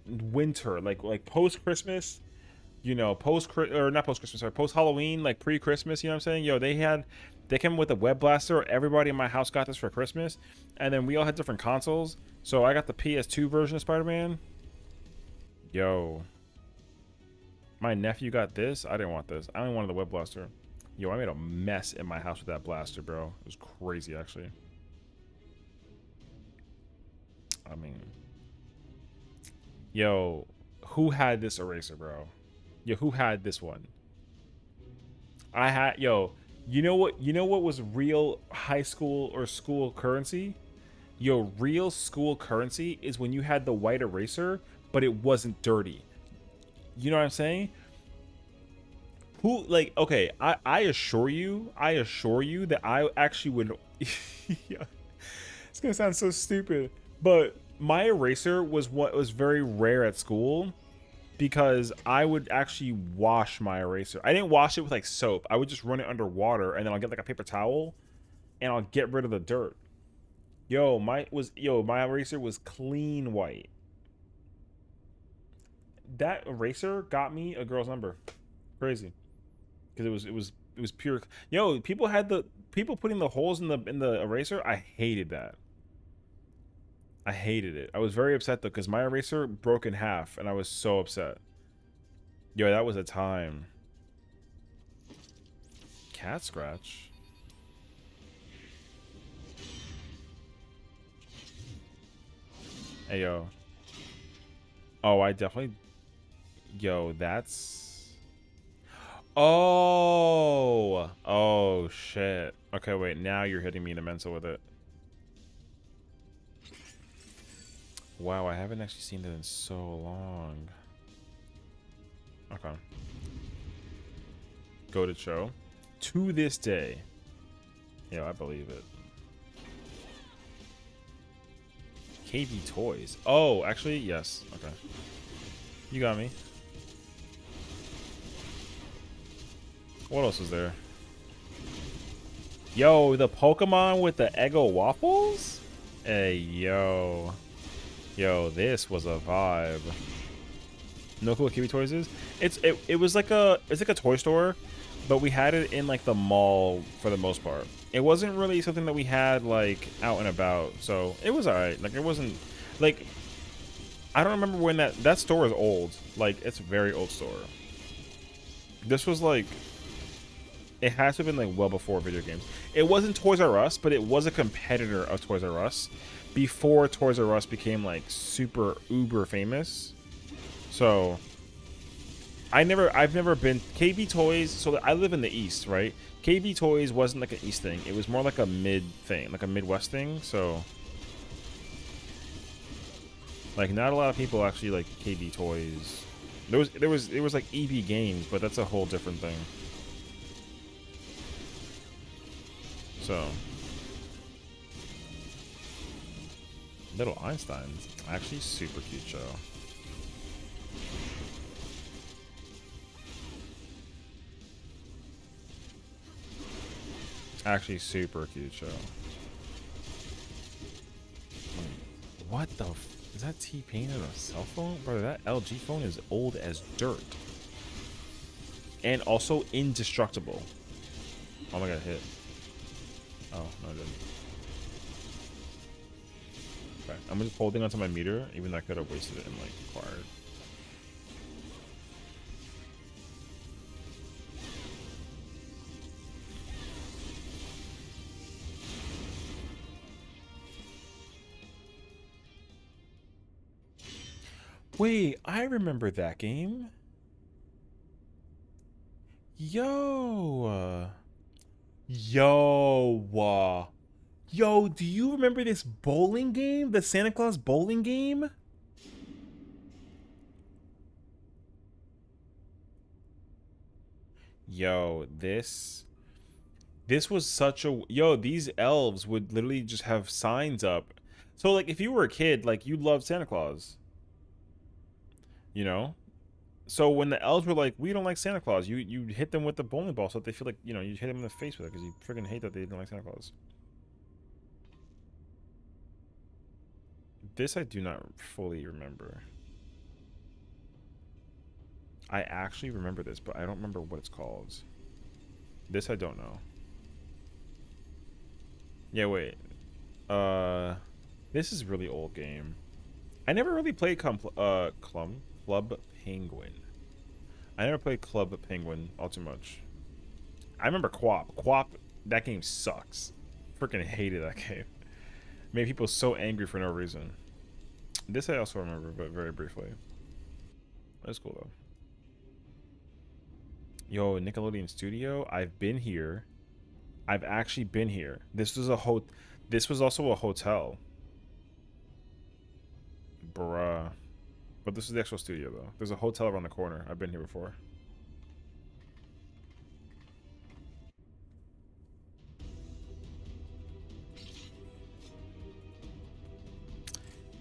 winter, like post Christmas. You know, post Christmas, sorry, post Halloween, like pre Christmas. You know what I'm saying? Yo, they came with a web blaster. Everybody in my house got this for Christmas, and then we all had different consoles. So I got the PS2 version of Spider-Man. Yo, my nephew got this. I didn't want this. I only wanted the web blaster. Yo, I made a mess in my house with that blaster, bro. It was crazy, actually. I mean, yo, who had this eraser, bro? Yo, who had this one? I had, yo, you know what was real high school or school currency? Yo, real school currency is when you had the white eraser, but it wasn't dirty. You know what I'm saying? Who, like, okay, I assure you that I actually would, yeah, it's gonna sound so stupid, but my eraser was what was very rare at school. Because I would actually wash my eraser. I didn't wash it with like soap. I would just run it under water and then I'll get like a paper towel and I'll get rid of the dirt. Yo, my eraser was clean white. That eraser got me a girl's number. Crazy. Because it was pure. Yo, people putting the holes in the eraser. I hated that. I hated it. I was very upset though, because my eraser broke in half, and I was so upset. Yo, that was a time. Cat scratch. Hey yo. Oh, I definitely. Yo, that's. Oh. Oh shit. Okay, wait. Now you're hitting me in the mental with it. Wow, I haven't actually seen that in so long. Okay. Go to show. To this day. Yeah, I believe it. KB Toys. Oh, actually, yes. Okay. You got me. What else is there? Yo, the Pokemon with the Eggo waffles? Hey, yo. Yo, this was a vibe. No clue what KB Toys is? It was like it's like a toy store, but we had it in like the mall for the most part. It wasn't really something that we had like out and about, so it was alright. Like it wasn't like I don't remember when that store is old. Like it's a very old store. This was like it has to have been like well before video games. It wasn't Toys R Us, but it was a competitor of Toys R Us before Toys R Us became like super uber famous. So I've never been KB Toys. So I live in the East, right? KB Toys wasn't like an East thing. It was more like a mid thing, like a Midwest thing. So like not a lot of people actually like KB Toys. There was like EB Games, but that's a whole different thing. So Little Einstein's actually super cute show. Actually super cute show. What the is that T-Pain on a cell phone? Bro, that LG phone is old as dirt. And also indestructible. Oh my god, hit. Oh, no, I didn't. Okay, I'm just holding onto my meter, even though I could have wasted it and like acquired. Wait, I remember that game. Yo. Yo. Yo, do you remember this bowling game? The Santa Claus bowling game? Yo, this was such a yo, these elves would literally just have signs up. So like if you were a kid, like you loved Santa Claus. You know? So when the elves were like, we don't like Santa Claus, you hit them with the bowling ball so that they feel like, you know, you hit them in the face with it because you freaking hate that they don't like Santa Claus. This I do not fully remember. I actually remember this, but I don't remember what it's called. This I don't know. Yeah, wait. This is a really old game. I never really played Club Penguin. I never played Club Penguin all too much. I remember Quap. Quap, that game sucks. Freaking hated that game. Made people so angry for no reason. This I also remember, but very briefly. That's cool though. Yo, Nickelodeon Studio. I've been here. I've actually been here. This was also a hotel. Bruh. But this is the actual studio though. There's a hotel around the corner. I've been here before.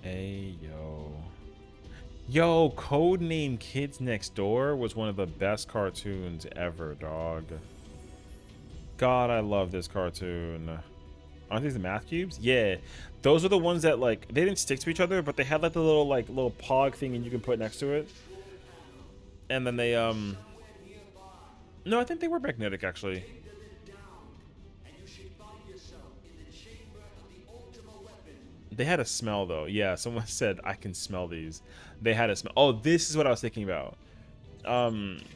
Hey, yo. Yo, Codename Kids Next Door was one of the best cartoons ever, dog. God, I love this cartoon. Aren't these the math cubes? Yeah. Those are the ones that, like, they didn't stick to each other, but they had, like, the little pog thing and you can put next to it. And then they, no, I think they were magnetic, actually. They had a smell though. Yeah, someone said I can smell these. They had a smell. Oh, this is what I was thinking about.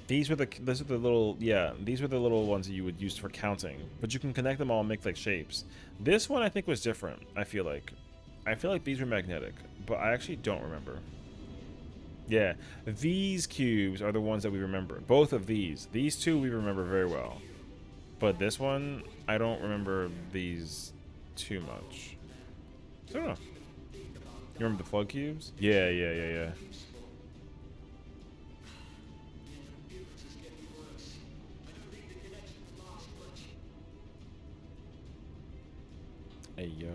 These were the little, yeah, these were the little ones that you would use for counting, but you can connect them all and make like shapes. This one I think was different. I feel like these were magnetic, but I actually don't remember. Yeah, these cubes are the ones that we remember. Both of these two we remember very well, but this one I don't remember these too much. So I don't know. You remember the flood cubes? Yeah. Hey, yo.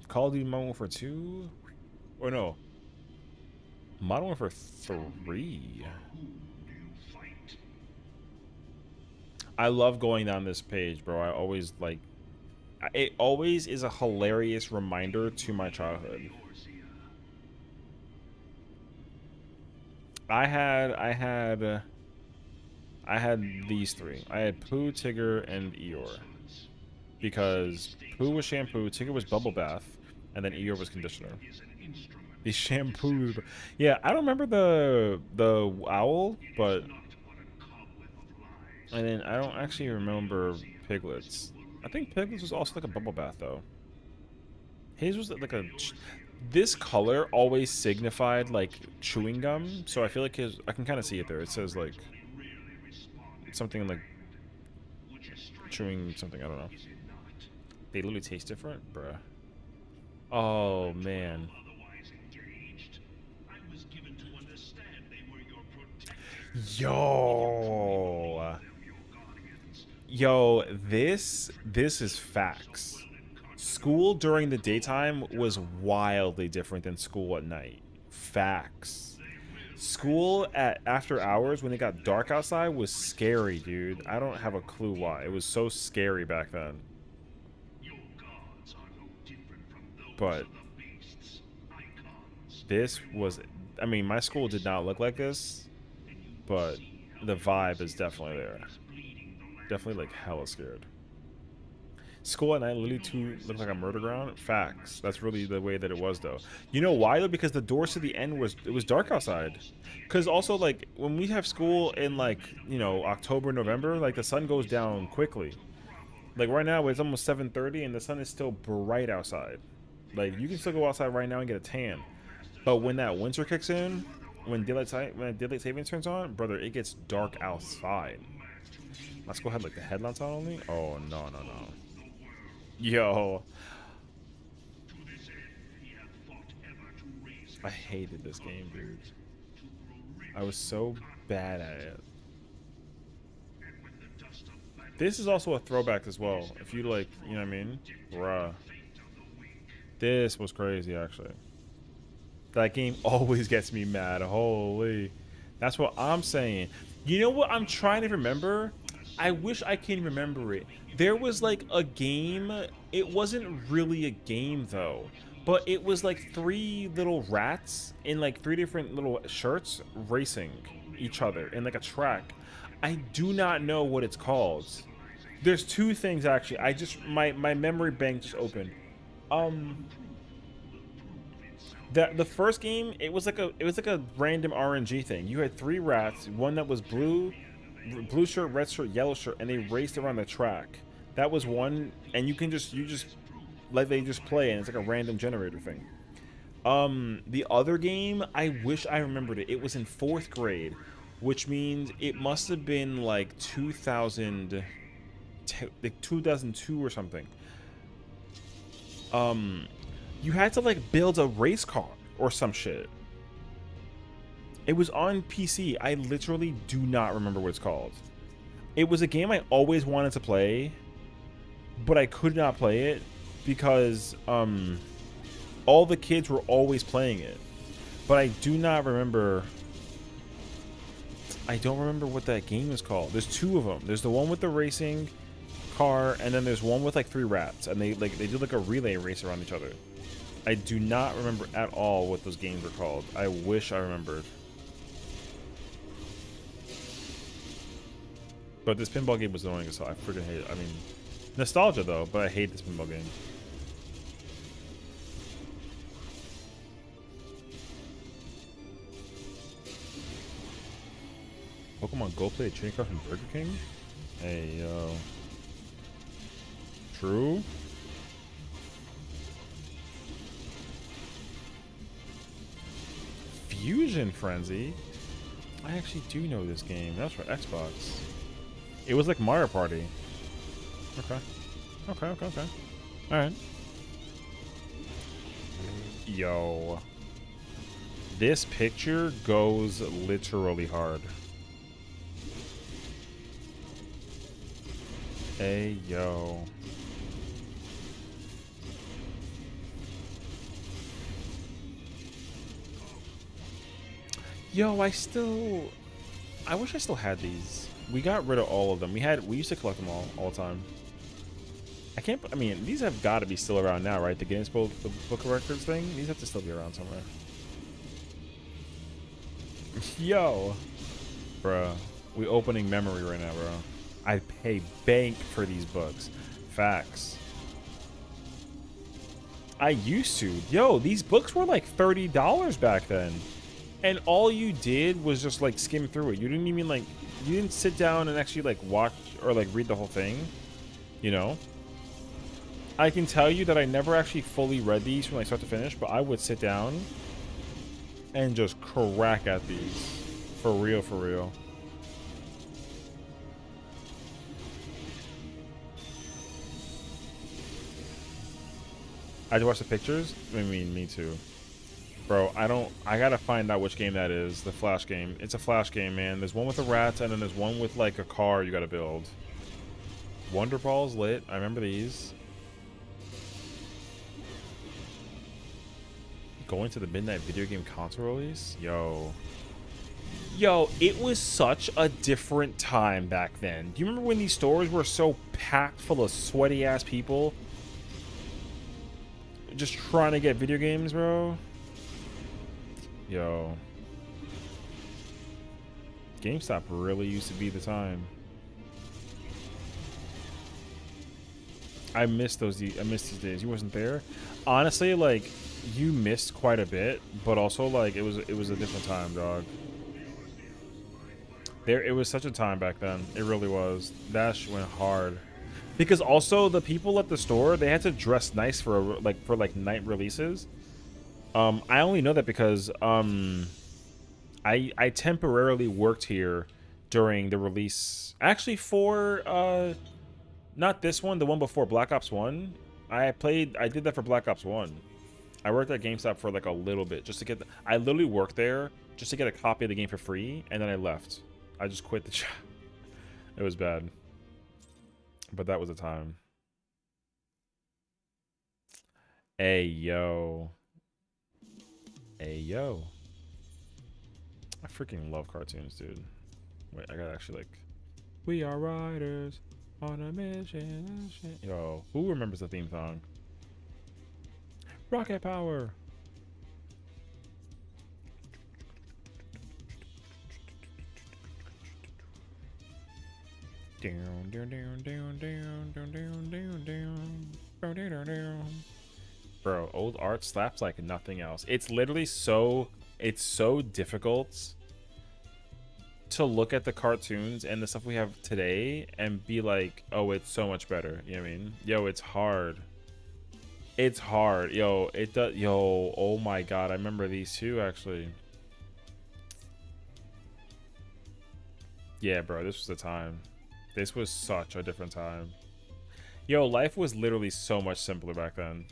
Call of Duty Modern Warfare 2? Or no. Modern Warfare 3. I love going down this page, bro. I always like... It always is a hilarious reminder to my childhood. I had these three. I had Pooh, Tigger, and Eeyore. Because Pooh was shampoo, Tigger was bubble bath, and then Eeyore was conditioner. These shampoos. Yeah, I don't remember the owl, but... And then I don't actually remember Piglets. I think Piglets was also like a bubble bath, though. His was like a... This color always signified, like, chewing gum, so I feel like his... I can kind of see it there. It says, like... Something like... Chewing something, I don't know. They literally taste different? Bruh. Oh, man. Yo, this is facts. School during the daytime was wildly different than school at night. Facts. School at after hours when it got dark outside was scary, dude. I don't have a clue why. It was so scary back then. But this was, I mean, my school did not look like this, but the vibe is definitely there. Definitely like hella scared. School at night literally looked like a murder ground. Facts. That's really the way that it was, though. You know why, though? Because the doors to the end was dark outside. Because also, like, when we have school in, like, you know, October, November, like, the sun goes down quickly. Like, right now, it's almost 7:30, and the sun is still bright outside. Like, you can still go outside right now and get a tan. But when that winter kicks in, when daylight savings turns on, brother, it gets dark outside. My school had, like, the headlights on only? Oh, no. Yo. I hated this game, dude. I was so bad at it. This is also a throwback as well. If you like, you know what I mean? Bruh. This was crazy, actually. That game always gets me mad. Holy. That's what I'm saying. You know what I'm trying to remember? I wish I can remember it. There was like a game. It wasn't really a game though, but it was like 3 little rats in like 3 different little shirts racing each other in like a track. I do not know what it's called. There's 2 things actually. I just my memory bank just opened. The first game, it was like a random RNG thing. You had 3 rats, one that was blue shirt, red shirt, yellow shirt, and they raced around the track. That was one, and you just like they just play, and it's like a random generator thing. The other game, I wish I remembered it. It was in 4th grade, which means it must have been like 2002 or something. You had to like build a race car or some shit. It was on PC. I literally do not remember what it's called. It was a game I always wanted to play, but I could not play it because all the kids were always playing it. But I do not remember. I don't remember what that game is called. There's 2 of them. There's the one with the racing car, and then there's one with like 3 rats, and they do like a relay race around each other. I do not remember at all what those games were called. I wish I remembered. But this pinball game was annoying as hell. I freaking hate it. I mean, nostalgia though, but I hate this pinball game. Pokemon Go play a trading card from Burger King? Hey, yo. True? Fusion Frenzy? I actually do know this game. That was for Xbox. It was like Mario Party. Okay. Okay. Alright. Yo. This picture goes literally hard. Hey, yo. Yo, I wish I still had these. We got rid of all of them. We used to collect them all the time. I mean, these have got to be still around now, right? The Guinness Book of Records thing? These have to still be around somewhere. Yo. Bro, we opening memory right now, bro. I pay bank for these books. Facts. I used to. Yo, these books were like $30 back then. And all you did was just like skim through it. You didn't even like, you didn't sit down and actually like watch or like read the whole thing. You know? I can tell you that I never actually fully read these from like start to finish, but I would sit down and just crack at these. For real, for real. I just watch the pictures? I mean, me too. Bro, I gotta find out which game that is. The Flash game. It's a Flash game, man. There's one with the rats, and then there's one with like a car you gotta build. Wonder Ball's lit. I remember these. Going to the midnight video game console release? Yo, it was such a different time back then. Do you remember when these stores were so packed full of sweaty ass people just trying to get video games, bro? Yo, GameStop really used to be the time. I miss these days. You wasn't there. Honestly, like, you missed quite a bit, but also like it was a different time, dog. It was such a time back then. It really was. That shit went hard. Because also the people at the store, they had to dress nice for night releases. I only know that because I temporarily worked here during the release. Actually, for not this one, the one before, Black Ops 1. I did that for Black Ops 1. I worked at GameStop for like a little bit just to get I literally worked there just to get a copy of the game for free, and then I left. I just quit the job. It was bad. But that was the time. Hey, yo. Hey, yo. I freaking love cartoons, dude. Wait, I gotta actually, like... We are riders on a mission. Yo, who remembers the theme song? Rocket power! Down, down, down, down, down, down, down, down, down, down, down, down. Bro, old art slaps like nothing else. It's literally it's so difficult to look at the cartoons and the stuff we have today and be like, oh, it's so much better. You know what I mean? Yo, it's hard. It's hard. Yo, it does. Yo, oh my god, I remember these too, actually. Yeah, bro, this was the time. This was such a different time. Yo, life was literally so much simpler back then.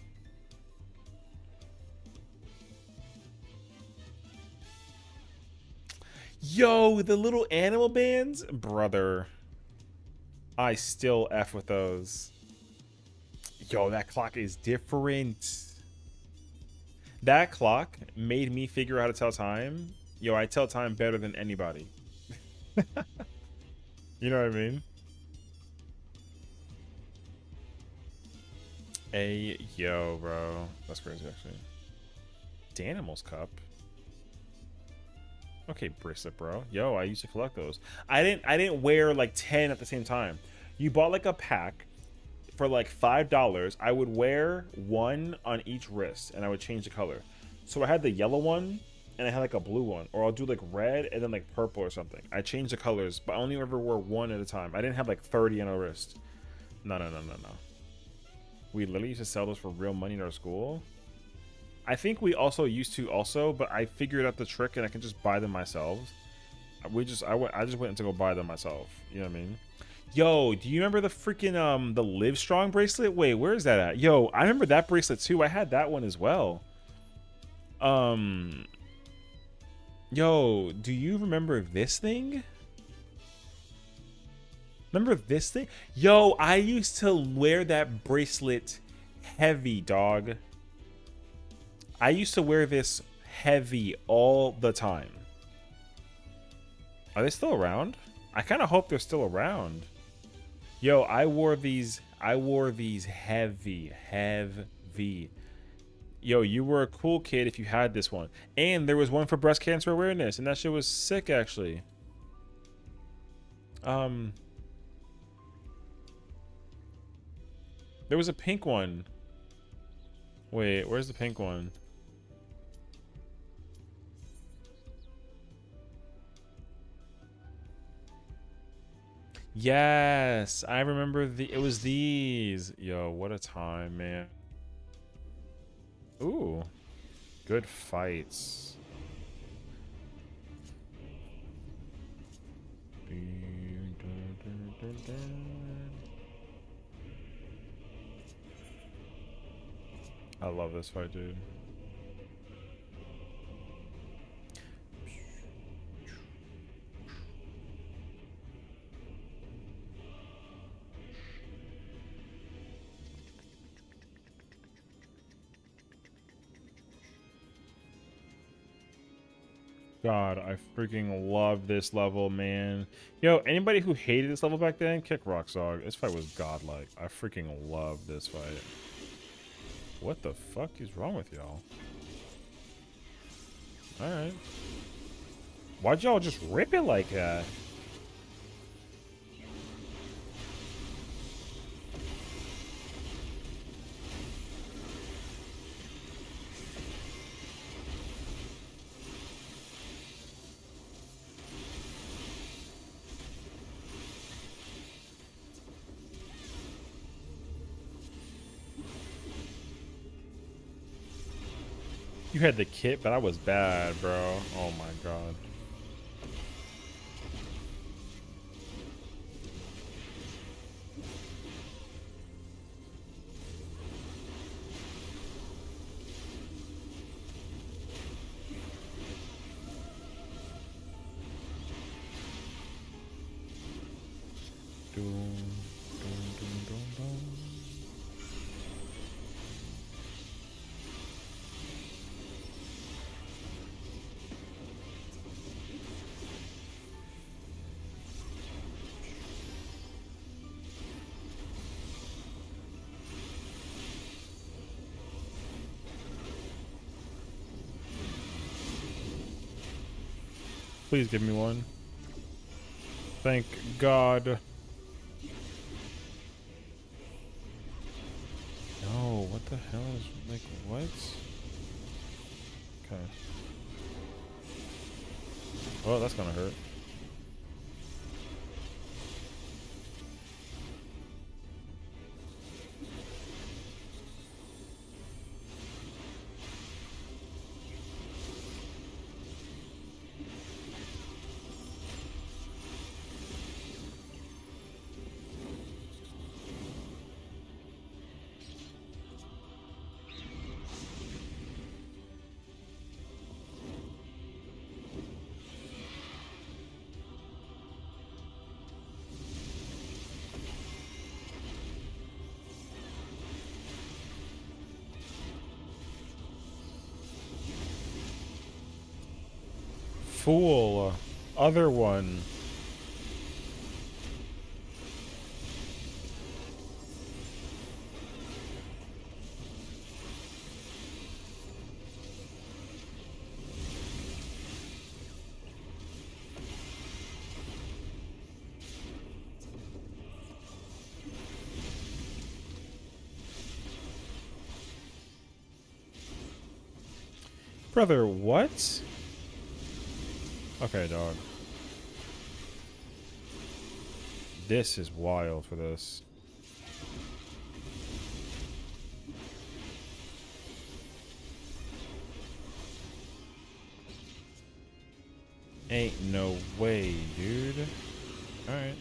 Yo, the little animal bands? Brother. I still F with those. Yo, that clock is different. That clock made me figure out how to tell time. Yo, I tell time better than anybody. You know what I mean? Hey, yo, bro. That's crazy, actually. Danimals Cup. Okay, bracelet, bro. Yo, I used to collect those. I didn't wear like 10 at the same time. You bought like a pack for like $5. I would wear one on each wrist, and I would change the color. So I had the yellow one, and I had like a blue one, or I'll do like red and then like purple or something. I change the colors, but I only ever wore one at a time. I didn't have like 30 on a wrist. No. We literally used to sell those for real money in our school. I think we also used to also, but I figured out the trick and I can just buy them myself. I just went to go buy them myself. You know what I mean? Yo, do you remember the freaking the Live Strong bracelet? Wait, where is that at? Yo, I remember that bracelet too. I had that one as well. Yo, do you remember this thing? Remember this thing? Yo, I used to wear that bracelet heavy, dog. I used to wear this heavy all the time. Are they still around? I kind of hope they're still around. Yo, I wore these heavy. Yo, you were a cool kid if you had this one. And there was one for breast cancer awareness, and that shit was sick, actually. There was a pink one. Wait, where's the pink one? Yes, I remember it was these. Yo, what a time, man. Ooh, good fights. I love this fight, dude. God, I freaking love this level, man. Yo, anybody who hated this level back then, kick rocks, dog. This fight was godlike. I freaking love this fight. What the fuck is wrong with y'all? Alright. Why'd y'all just rip it like that? You had the kit, but I was bad, bro. Oh my god. Please give me one. Thank God. No, what the hell is, like, what? Okay. Oh, that's gonna hurt. Fool. Other one. Brother, what? Okay, dog. This is wild for this. Ain't no way, dude. Alright.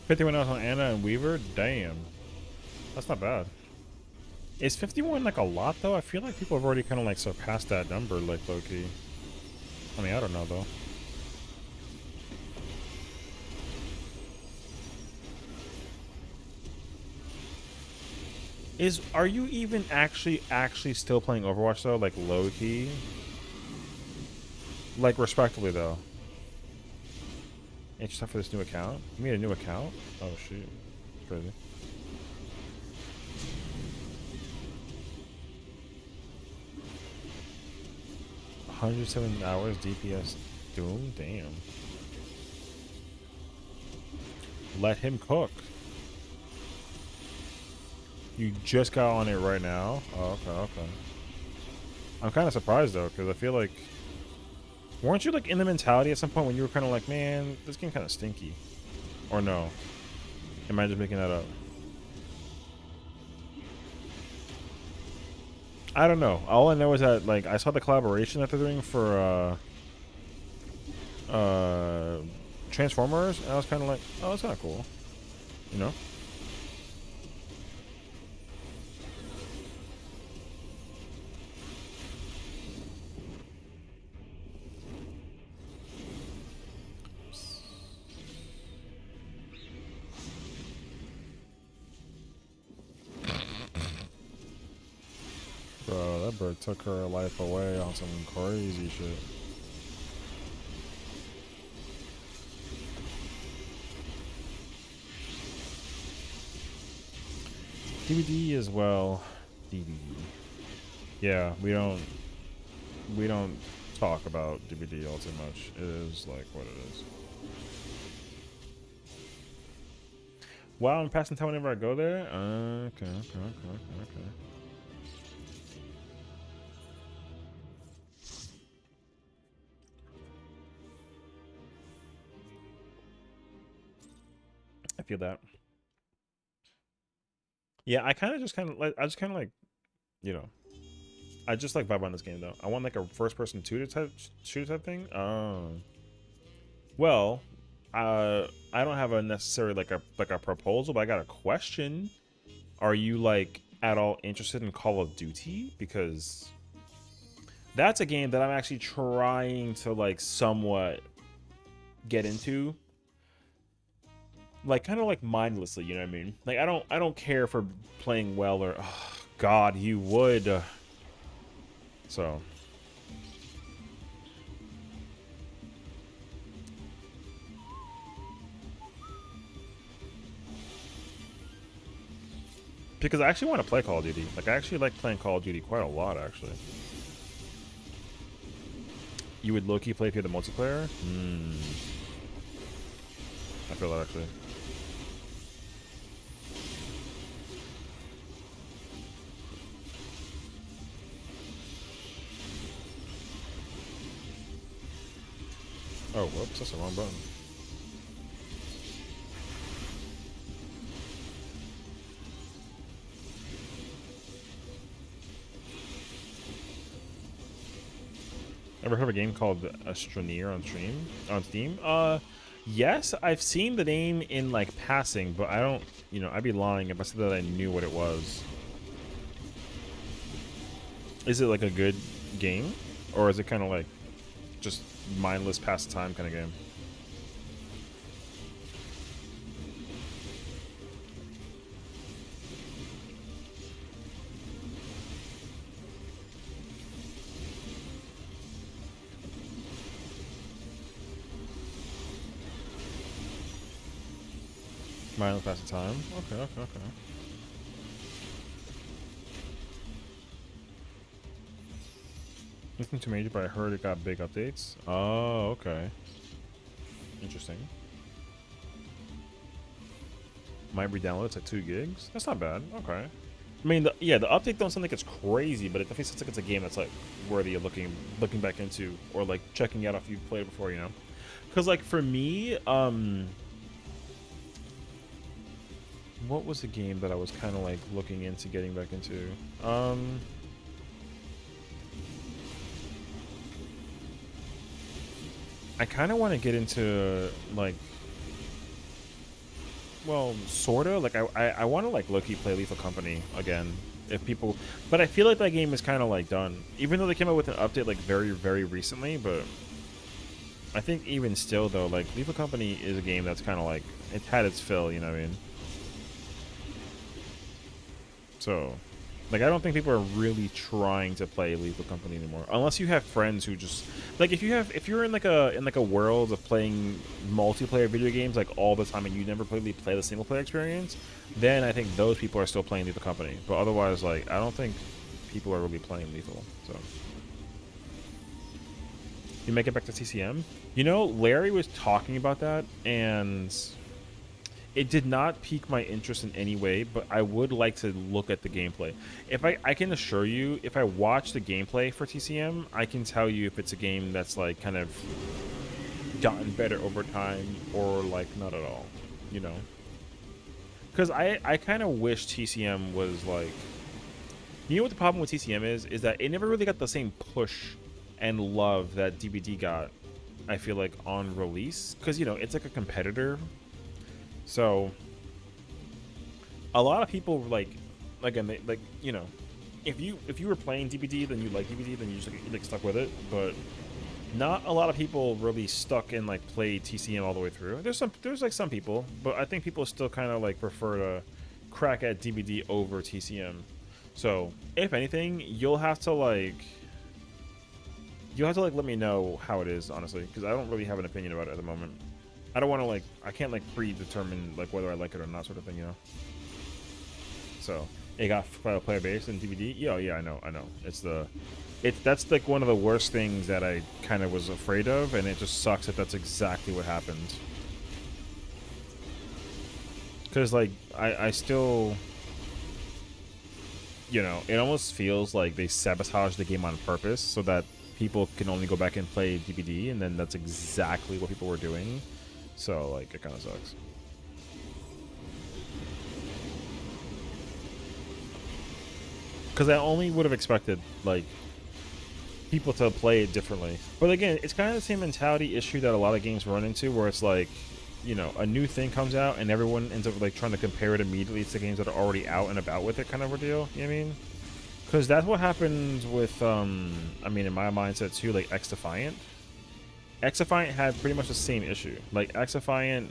$51 on Anna and Weaver? Damn. That's not bad. Is 51 like a lot though? I feel like people have already kind of like surpassed that number, like low-key. I mean, I don't know though. Are you even actually still playing Overwatch though? Like low-key? Like respectively though. Interested for this new account? You made a new account? Oh shoot. Crazy. $107 DPS Doom? Damn. Let him cook. You just got on it right now? Oh, okay, okay. I'm kind of surprised though, because I feel like... Weren't you like in the mentality at some point when you were kind of like, man, this game kind of stinky? Or no? Am I just making that up? I don't know. All I know is that like I saw the collaboration that they're doing for Transformers, and I was kind of like, oh, that's kind of cool, you know? Bro, that bird took her life away on some crazy shit. DVD as well. DVD. Yeah, we don't talk about DVD all too much. It is like what it is. Wow, I'm passing time whenever I go there? Okay. I feel that. Yeah, I just kind of like, you know, I just like vibe on this game though. I want like a first-person shooter type thing. Well, I don't have a necessary like a proposal, but I got a question. Are you like at all interested in Call of Duty? Because that's a game that I'm actually trying to like somewhat get into. Like kind of like mindlessly, you know what I mean? Like I don't care for playing well or oh, God, you would. So because I actually want to play Call of Duty. Like I actually like playing Call of Duty quite a lot actually. You would low-key play if you had the multiplayer? I feel that actually. Oh, whoops, that's the wrong button. Ever heard of a game called Astroneer on Steam? Yes, I've seen the name in like passing, but I don't, I'd be lying if I said that I knew what it was. Is it like a good game, or is it kind of like just mindless pastime kind of game? Mindless pastime. Okay. Nothing too major, but I heard it got big updates. Oh, okay. Interesting. Might re-download. It's like 2 gigs. That's not bad. Okay. I mean, the update don't sound like it's crazy, but it definitely sounds like it's a game that's like worthy of looking back into, or like checking out if you've played before, Because like for me, what was the game that I was kind of like looking into getting back into? I kind of want to get into like, well, sorta. Like I want to like low-key play Lethal Company again, if people. But I feel like that game is kind of like done, even though they came out with an update like very very recently. But I think even still though, like Lethal Company is a game that's kind of like it's had its fill. You know what I mean? So, like, I don't think people are really trying to play Lethal Company anymore, unless you have friends who just like if you're in like a world of playing multiplayer video games like all the time and you never really play the single player experience, then I think those people are still playing Lethal Company. But otherwise, like, I don't think people are really playing Lethal. So, you make it back to TCM. Larry was talking about that and. It did not pique my interest in any way, but I would like to look at the gameplay. If I can assure you, if I watch the gameplay for TCM, I can tell you if it's a game that's like kind of gotten better over time or like not at all, Because I kind of wish TCM was like, what the problem with TCM is that it never really got the same push and love that DBD got, I feel like, on release. Because, it's like a competitor. So, a lot of people like, again, if you were playing DBD, then you like DBD, then you just like stuck with it. But not a lot of people really stuck and like played TCM all the way through. There's like some people, but I think people still kind of like prefer to crack at DBD over TCM. So, if anything, you'll have to let me know how it is, honestly, because I don't really have an opinion about it at the moment. I don't want to I can't like predetermine like whether I like it or not, sort of thing, So it got player base in DVD. Yeah, I know. That's like one of the worst things that I kind of was afraid of, and it just sucks that that's exactly what happened. Because like I still, it almost feels like they sabotaged the game on purpose so that people can only go back and play DVD, and then that's exactly what people were doing. So, like, it kind of sucks. Because I only would have expected, like, people to play it differently. But again, it's kind of the same mentality issue that a lot of games run into, where it's like, a new thing comes out and everyone ends up, like, trying to compare it immediately to games that are already out and about with it kind of a deal. You know what I mean? Because that's what happened with, I mean, in my mindset, too, like, XDefiant. XIV had pretty much the same issue. Like, XIV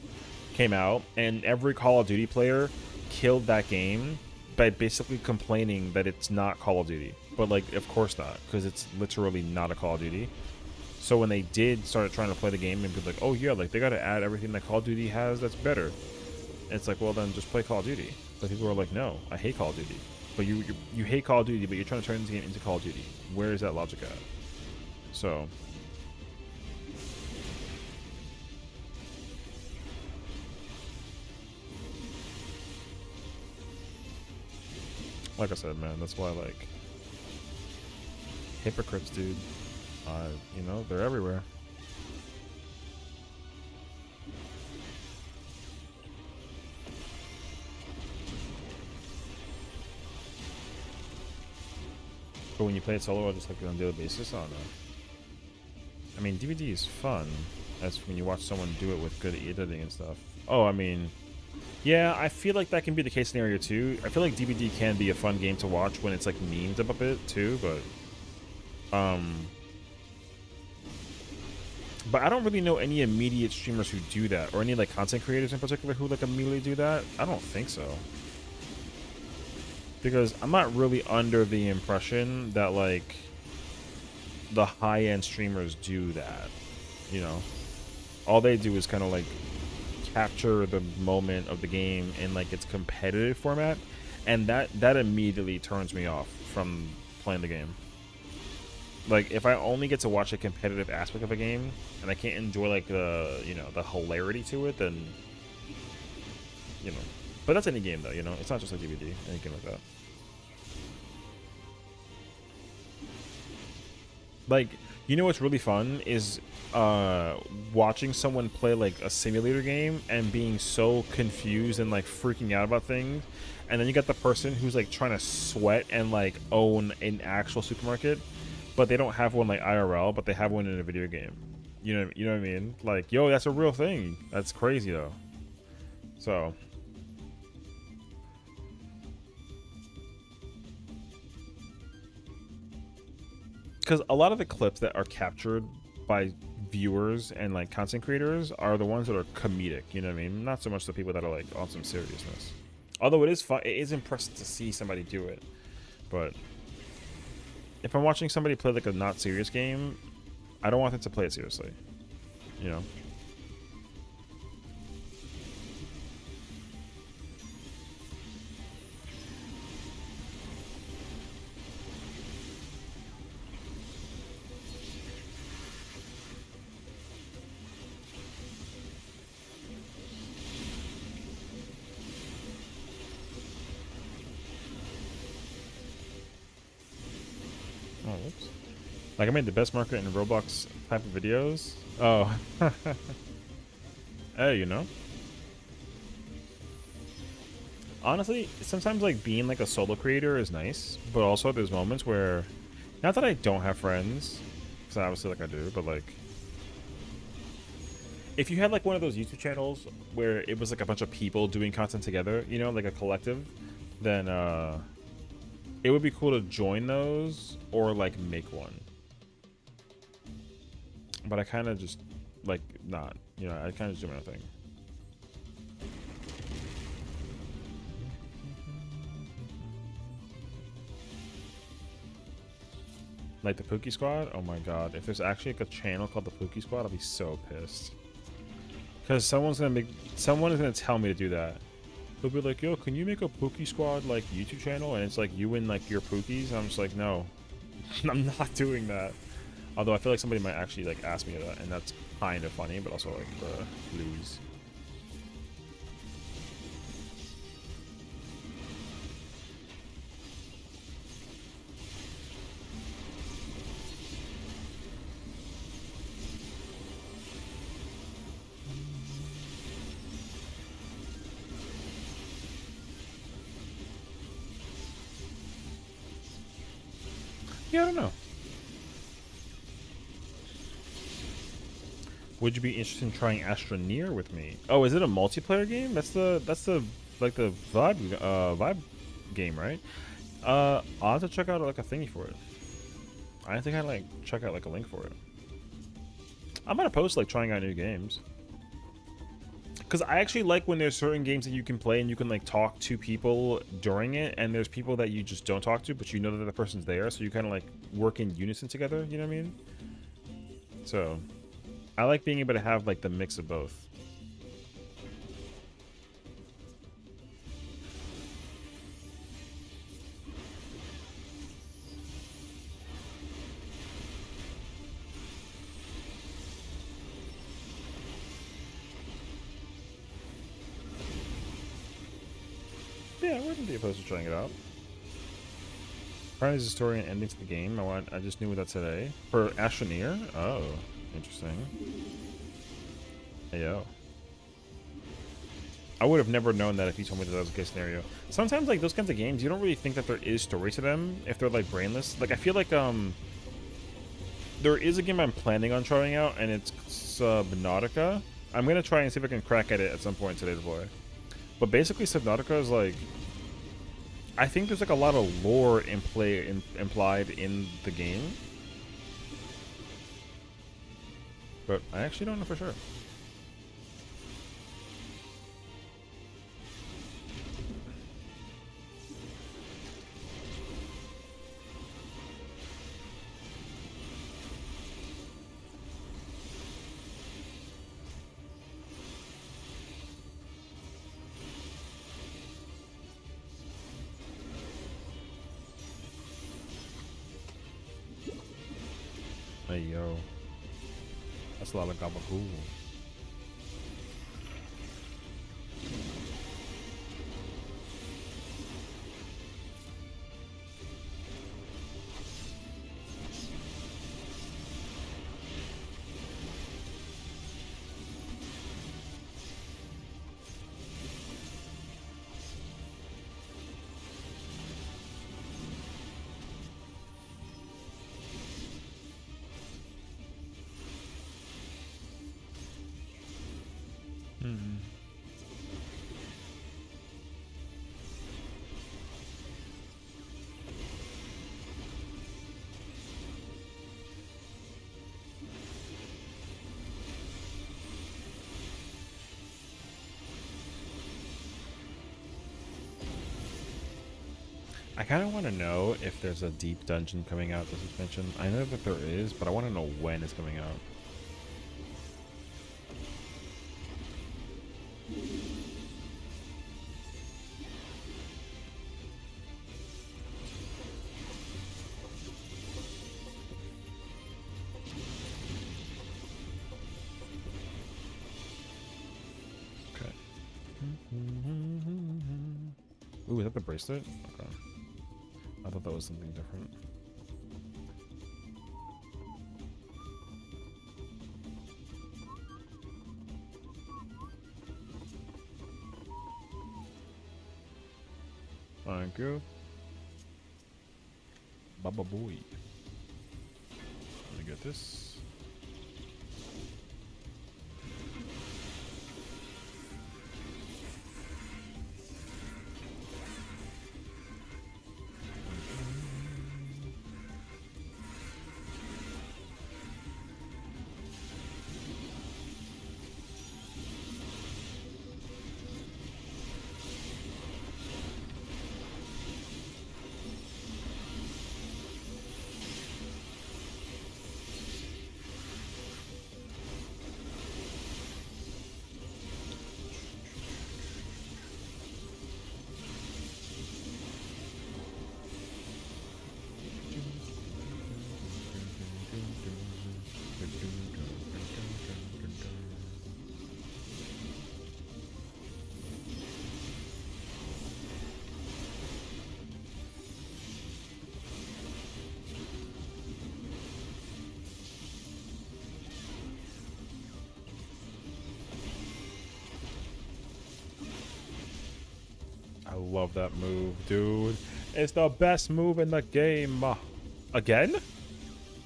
came out, and every Call of Duty player killed that game by basically complaining that it's not Call of Duty. But, like, of course not, because it's literally not a Call of Duty. So when they did start trying to play the game and be like, oh yeah, like, they gotta add everything that Call of Duty has that's better. And it's like, well, then just play Call of Duty. But people are like, no, I hate Call of Duty. But you hate Call of Duty, but you're trying to turn this game into Call of Duty. Where is that logic at? So... like I said, man, that's why, like, hypocrites, dude, they're everywhere. But when you play it solo, or just like on a daily basis, I don't know. I mean, DVD is fun. That's when you watch someone do it with good editing and stuff. Oh, I mean, yeah, I feel like that can be the case scenario too. I feel like DVD can be a fun game to watch when it's like memed up a bit too, but I don't really know any immediate streamers who do that, or any like content creators in particular who like immediately do that. I don't think so. Because I'm not really under the impression that like the high-end streamers do that, you know. All they do is kind of like capture the moment of the game in like its competitive format, and that immediately turns me off from playing the game. Like, if I only get to watch a competitive aspect of a game and I can't enjoy like the, you know, the hilarity to it, then, you know. But that's any game though, you know. It's not just like DVD, any game like that. Like, you know what's really fun is watching someone play like a simulator game and being so confused and like freaking out about things, and then you got the person who's like trying to sweat and like own an actual supermarket, but they don't have one like IRL, but they have one in a video game. You know what I mean? Like, yo, that's a real thing. That's crazy though. So because a lot of the clips that are captured by viewers and like content creators are the ones that are comedic, you know what I mean? Not so much the people that are like on some seriousness. Although it is fun, it is impressive to see somebody do it. But if I'm watching somebody play like a not serious game, I don't want them to play it seriously, you know? Oh, whoops. Like, I made the best market in Roblox type of videos. Oh. Hey, you know? Honestly, sometimes, like, being, like, a solo creator is nice. But also, there's moments where... Not that I don't have friends. Because obviously, like, I do. But, like... If you had, like, one of those YouTube channels where it was, like, a bunch of people doing content together, you know, like a collective, then, it would be cool to join those or like make one. But I kind of just like not, you know, I kind of just do my own thing. Like the Pookie Squad? Oh my god. If there's actually like a channel called the Pookie Squad, I'll be so pissed. Because someone is gonna tell me to do that. They'll be like, yo, can you make a Pookie Squad like YouTube channel? And it's like you and like your Pookies. I'm just like, no, I'm not doing that. Although I feel like somebody might actually like ask me that, and that's kind of funny, but also like lose. Yeah, I don't know. Would you be interested in trying Astroneer with me? Oh, is it a multiplayer game? That's the like the vibe game, right? I'll have to check out like a thingy for it. I think I'd like check out like a link for it. I'm not opposed to like trying out new games. Because I actually like when there's certain games that you can play and you can like talk to people during it, and there's people that you just don't talk to, but you know that the person's there, so you kind of like work in unison together, you know what I mean? So, I like being able to have like the mix of both. Yeah, I wouldn't be opposed to trying it out. Apparently there's a story and ending to the game. I just knew that today. For Astroneer? Oh, interesting. Hey, yo. I would have never known that if you told me that was a case scenario. Sometimes, like, those kinds of games, you don't really think that there is story to them if they're, like, brainless. Like, I feel like, There is a game I'm planning on trying out, and it's Subnautica. I'm gonna try and see if I can crack at it at some point today to play. But basically, Subnautica is like, I think there's like a lot of lore implied in the game, but I actually don't know for sure. Hey yo, that's a lot of gabagool. I kind of want to know if there's a deep dungeon coming out this expansion. I know that there is, but I want to know when it's coming out. Okay. Ooh, is that the bracelet? Okay. I thought that was something different. Thank you. Baba boy. Let me get this. I love that move, dude. It's the best move in the game. Again?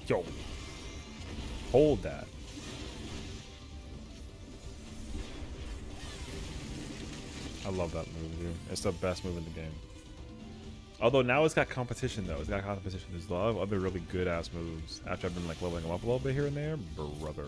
Yo. Hold that. I love that move, dude. It's the best move in the game. Although now it's got competition, though. It's got competition. There's a lot of other really good-ass moves. After I've been, like, leveling them up a little bit here and there. Brother.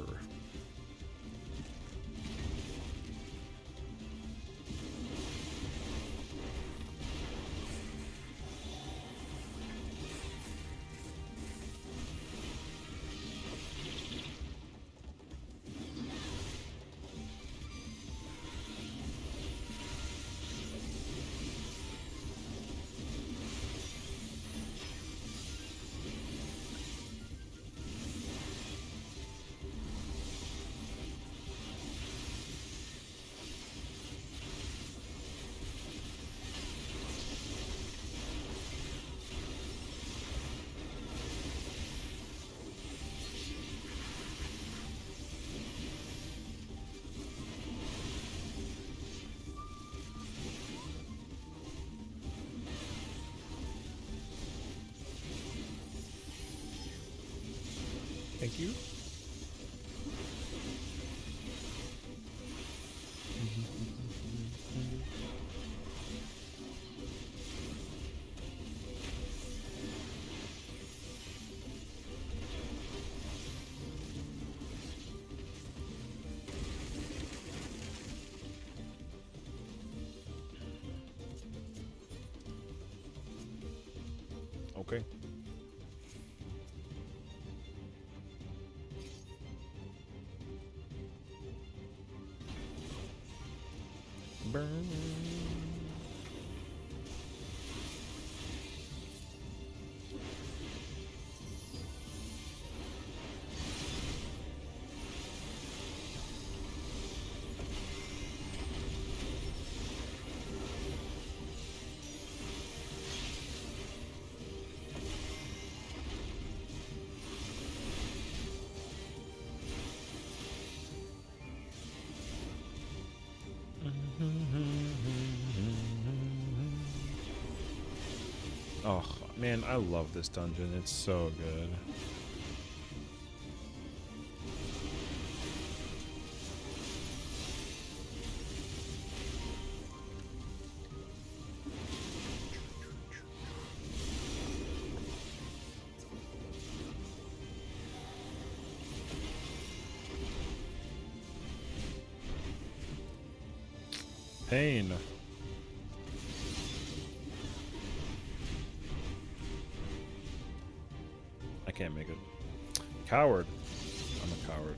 you. Okay. Burn. Oh man, I love this dungeon. It's so good. Pain. I can't make it. Coward. I'm a coward.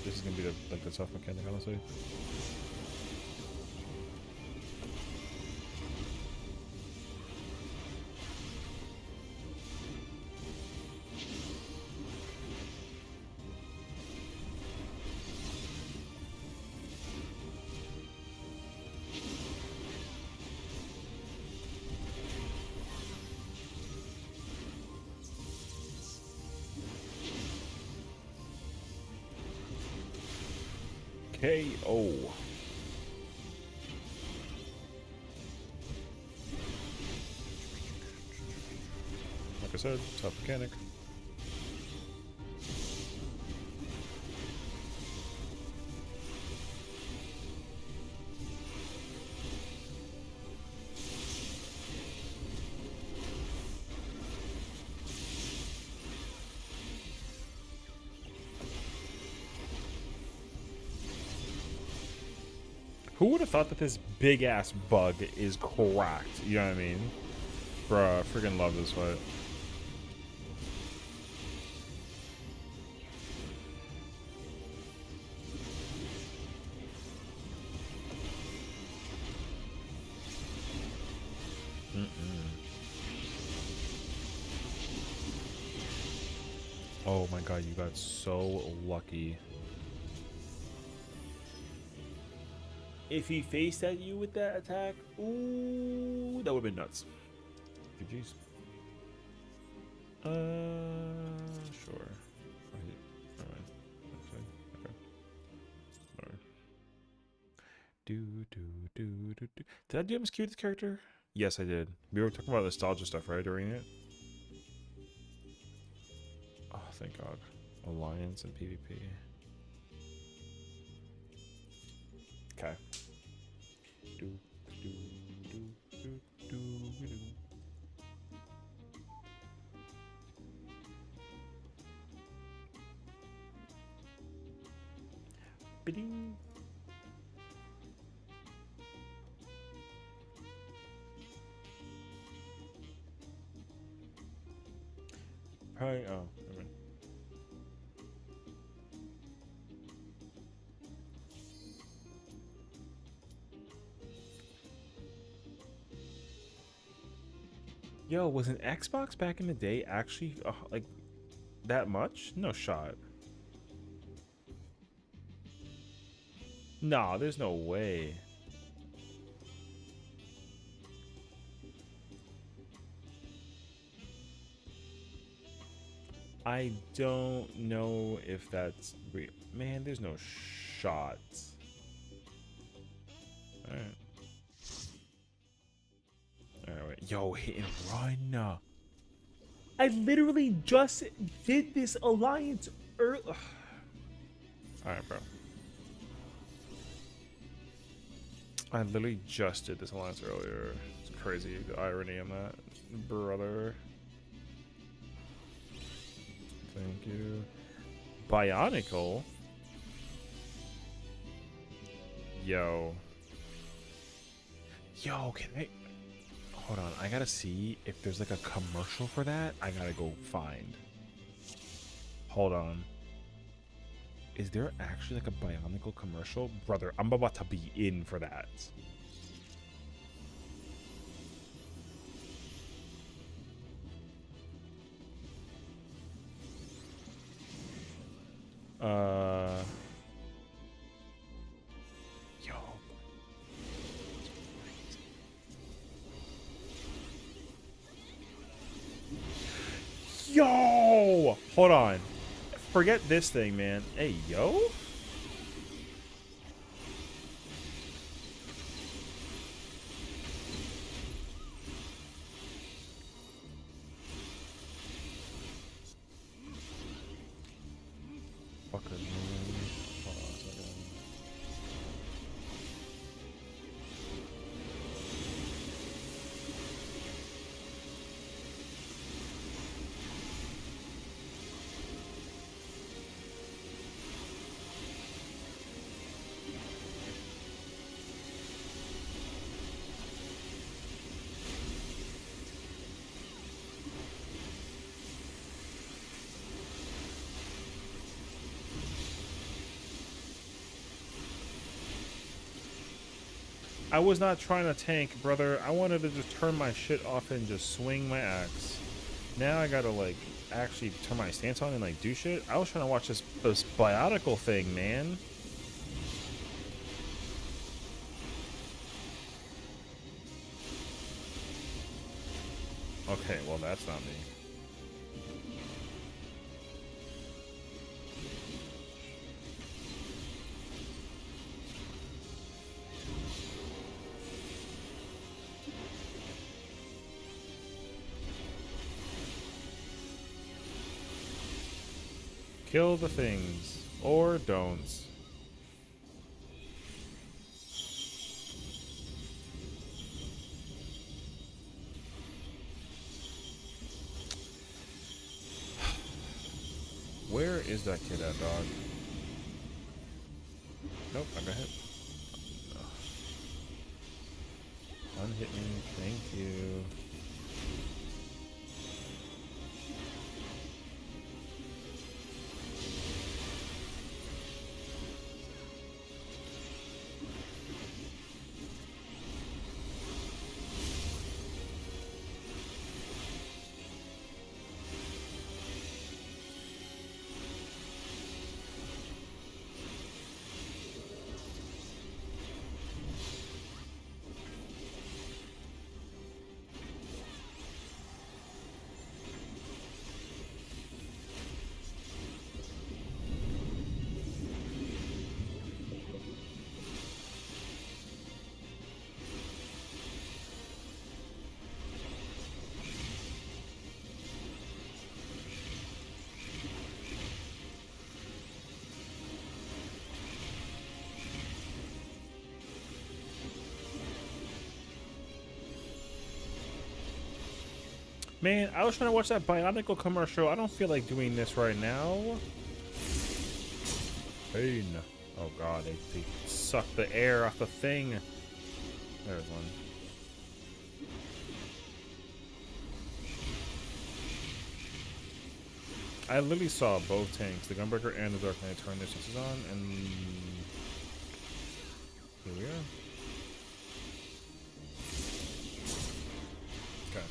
This is gonna be the tough mechanic, honestly. KO. Like I said, tough mechanic. Who would have thought that this big ass bug is cracked? You know what I mean? Bruh, I freaking love this fight. Oh my god, you got so lucky. If he faced at you with that attack, ooh, that would have been nuts. GG's. Sure. Alright. Okay. Alright. Did I do MSQ with this character? Yes, I did. We were talking about nostalgia stuff, right, during it? Oh, thank God. Alliance and PvP. Okay. Ba-ding. Probably, oh, never mind. Yo, was an Xbox back in the day actually like that much? No shot. Nah, there's no way. I don't know if that's real. Man, there's no shot. Alright. Alright, yo, hit and run. I literally just did this alliance early. Alright, bro. I literally just did this alliance earlier. It's crazy, the irony in that, brother. Thank you. Bionicle? Yo. Yo, can I... Hold on, I gotta see if there's like a commercial for that. I gotta go find. Hold on. Is there actually like a Bionicle commercial? Brother, I'm about to be in for that. Yo. Yo! Hold on. Forget this thing, man. Hey, yo? Fucker, man. Hold on a second. I was not trying to tank, brother. I wanted to just turn my shit off and just swing my axe. Now I gotta, like, actually turn my stance on and, like, do shit. I was trying to watch this Biotical thing, man. Okay, well, that's not me. Kill the things. Or don't. Where is that kid at, dog? Nope, I got hit. Unhit me, thank you. Man, I was trying to watch that Bionicle commercial. I don't feel like doing this right now. Pain. Oh god, they suck the air off the thing. There's one. I literally saw both tanks, the Gunbreaker and the Dark Knight, turn their senses on, and here we are. Okay.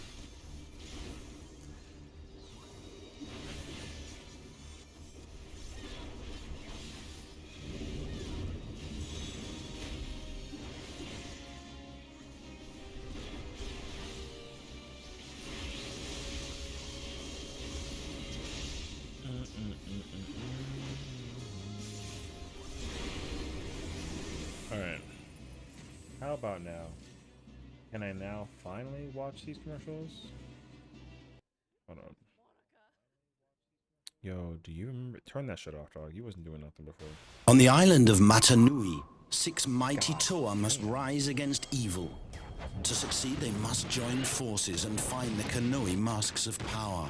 Alright. How about now? Can I now finally watch these commercials? Hold on. Yo, do you remember? Turn that shit off, dog. You wasn't doing nothing before. On the island of Matanui, 6 mighty Toa must rise against evil. To succeed, they must join forces and find the Kanoi masks of power.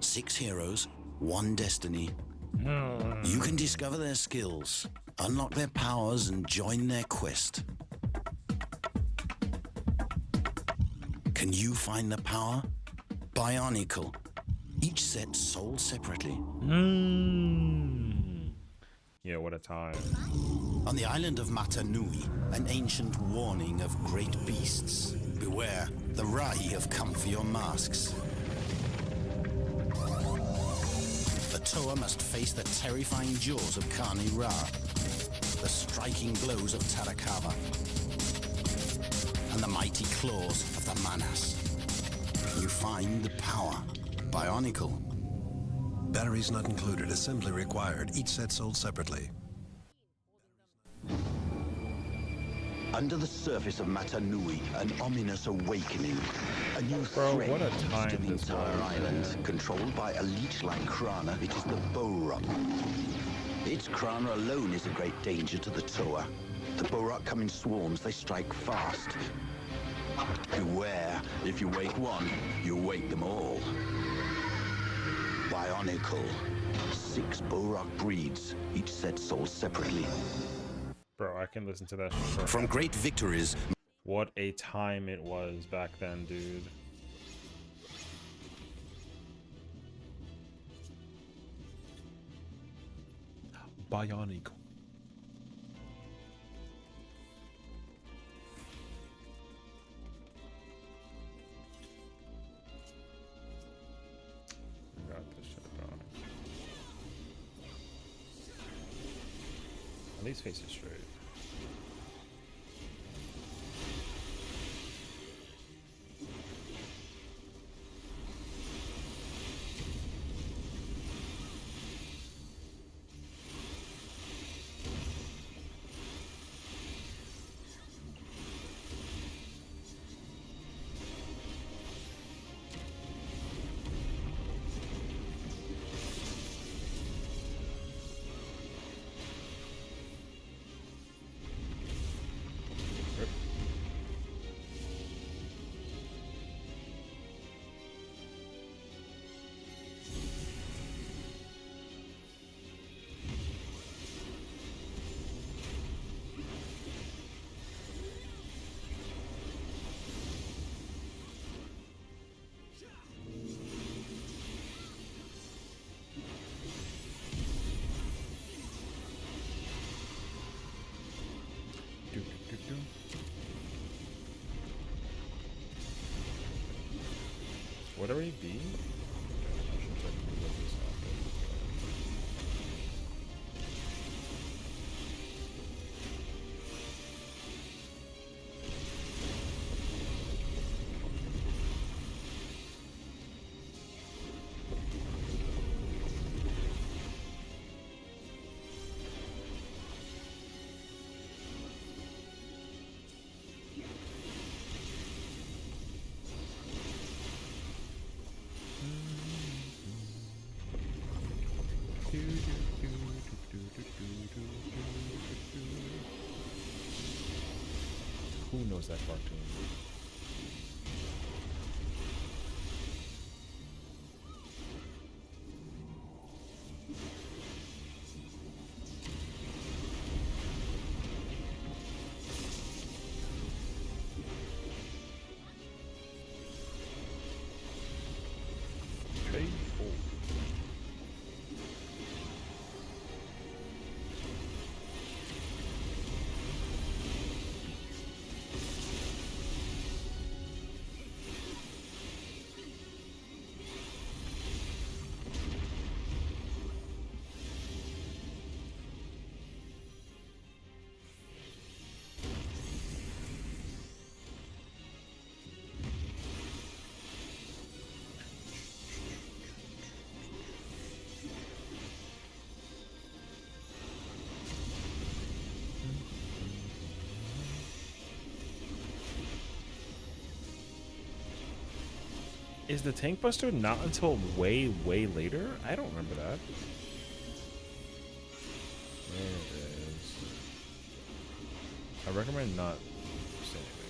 6 heroes, 1 destiny. You can discover their skills, unlock their powers, and join their quest. Can you find the power? Bionicle. Each set sold separately. Yeah, what a time. On the island of Matanui, an ancient warning of great beasts. Beware, the Rai have come for your masks. The Toa must face the terrifying jaws of Kani Ra, the striking blows of Tarakava, and the mighty claws of the Manas. You find the power. Bionicle. Batteries not included. Assembly required. Each set sold separately. Under the surface of Matanui, an ominous awakening. A new Bro, threat what a to time the this entire was, island. man. Controlled by a leech-like Krana, it is the Borok. Its Krana alone is a great danger to the Toa. The Borok come in swarms, they strike fast. Beware, if you wake one, you wake them all. Bionicle. 6 Borok breeds, each set sold separately. Bro, I can listen to that shit. From great victories, What a time it was back then, dude. Bionicle. Got this shit going. At least face it straight. Would already be? Who knows that cartoon? Hey. Oh. Is the tank buster not until way, way later? I don't remember that. There it is. I recommend not saying anything.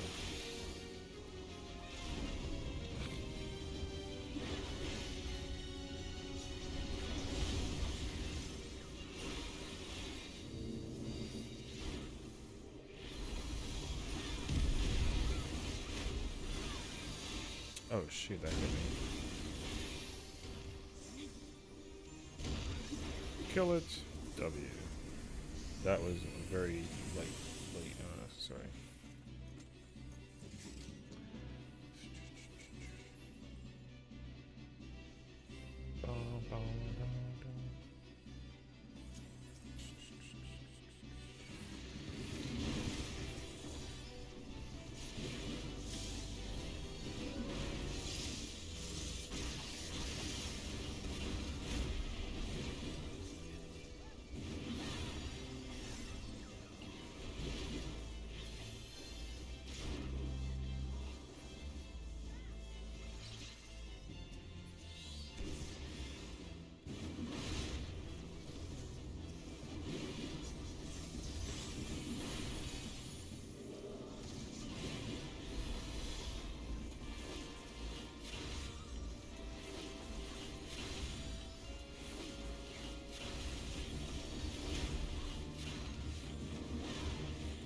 Oh shoot, that hit me. Kill it. W. That was very late unnecessary.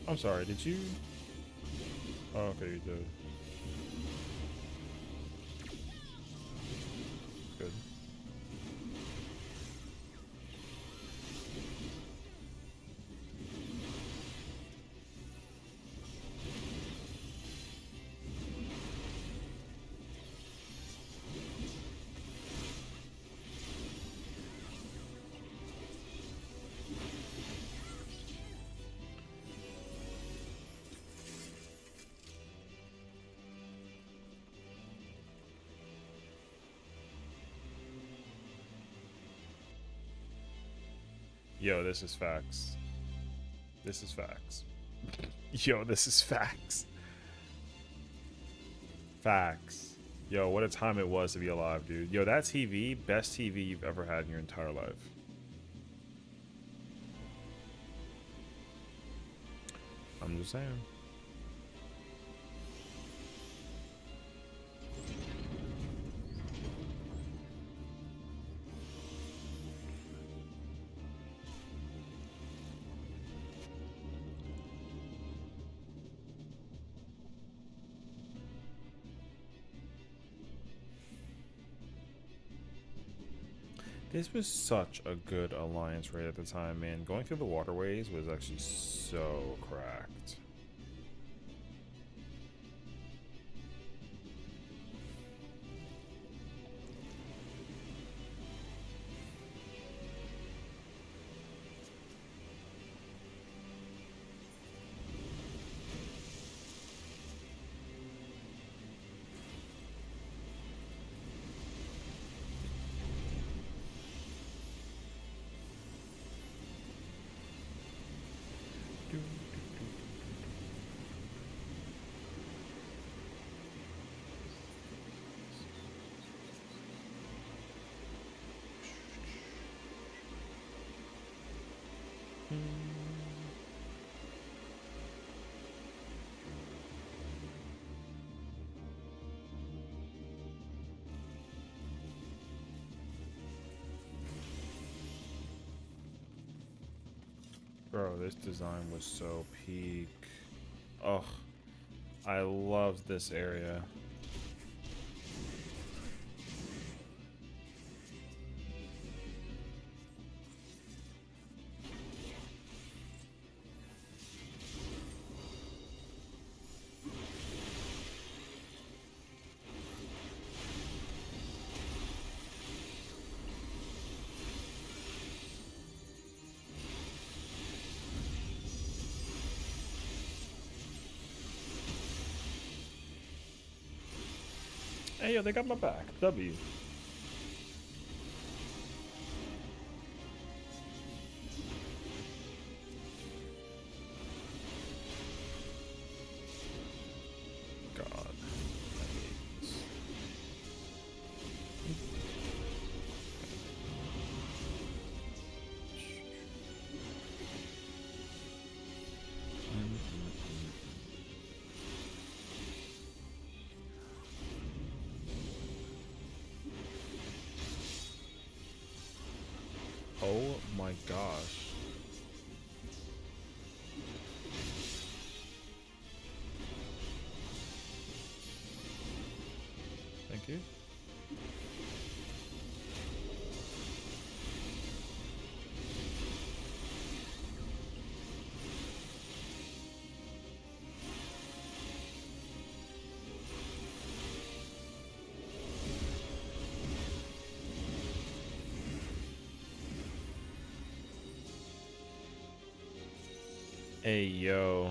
I'm sorry, did you? Oh, okay, you did. Good. Yo, this is facts. This is facts. Yo, this is facts. Facts. Yo, what a time it was to be alive, dude. Yo, that TV, best TV you've ever had in your entire life. I'm just saying. This was such a good alliance raid at the time, man. Going through the waterways was actually so cracked. Bro, this design was so peak. Ugh, I love this area. Hey, yo, they got my back. W. God. Oh my gosh. Thank you. Hey, yo.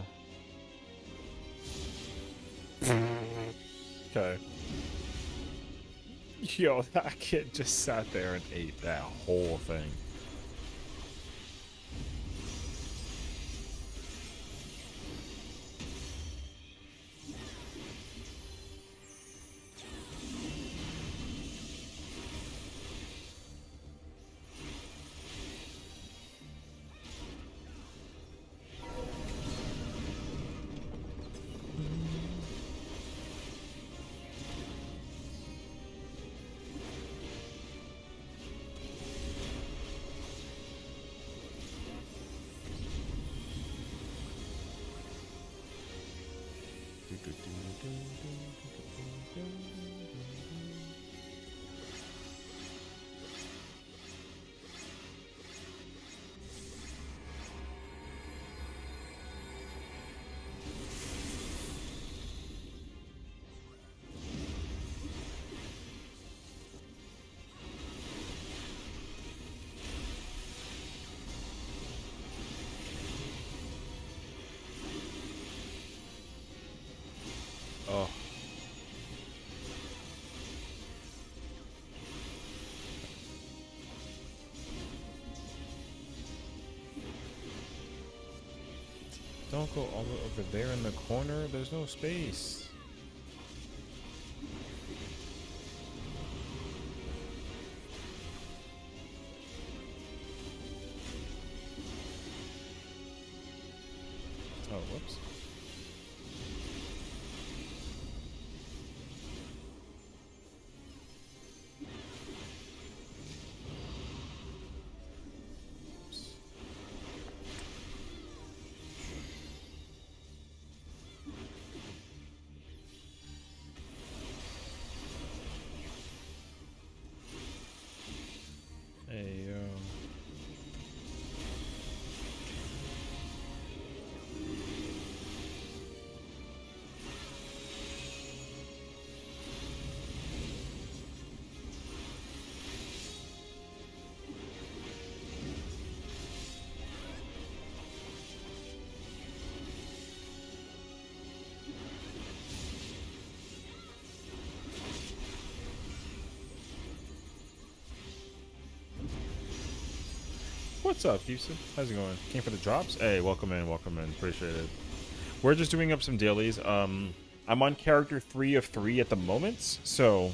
Okay. Yo, that kid just sat there and ate that whole thing. Oh. Don't go all the way over there in the corner. There's no space. Oh, whoops. Hey, yo. What's up, Houston? How's it going? Came for the drops? Hey, welcome in, welcome in. Appreciate it. We're just doing up some dailies. I'm on character 3 of 3 at the moment, so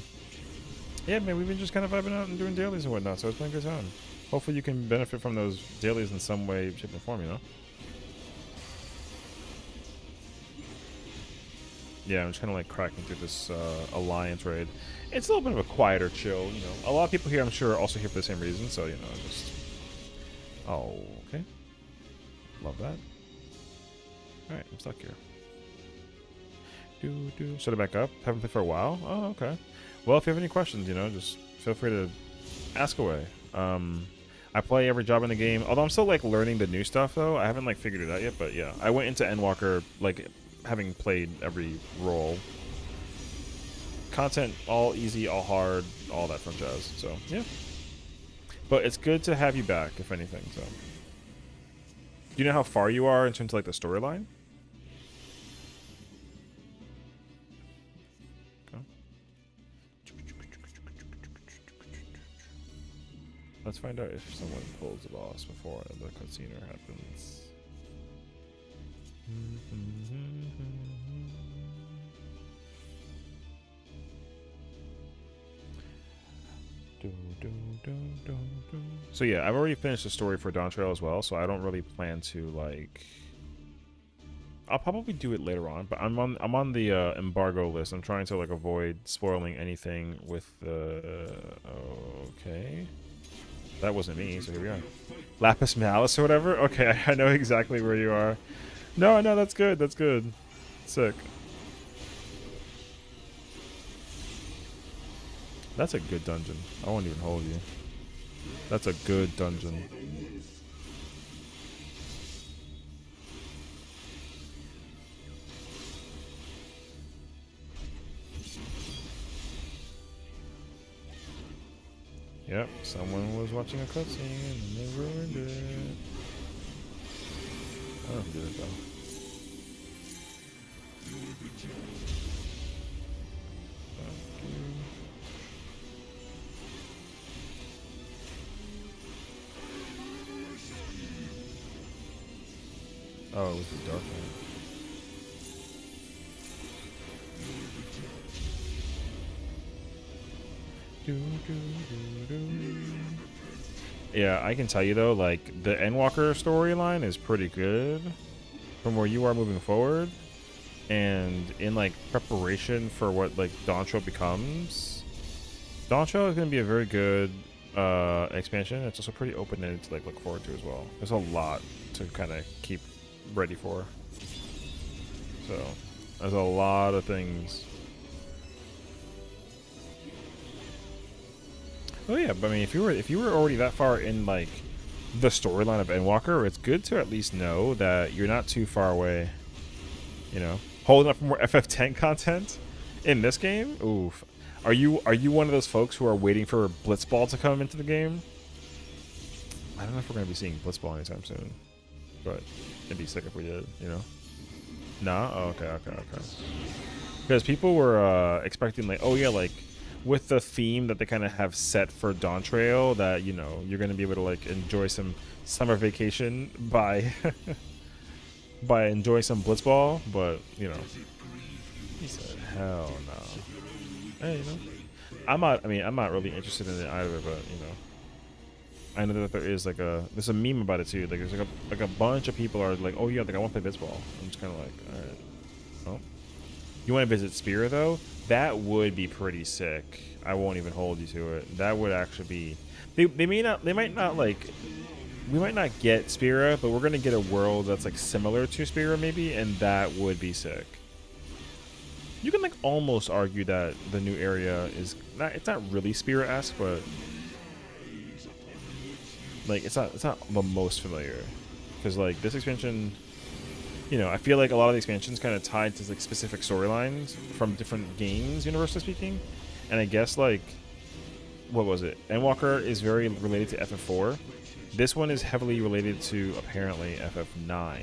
yeah, man, we've been just kind of vibing out and doing dailies and whatnot, so it's been a good time. Hopefully you can benefit from those dailies in some way, shape, or form, you know? Yeah, I'm just kind of like cracking through this Alliance raid. It's a little bit of a quieter chill, you know. A lot of people here, I'm sure, are also here for the same reason, so, you know, just... Oh, okay. Love that. Alright, I'm stuck here. Shut it back up. Haven't played for a while? Oh, okay. Well, if you have any questions, you know, just feel free to ask away. I play every job in the game, although I'm still, like, learning the new stuff, though. I haven't, like, figured it out yet, but yeah. I went into Endwalker, like, having played every role. Content, all easy, all hard, all that fun jazz, so, yeah. But it's good to have you back, if anything, so. Do you know how far you are in terms of, like, the storyline? Okay. Let's find out if someone pulls the boss before the cutscene happens. So yeah, I've already finished the story for Dawntrail as well, so I don't really plan to like. I'll probably do it later on, but I'm on the embargo list. I'm trying to like avoid spoiling anything with the. Okay, that wasn't me. So here we are, Lapis Malice or whatever. Okay, I know exactly where you are. No, that's good. That's good. Sick. That's a good dungeon. I won't even hold you. That's a good dungeon. Yep, someone was watching a cutscene and they ruined it. I don't know who did it though. Oh, it was the dark one. Yeah, I can tell you though, like the Endwalker storyline is pretty good from where you are moving forward, and in like preparation for what like Dawntrail becomes. Dawntrail is going to be a very good expansion. It's also pretty open-ended to like look forward to as well. There's a lot to kind of keep ready for. So there's a lot of things. Oh yeah, but I mean, if you were already that far in like the storyline of Endwalker, it's good to at least know that you're not too far away. You know, holding up for more FF10 content in this game. Oof. Are you one of those folks who are waiting for Blitzball to come into the game? I don't know if we're gonna be seeing Blitzball anytime soon, but it'd be sick if we did. You know? Nah. Oh, okay. Because people were expecting like, oh yeah, like. With the theme that they kind of have set for Dawntrail, that you know you're gonna be able to like enjoy some summer vacation by by enjoying some Blitzball, but you know, he said, "Hell no." Hey, you know, I'm not. I mean, I'm not really interested in it either, but you know, I know that there's a meme about it too. Like there's like a bunch of people are like, "Oh yeah, like I want to play Blitzball." I'm just kind of like, all right, well, you want to visit Spear though? That would be pretty sick. I won't even hold you to it. That would actually be. They might not like. We might not get Spira, but we're gonna get a world that's like similar to Spira maybe, and that would be sick. You can like almost argue that the new area is not. It's not really Spira-esque, but like it's not the most familiar, because like this expansion. You know, I feel like a lot of the expansions kind of tied to like specific storylines from different games, universally speaking. And I guess like, what was it? Endwalker is very related to FF4. This one is heavily related to apparently FF9.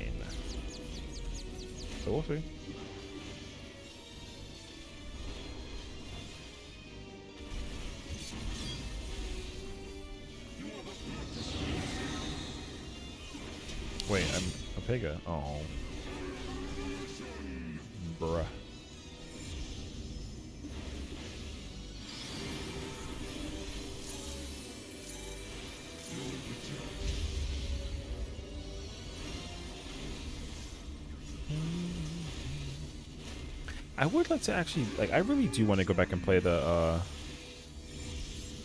So we'll see. Wait, I'm a Pega. Oh. Bruh. I would like to actually, like, I really do want to go back and play the,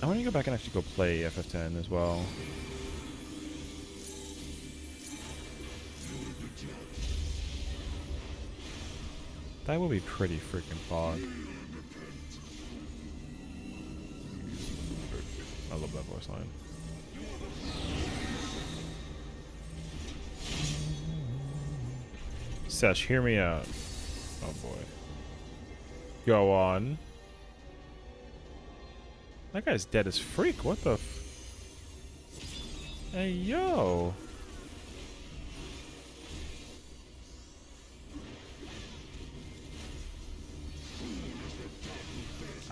I want to go back and actually go play FF10 as well. That would be pretty freaking fog. I love that voice line. Sesh, hear me out. Oh boy. Go on. That guy's dead as freak. What the Hey, yo.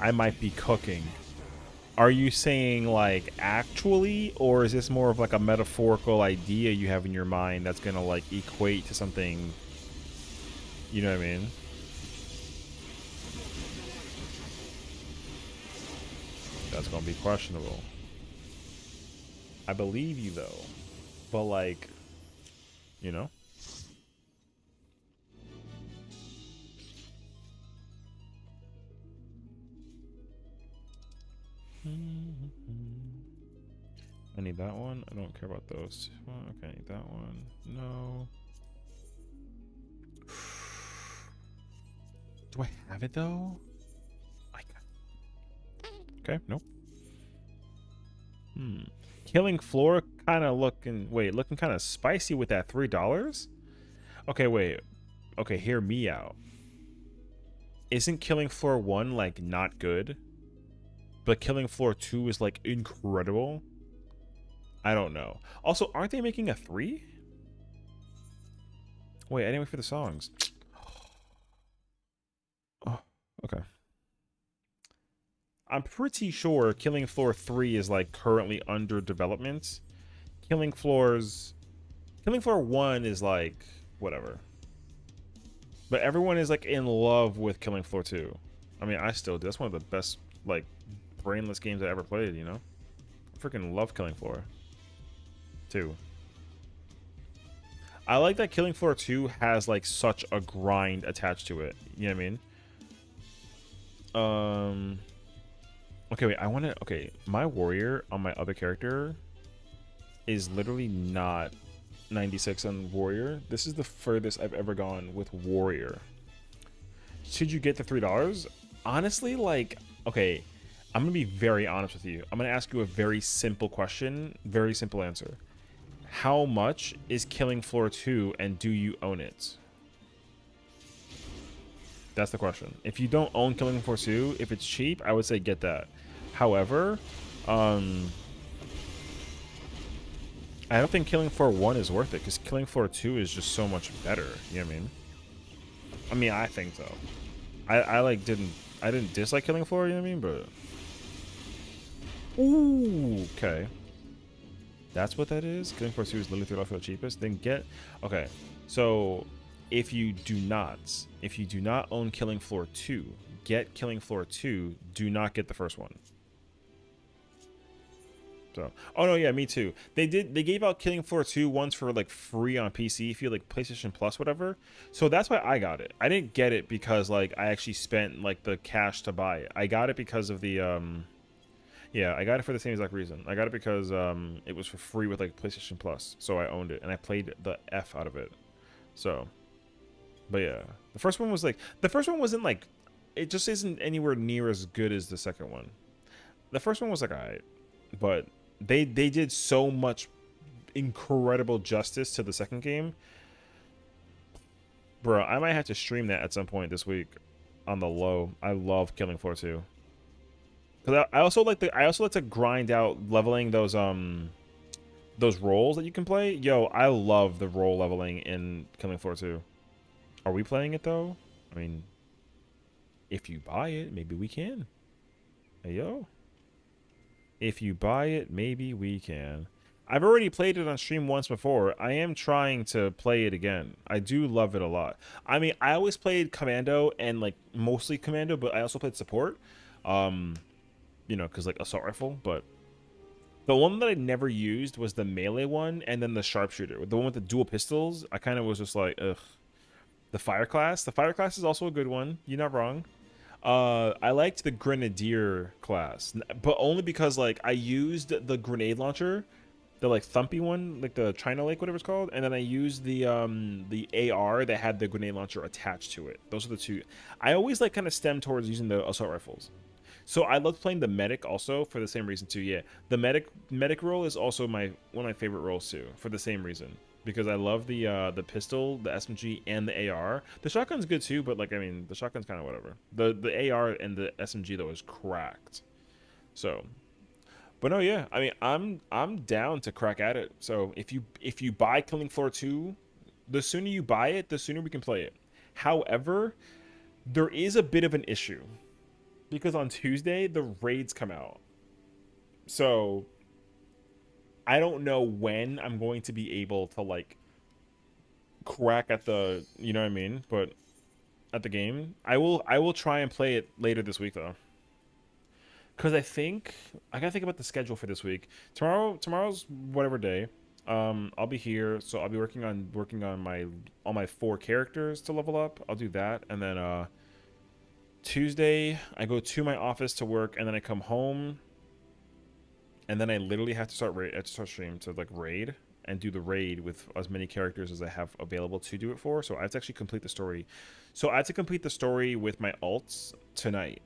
I might be cooking. Are you saying like actually, or is this more of like a metaphorical idea you have in your mind that's gonna like equate to something? You know what I mean? That's gonna be questionable. I believe you though, but like, you know. I need that one. I don't care about those. Well, okay, I need that one. No. Do I have it though? Okay, nope. Killing Floor kind of looking kind of spicy with that $3. Okay, wait. Okay, hear me out. Isn't Killing Floor 1 like not good? But Killing Floor 2 is like incredible? I don't know. Also, aren't they making a 3? Wait, I didn't wait for the songs. Oh, okay. I'm pretty sure Killing Floor 3 is like currently under development. Killing Floor 1 is like whatever. But everyone is like in love with Killing Floor 2. I mean, I still do. That's one of the best like brainless games I ever played, you know? I freaking love Killing Floor 2. I like that Killing Floor 2 has like such a grind attached to it. You know what I mean? Okay, wait, okay, my warrior on my other character is literally not 96 on warrior. This is the furthest I've ever gone with warrior. Should you get the $3? Honestly, like, okay, I'm gonna be very honest with you. I'm gonna ask you a very simple question, very simple answer. How much is Killing Floor 2 and do you own it? That's the question. If you don't own Killing Floor 2, if it's cheap, I would say get that. However, I don't think Killing Floor 1 is worth it because Killing Floor 2 is just so much better. You know what I mean? I mean, I think so. I didn't dislike Killing Floor, you know what I mean? But ooh, okay. That's what that is? Killing Floor 2 is literally $3 for the cheapest. Then get okay. So if you do not own Killing Floor 2, get Killing Floor 2, do not get the first one. So, oh no, yeah, me too. They gave out Killing Floor 2 once for like free on PC if you like PlayStation Plus, whatever. So that's why I got it. I didn't get it because like I actually spent like the cash to buy it. I got it because of the yeah, I got it for the same exact reason. I got it because it was for free with like PlayStation Plus, so I owned it and I played the F out of it. So, but yeah, the first one wasn't like, it just isn't anywhere near as good as the second one. The first one was like alright, but they did so much incredible justice to the second game. Bro, I might have to stream that at some point this week on the low. I love Killing Floor 2. Cause I also like to grind out leveling those roles that you can play. Yo, I love the role leveling in Killing Floor 2. Are we playing it though? I mean, if you buy it, maybe we can. Hey yo. If you buy it, maybe we can. I've already played it on stream once before. I am trying to play it again. I do love it a lot. I mean, I always played Commando and like mostly Commando, but I also played support. You know, because like assault rifle, but the one that I never used was the melee one and then the sharpshooter. The one with the dual pistols, I kind of was just like, ugh. The fire class is also a good one. You're not wrong. I liked the grenadier class, but only because like I used the grenade launcher, the like thumpy one, like the China Lake, whatever it's called, and then I used the AR that had the grenade launcher attached to it. Those are the two. I always like kind of stem towards using the assault rifles. So I loved playing the medic also for the same reason too. Yeah, the medic role is also one of my favorite roles too for the same reason, because I love the pistol, the SMG, and the AR. The shotgun's good too, but like I mean, the shotgun's kind of whatever. The AR and the SMG though is cracked. So, but no, yeah, I mean, I'm down to crack at it. So if you buy Killing Floor 2, the sooner you buy it, the sooner we can play it. However, there is a bit of an issue. Because on Tuesday, the raids come out. So I don't know when I'm going to be able to like crack at the, you know what I mean, but at the game. I will try and play it later this week though. Cause I think I gotta think about the schedule for this week. Tomorrow's whatever day. I'll be here, so I'll be working on my 4 characters to level up. I'll do that, and then Tuesday I go to my office to work, and then I come home, and then I literally have to start stream to like raid and do the raid with as many characters as I have available to do it for. So I have to actually complete the story. So I have to complete the story with my alts tonight.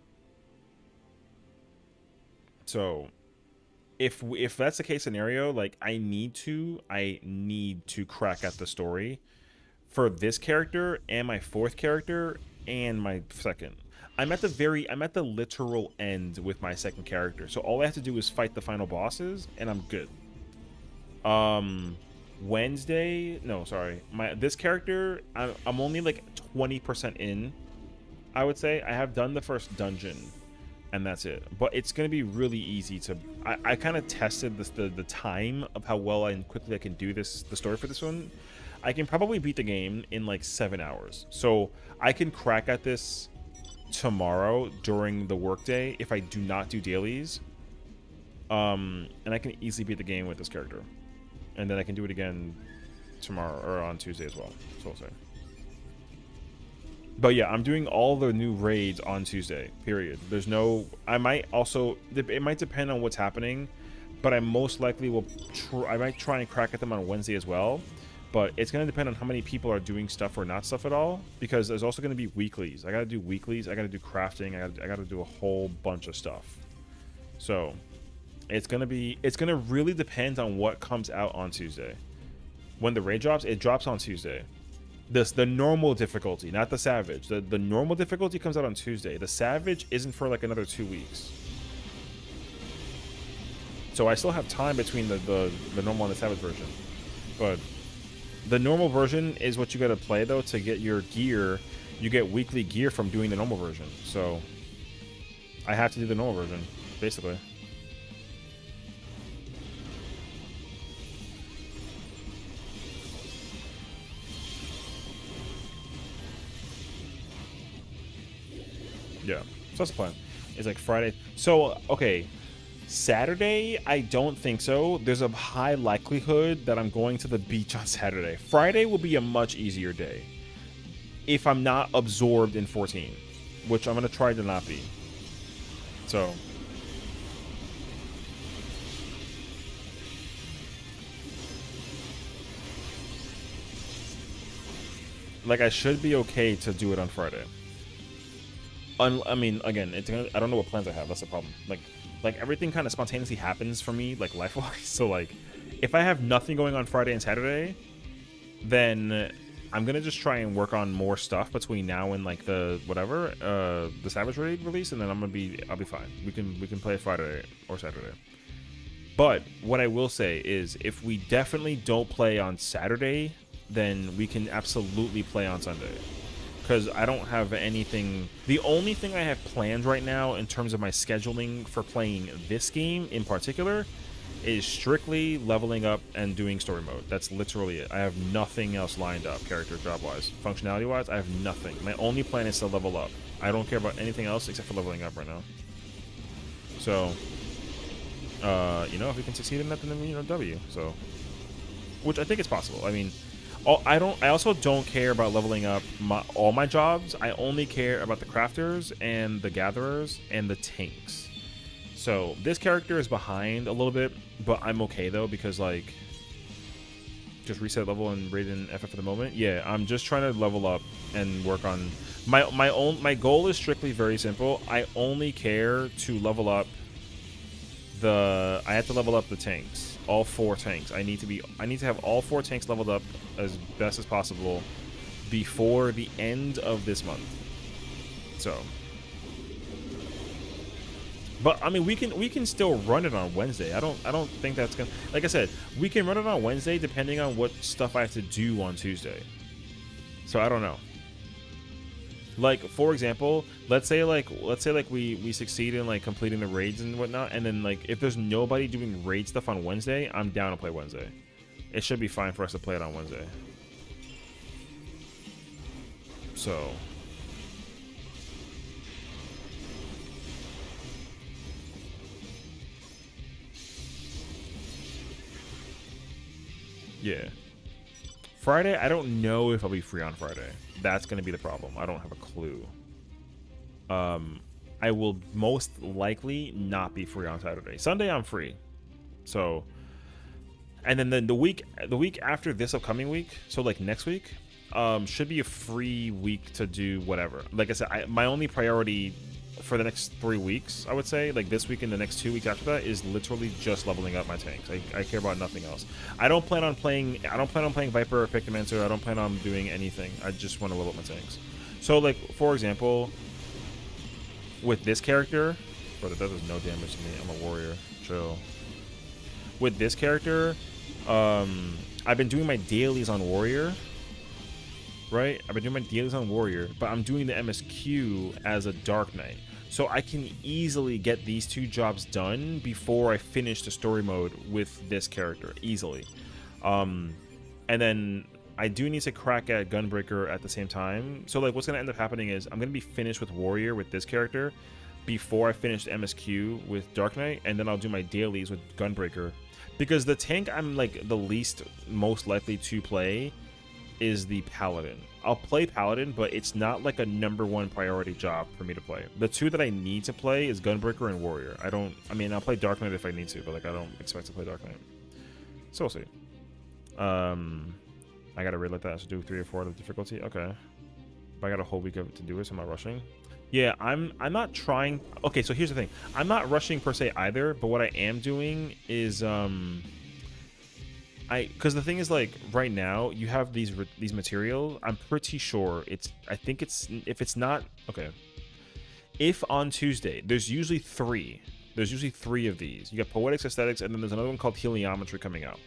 So if that's the case scenario, like I need to crack at the story for this character and my 4th character and my 2nd. I'm at the literal end with my 2nd character. So all I have to do is fight the final bosses and I'm good. This character, I'm only like 20% in, I would say. I have done the first dungeon and that's it, but it's gonna be really easy to I kind of tested the time of how well and quickly I can do the story for this one. I can probably beat the game in like 7 hours, so I can crack at this tomorrow during the workday if I do not do dailies, and I can easily beat the game with this character, and then I can do it again tomorrow or on Tuesday as well, so I'll say. But yeah, I'm doing all the new raids on Tuesday, period. There's no... I might also... It might depend on what's happening, but I most likely will... I might try and crack at them on Wednesday as well. But it's going to depend on how many people are doing stuff or not stuff at all. Because there's also going to be weeklies. I got to do weeklies. I got to do crafting. I got to do a whole bunch of stuff. So, it's going to be... It's going to really depend on what comes out on Tuesday. When the raid drops, it drops on Tuesday. The normal difficulty, not the savage. The normal difficulty comes out on Tuesday. The savage isn't for like another 2 weeks. So I still have time between the normal and the savage version. But the normal version is what you gotta play though to get your gear. You get weekly gear from doing the normal version. So I have to do the normal version, basically. Yeah, so that's the plan. It's like Friday. So, okay, Saturday, I don't think so. There's a high likelihood that I'm going to the beach on Saturday. Friday will be a much easier day if I'm not absorbed in 14, which I'm going to try to not be. So, like, I should be okay to do it on Friday. I mean, again, I don't know what plans I have. That's the problem. Like everything kind of spontaneously happens for me, like life-wise. So like, if I have nothing going on Friday and Saturday, then I'm gonna just try and work on more stuff between now and like the whatever, the Savage Raid release, and then I'll be fine. We can play Friday or Saturday. But what I will say is, if we definitely don't play on Saturday, then we can absolutely play on Sunday. Because I don't have anything... The only thing I have planned right now in terms of my scheduling for playing this game in particular is strictly leveling up and doing story mode. That's literally it. I have nothing else lined up, character job-wise. Functionality-wise, I have nothing. My only plan is to level up. I don't care about anything else except for leveling up right now. So, you know, if we can succeed in that, then, you know, W. So, which I think is possible. I mean... I also don't care about leveling up all my jobs. I only care about the crafters and the gatherers and the tanks. So this character is behind a little bit, but I'm okay though because like just reset level and raid in FF for the moment. Yeah, I'm just trying to level up and work on my goal is strictly very simple. I only care to level up I have to level up the tanks. All 4 tanks. I need to have all 4 tanks leveled up as best as possible before the end of this month. So, but I mean, we can still run it on Wednesday. I don't think that's gonna. Like I said, we can run it on Wednesday depending on what stuff I have to do on Tuesday. So I don't know. Like, for example, let's say we succeed in like completing the raids and whatnot, and then like if there's nobody doing raid stuff on Wednesday, I'm down to play Wednesday. It should be fine for us to play it on Wednesday. So yeah. Friday, I don't know if I'll be free on Friday. That's going to be the problem. I don't have a clue. I will most likely not be free on Saturday. Sunday, I'm free. So, and then the week after this upcoming week, so like next week, should be a free week to do whatever. Like I said, my only priority for the next 3 weeks, I would say, like this week and the next 2 weeks after that, is literally just leveling up my tanks. I care about nothing else. I don't plan on playing Viper or Pictomancer. I don't plan on doing anything. I just want to level up my tanks. So like, for example, with this character, brother, that does no damage to me. I'm a warrior. Chill. With this character, I've been doing my dailies on warrior. Right? I've been doing my dailies on warrior, but I'm doing the MSQ as a Dark Knight. So I can easily get these 2 jobs done before I finish the story mode with this character. Easily. And then I do need to crack at Gunbreaker at the same time. So like what's going to end up happening is I'm going to be finished with warrior with this character before I finish the MSQ with Dark Knight, and then I'll do my dailies with Gunbreaker. Because the tank I'm like the least most likely to play is the Paladin. I'll play Paladin, but it's not like a #1 priority job for me to play. The 2 that I need to play is Gunbreaker and Warrior. I mean, I'll play Dark Knight if I need to, but like I don't expect to play Dark Knight. So we'll see. I gotta read like that. I should do 3 or 4 of the difficulty. Okay. But I got a whole week of it to do it, so I'm not rushing. Yeah, I'm not trying. Okay, so here's the thing. I'm not rushing per se either, but what I am doing is because the thing is, like, right now you have these materials. I'm pretty sure if it's not okay, if on Tuesday there's usually 3 of these. You got Poetics, Aesthetics, and then there's another one called Heliometry coming out.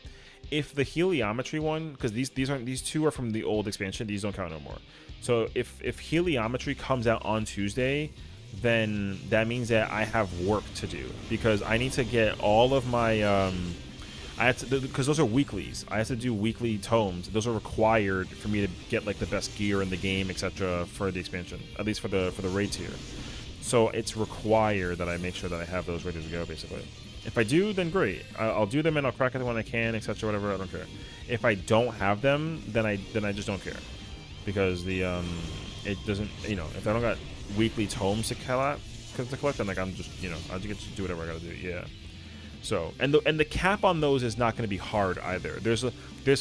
If the Heliometry one, because these 2 are from the old expansion, these don't count no more. So if Heliometry comes out on Tuesday, then that means that I have work to do, because I need to get all of my because those are weeklies. I have to do weekly tomes. Those are required for me to get like the best gear in the game, etc. for the expansion, at least for the raid tier. So it's required that I make sure that I have those ready to go, basically. If I do, then great. I'll do them and I'll crack it when I can, etc. Whatever. I don't care. If I don't have them, then I just don't care, because it doesn't, if I don't got weekly tomes to collect, then like I'm just I just get to do whatever I gotta do. Yeah. So and the cap on those is not going to be hard either. There's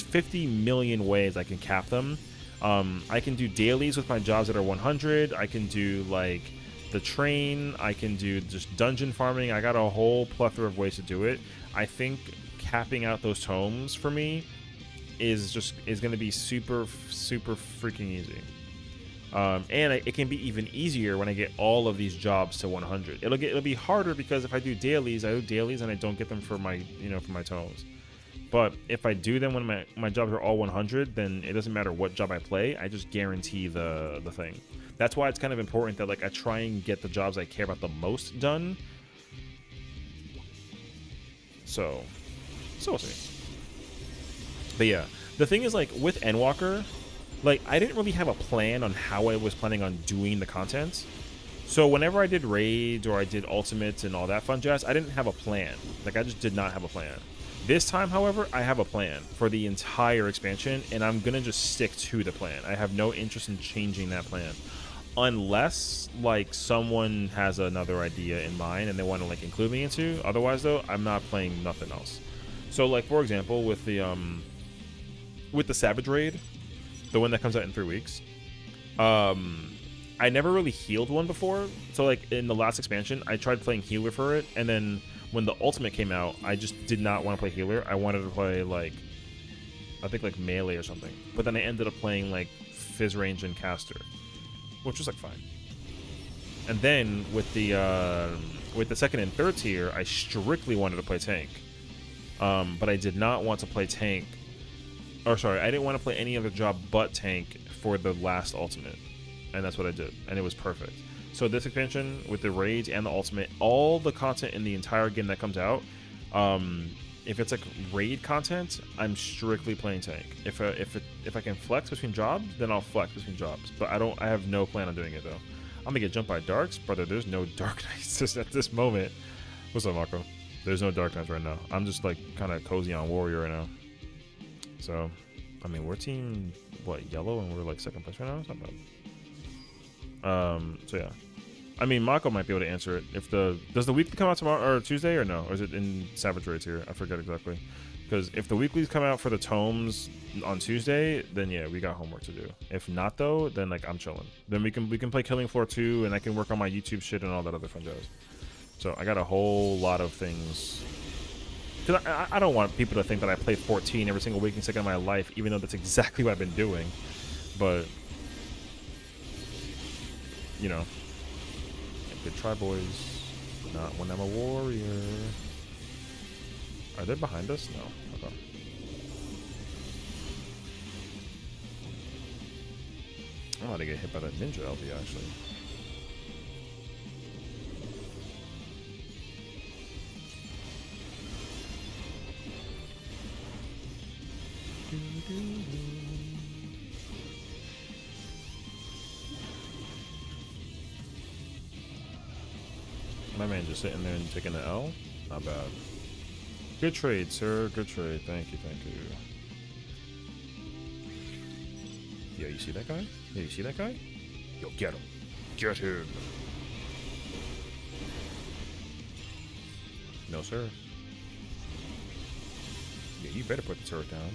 50 million ways I can cap them. I can do dailies with my jobs that are 100. I can do like the train. I can do just dungeon farming. I got a whole plethora of ways to do it. I think capping out those tomes for me is going to be super freaking easy. And it can be even easier when I get all of these jobs to 100. It'll be harder because if I do dailies, and I don't get them for my for my tomes. But if I do them when my jobs are all 100, then it doesn't matter what job I play. I just guarantee the thing. That's why it's kind of important that like I try and get the jobs I care about the most done. So we'll see. But yeah, the thing is, like with Endwalker, like I didn't really have a plan on how I was planning on doing the content. So whenever I did raids or I did ultimates and all that fun jazz, I didn't have a plan. Like I just did not have a plan. This time, however, I have a plan for the entire expansion, and I'm gonna just stick to the plan. I have no interest in changing that plan, unless like someone has another idea in mind and they want to like include me into. Otherwise, though, I'm not playing nothing else. So like for example, with the Savage raid, the one that comes out in 3 weeks, I never really healed one before. So like in the last expansion, I tried playing healer for it, and then when the ultimate came out, I just did not want to play healer. I wanted to play like, I think like melee or something. But then I ended up playing like Fizz range and caster, which was like fine. And then with the second and third tier, I strictly wanted to play tank. But I did not want to play tank. Or sorry, I didn't want to play any other job but tank for the last ultimate. and that's what I did, and it was perfect. So this expansion with the raids and the ultimate, all the content in the entire game that comes out, if it's like raid content, I'm strictly playing tank. If I can flex between jobs, then I'll flex between jobs. But I have no plan on doing it though. I'm gonna get jumped by darks, brother. There's no dark knights just at this moment. What's up, Marco? There's no dark knights right now. I'm just like kind of cozy on warrior right now. So, I mean, we're team what, yellow, and we're like second place right now. It's not bad. So yeah, I mean, Mako might be able to answer it. If does the weekly come out tomorrow or Tuesday, or no? Or is it in Savage Raids here? I forget exactly. Because if the weeklies come out for the tomes on Tuesday, then yeah, we got homework to do. If not though, then like I'm chilling. Then we can play Killing Floor 2, and I can work on my YouTube shit and all that other fun jazz. So I got a whole lot of things. Because I don't want people to think that I play 14 every single waking second of my life, even though that's exactly what I've been doing. But you know, good try, boys. Not when I'm a warrior. Are they behind us? No. Okay. I'm about to get hit by that ninja LB actually. My man just sitting there and taking the L. Not bad. Good trade, sir. Good trade. Thank you. Thank you. Yeah, you see that guy? Yeah, you see that guy? Yo, get him. Get him. No, sir. Yeah, you better put the turret down.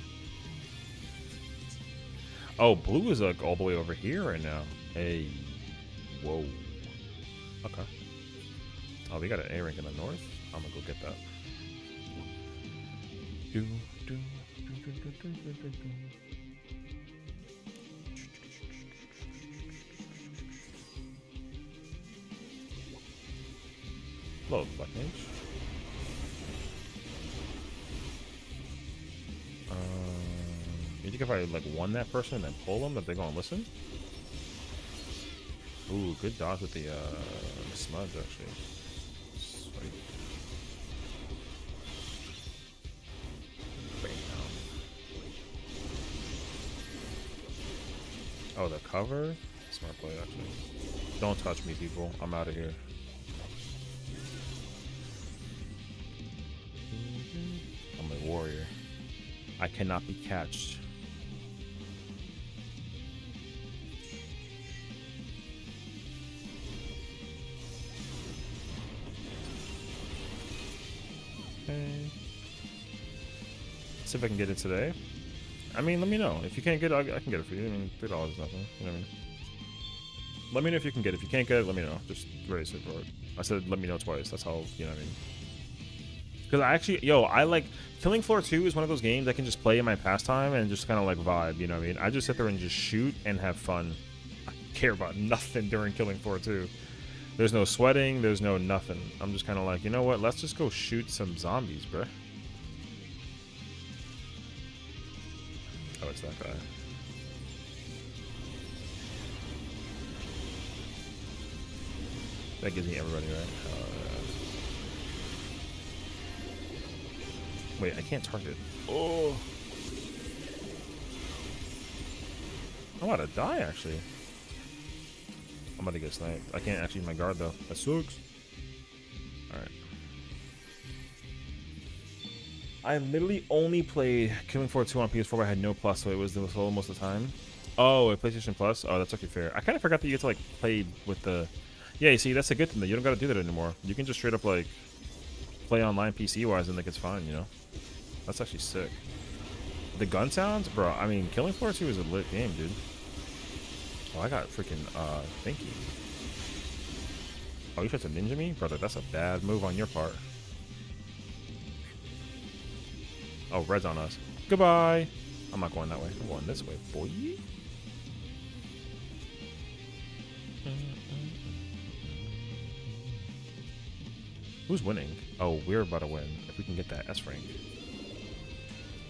Oh, blue is like all the way over here right now. Hey. Whoa. Okay. Oh, we got an A rank in the north. I'm gonna go get that. Hello, Black Mage. You think if I like won that person and then pull them, that they're gonna listen? Ooh, good dodge with the smudge actually. Sweet. Bam. Oh, the cover? Smart play actually. Don't touch me, people. I'm out of here. I'm a warrior. I cannot be catched. Okay. See if I can get it today. I mean, let me know. If you can't get it, I can get it for you. I mean, $3 is nothing. You know what I mean? Let me know if you can get it. If you can't get it, let me know. Just raise it, bro. I said let me know twice. That's how, you know what I mean? Because I actually, I like, Killing Floor 2 is one of those games I can just play in my pastime and just kind of like vibe, you know what I mean? I just sit there and just shoot and have fun. I care about nothing during Killing Floor 2. There's no sweating, there's no nothing. I'm just kind of like, you know what? Let's just go shoot some zombies, bruh. Oh, it's that guy. That gives me everybody, right? Wait, I can't target. Oh. I'm about to die, actually. I'm about to get sniped. I can't actually use my guard, though. That sucks. Alright. I literally only played Killing Floor 2 on PS4, but I had no plus, so it was the solo most of the time. Oh, a PlayStation Plus? Oh, that's okay, fair. I kind of forgot that you had to, like, play with the... Yeah, you see, that's a good thing, though. You don't got to do that anymore. You can just straight up, like, play online PC-wise, and, like, it's fine, you know? That's actually sick. The gun sounds? Bro, I mean, Killing Floor 2 is a lit game, dude. Oh, I got freaking, thank you. Oh, you tried to ninja me? Brother, that's a bad move on your part. Oh, red's on us. Goodbye! I'm not going that way. I'm going this way, boy. Who's winning? Oh, we're about to win. If we can get that S rank.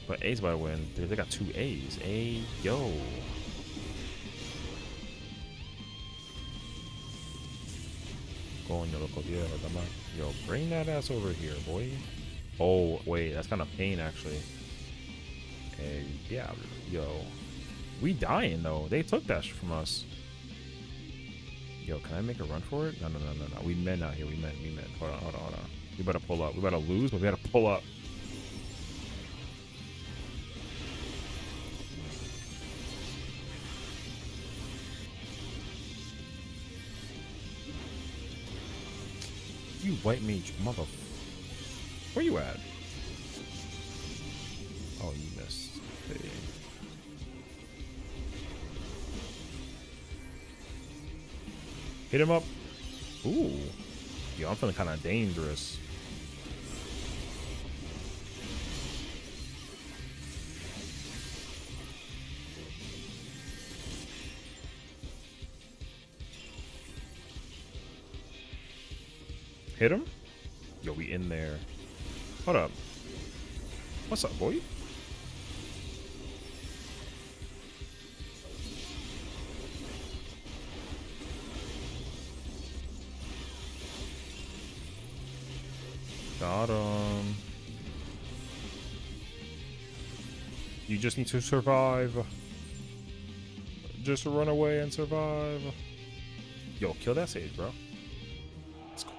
But A's about to win. Dude, they got 2 A's. A, yo. Coño, loco, yeah, dama. Yo, bring that ass over here, boy. Oh, wait, that's kind of pain, actually. Hey, yeah, yo. We dying, though. They took that shit from us. Yo, can I make a run for it? No. We men out here. We men. Hold on. We better pull up. We better lose, but we gotta pull up. You white mage mother. Where you at? Oh, you missed. Hey. Hit him up. Ooh. Yo, I'm feeling kind of dangerous. Hit him? Yo, we in there. Hold up. What's up, boy? Got him. You just need to survive. Just run away and survive. Yo, kill that sage, bro. Let's go.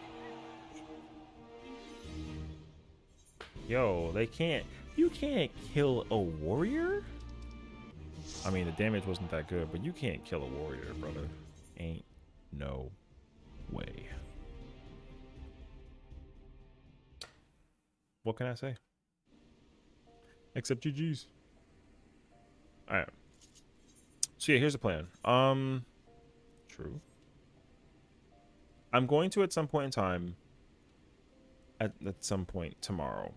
Yo, they can't. You can't kill a warrior? I mean, the damage wasn't that good, but you can't kill a warrior, brother. Ain't no way. What can I say? Except GG's. Alright. So yeah, here's the plan. True. I'm going to at some point in time, at some point tomorrow,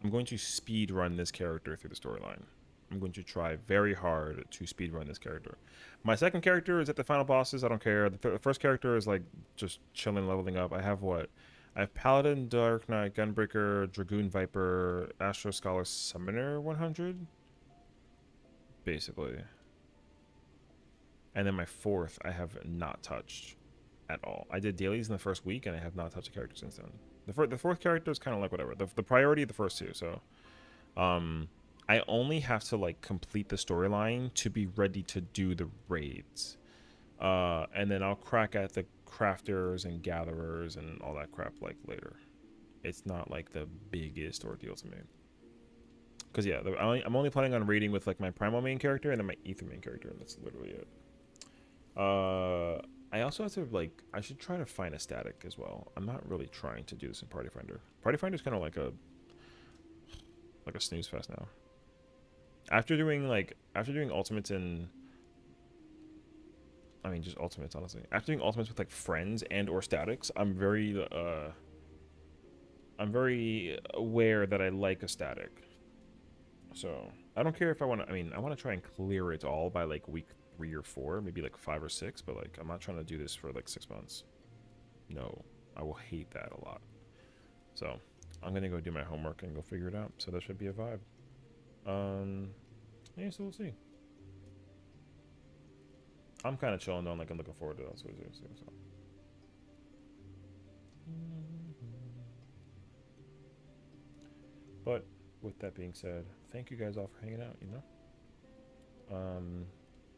I'm going to speed run this character through the storyline. I'm going to try very hard to speed run this character. My second character is at the final bosses. I don't care. The first character is like just chilling, leveling up. I have what? I have Paladin, Dark Knight, Gunbreaker, Dragoon Viper, Astro Scholar, Summoner 100. Basically. And then my fourth, I have not touched at all. I did dailies in the first week, and I have not touched a character since then. The fourth character is kind of like whatever. The priority of the first two, so... I only have to, like, complete the storyline to be ready to do the raids. And then I'll crack at the crafters and gatherers and all that crap, like, later. It's not, like, the biggest ordeal to me. Because, yeah, I'm only planning on raiding with, like, my primal main character and then my ether main character, and that's literally it. I also have to, like, I should try to find a static as well. I'm not really trying to do this in Party Finder. Party Finder is kind of like a snooze fest now. After doing ultimates in, I mean, just ultimates, honestly. After doing ultimates with, like, friends and or statics, I'm very aware that I like a static. So, I don't care if I want to, I want to try and clear it all by, like, week 3 or 4, maybe, like, 5 or 6, but, like, I'm not trying to do this for, like, 6 months. No, I will hate that a lot. So, I'm going to go do my homework and go figure it out, so that should be a vibe. Yeah, so we'll see. I'm kind of chilling though, like, I'm looking forward to that, so we'll see. So. But with that being said, thank you guys all for hanging out, you know.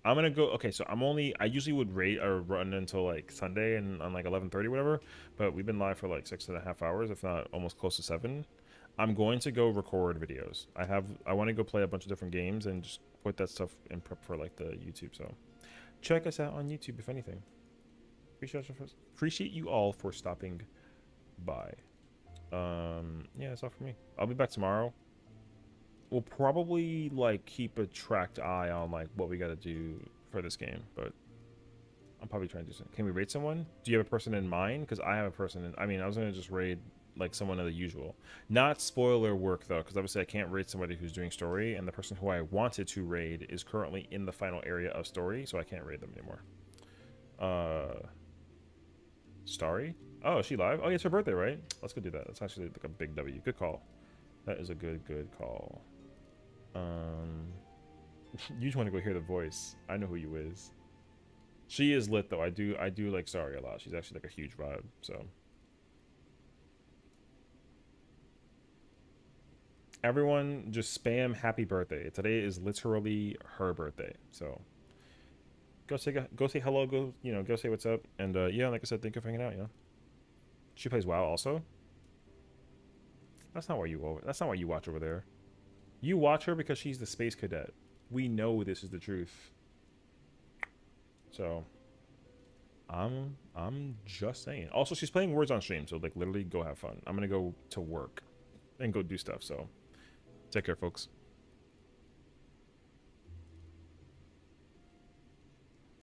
I'm gonna go. Okay, so I usually would rate or run until like Sunday and on like 11:30 whatever, but we've been live for like 6.5 hours, if not almost close to 7. I'm going to go record videos. I want to go play a bunch of different games and just put that stuff in prep for like the YouTube. So check us out on YouTube if anything. Appreciate you all for stopping by. Yeah, that's all for me. I'll be back tomorrow. We'll probably like keep a tracked eye on like what we got to do for this game, but I'm probably trying to do something. Can we raid someone? Do you have a person in mind? Because I have a person in. I mean, I was gonna just raid like someone of the usual, not spoiler work though, because obviously I can't raid somebody who's doing story, and the person who I wanted to raid is currently in the final area of story, so I can't raid them anymore. Starry? Oh, is she live? Oh yeah, it's her birthday, right? Let's go do that. That's actually like a big W. Good call. That is a good call. You just want to go hear the voice. I know who you is. She is lit though. I do like Sari a lot. She's actually like a huge vibe. So everyone just spam happy birthday. Today is literally her birthday. So go say hello, go say what's up. And yeah, like I said, thank you for hanging out, She plays WoW also. That's not why you watch over there. You watch her because she's the space cadet. We know this is the truth. So I'm just saying. Also, she's playing Words on stream, so like literally go have fun. I'm gonna go to work and go do stuff. So take care, folks.